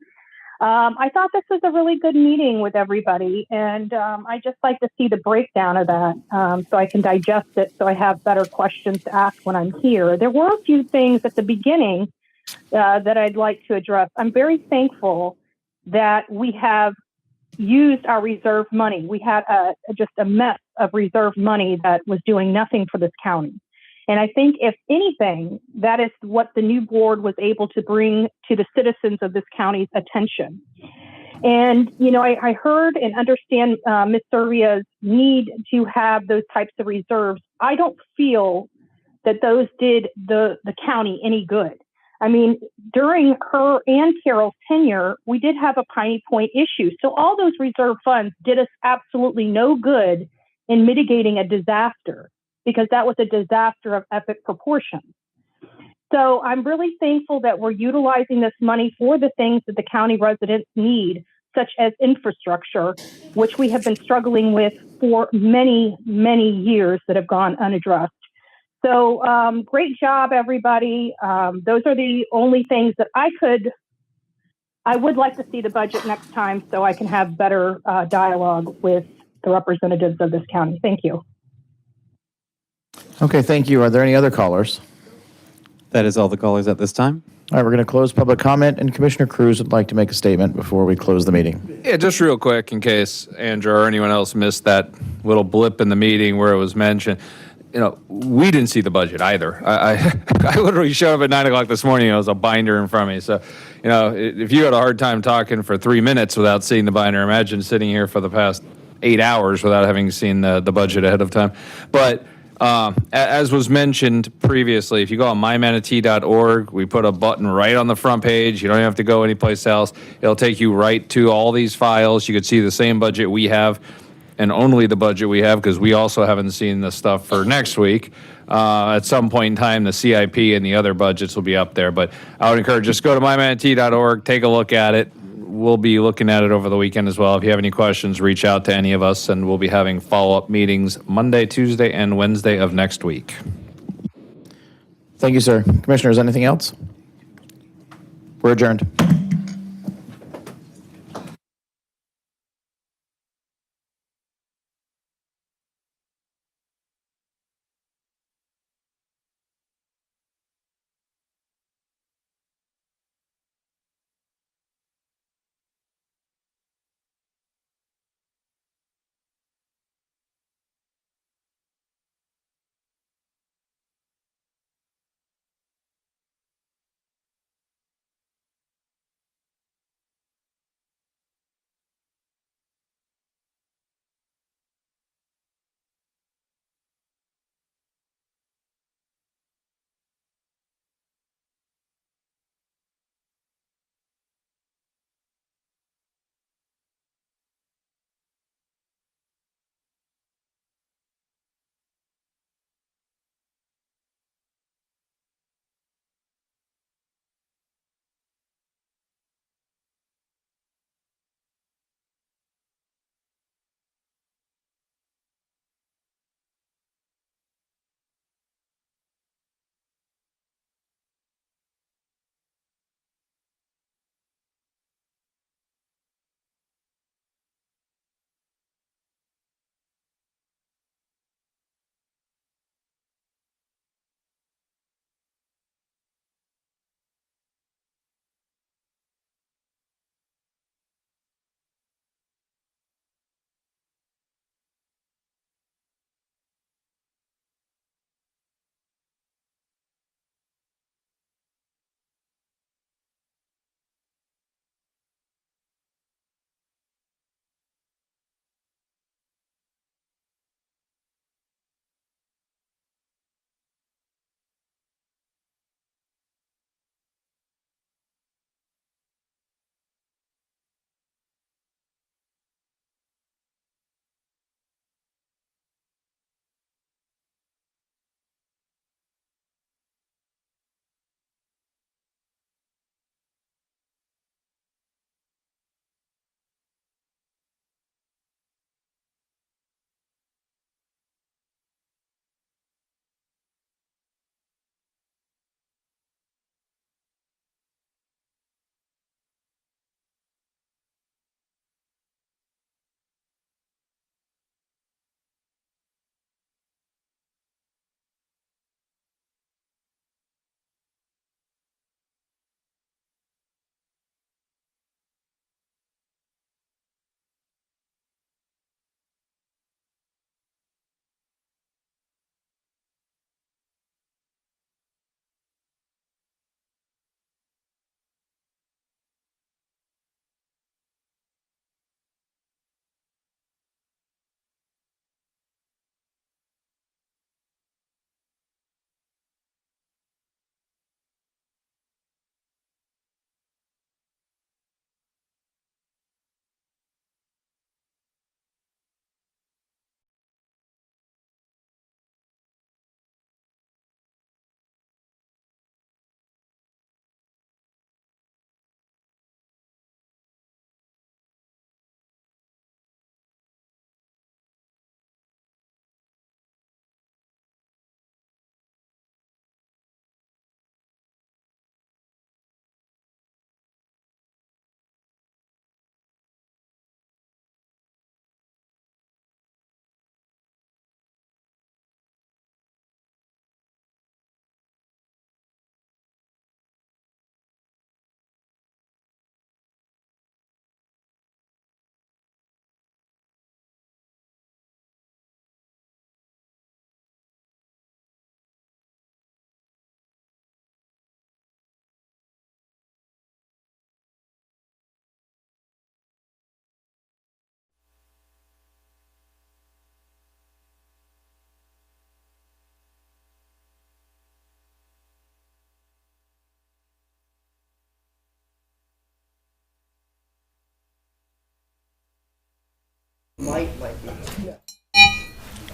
I thought this was a really good meeting with everybody, and I just like to see the breakdown of that so I can digest it, so I have better questions to ask when I'm here. There were a few things at the beginning that I'd like to address. I'm very thankful that we have used our reserve money. We had just a mess of reserve money that was doing nothing for this county. And I think, if anything, that is what the new board was able to bring to the citizens of this county's attention. And, I heard and understand Ms. Servia's need to have those types of reserves. I don't feel that those did the county any good. I mean, during her and Carol's tenure, we did have a Piney Point issue. So all those reserve funds did us absolutely no good in mitigating a disaster. because that was a disaster of epic proportions. So I'm really thankful that we're utilizing this money for the things that the county residents need, such as infrastructure, which we have been struggling with for many, many years that have gone unaddressed. So great job, everybody. Those are the only things that I would like to see the budget next time so I can have better dialogue with the representatives of this county. Thank you. Okay, thank you. Are there any other callers? That is all the callers at this time. All right, we're going to close public comment, and Commissioner Cruz would like to make a statement before we close the meeting. Yeah, just real quick, in case Andrew or anyone else missed that little blip in the meeting where it was mentioned. We didn't see the budget either. I literally showed up at 9 o'clock this morning. It was a binder in front of me. So, if you had a hard time talking for 3 minutes without seeing the binder, imagine sitting here for the past 8 hours without having seen the budget ahead of time. But as was mentioned previously, if you go on mymanatee.org, we put a button right on the front page. You don't have to go anyplace else. It'll take you right to all these files. You could see the same budget we have and only the budget we have, because we also haven't seen the stuff for next week. At some point in time, the CIP and the other budgets will be up there. But I would encourage, just go to mymanatee.org, take a look at it. We'll be looking at it over the weekend as well. If you have any questions, reach out to any of us, and we'll be having follow-up meetings Monday, Tuesday, and Wednesday of next week. Thank you, sir. Commissioners, anything else? We're adjourned.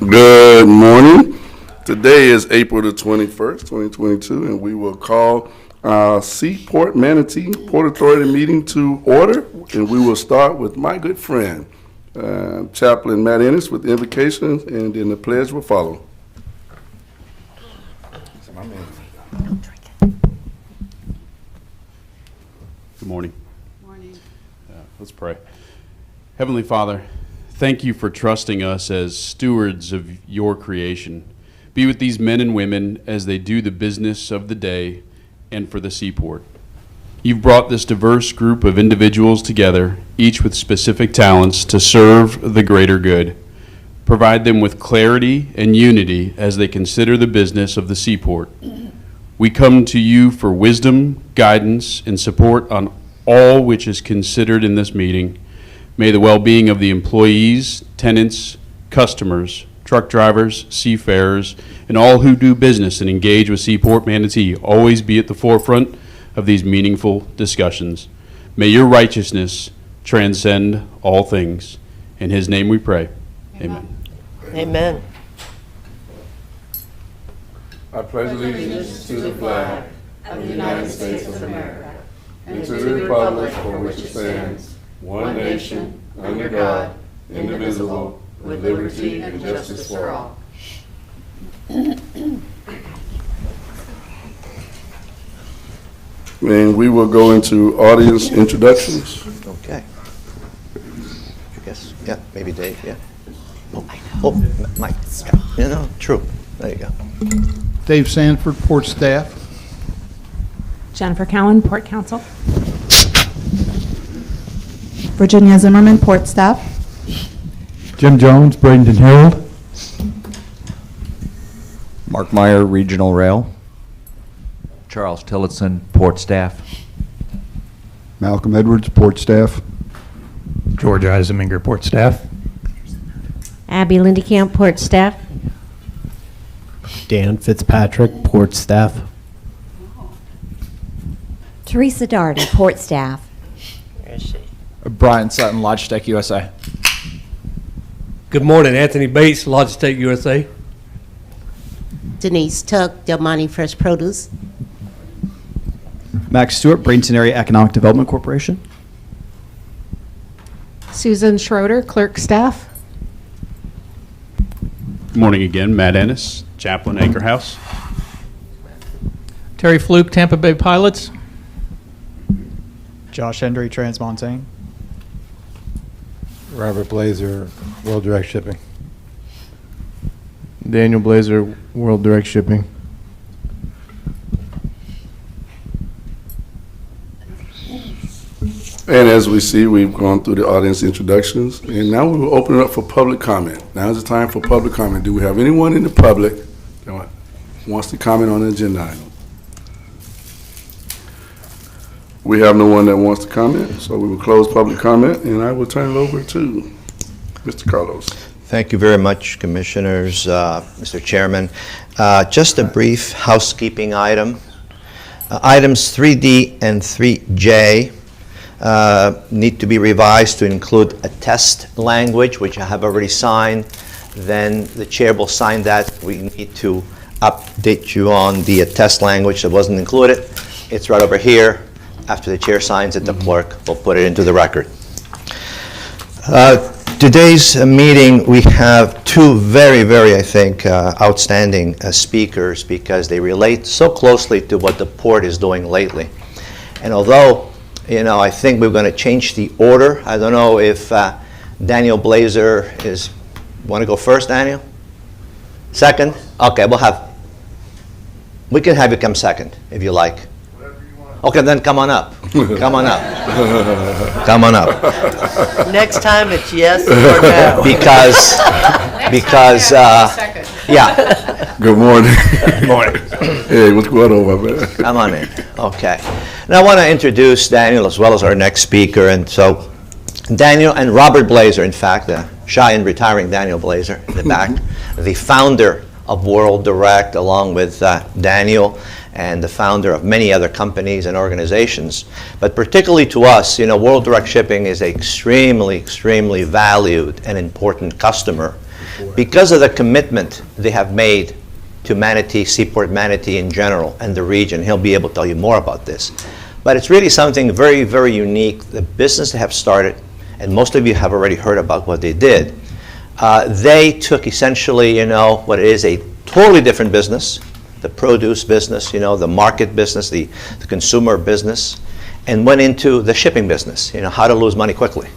Good morning. Today is April the 21st, 2022, and we will call our Seaport Manatee Port Authority meeting to order. And we will start with my good friend, Chaplain Matt Ennis with Invocation, and then the pledge will follow. Good morning. Let's pray. Heavenly Father, thank you for trusting us as stewards of your creation. Be with these men and women as they do the business of the day and for the seaport. You've brought this diverse group of individuals together, each with specific talents, to serve the greater good. Provide them with clarity and unity as they consider the business of the seaport. We come to you for wisdom, guidance, and support on all which is considered in this meeting. May the well-being of the employees, tenants, customers, truck drivers, seafarers, and all who do business and engage with Seaport Manatee always be at the forefront of these meaningful discussions. May your righteousness transcend all things. In his name we pray. Amen. Amen. I pledge allegiance to the flag of the United States of America and to the republic for which it stands, one nation, under God, indivisible, with liberty and justice for all. And we will go into audience introductions. Okay. I guess, yeah, maybe Dave, yeah. Oh, Mike. Yeah, true. There you go. Dave Sanford, Port Staff. Jennifer Cowan, Port Council. Virginia Zimmerman, Port Staff. Jim Jones, Bradenton Herald. Mark Meyer, Regional Rail. Charles Tillotson, Port Staff. Malcolm Edwards, Port Staff. George Eiseminger, Port Staff. Abby Lindekamp, Port Staff. Dan Fitzpatrick, Port Staff. Teresa Darden, Port Staff. Brian Sutton, Logitech USA. Good morning, Anthony Bates, Logitech USA. Denise Tuck, Del Monte Fresh Produce. Max Stewart, Bradenton Area Economic Development Corporation. Susan Schroeder, Clerk Staff. Good morning again, Matt Ennis, Chaplain Acre House. Terry Fluke, Tampa Bay Pilots. Josh Hendry, Transmontane. Robert Blazer, World Direct Shipping. Daniel Blazer, World Direct Shipping. And as we see, we've gone through the audience introductions, and now we will open it up for public comment. Now is the time for public comment. Do we have anyone in the public that wants to comment on an agenda item? We have no one that wants to comment, so we will close public comment, and I will turn it over to Mr. Carlos. Thank you very much, Commissioners, Mr. Chairman. Just a brief housekeeping item. Items 3D and 3J need to be revised to include a test language, which I have already signed. Then the chair will sign that. We need to update you on the test language that wasn't included. It's right over here. After the chair signs it, the clerk will put it into the record. Today's meeting, we have two very, I think, outstanding speakers because they relate so closely to what the port is doing lately. And although, I think we're going to change the order. I don't know if Daniel Blazer want to go first, Daniel? Second? Okay, we can have you come second if you like. Okay, then come on up. Come on up. Come on up. Next time it's yes or no. Because yeah. Good morning. Good morning. Hey, what's going on, my man? Come on in. Okay. And I want to introduce Daniel as well as our next speaker. And so Daniel and Robert Blazer, in fact, the shy and retiring Daniel Blazer in the back, the founder of World Direct, along with Daniel and the founder of many other companies and organizations. But particularly to us, World Direct Shipping is an extremely, extremely valued and important customer because of the commitment they have made to Manatee, Seaport Manatee in general, and the region. He'll be able to tell you more about this. But it's really something very, very unique. The business they have started, and most of you have already heard about what they did. They took essentially, what is a totally different business, the produce business, the market business, the consumer business, and went into the shipping business, how to lose money quickly.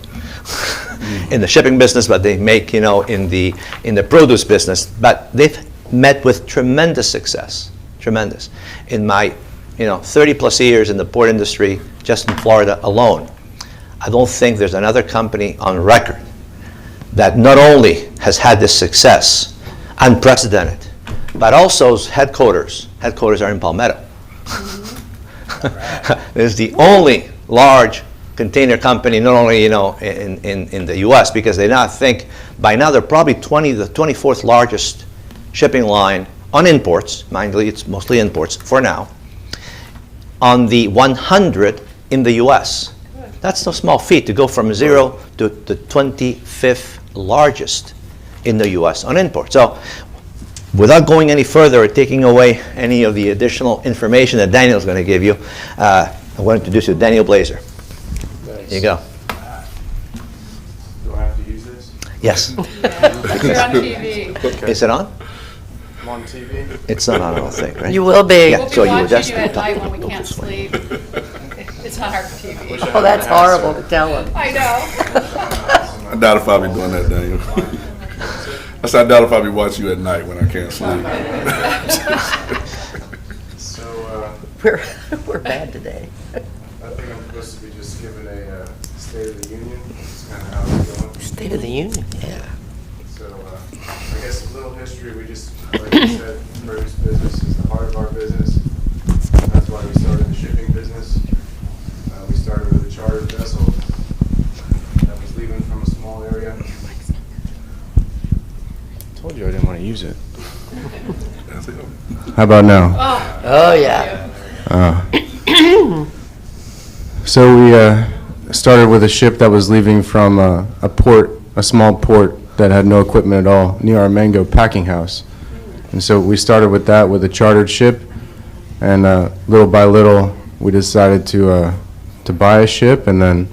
In the shipping business, but they make, in the produce business. But they've met with tremendous success, tremendous. In my 30 plus years in the port industry, just in Florida alone, I don't think there's another company on record that not only has had this success, unprecedented, but also headquarters are in Palmetto. It's the only large container company, not only in the U.S., because they now think by now they're probably the 24th largest shipping line on imports. Mind you, it's mostly imports for now. On the 100 in the U.S. That's no small feat to go from 0 to the 25th largest in the U.S. on imports. So, without going any further or taking away any of the additional information that Daniel's going to give you, I want to introduce you to Daniel Blazer. Nice. Here you go. Do I have to use this? Yes. You're on TV. Okay. Is it on? I'm on TV? It's not on, I don't think, right? You will be. Yeah, We'll be so you would watching just you at night when we can't sleep. It's on our TV. Oh, that's horrible to tell them. I know. I doubt if I'll be doing that, Daniel. I said, I doubt if I'll be watching you at night when I can't sleep. So, We're bad today. I think I'm supposed to be just giving a State of the Union. That's kind of how it's going. State of the Union, yeah. So, I guess a little history. We just, like you said, produce business is the heart of our business. That's why we started the shipping business. We started with a chartered vessel that was leaving from a small area. Told you I didn't want to use it. How about now? Oh, yeah. So we started with a ship that was leaving from a small port that had no equipment at all near our Mango packing house. And so we started with that with a chartered ship, and little by little we decided to buy a ship, and then